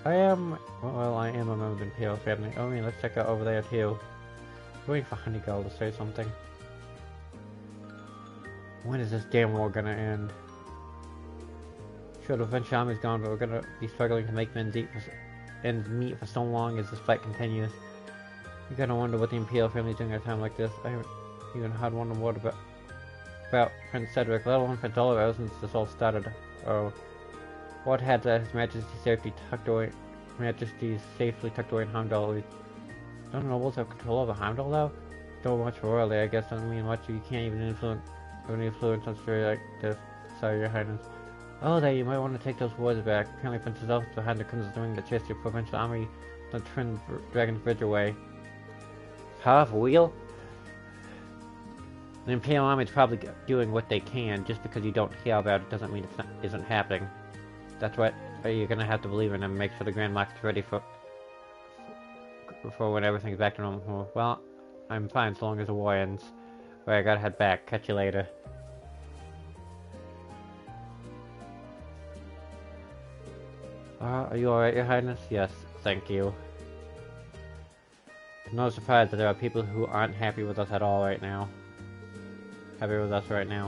[SPEAKER 1] I am a member of the Imperial family. Oh, let's check out over there too. I'm waiting for Honeygirl to say something. When is this damn war gonna end? Sure, the French army's gone, but we're gonna be struggling to make ends meet for so long as this fight continues. You gotta wonder what the Imperial family's doing at a time like this. I haven't even had one word about Prince Cedric, let alone Prince Oliver, since this all started. Oh, what had His Majesty safely tucked away? Safely tucked away in Heimdall. Don't nobles have control over Heimdall though? Still much royally, I guess. Doesn't mean much. You can't even influence on a story like this. Sorry, Your Highness. Oh, there, you might want to take those words back. Apparently Princess Elf behind the crimson doing the chase your provincial army to turn Dragon's Bridge away. Half wheel? The Imperial Army is probably doing what they can. Just because you don't hear about it doesn't mean it isn't happening. That's what you're gonna have to believe in and make sure the Grand Market's ready for when everything's back to normal. Well, I'm fine so long as the war ends. But I gotta head back. Catch you later. Are you alright, Your Highness? Yes, thank you. It's no surprise that there are people who aren't happy with us at all right now. The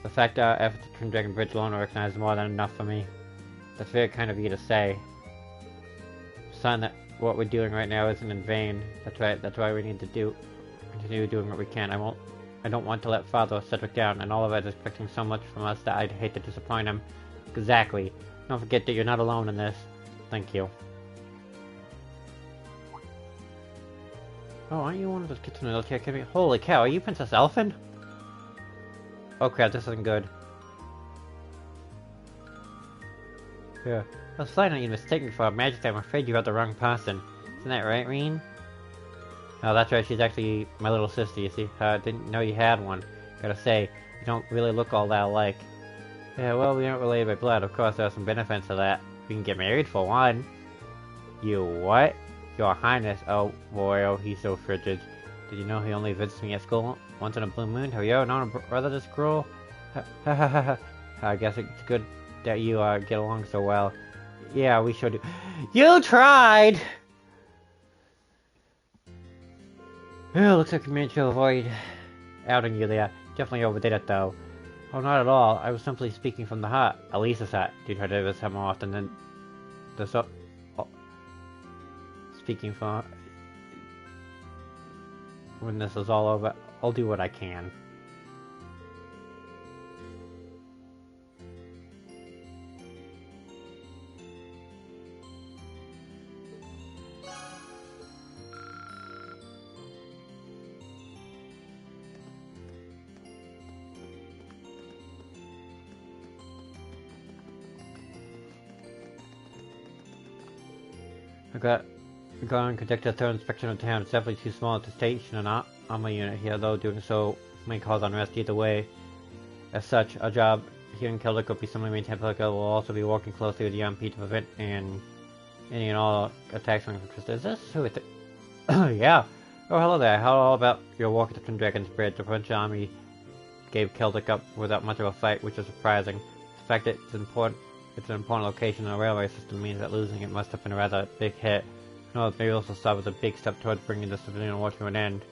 [SPEAKER 1] fact that our efforts to turn Dragon Bridge alone are recognized is more than enough for me. That's very kind of you to say. sign that what we're doing right now isn't in vain. That's right. That's why we need to continue doing what we can. I don't want to let Father set it down, and all of us expecting so much from us that I'd hate to disappoint him. Exactly. Don't forget that you're not alone in this. Thank you. Oh, aren't you one of those kids from the military academy? Holy cow, are you Princess Elfin? Oh crap, this isn't good. Yeah. I was flying on you mistaken for a Majesty. I'm afraid you got the wrong person. Isn't that right, Reen? Oh, that's right, she's actually my little sister, you see. Didn't know you had one. Gotta say, you don't really look all that alike. Yeah, well, we aren't related by blood. Of course, there are some benefits to that. We can get married, for one. You what? Your Highness. Oh, boy, oh, he's so frigid. Did you know he only visits me at school once in a blue moon? Have you ever known a brother this cruel? I guess it's good that you get along so well. Yeah, we sure do. You tried! Oh, looks like we managed to avoid outing you there. Definitely overdid it, though. Oh, not at all. I was simply speaking from the heart. Elisa's heart. Do you try to do this more often than this? Oh. Speaking from... When this is all over, I'll do what I can. Go and conduct a thorough inspection of town. It's definitely too small to station an armor unit here, though doing so may cause unrest either way. As such, our job here in Celtic will be simply maintain public order. We'll also be working closely with the UMP to prevent any and all attacks from Trista. Is this who it yeah. Oh, hello there. How about your walk at the Twin Dragons Bridge? The French army gave Celtic up without much of a fight, which is surprising. The fact that it's an important location in the railway system means that losing it must have been a rather big hit. No, maybe also start with a big step towards bringing the civilian war to an end.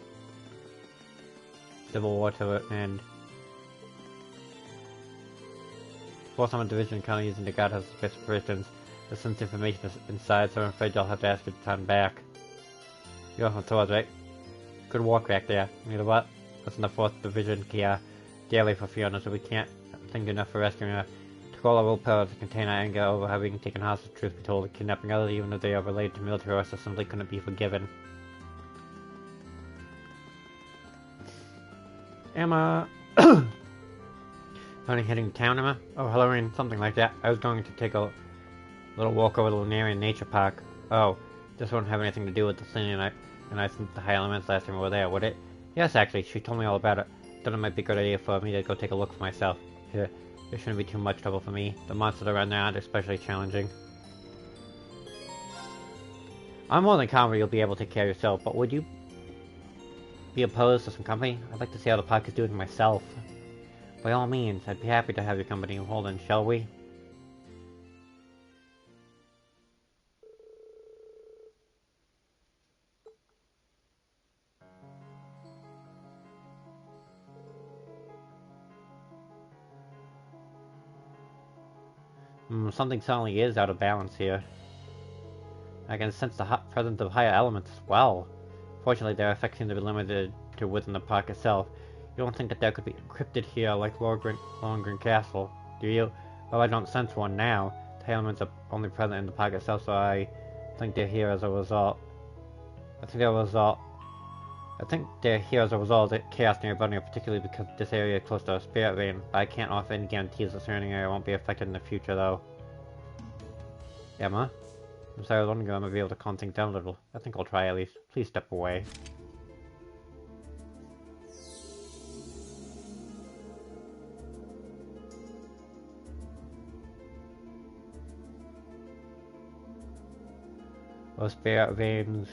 [SPEAKER 1] Civil war to an end. Force on a division currently using the guardhouse as best operations. There's some information inside, so I'm afraid I'll have to ask you to turn back. You're off on swords, right? Good walk back there. You know what? That's in the 4th Division here. Daily for Fiona, so we can't think enough for rescuing her. Took all our willpower to contain our anger over having taken hostage. Truth be told, kidnapping others, even if they are related to military arrests, simply couldn't be forgiven. Emma... Only heading to town, Emma? Oh, hello, Rain. Something like that. I was going to take a little walk over the Lunarian Nature Park. Oh, this won't have anything to do with the thing, and I sensed the high elements last time we were there, would it? Yes, actually, she told me all about it. Thought it might be a good idea for me to go take a look for myself. Here, there shouldn't be too much trouble for me. The monsters around there aren't especially challenging. I'm more than confident you'll be able to take care of yourself, but would you be opposed to some company? I'd like to see how the park is doing myself. By all means, I'd be happy to have your company. Hold on, shall we? Something suddenly is out of balance here. I can sense the presence of higher elements as well. Fortunately, their effects seem to be limited to within the park itself. You don't think that there could be encrypted here like Lohengrin Castle, do you? Well, I don't sense one now. The elements are only present in the park itself, so I think they're here as a result. I think they're here as a result of chaos nearby, particularly because this area is close to a spirit vein. I can't offer any guarantees the surrounding area won't be affected in the future, though. Emma? I'm sorry, I was wondering if I might be able to calm things down a little. I think I'll try at least. Please step away. Those spirit veins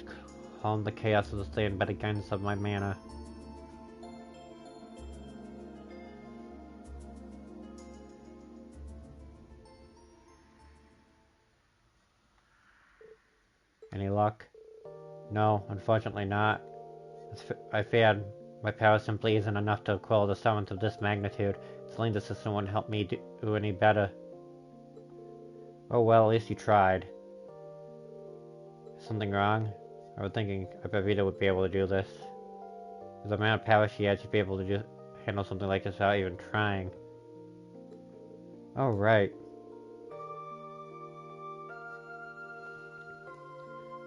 [SPEAKER 1] calm the chaos of the stay and better guidance of my mana. Any luck? No, unfortunately not. I feared my power simply isn't enough to quell the summons of this magnitude. Sealing the system wouldn't help me do any better. Oh well, at least you tried. something wrong? I was thinking I bet Rita would be able to do this. With the amount of power she had, she'd be able to just handle something like this without even trying. Oh, right.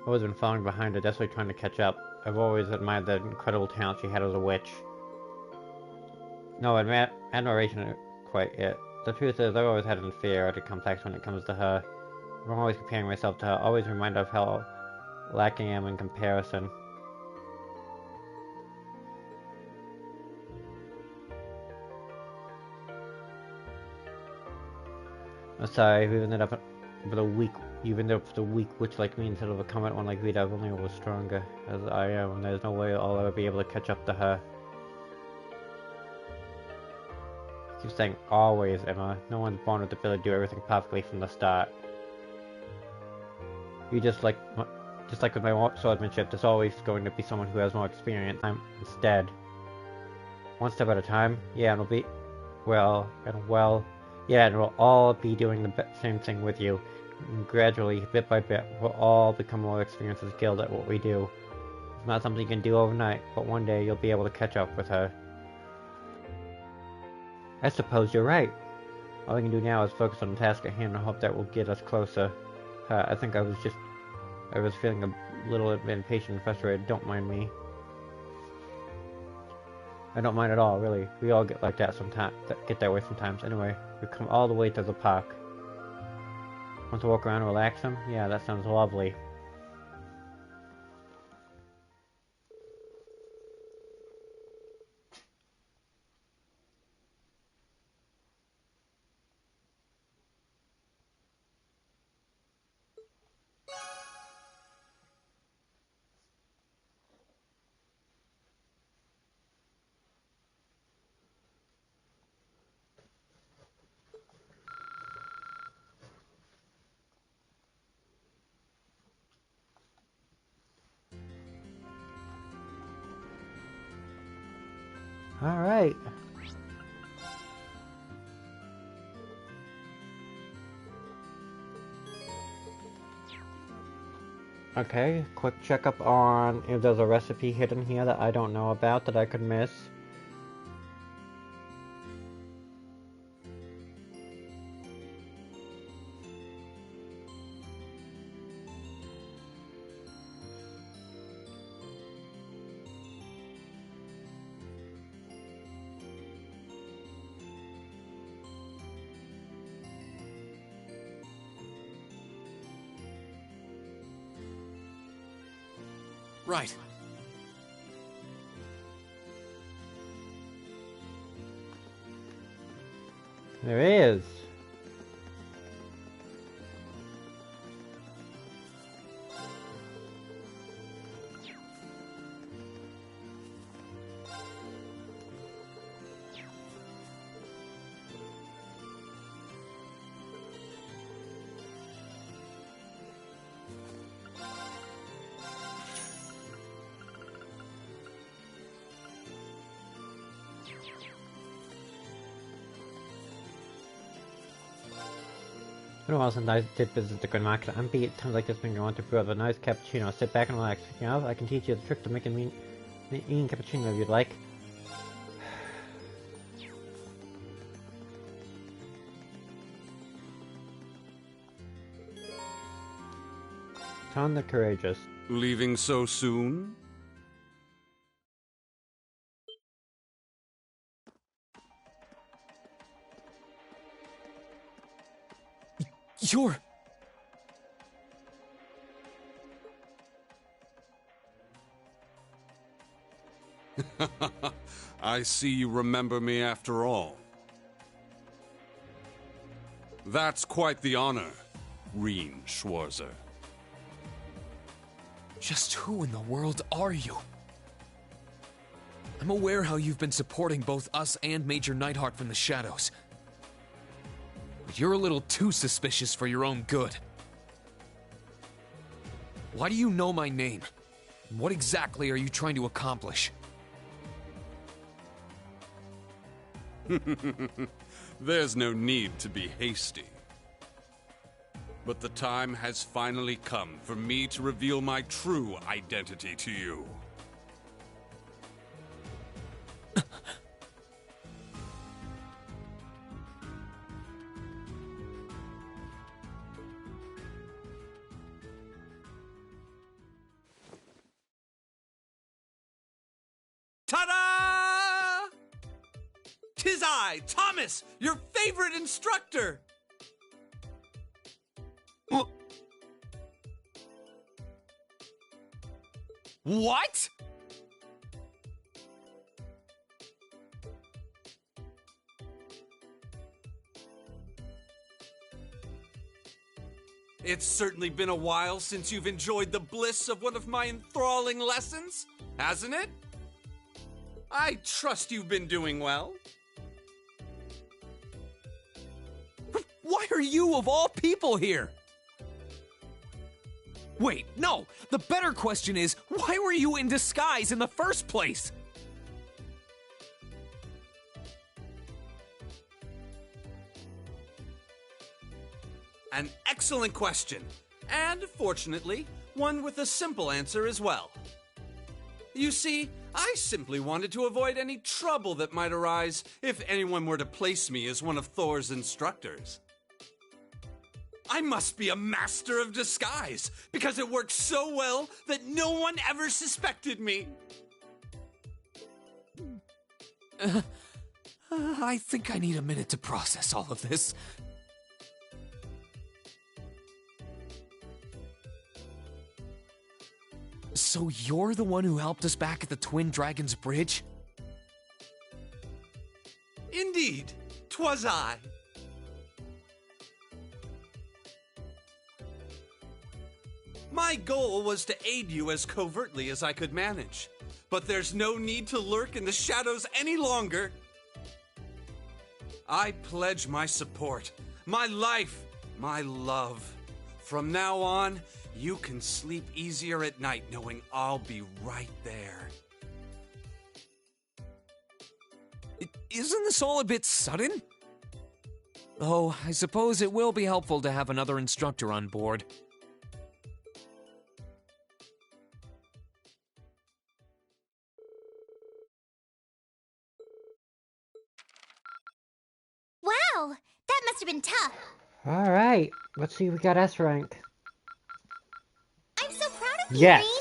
[SPEAKER 1] I've always been falling behind her, desperately trying to catch up. I've always admired the incredible talent she had as a witch. No, admiration quite it. The truth is, I've always had an inferiority complex when it comes to her. I'm always comparing myself to her, always reminded of how lacking I am in comparison. I'm sorry, we ended up with a weak, witch like me instead of a competent one like Rita. I've only was stronger as I am, and there's no way I'll ever be able to catch up to her. I keep saying always, Emma. No one's born with the ability to do everything perfectly from the start. You just like with my swordsmanship, there's always going to be someone who has more experience. I'm instead. One step at a time. Yeah, and we'll all be doing the same thing with you. And gradually, bit by bit, we'll all become more experienced and skilled at what we do. It's not something you can do overnight, but one day you'll be able to catch up with her. I suppose you're right. All we can do now is focus on the task at hand and hope that will get us closer. I think I was feeling a little impatient and frustrated. Don't mind me. I don't mind at all, really. We all get like that sometimes. Get that way sometimes. Anyway, we've come all the way to the park. Want to walk around and relax some? Yeah, that sounds lovely. Alright. Okay, quick checkup on if there's a recipe hidden here that I don't know about that I could miss.
[SPEAKER 3] Right.
[SPEAKER 1] There is. It's been a while since I did visit the Grand Market. I'm beat. Times like this been going through a nice cappuccino. Sit back and relax. You know, I can teach you the trick to make a mean cappuccino if you'd like. Tom the Courageous.
[SPEAKER 11] Leaving so soon?
[SPEAKER 3] You're...
[SPEAKER 11] I see you remember me after all. That's quite the honor, Reen Schwarzer.
[SPEAKER 3] Just who in the world are you? I'm aware how you've been supporting both us and Major Neidhart from the shadows. But you're a little too suspicious for your own good. Why do you know my name? What exactly are you trying to accomplish?
[SPEAKER 11] There's no need to be hasty. But the time has finally come for me to reveal my true identity to you. Ta-da! 'Tis I, Thomas, your favorite instructor! What? It's certainly been a while since you've enjoyed the bliss of one of my enthralling lessons, hasn't it? I trust you've been doing well.
[SPEAKER 17] Why are you, of all people, here? Wait, no! The better question is, why were you in disguise in the first place?
[SPEAKER 11] An excellent question, and fortunately, one with a simple answer as well. You see, I simply wanted to avoid any trouble that might arise if anyone were to place me as one of Thor's instructors. I must be a master of disguise, because it works so well that no one ever suspected me.
[SPEAKER 3] I think I need a minute to process all of this. So you're the one who helped us back at the Twin Dragons Bridge?
[SPEAKER 11] Indeed, 'twas I. My goal was to aid you as covertly as I could manage, but there's no need to lurk in the shadows any longer. I pledge my support, my life, my love. From now on, you can sleep easier at night knowing I'll be right there.
[SPEAKER 3] Isn't this all a bit sudden? Oh, I suppose it will be helpful to have another instructor on board.
[SPEAKER 4] Wow, that must have been tough.
[SPEAKER 1] Alright, let's see, we got S rank.
[SPEAKER 4] I'm so proud of you,
[SPEAKER 1] Yes.
[SPEAKER 4] Green.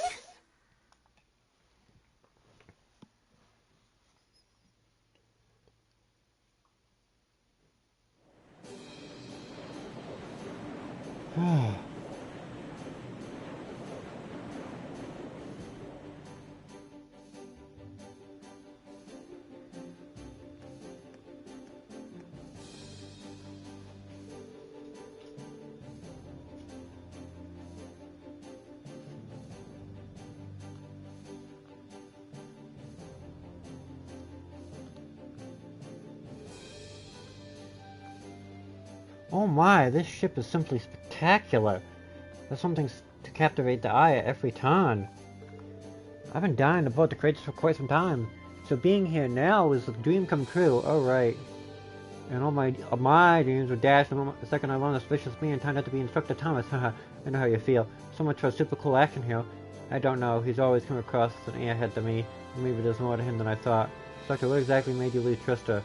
[SPEAKER 1] Oh my, this ship is simply spectacular. There's something to captivate the eye at every turn. I've been dying to board the Courageous for quite some time, so being here now is a dream come true. Alright. And all my dreams were dashed the second I learned this vicious being turned out to be Instructor Thomas. Haha, I know how you feel. So much for a super cool action hero. I don't know, he's always come across as an airhead to me. Maybe there's more to him than I thought. Instructor, what exactly made you leave Trista?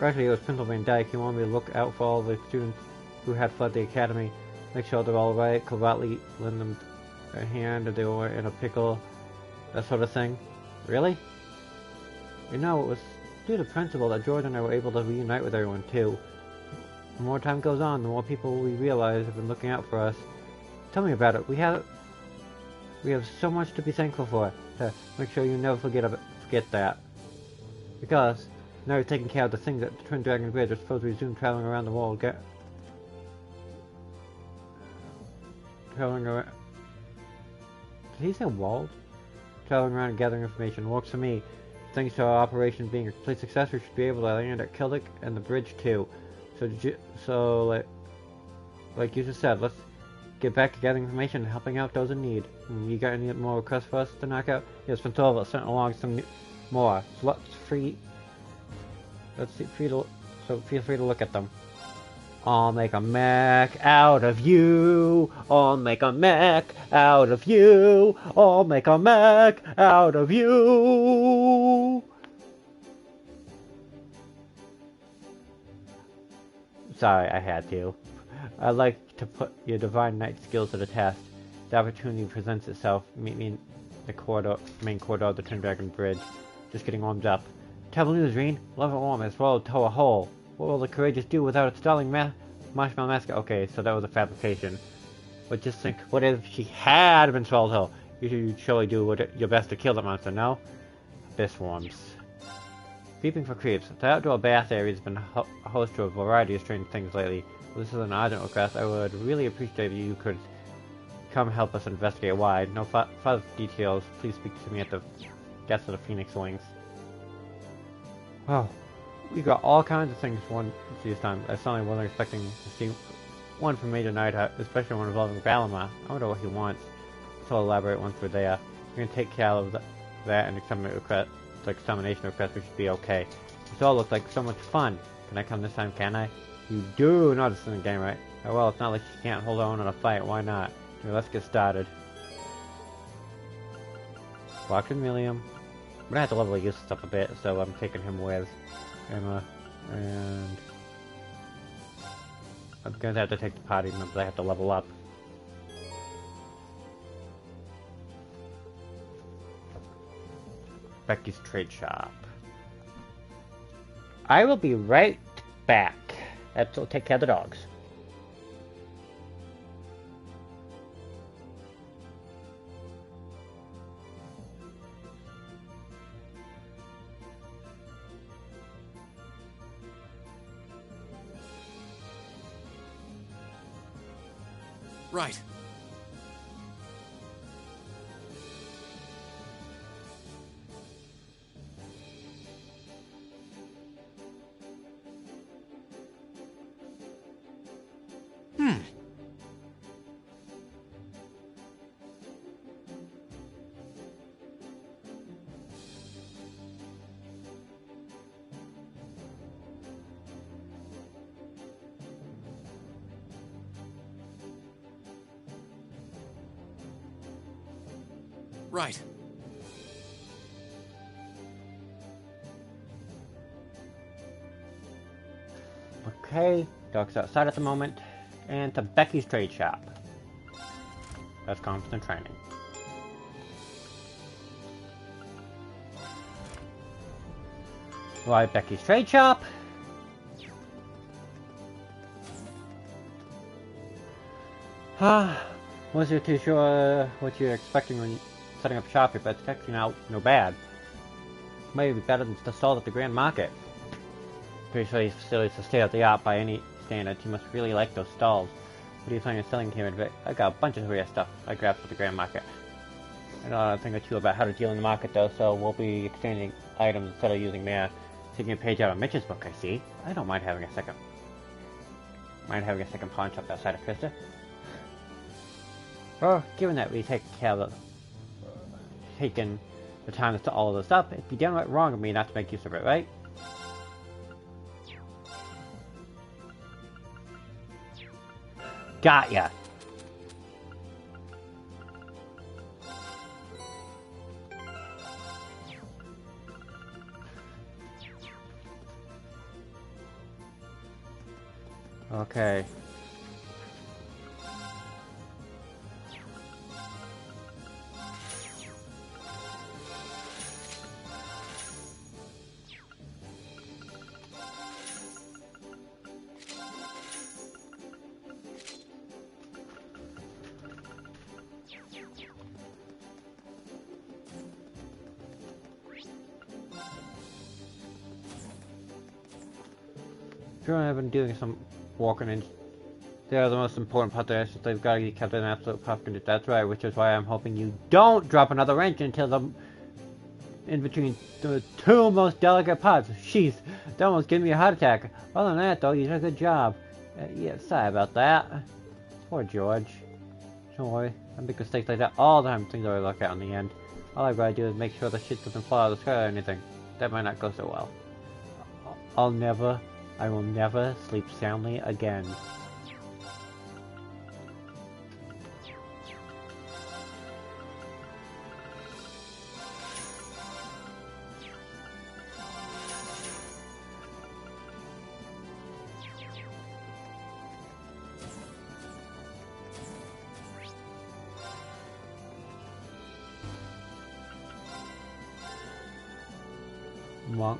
[SPEAKER 1] Actually, it was Principal Van Dyke. He wanted me to look out for all the students who had fled the academy. Make sure they're all right, covertly lend them a hand if they were in a pickle, that sort of thing. Really? You know, it was due to Principal that George and I were able to reunite with everyone, too. The more time goes on, the more people we realize have been looking out for us. Tell me about it. We have so much to be thankful for. To make sure you never forget that. Because now you're taking care of the things at the Twin Dragon Bridge. We're supposed to resume traveling around the world. Traveling around. Did he say world? Traveling around and gathering information. Works for me. Thanks to our operation being a complete success, we should be able to land at Kildick and the bridge too. Like you just said, let's get back to gathering information and helping out those in need. You got any more requests for us to knock out? Yes, Fantova sent along some more. So feel free to look at them. I'll make a mech out of you. I'll make a mech out of you. I'll make a mech out of you. Sorry, I had to. I'd like to put your Divine Knight skills to the test. The opportunity presents itself. Meet me in the main corridor of the Twin Dragon Bridge. Just getting warmed up. Terrible news, Reen. Love it warm as well to a hole. What will the Courageous do without its darling Marshmallow Mascot? Okay, so that was a fabrication. But just think, what if she had been swallowed whole? You should surely do your best to kill that monster, no? Abyss worms. Creeping for creeps. The outdoor bath area has been a host to a variety of strange things lately. Well, this is an ardent request. I would really appreciate if you could come help us investigate why. No further details. Please speak to me at the guest of the Phoenix Wings. Oh. We got all kinds of things for this time. I certainly wasn't expecting to see one from Major Nighthawk, especially one involving Valimar. I wonder what he wants. So I'll elaborate once we're there. We're gonna take care of that and the examination request. We should be okay. This all looks like so much fun. Can I come this time, can I? You do know this is in the game, right? Oh, well, it's not like she can't hold her own in a fight. Why not? Okay, let's get started. Rock and William. I'm gonna have to level Eustace up a bit, so I'm taking him with Emma, and I'm gonna have to take the party members. I have to level up. Becky's Trade Shop. I will be right back. I have to take care of the dogs.
[SPEAKER 3] Right. Right.
[SPEAKER 1] Okay, dog's outside at the moment. And to Becky's Trade Shop. That's constant training. Right, Becky's Trade Shop. Wasn't too sure what you're expecting when setting up shop here, but it's actually no bad. Maybe better than the stall at the Grand Market. Pretty sure these facilities are state-of-the-art by any standards. You must really like those stalls. What are you planning on selling here? I got a bunch of rare stuff I grabbed for the Grand Market. I know a thing or two about how to deal in the market though, so we'll be exchanging items instead of using there. Taking a page out of Mitch's book, I see. I don't mind having a second pawn shop outside of Krista. Well, given that we taken the time to set all of this up, it'd be downright wrong of me not to make use of it, right? Got ya. Okay. Sure, I've been doing some walking in. They're the most important part there, so they've got to get kept in absolute pumpkin. That's right, which is why I'm hoping you don't drop another wrench until the in between the two most delicate parts. Jeez, that almost gave me a heart attack. Other than that, though, you did a good job. Yeah, sorry about that. Poor George. Don't worry, I make mistakes like that all the time. Things I look at in the end. All I've got to do is make sure the shit doesn't fall out of the sky or anything. That might not go so well. I'll never I will never sleep soundly again. Monk.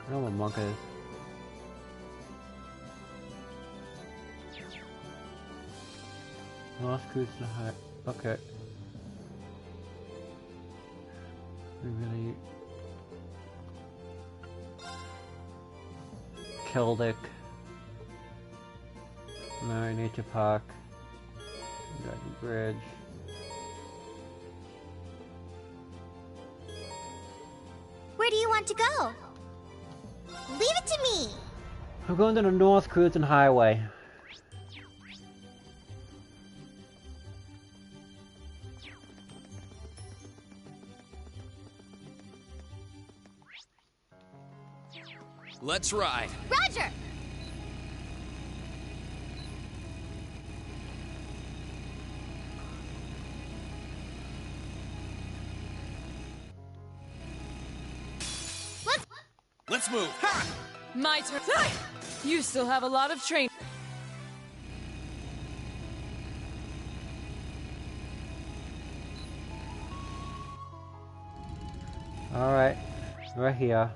[SPEAKER 1] I know what monk is. Lost Cruise in the Hut. Okay. We really... Keldic. Mary Nature Park. Dragon Bridge.
[SPEAKER 4] Where do you want to go? Leave it to me!
[SPEAKER 1] I'm going to the North Cruising Highway.
[SPEAKER 3] Let's ride.
[SPEAKER 4] Roger!
[SPEAKER 3] Let's move. Ha!
[SPEAKER 7] My turn. You still have a lot of training.
[SPEAKER 1] Alright, we're here.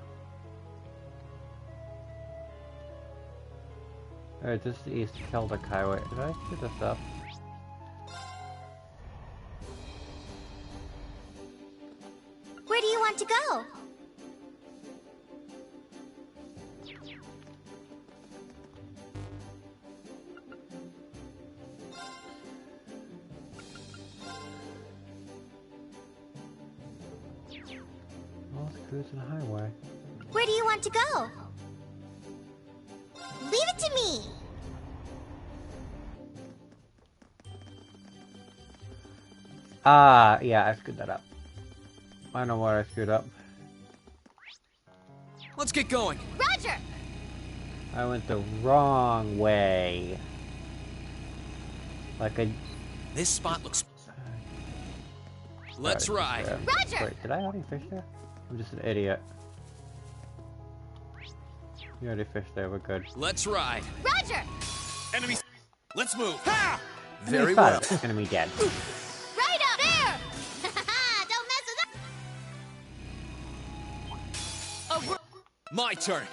[SPEAKER 1] Alright, this is the East Keldic Highway. Did I screw this up?
[SPEAKER 4] Where do you want to go?
[SPEAKER 1] North Cruising Highway.
[SPEAKER 4] Where do you want to go? Leave it to me!
[SPEAKER 1] Ah, yeah, I screwed that up. I know what I screwed up.
[SPEAKER 3] Let's get going.
[SPEAKER 4] Roger!
[SPEAKER 1] I went the wrong way. Like a...
[SPEAKER 3] This spot looks... Let's ride.
[SPEAKER 4] Roger!
[SPEAKER 1] Wait, did I already fish there? I'm just an idiot. You already fished there, we're good.
[SPEAKER 3] Let's ride.
[SPEAKER 4] Roger!
[SPEAKER 3] Enemies. Let's move.
[SPEAKER 1] Ha!
[SPEAKER 3] Very well.
[SPEAKER 1] Enemy dead.
[SPEAKER 4] Right up there! Don't mess with that!
[SPEAKER 3] My turn.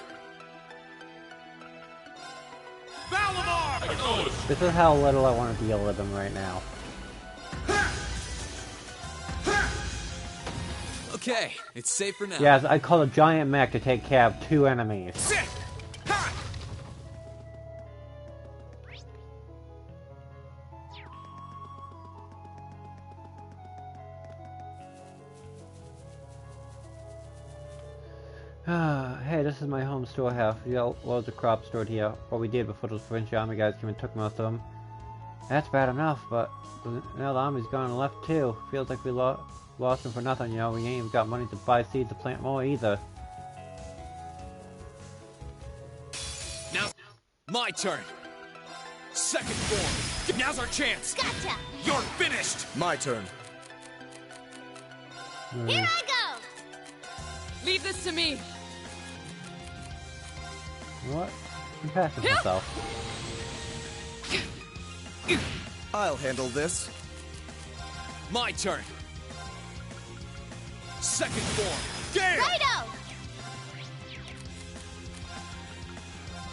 [SPEAKER 21] Valimar!
[SPEAKER 1] This is how little I want to deal with them right now.
[SPEAKER 3] Okay, it's safe for now.
[SPEAKER 1] Yes, I call a giant mech to take care of 2 enemies.
[SPEAKER 21] Sit! Ha!
[SPEAKER 1] Hey, this is my home storehouse. We got loads of crops stored here. What we did before those provincial army guys came and took most of them. That's bad enough, but now the army's gone and left too. Feels like we lost them for nothing, you know. We ain't even got money to buy seeds to plant more either.
[SPEAKER 3] Now, my turn. Second form. Now's our chance.
[SPEAKER 4] Gotcha!
[SPEAKER 3] You're finished.
[SPEAKER 5] My turn.
[SPEAKER 4] Here I go!
[SPEAKER 7] Leave this to me.
[SPEAKER 1] What? I'm passing myself.
[SPEAKER 5] I'll handle this.
[SPEAKER 3] My turn. Second form. Gale!
[SPEAKER 4] Righto!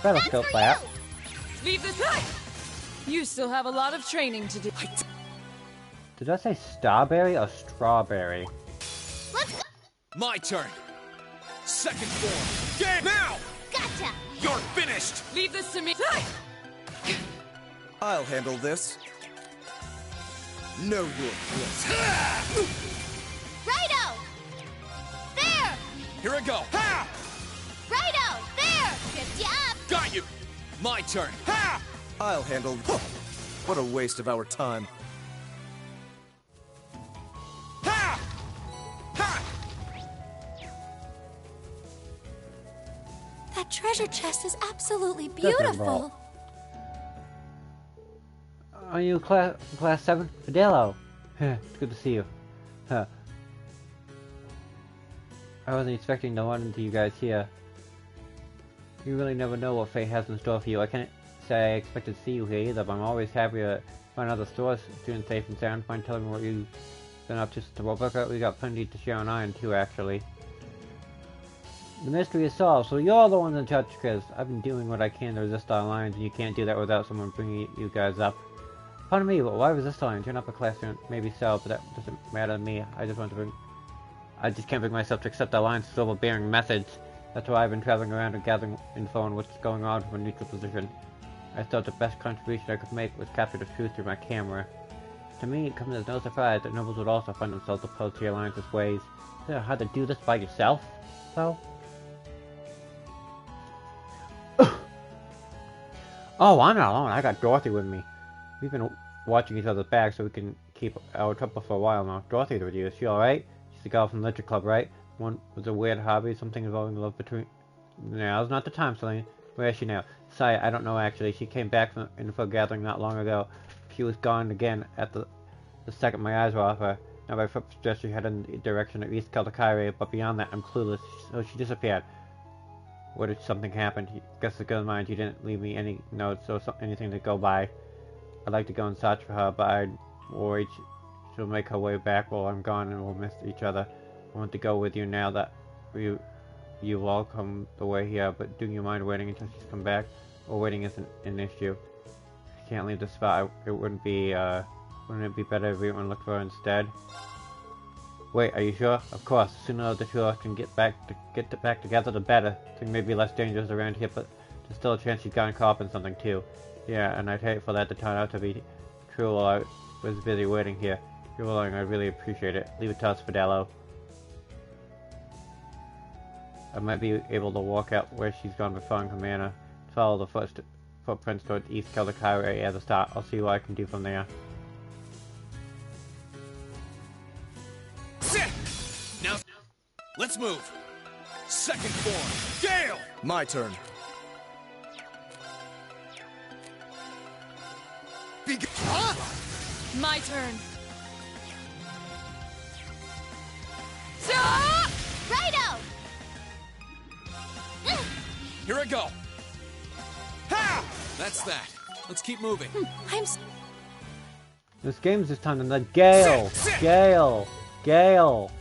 [SPEAKER 1] That'll kill that.
[SPEAKER 7] Leave this. You still have a lot of training to do.
[SPEAKER 1] Did I say starberry or strawberry?
[SPEAKER 4] Let's go!
[SPEAKER 3] My turn. Second form. Game now!
[SPEAKER 4] Gotcha!
[SPEAKER 3] You're finished!
[SPEAKER 7] Leave this to me.
[SPEAKER 5] I'll handle this. Know your place.
[SPEAKER 4] Righto! There!
[SPEAKER 3] Here I go. Ha!
[SPEAKER 4] Righto! There! Tripped you up!
[SPEAKER 3] Got you! My turn.
[SPEAKER 5] Ha! I'll handle... What a waste of our time.
[SPEAKER 21] Ha! Ha!
[SPEAKER 14] That treasure chest is absolutely
[SPEAKER 1] Definitely
[SPEAKER 14] beautiful.
[SPEAKER 1] Are you class 7? Fidelio. It's good to see you. Huh. I wasn't expecting to run into you guys here. You really never know what fate has in store for you. I can't say I expected to see you here either, but I'm always happy to find other stores, students safe and sound. Mind telling me what you've been up to Roboca? We got plenty to share on Iron too, actually. The mystery is solved, so you're the ones in touch, Chris. I've been doing what I can to resist our alliance, and you can't do that without someone bringing you guys up. Pardon me, but why resist alliance? You're not a class student, maybe so, but that doesn't matter to me. I just can't bring myself to accept the alliance's overbearing methods. That's why I've been traveling around and gathering info on what's going on from a neutral position. I thought the best contribution I could make was capture the truth through my camera. To me, it comes as no surprise that nobles would also find themselves opposed to the alliance's ways. Is it hard to do this by yourself, though? Oh, I'm not alone. I got Dorothy with me. We've been watching each other's back so we can keep our trouble for a while now. Dorothy's with you. Is she alright? She's the girl from the Literature Club, right? One with a weird hobby, something involving love between... Now's not the time, Celine. Where is she now? Sorry, I don't know actually. She came back from the info gathering not long ago. She was gone again at the second my eyes were off her. Now my foot suggests she headed in the direction of East Caldecare, but beyond that, I'm clueless. So she disappeared. What if something happened? Guess the good mind, you didn't leave me any notes or anything to go by. I'd like to go and search for her, but I'm worried she'll make her way back while I'm gone and we'll miss each other. I want to go with you now that you've all come the way here, but do you mind waiting until she's come back? Or waiting isn't an issue. I can't leave the spot. Wouldn't it be better if everyone looked for her instead? Wait, are you sure? Of course. The sooner the two of us can get back together, the better. Things may be less dangerous around here, but there's still a chance she's gotten caught up in something too. Yeah, and I'd hate for that to turn out to be true while I was busy waiting here. If you're willing, I'd really appreciate it. Leave it to us, Fidelio. I might be able to walk out where she's gone before in Commander. Follow the footprints towards East Caldecare at the start. I'll see what I can do from there.
[SPEAKER 11] Sit! Now, let's move. Second form, Gale!
[SPEAKER 15] My turn.
[SPEAKER 11] Huh?
[SPEAKER 7] My turn.
[SPEAKER 20] Righto!
[SPEAKER 11] Here I go. Ha! That's that. Let's keep moving.
[SPEAKER 1] This game's this time in the Gale!
[SPEAKER 11] Sit!
[SPEAKER 1] Gale! Gale!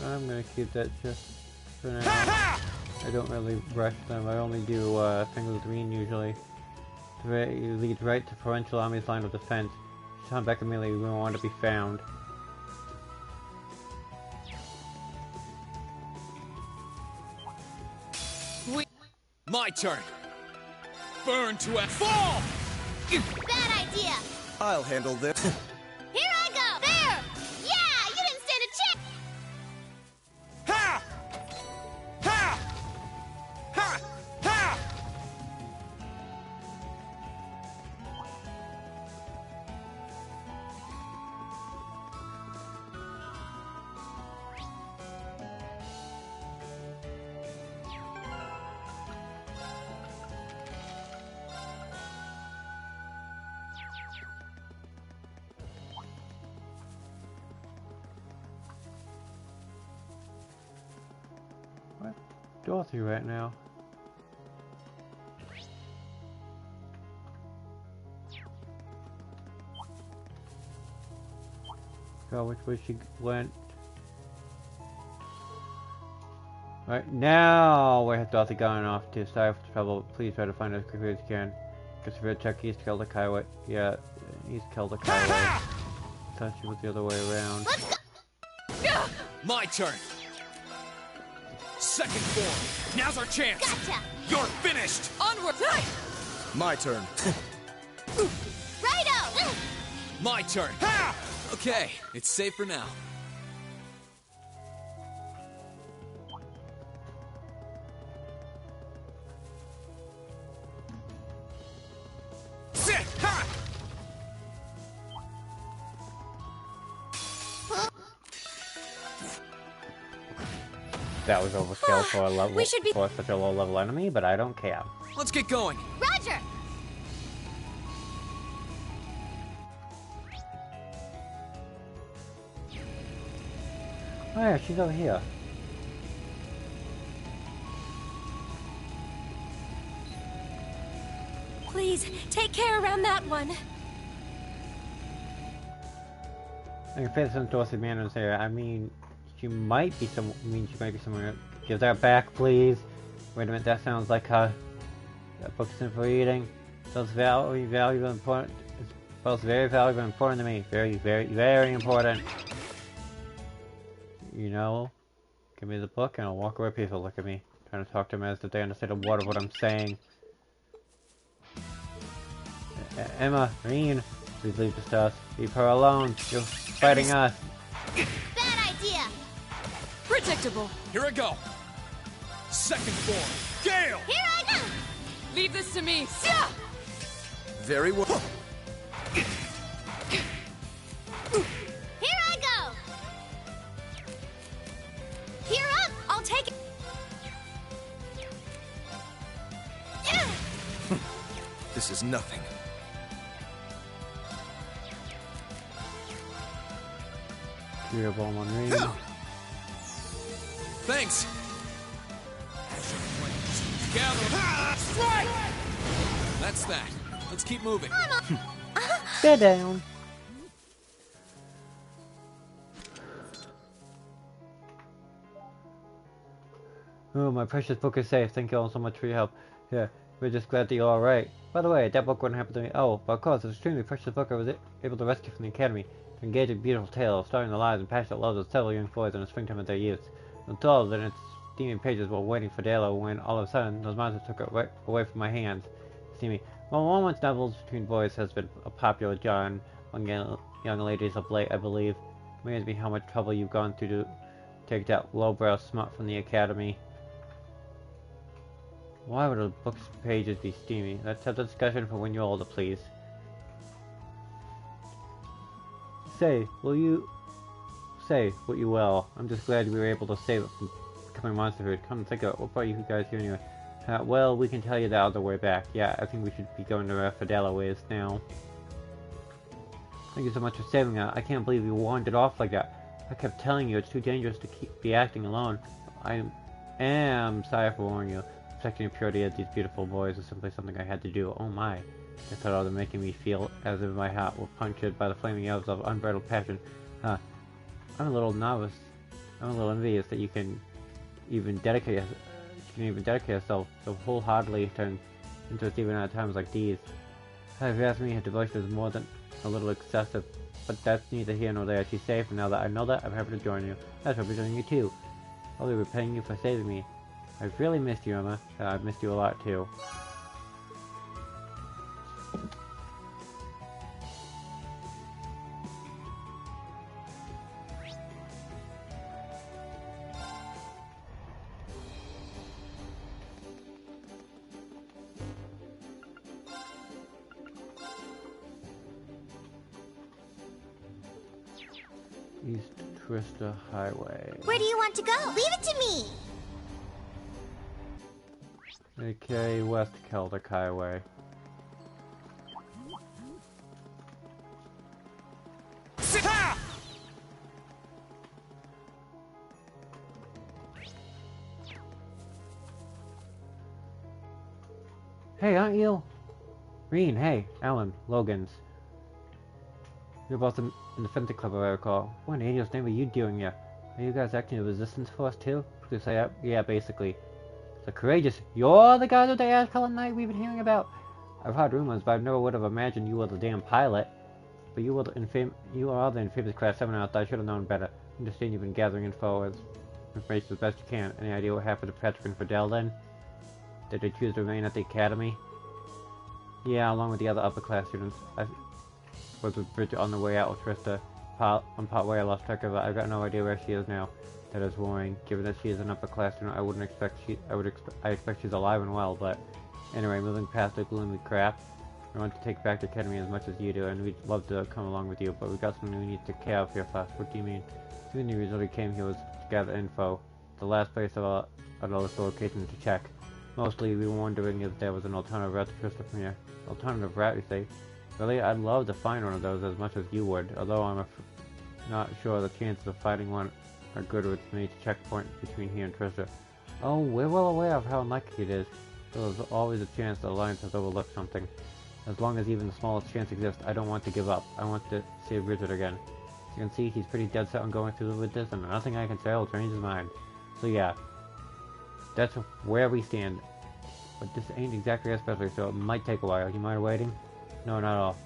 [SPEAKER 1] I'm gonna keep that just for now. I don't really rush them. I only do things with green usually. You lead right to Provincial Army's line of defense. Turn back immediately. We don't want to be found.
[SPEAKER 11] My turn. Burn to a fall.
[SPEAKER 20] Bad idea!
[SPEAKER 15] I'll handle this.
[SPEAKER 20] Here I go! There! Yeah! You didn't stand a chance!
[SPEAKER 11] Ha! Ha! Ha! Ha!
[SPEAKER 1] What? Dorothy right now. God, which way she went? Right now, where has Dorothy gone off to? Sorry for the trouble. Please try to find her as quickly as you can. Just real check East Caldecare. Yeah, East Caldecare. Thought she was the other way around.
[SPEAKER 11] My turn. Second form. Now's our chance.
[SPEAKER 20] Gotcha!
[SPEAKER 11] You're finished.
[SPEAKER 7] Onward!
[SPEAKER 15] My turn.
[SPEAKER 20] Righto!
[SPEAKER 11] My turn. Ha! Okay, it's safe for now. Sit! Ha!
[SPEAKER 1] That was overkill for a level
[SPEAKER 20] We should be-
[SPEAKER 1] for such a low level enemy, but I don't care.
[SPEAKER 3] Let's get going.
[SPEAKER 20] Roger!
[SPEAKER 1] Oh yeah, she's over here.
[SPEAKER 20] Please, take care around that one.
[SPEAKER 1] I can face some Dorothy manners here. I mean, she might be some. I mean, she might be someone. Give that back, please. Wait a minute, that sounds like her. That book's in for reading. That's very valuable, important. It's both very valuable and important to me. Very, very, very important. You know, give me the book and I'll walk away. People look at me, trying to talk to them as if they understand a word of what I'm saying. Emma, Reen, please leave this to us. Leave her alone. You're fighting us.
[SPEAKER 20] Bad idea!
[SPEAKER 7] Predictable.
[SPEAKER 3] Here I go. Second form. Gale!
[SPEAKER 20] Here I go!
[SPEAKER 7] Leave this to me. Yeah!
[SPEAKER 3] Very well.
[SPEAKER 20] Here I go! Here up! I'll take it!
[SPEAKER 3] This is nothing.
[SPEAKER 1] Beautiful on Reen.
[SPEAKER 3] Thanks. Gather. Strike! That's that. Let's keep moving.
[SPEAKER 1] Sit down. Oh, my precious book is safe. Thank you all so much for your help. Yeah, we're just glad that you're alright. By the way, that book wouldn't happen to me. Oh, but of course, it's an extremely precious book I was able to rescue from the academy. To engage a beautiful tale of starting the lives and passionate loves of several young boys in the springtime of their youth. Enthralled in its steaming pages while waiting for Dalo when, all of a sudden, those monsters took it right away from my hands. See me. Well, romance novels between boys has been a popular genre among young ladies of late, I believe. Amazes me how much trouble you've gone through to take that lowbrow smut from the academy. Why would a book's pages be steamy? Let's have the discussion for when you're older, please. Say, will you... Say what you will. I'm just glad we were able to save it from becoming monster food. Come and think of it. What brought you guys here anyway? Well, we can tell you that on the way back. Yeah, I think we should be going to where Fidela is now. Thank you so much for saving that. I can't believe you wandered off like that. I kept telling you it's too dangerous to be acting alone. I am sorry for warning you. Protecting the purity of these beautiful boys is simply something I had to do. Oh my. I thought all they're making me feel as if my heart were punctured by the flaming arrows of unbridled passion. I'm a little novice. I'm a little envious that you can even dedicate yourself so wholeheartedly to interest even at times like these. If you ask me, her devotion is more than a little excessive, but that's neither here nor there. She's safe, and now that I know that, I'm happy to join you. That's what I'll be joining you too. I'll be repaying you for saving me. I've really missed you, Emma. I've missed you a lot too. East Trista Highway.
[SPEAKER 4] Where do you want to go? Leave it to me!
[SPEAKER 1] Okay, West Celtic Highway. Hey, aren't you? Reen, hey, Alan, Logan's. You're both in the Fencing Club, I recall. What in angel's name are you doing here? Are you guys acting a resistance force too? Please say, yeah, basically. So courageous. You're the guy with the ash-colored knight we've been hearing about? I've heard rumors, but I never would have imagined you were the damn pilot. But you are the infamous Class 7 out there. I should have known better. I understand you've been gathering information as best you can. Any idea what happened to Patrick and Fidel then? Did they choose to remain at the academy? Yeah, along with the other upper-class students. I was with Bridget on the way out with Trista. On part way I lost track of her. I've got no idea where she is now. That is worrying. Given that she is an upper-class student, I expect she's alive and well, but... Anyway, moving past the gloomy crap, I want to take back the academy as much as you do, and we'd love to come along with you, but we've got something we need to care of here first. What do you mean? The only reason we came here was to gather info. the last place of those locations to check. Mostly, we were wondering if there was an alternative route to Trista from here. Alternative route, you say? Really, I'd love to find one of those as much as you would, although I'm not sure the chances of finding one are good with many checkpoints between here and Trista. Oh, we're well aware of how unlikely it is. There's always a chance the Alliance has overlooked something. As long as even the smallest chance exists, I don't want to give up. I want to save Richard again. As you can see, he's pretty dead set on going through with this, and nothing I can say will change his mind. So yeah, that's where we stand. But this ain't exactly especially, so it might take a while. You mind waiting? No, not at all.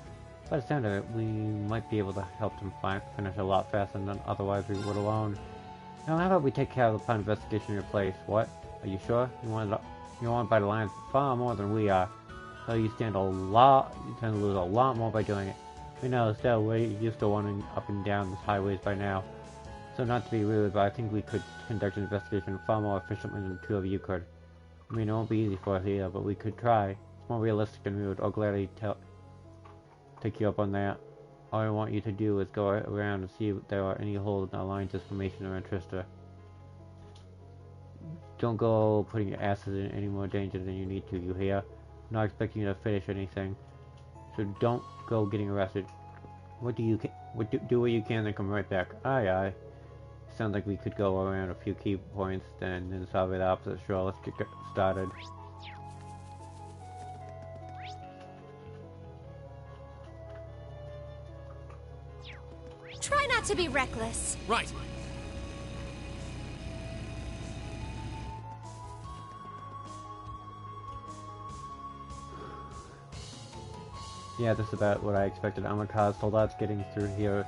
[SPEAKER 1] By the sound of it, we might be able to help him finish a lot faster than otherwise we would alone. Now, how about we take care of the plot investigation in your place? What? Are you sure? You're wanted by the Lions far more than we are. So you stand to lose a lot more by doing it. We know, still, we're used to running up and down these highways by now. So not to be rude, but I think we could conduct an investigation far more efficiently than the two of you could. I mean, it won't be easy for us either, but we could try. It's more realistic than we would. I'll gladly take you up on that. All I want you to do is go around and see if there are any holes in the Alliance information or interest. Don't go putting your asses in any more danger than you need to, you hear? I'm not expecting you to finish anything. So don't go getting arrested. Do what you can, then come right back. Aye, aye. Sounds like we could go around a few key points, then solve the opposite. Sure, let's get started.
[SPEAKER 20] Try not to be reckless.
[SPEAKER 3] Right.
[SPEAKER 1] Yeah, that's about what I expected. Armored cars, soldats getting through here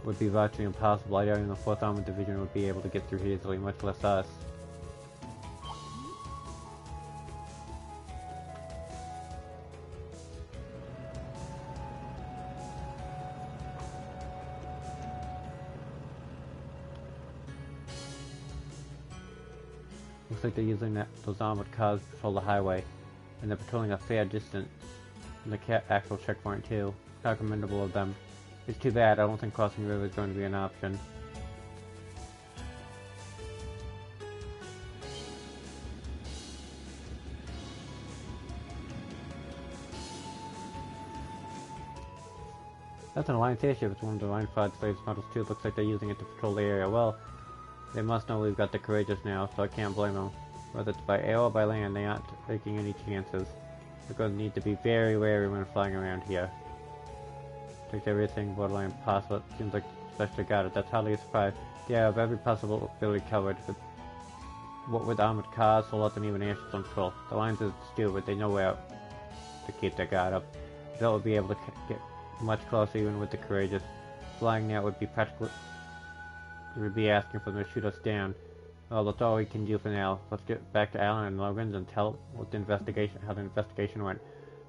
[SPEAKER 1] would be virtually impossible. I doubt even the 4th Armored Division would be able to get through here easily, much less us. Looks like they're using those armored cars to patrol the highway, and they're patrolling a fair distance from the actual checkpoint too. How commendable of them. It's too bad, I don't think crossing the river is going to be an option. That's an Alliance airship. It's one of the Line 5 slaves models too. It looks like they're using it to patrol the area. Well, they must know we've got the Courageous now, so I can't blame them. Whether it's by air or by land, they aren't taking any chances. We're going to need to be very wary when flying around here. Takes everything borderline possible. It seems like especially got it. That's hardly a surprise. They have every possibility covered. What with armored cars, soldats, and even airships on patrol. The Lines is stupid. They know where to keep their guard up. They'll be able to get much closer even with the Courageous. Flying now would be practically... We would be asking for them to shoot us down. Well, that's all we can do for now. Let's get back to Alan and Logan's and tell what the investigation, how the investigation went.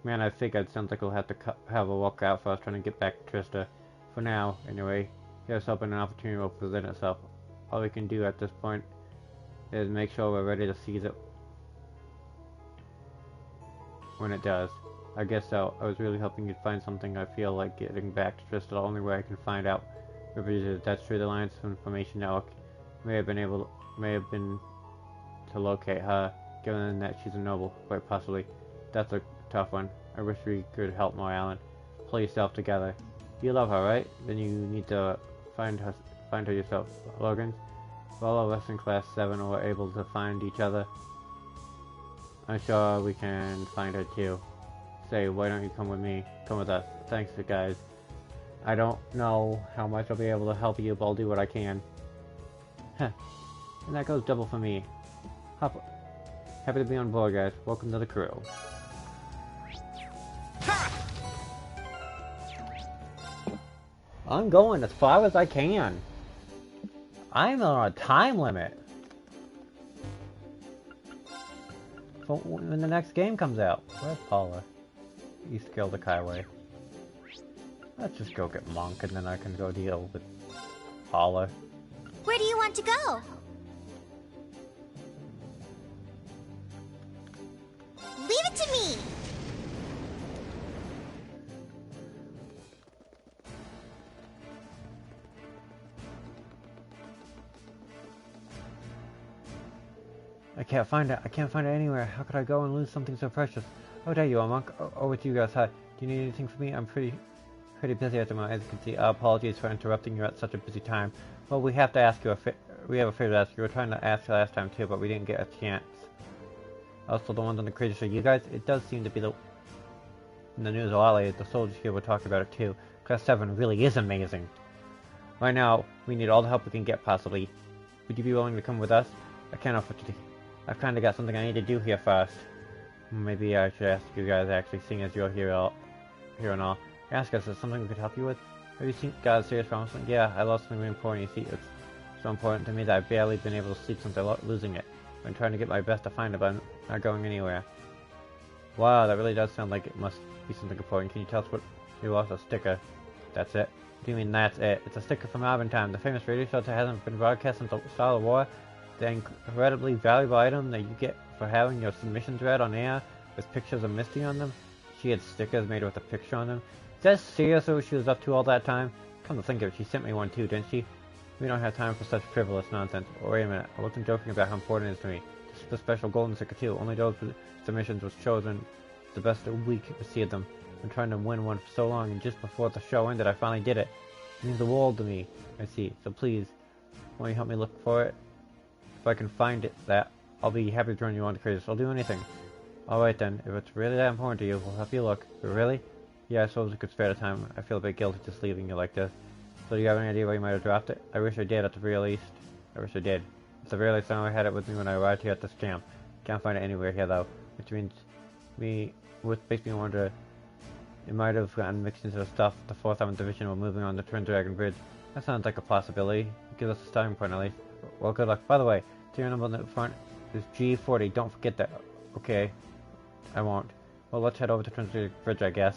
[SPEAKER 1] Man, I figured it sounds like we'll have to have a walk out for us trying to get back to Trista. For now, anyway, here's hoping an opportunity will present itself. All we can do at this point is make sure we're ready to seize it when it does. I guess so. I was really hoping you'd find something. I feel like getting back to Trista the only way I can find out if that's true. The Alliance Information Network may have been to locate her, given that she's a noble, quite possibly. That's a tough one. I wish we could help more, Alan. Pull yourself together. You love her, right? Then you need to find her yourself, Logan. If all of us in Class 7 were able to find each other, I'm sure we can find her too. Say, why don't you come with me? Come with us. Thanks, guys. I don't know how much I'll be able to help you, but I'll do what I can. Heh. And that goes double for me. Happy to be on board, guys. Welcome to the crew. I'm going as far as I can. I'm on a time limit. So when the next game comes out, where's Paula? East Celtic Highway. Let's just go get Monk and then I can go deal with Paula.
[SPEAKER 4] Where do you want to go? Leave it to me!
[SPEAKER 1] I can't find it. I can't find it anywhere. How could I go and lose something so precious? Oh, there you are, Monk. Oh, it's you guys. Hi. Do you need anything from me? I'm pretty busy at the moment, as you can see. Apologies for interrupting you at such a busy time. Well, we have to ask you we have a favor to ask you. We were trying to ask you last time too, but we didn't get a chance. Also, the ones on the crates are you guys. It does seem to be in the news a lot lately. The soldiers here were talking about it too. Class 7 really is amazing. Right now, we need all the help we can get, possibly. Would you be willing to come with us? I can't offer to. I've kind of got something I need to do here first. Maybe I should ask you guys, actually, seeing as you're here and all. Ask us, is there something we could help you with? Have you got a serious problem? Yeah, I lost something really important. You see, it's so important to me that I've barely been able to sleep since losing it. I've been trying to get my best to find it, but I'm not going anywhere. Wow, that really does sound like it must be something important. Can you tell us what you lost? A sticker. That's it? What do you mean that's it? It's a sticker from Alvin Time, the famous radio show that hasn't been broadcast since the start of the war. The incredibly valuable item that you get for having your submissions read on air with pictures of Misty on them. She had stickers made with a picture on them. Is that seriously what she was up to all that time? Come to think of it, she sent me one too, didn't she? We don't have time for such frivolous nonsense. Oh, wait a minute, I wasn't joking about how important it is to me. This is the special golden sticker too. Only those submissions was chosen the best we could receive them. I've been trying to win one for so long, and just before the show ended, I finally did it. It means the world to me. I see. So please, won't you help me look for it? If I can find it, I'll be happy to join you on the craze. I'll do anything. Alright then, if it's really that important to you, we'll help you look. But really? Yeah, I suppose we could spare the time. I feel a bit guilty just leaving you like this. So do you have any idea where you might have dropped it? I wish I did, at the very least. I wish I did. At the very least, I only had it with me when I arrived here at this camp. Can't find it anywhere here though. Which means makes me wonder, it might have gotten mixed into the stuff the 4th 7th Division were moving on the Twin Dragon Bridge. That sounds like a possibility. It gives us a starting point at least. Well, good luck. By the way, serial number on the front is G40. Don't forget that. Okay. I won't. Well, let's head over to Twin Dragon Bridge, I guess.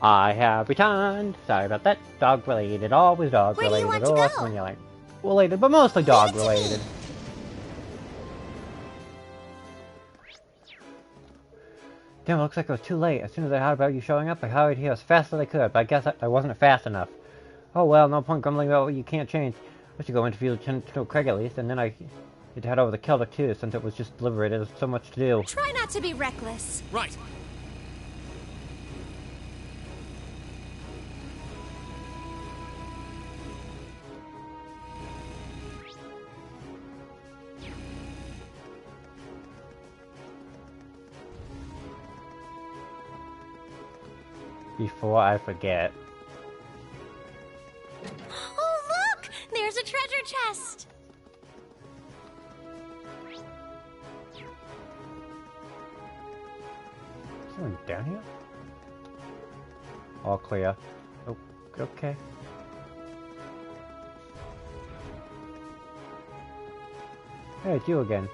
[SPEAKER 1] I have returned. Sorry about that. Dog related. Always dog related.
[SPEAKER 4] Where do you want to go?
[SPEAKER 1] Yelling. Related, but mostly dog related. Damn, it looks like it was too late. As soon as I heard about you showing up, I hurried here as fast as I could, but I guess I wasn't fast enough. Oh well, no point grumbling about what you can't change. I should go interview Lieutenant Craig at least, and then I need to head over to Kelder too, since it was just liberated. There's so much to do.
[SPEAKER 20] Try not to be reckless.
[SPEAKER 3] Right.
[SPEAKER 1] Before I forget.
[SPEAKER 20] Oh, look! There's a treasure chest!
[SPEAKER 1] Someone down here? All clear. Oh, okay. Hey, it's you again.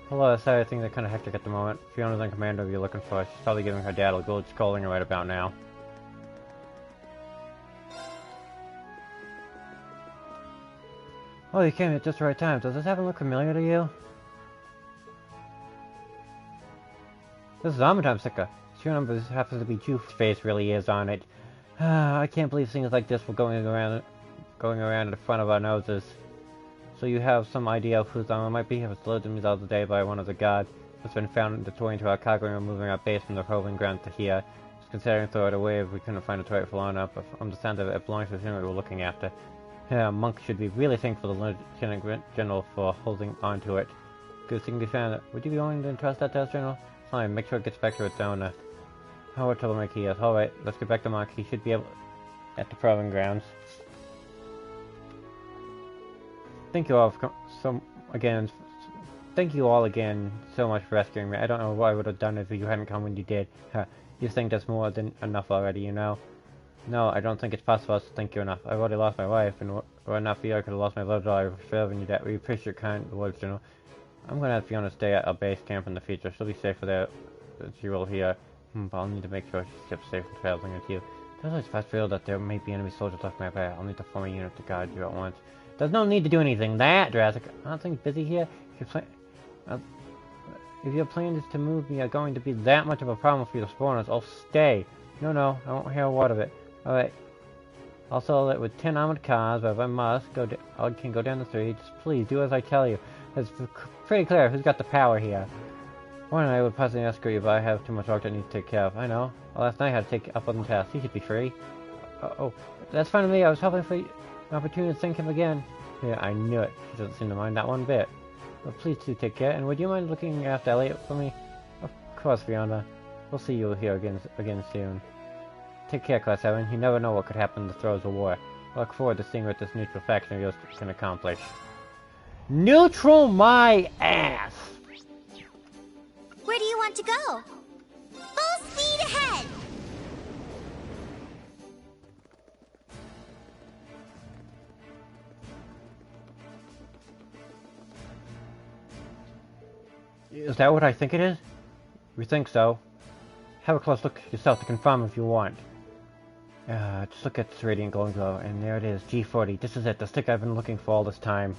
[SPEAKER 1] Hello, sorry, I think they're kind of hectic at the moment. Fiona's in command of you looking for us. She's probably giving her dad a good scolding right about now. Oh, you came at just the right time. Does this happen look familiar to you? This is Amatime Sticker. Your number happens to be Juice's face really is on it. I can't believe things like this were going around in front of our noses. So you have some idea of whose armor might be? It was delivered to me the other day by one of the gods. It's been found deploying to our cargo and removing our base from the proving ground to here. Just considering throw it away if we couldn't find a toilet for long enough. But from the sound of it, it belongs to the unit we're looking after. Monk should be really thankful to the Lieutenant General for holding on to it. Good thing we found it. Would you be willing to entrust that to us, General? Fine, make sure it gets back to its owner. How troublemaker he is. Alright, let's get back to Monk. He should be able at the proving grounds. Thank you all again thank you all again so much for rescuing me. I don't know what I would have done if you hadn't come when you did. You think that's more than enough already, you know? No, I don't think it's possible to thank you enough. I've already lost my wife, and were it not for you, I could have lost my love daughter for serving you that. We appreciate your kind words, General. I'm gonna have Fiona stay at our base camp in the future. She'll be safer there as you will here. But I'll need to make sure she keeps safe from traveling with you. There's always a feel that there may be enemy soldiers left my path. I'll need to form a unit to guard you at once. There's no need to do anything that drastic. Aren't things busy here? If your plan is to move me, are going to be that much of a problem for you to spawners, I'll stay. No, I won't hear a word of it. Alright. I'll settle it with 10 armored cars, but if I must, I can go down the street. Just please, do as I tell you. It's pretty clear who's got the power here. One and I would possibly escort you, but I have too much work that I need to take care of. I know. Last night I had to take up on the task. He should be free. Oh, that's fine with me. I was hoping for an opportunity to thank him again. Yeah, I knew it. He doesn't seem to mind that one bit. But please do take care, and would you mind looking after Elliot for me? Of course, Fiona. We'll see you here again soon. Take care, Class 7. You never know what could happen in the throes of war. I look forward to seeing what this neutral faction of yours can accomplish. Neutral my ass!
[SPEAKER 4] Where do you want to go? Full speed ahead!
[SPEAKER 1] Is that what I think it is? You think so? Have a close look yourself to confirm if you want. Just look at this radiant glowing glow, and there it is, G40. This is it, the stick I've been looking for all this time.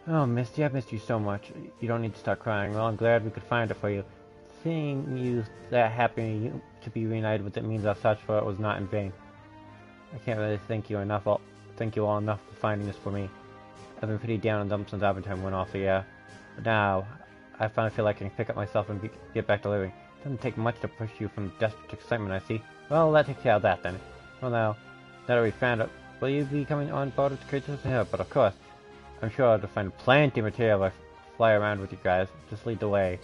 [SPEAKER 1] Oh, Misty, I've missed you so much. You don't need to start crying. Well, I'm glad we could find it for you. Seeing you that happy to be reunited with it means our search for it was not in vain. I can't really thank you all enough for finding this for me. I've been pretty down and dumb since Time went off the air. But now, I finally feel like I can pick up myself and get back to living. It doesn't take much to push you from desperate excitement, I see. Well, that takes care of that then. Well now that we found it, will you be coming on board with the creatures? Yeah, but of course. I'm sure I'll find plenty of material if I fly around with you guys. Just lead the way.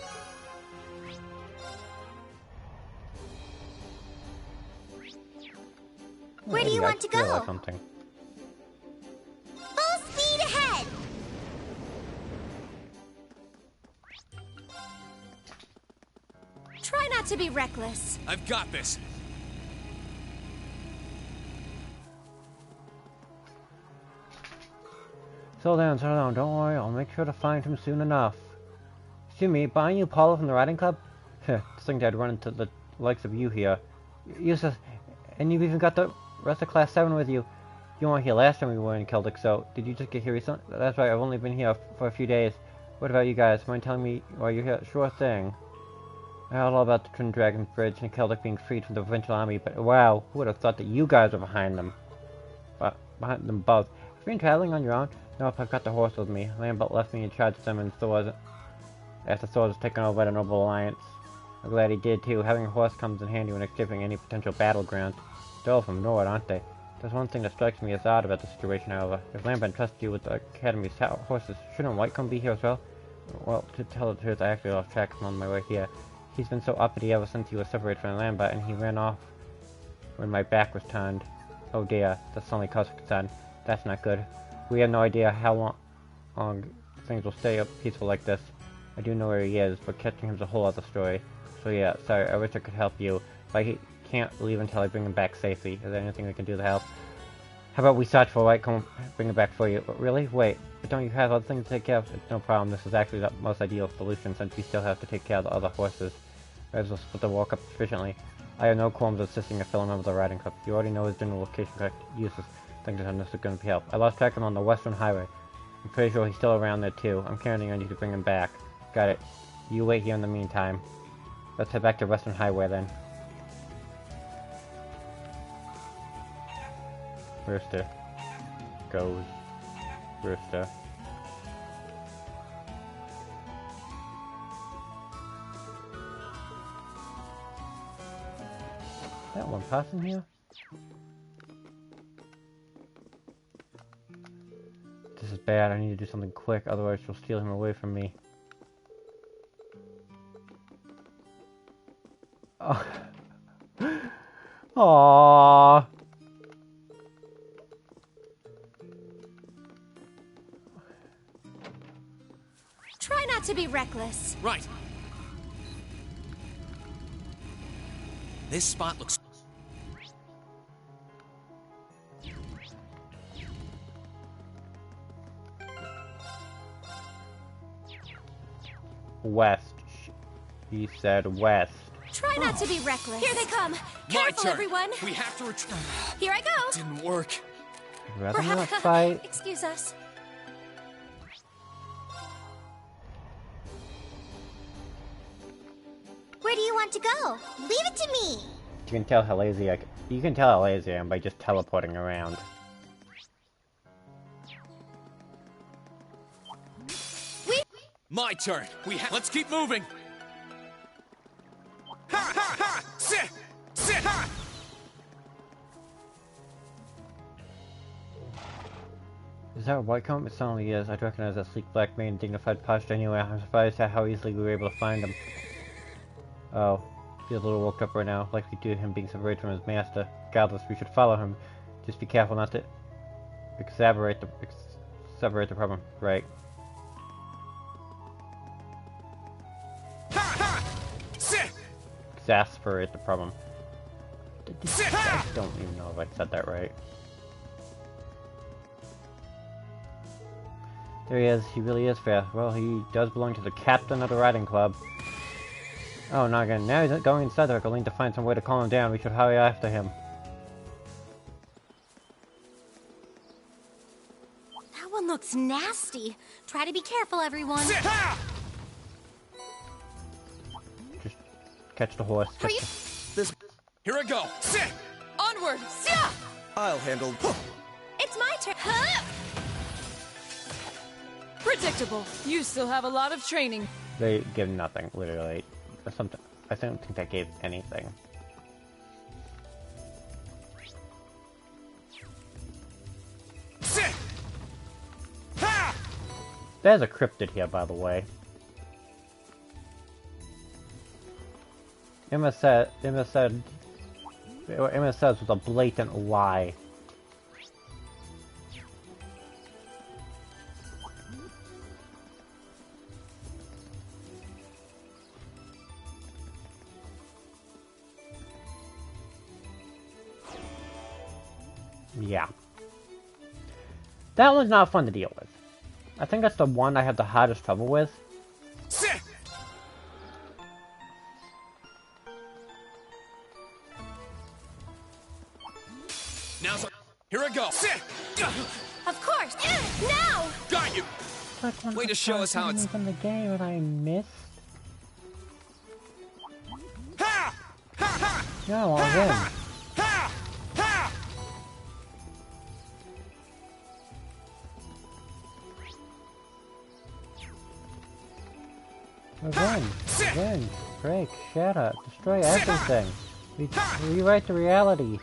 [SPEAKER 4] Where do you want to go?
[SPEAKER 1] Something.
[SPEAKER 4] Full speed ahead!
[SPEAKER 20] Try not to be reckless.
[SPEAKER 5] I've got this.
[SPEAKER 1] Settle down, don't worry, I'll make sure to find him soon enough. Excuse me, buying you Paula from the riding club? Just think I'd run into the likes of you here. Useless, and you've even got the rest of Class 7 with you. You weren't here last time we were in Celtic, so did you just get here recently? That's right, I've only been here for a few days. What about you guys? Mind telling me why you're here? Sure thing. I heard all about the Twin Dragons Bridge and Celtic being freed from the provincial army, but wow, who would have thought that you guys were behind them? Behind them both. Have you been traveling on your own? Nope, I've got the horse with me. Lambert left me in charge of them and Thor's after Thor was taken over by the Noble Alliance. I'm glad he did too. Having a horse comes in handy when escaping any potential battleground. They're all from Nord, aren't they? There's one thing that strikes me as odd about the situation, however. If Lambert trusted you with the Academy's horses, shouldn't Whitecomb be here as well? Well, to tell the truth, I actually lost track of him on my way here. He's been so uppity ever since he was separated from Lambert, and he ran off when my back was turned. Oh dear, that's only cause for concern. That's not good. We have no idea how long things will stay up peaceful like this. I do know where he is, but catching him's a whole other story. So yeah, sorry, I wish I could help you, but I can't leave until I bring him back safely. Is there anything we can do to help? How about we search for Whitecomb, bring him back for you? Really? Wait, but don't you have other things to take care of? It's no problem, this is actually the most ideal solution since we still have to take care of the other horses. Might as well split the walk up efficiently. I have no qualms assisting a fellow member of the riding club. You already know his general location correct. Useless. I think this is going to be help. I lost track of him on the Western Highway. I'm pretty sure he's still around there too. I'm counting on you to bring him back. Got it. You wait here in the meantime. Let's head back to Western Highway then. Rooster. Goes. Rooster. That one person here? This is bad, I need to do something quick, otherwise she'll steal him away from me. Oh. Aww.
[SPEAKER 20] Try not to be reckless.
[SPEAKER 3] Right. This spot looks...
[SPEAKER 1] West. He said west.
[SPEAKER 20] Try not to be reckless. Here they come. Careful,
[SPEAKER 3] turn.
[SPEAKER 20] everyone.
[SPEAKER 3] We have to return.
[SPEAKER 20] Here I go.
[SPEAKER 3] Didn't work.
[SPEAKER 1] Rather not fight.
[SPEAKER 20] Excuse us.
[SPEAKER 4] Where do you want to go? Leave it to me!
[SPEAKER 1] You can tell how lazy you can tell how lazy I am by just teleporting around.
[SPEAKER 3] My turn. Let's keep moving. Ha ha ha! Sit! Sit! Ha!
[SPEAKER 1] Is that Whitecomb? It certainly is. I'd recognize that sleek black mane and dignified posture anyway. I'm surprised at how easily we were able to find him. Oh, he's a little woke up right now, likely due to him being separated from his master. Regardless, we should follow him. Just be careful not to exacerbate the problem. Right. Exasperate the problem. I don't even know if I said that right. There he is. He really is fast. Well, he does belong to the captain of the riding club. Oh, not again. Now he's going inside the vehicle. We'll need to find some way to calm him down. We should hurry after him.
[SPEAKER 20] That one looks nasty. Try to be careful, everyone.
[SPEAKER 1] Just catch the horse.
[SPEAKER 3] Here I go. Sit!
[SPEAKER 20] Onward! Sia!
[SPEAKER 16] I'll handle...
[SPEAKER 20] It's my turn.
[SPEAKER 7] Predictable. You still have a lot of training.
[SPEAKER 1] They give nothing, literally. Something. I don't think that gave anything.
[SPEAKER 3] Sit! Ha!
[SPEAKER 1] There's a cryptid here, by the way. Emma says was a blatant lie. Yeah. That one's not fun to deal with. I think that's the one I have the hardest trouble with.
[SPEAKER 3] Sit! Here I go. Sit!
[SPEAKER 20] Of course! Now!
[SPEAKER 3] Got you! Way to show us how it's...
[SPEAKER 1] from the game that I missed.
[SPEAKER 3] Ha! Ha ha!
[SPEAKER 1] No, I'll win.
[SPEAKER 3] Ha! Ha!
[SPEAKER 1] Revenge, break, shatter, destroy everything. Rewrite the reality.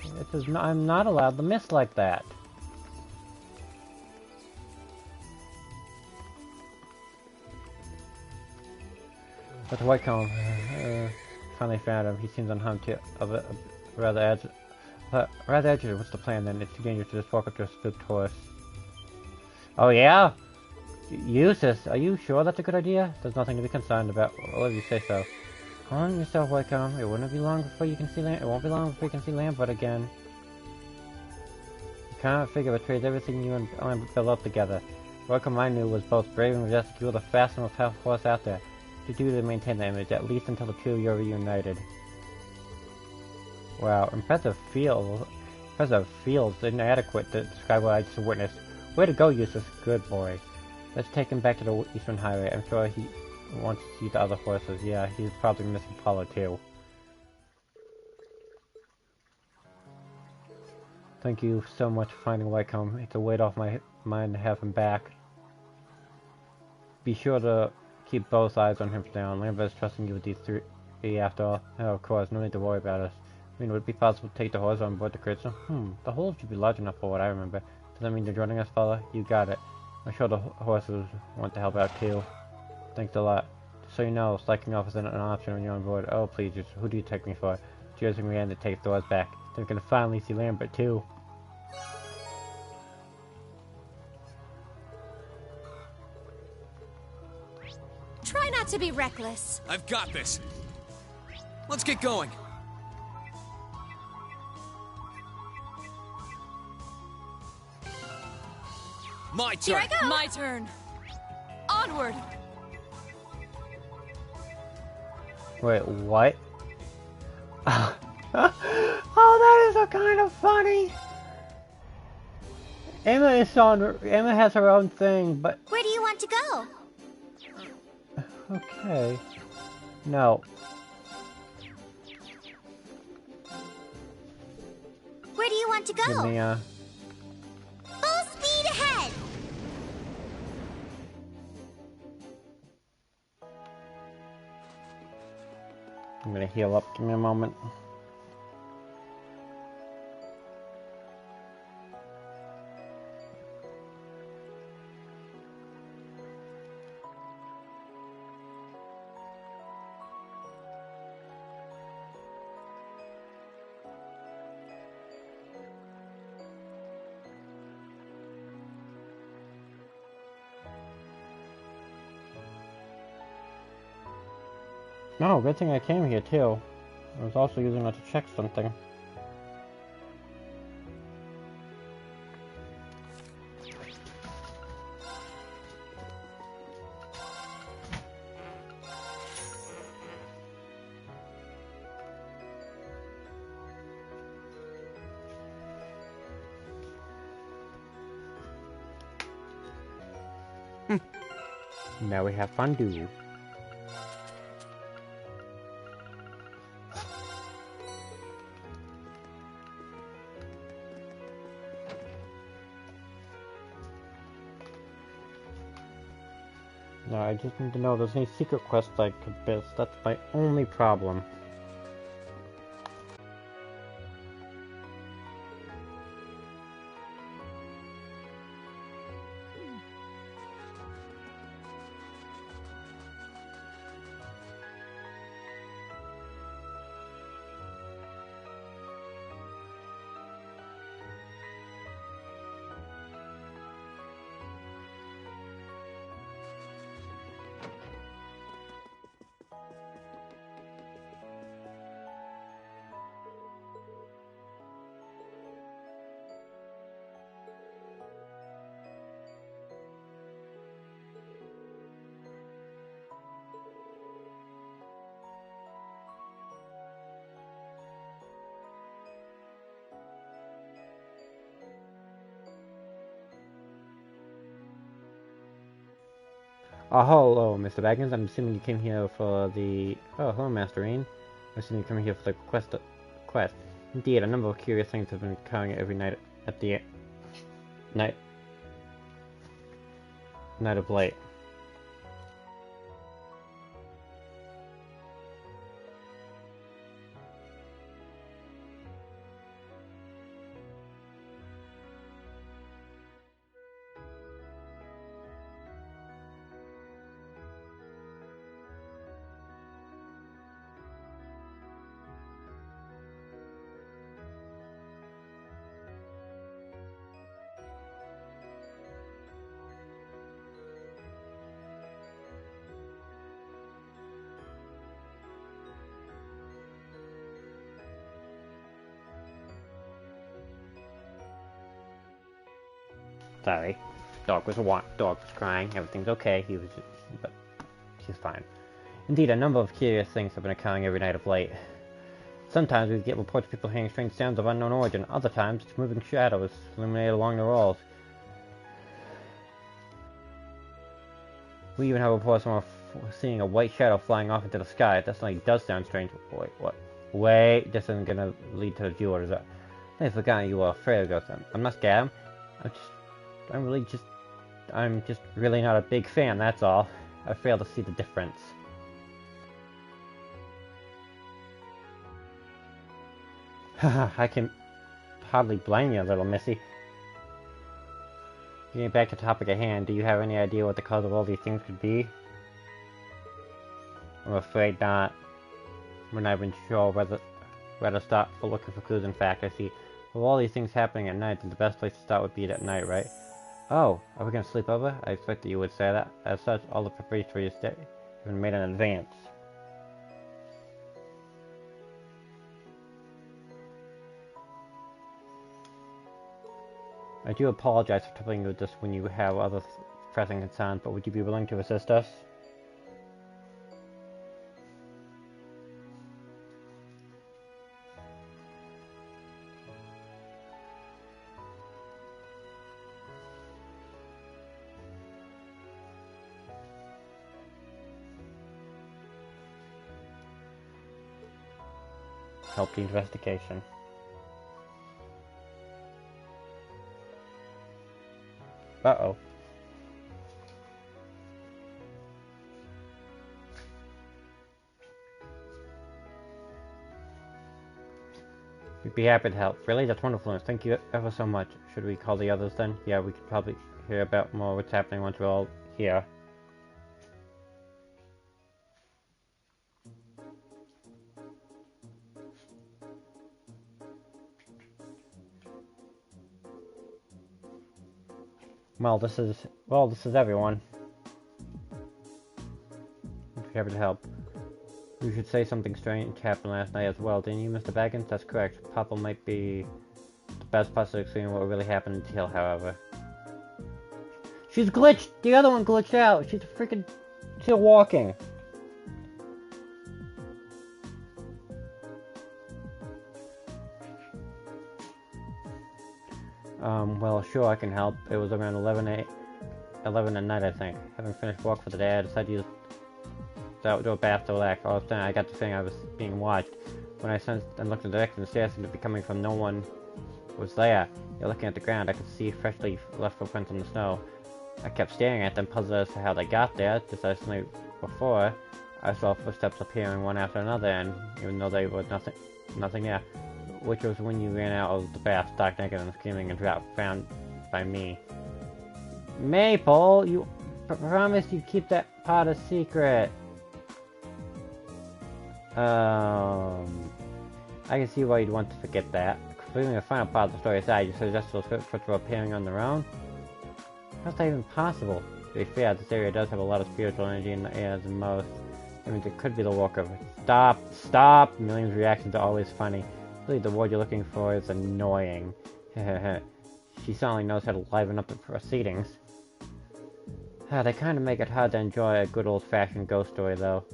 [SPEAKER 1] I'm not allowed to miss like that. But Whitecomb, finally found him. He seems unharmed too. Rather agitated. What's the plan then? It's dangerous to just walk up to a spooked horse. Oh yeah? Useless. Are you sure that's a good idea? There's nothing to be concerned about. Well, if you say so. Calm yourself, Whitecomb. It won't be long before you can see Lambert again. You cannot figure betrays everything you and Lambert built up together. Whitecomb I knew was both brave and majestic. You were the fastest and most powerful horse out there. To do to maintain that image, at least until the two of you are reunited. Wow, impressive feels inadequate to describe what I just witnessed. Way to go, Eustace. Good boy. Let's take him back to the Eastern Highway. I'm sure he wants to see the other horses. Yeah, he's probably missing Apollo too. Thank you so much for finding Whitecomb. It's a weight off my mind to have him back. Be sure to keep both eyes on him for now. Lambert is trusting you with these three after all. Oh, of course, no need to worry about us. I mean, would it be possible to take the horse on board the crystal? The hole should be large enough for what I remember. Does that mean you're joining us, fella? You got it. I'm sure the horses want to help out too. Thanks a lot. Just so you know, slacking off isn't an option when you're on board. Oh, please, just who do you take me for? Cheersing me in to take Thor's back. Then we can finally see Lambert too.
[SPEAKER 20] not to be reckless.
[SPEAKER 5] I've got this. Let's get going. My turn.
[SPEAKER 20] Here I go.
[SPEAKER 7] My turn. Onward.
[SPEAKER 1] Wait, what? Oh, that is so kind of funny. Emma has her own thing, but
[SPEAKER 4] Where do you want to go?
[SPEAKER 1] okay. No.
[SPEAKER 4] Where do you want to go?
[SPEAKER 1] Give me a...
[SPEAKER 4] Full speed ahead!
[SPEAKER 1] I'm gonna heal up. Give me a moment. No, good thing I came here too. I was also using it to check something. Now we have fondue. No, I just need to know if there's any secret quests I could miss. That's my only problem. Hello, Mr. Baggins. I'm assuming you came here for the... Oh, hello, Master Rain. I'm assuming you came here for the quest. Indeed, a number of curious things have been occurring every night at the... Night of late. Sorry. Dog was crying. Everything's okay. But she's fine. Indeed, a number of curious things have been occurring every night of late. Sometimes we get reports of people hearing strange sounds of unknown origin. Other times, it's moving shadows illuminated along the walls. We even have reports of someone seeing a white shadow flying off into the sky. That suddenly does sound strange. Wait, what? Wait, this isn't gonna lead to the viewer, is it? I forgot you were afraid of ghosts. I'm not scared. I'm just really not a big fan, that's all. I fail to see the difference. Haha, I can hardly blame you, little missy. Getting back to the topic at hand, do you have any idea what the cause of all these things could be? I'm afraid not. We're not even sure where to start for looking for clues. In fact, I see. With all these things happening at night, then the best place to start would be at night, right? Oh, are we gonna sleep over? I expected you would say that. As such, all the preparations for your stay been made in advance. I do apologize for troubling you with this when you have other pressing concerns, but would you be willing to assist us? Help the investigation. Uh-oh. We'd be happy to help. Really? That's wonderful. Thank you ever so much. Should we call the others then? Yeah, we could probably hear about more what's happening once we're all here. Well, this is everyone. We'd be happy to help. You should say something strange happened last night as well, didn't you, Mr. Baggins? That's correct. Papa might be the best person to explain what really happened in detail, however. She's glitched! The other one glitched out! She's freaking still walking! Well, sure, I can help. It was around 11 at night, I think. Having finished work for the day, I decided to use the outdoor bath to relax. All of a sudden, I got the feeling I was being watched. When I sensed and looked in the direction, the stairs seemed to be coming from no one was there. Yet looking at the ground, I could see freshly left footprints on the snow. I kept staring at them, puzzled as to how they got there. Just as before, I saw footsteps appearing one after another, and even though they were nothing there, which was when you ran out of the bath, stark naked and screaming, and found by me. Maple, you promised you'd keep that part a secret. I can see why you'd want to forget that. Leaving the final part of the story aside, you suggest those footprints were appearing on their own? How's that even possible? To be fair, this area does have a lot of spiritual energy in the air than most. I mean, it could be the work of... Stop! Millions of reactions are always funny. Really, the word you're looking for is annoying. She certainly knows how to liven up the proceedings. They kind of make it hard to enjoy a good old-fashioned ghost story, though.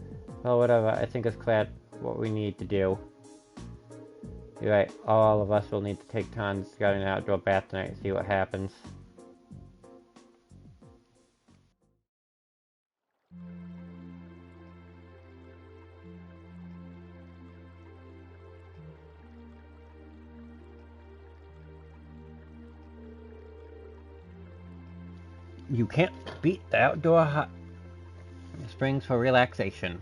[SPEAKER 1] Well, whatever. I think it's clear what we need to do. You're right. All of us will need to take turns getting an outdoor bath tonight and see what happens. You can't beat the outdoor hot springs for relaxation.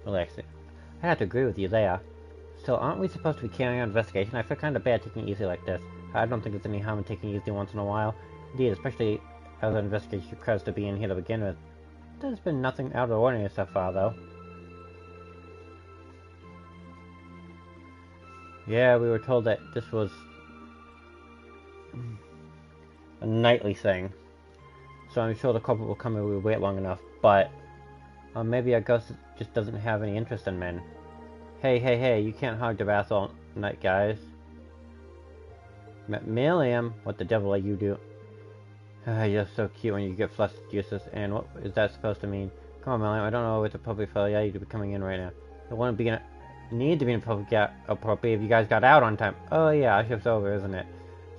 [SPEAKER 1] Relaxing. I have to agree with you there. Still, aren't we supposed to be carrying on an investigation? I feel kind of bad taking it easy like this. I don't think there's any harm in taking it easy once in a while. Indeed, especially as an investigation requires to be in here to begin with. There's been nothing out of the ordinary so far, though. Yeah, we were told that this was a nightly thing. So I'm sure the culprit will come if we wait long enough, but maybe a ghost just doesn't have any interest in men. Hey, you can't hog the bath all night, guys. Milliam, what the devil are you do? You're so cute when you get flustered, useless, and what is that supposed to mean? Come on, Milliam, I don't know if it's appropriate for you to be coming in right now. It wouldn't be need to be appropriate if you guys got out on time. Oh yeah, our shift's over, isn't it?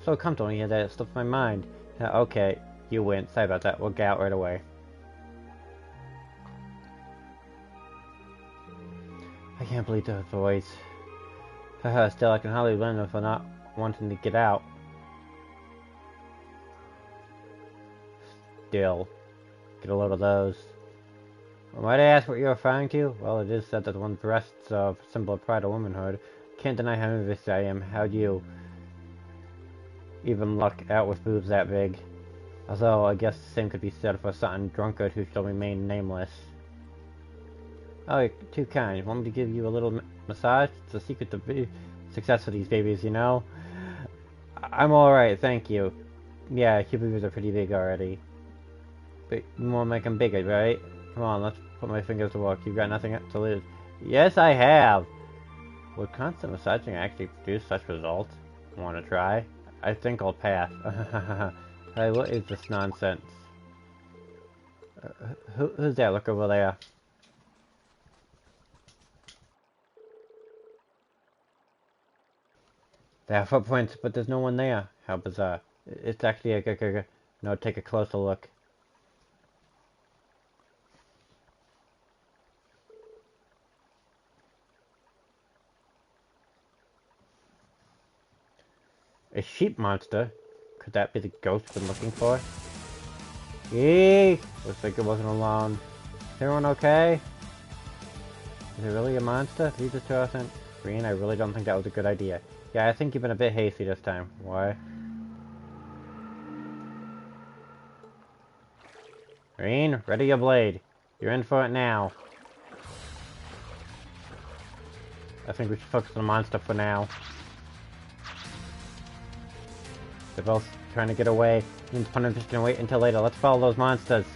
[SPEAKER 1] So comfortable here that it slipped my mind. Okay, you win. Sorry about that. We'll get out right away. I can't believe the voice. Still, I can hardly blame them for not wanting to get out. Still, get a load of those. Might I ask what you're referring to? Well, it is said that one's breasts are a symbol of pride of womanhood. Can't deny how nervous I am. How do you even luck out with boobs that big? Although, I guess the same could be said for a certain drunkard who shall remain nameless. Oh, you're too kind. Want me to give you a little massage? It's the secret to success for these babies, you know? I'm alright, thank you. Yeah, your boobs are pretty big already. You want to make them bigger, right? Come on, let's put my fingers to work. You've got nothing to lose. Yes, I have! Would constant massaging actually produce such results? Want to try? I think I'll pass. Hey, what is this nonsense? Who's that? Look over there. There are footprints, but there's no one there. How bizarre. It's actually a... No, take a closer look. A sheep monster? Could that be the ghost we're looking for? Eee! Looks like it wasn't alone. Is everyone okay? Is it really a monster? Lead us to us and... Green, I really don't think that was a good idea. Yeah, I think you've been a bit hasty this time. Why? Green, ready your blade. You're in for it now. I think we should focus on the monster for now. They're both trying to get away. Means punishment and wait until later. Let's follow those monsters.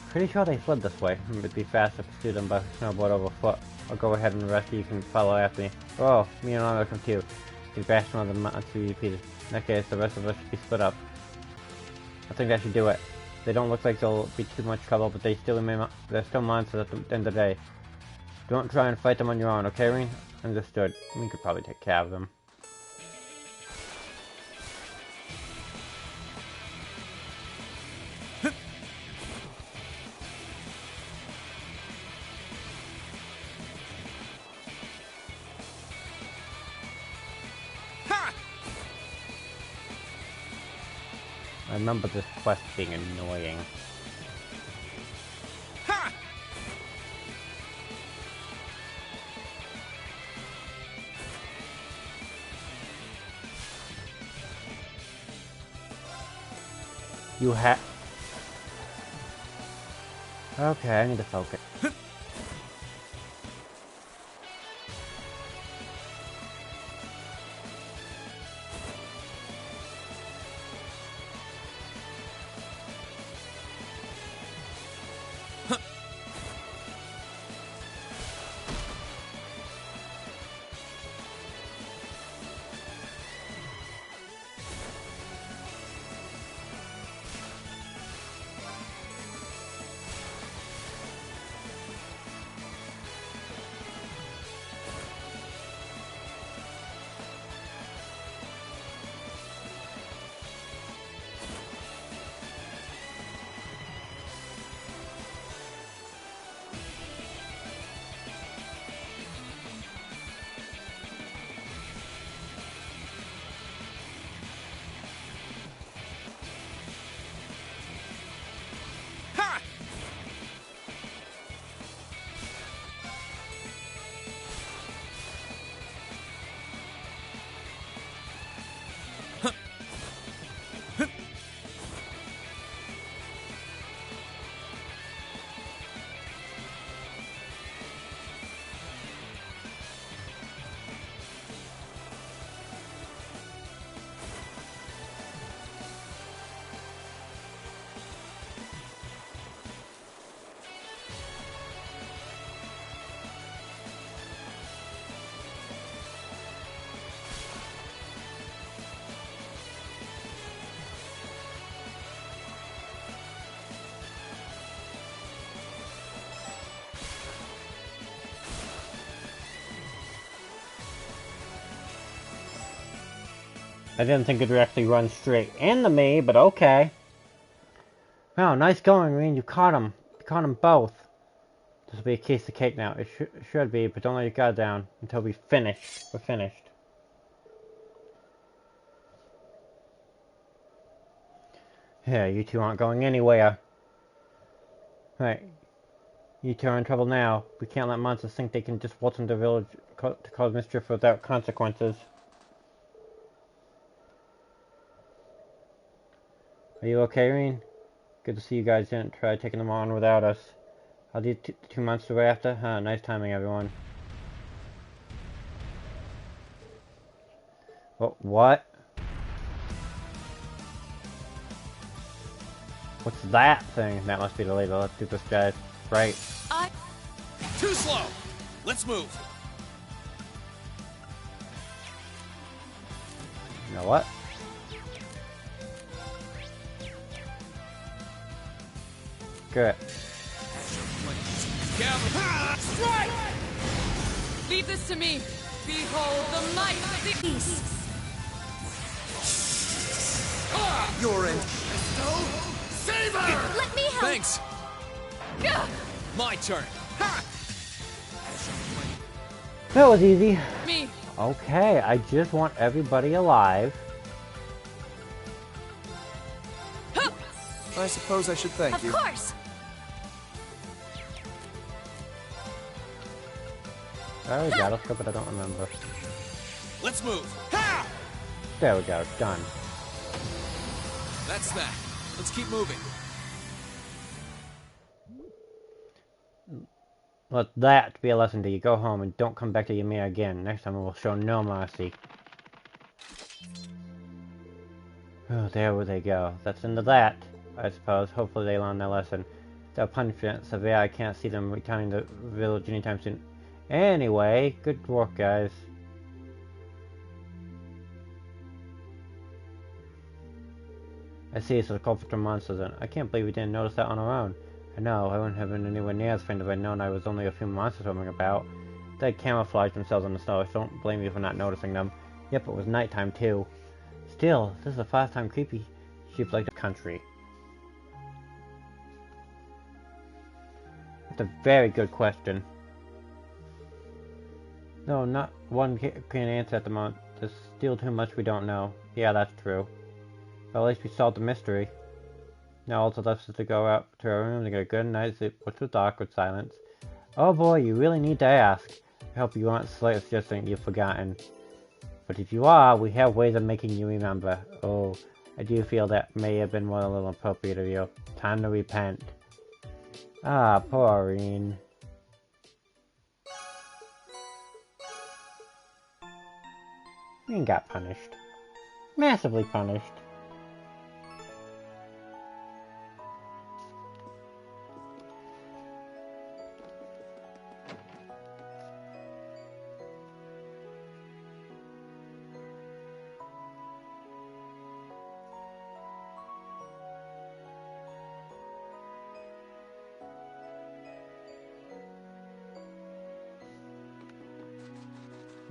[SPEAKER 1] Pretty sure they fled this way. It'd be faster to pursue them by snowboard over foot. I'll go ahead and the rest of you can follow after me. Oh, me and I'll come too. You can bash one of them onto you pieces. In that case, the rest of us should be split up. I think that should do it. They don't look like they'll be too much trouble, but they're still monsters at the end of the day. Don't try and fight them on your own, okay, Reen? Understood. We could probably take care of them. I remember this quest being annoying.
[SPEAKER 11] Ha!
[SPEAKER 1] You ha- Okay, I need to focus. I didn't think it would actually run straight into me, but okay. Wow, nice going, Reen. You caught them. You caught them both. This will be a case of cake now. It should be, but don't let your guard down until we finish. We're finished. Yeah, you two aren't going anywhere. Right. You two are in trouble now. We can't let monsters think they can just waltz into the village to cause mischief without consequences. Are you okay, Reen? Good to see you guys didn't try taking them on without us. I'll do the 2 months away after? Huh, nice timing, everyone. What? What's that thing? That must be the leader. Let's do this, guys. Right.
[SPEAKER 5] Too slow! Let's move!
[SPEAKER 1] You know what? Good.
[SPEAKER 7] Strike! Leave this to me. Behold the might of the beast.
[SPEAKER 21] You're in. Save her!
[SPEAKER 20] Let me help!
[SPEAKER 5] Thanks! My turn!
[SPEAKER 1] That was easy.
[SPEAKER 7] Me.
[SPEAKER 1] Okay, I just want everybody alive.
[SPEAKER 16] I suppose I should thank you.
[SPEAKER 20] Of course!
[SPEAKER 1] I already got a but I don't remember.
[SPEAKER 5] Let's move!
[SPEAKER 1] There we go, done.
[SPEAKER 5] That's that. Let's keep moving.
[SPEAKER 1] Let that be a lesson to you. Go home and don't come back to Ymir again. Next time I will show no mercy. Oh, there they go. That's into that, I suppose. Hopefully they learn their lesson. Their punishment severe. I can't see them returning to the village anytime soon. Anyway, good work, guys. I see, it's a culprit for monsters, and I can't believe we didn't notice that on our own. I know, I wouldn't have been anywhere near as friend if I'd known I was only a few monsters roaming about. They camouflaged themselves in the snow, so don't blame me for not noticing them. Yep, it was nighttime too. Still, this is the first time creepy sheep like the country. That's a very good question. No, not one can answer at the moment. There's still too much we don't know. Yeah, that's true. But at least we solved the mystery. Now all that's left is to go out to our room to get a good night's sleep, which was awkward silence. Oh boy, you really need to ask. I hope you aren't slightly suggesting you've forgotten. But if you are, we have ways of making you remember. Oh, I do feel that may have been a little appropriate of you. Time to repent. Ah, poor Irene. Irene got punished. Massively punished.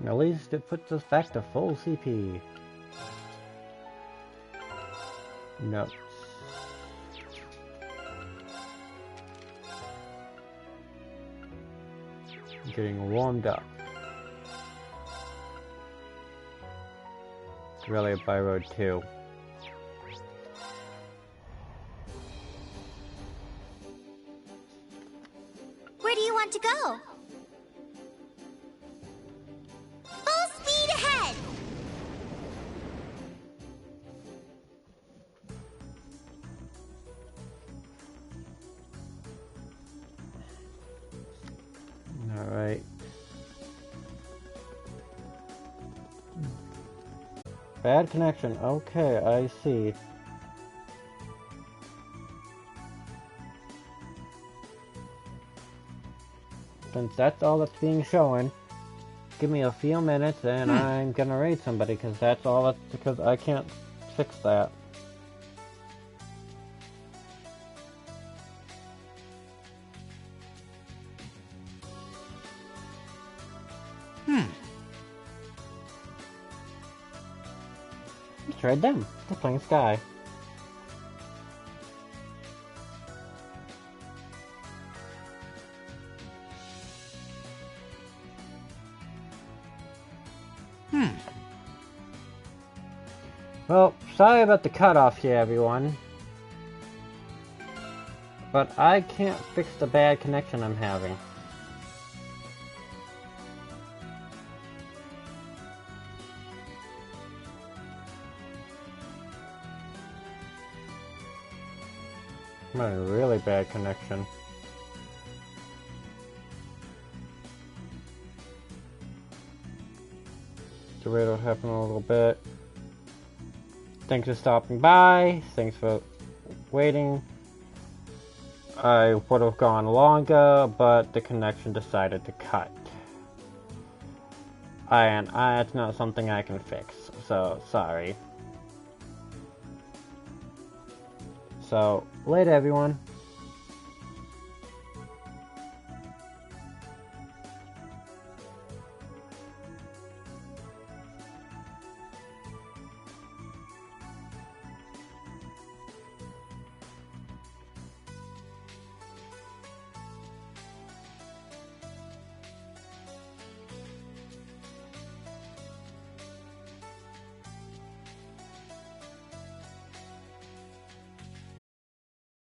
[SPEAKER 1] At least it puts us back to full CP. Notes. Getting warmed up. It's really by road 2.
[SPEAKER 4] Where do you want to go? Full speed ahead!
[SPEAKER 1] Alright. Bad connection. Okay, I see. Since that's all that's being shown, give me a few minutes and I'm gonna raid somebody, because that's all that's, because I can't fix that. Let's raid them. They're playing Sky. Well, sorry about the cutoff here, everyone. But I can't fix the bad connection I'm having. I'm having a really bad connection. The raid will happen a little bit. Thanks for stopping by. Thanks for waiting. I would have gone longer, but the connection decided to cut. And it's not something I can fix, so sorry. So, later everyone.